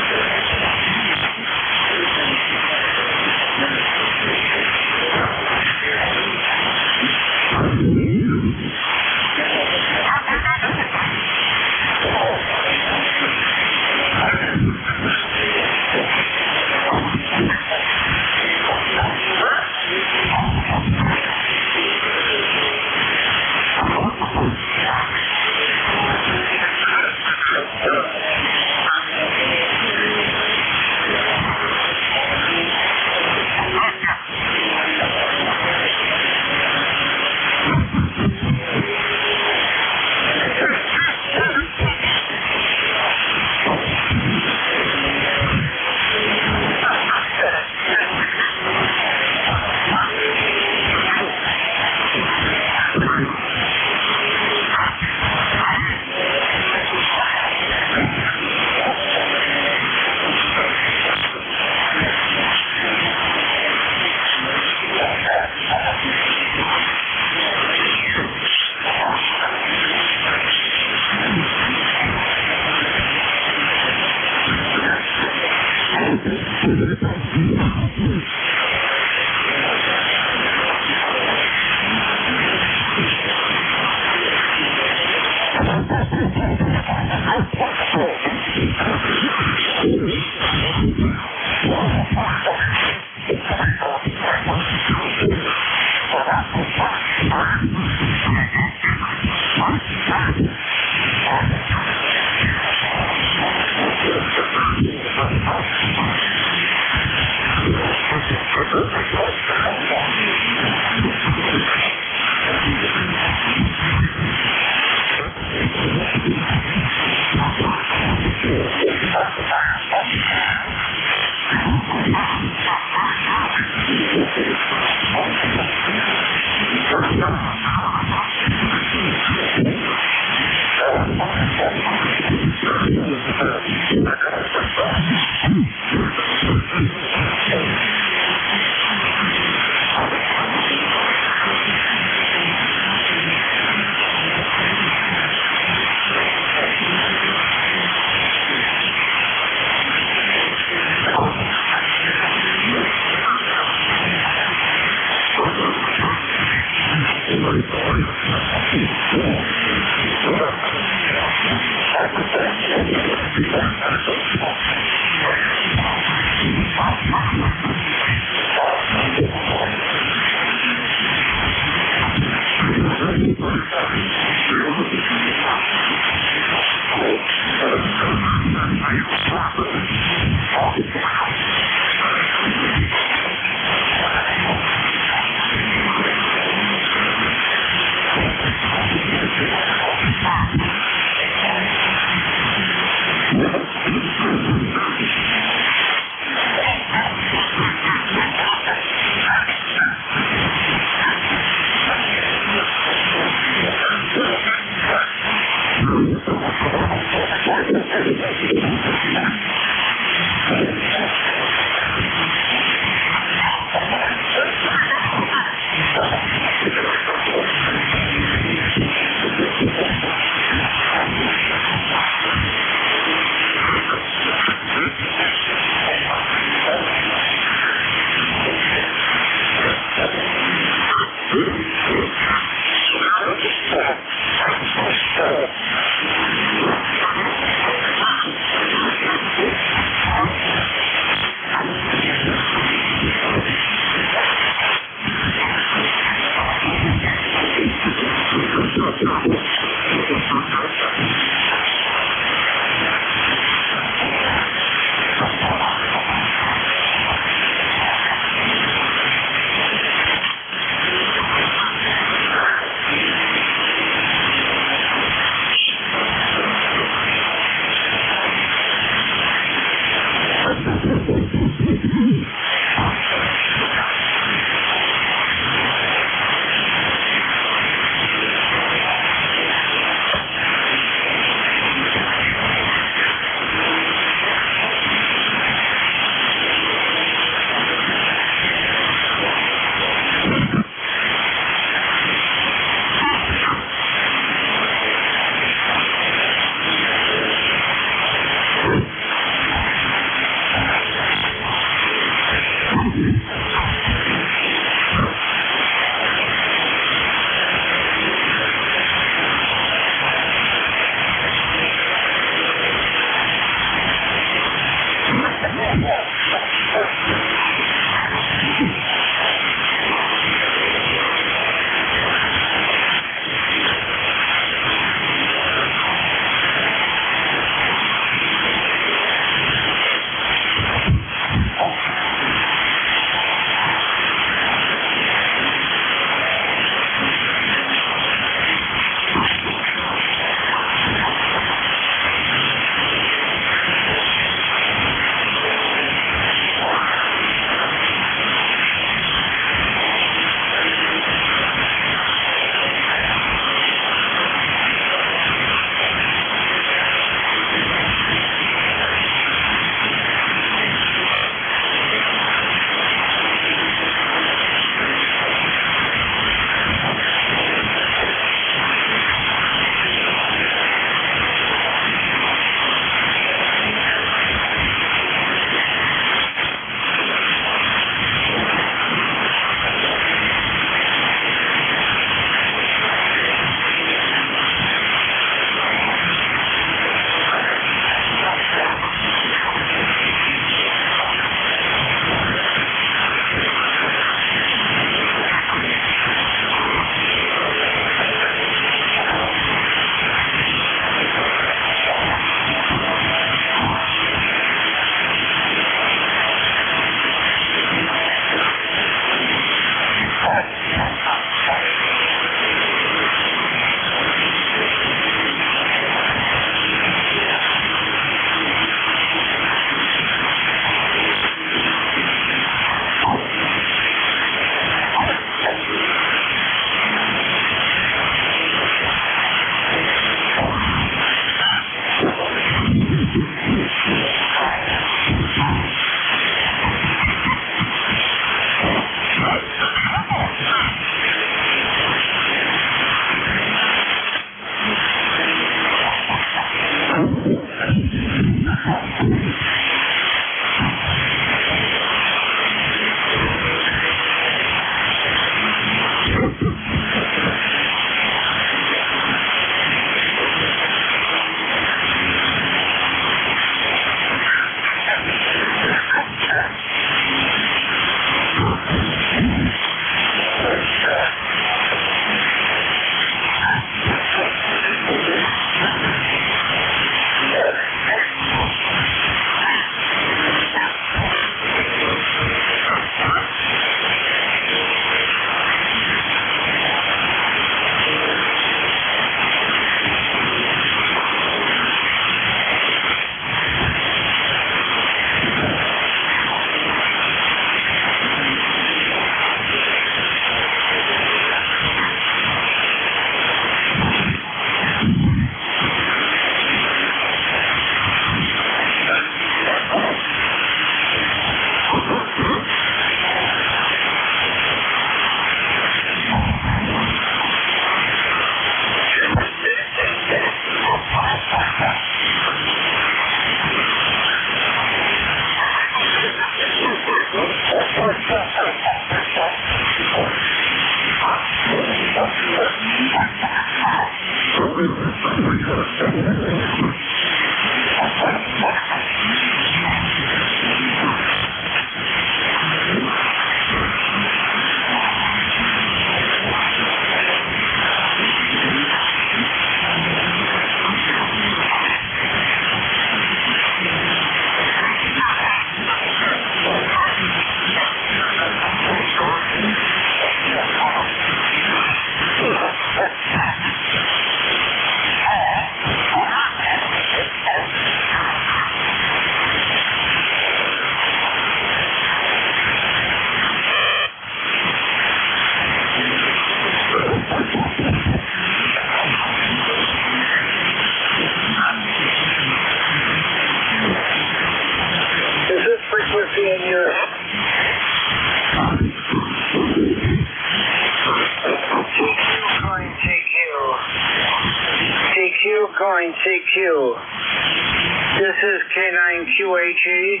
K9QHE,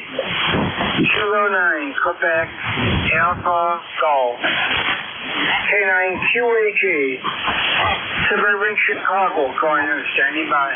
Kilo 9, Quebec, Alpha Golf. K9QHE, Suburban Chicago, corner, standing by.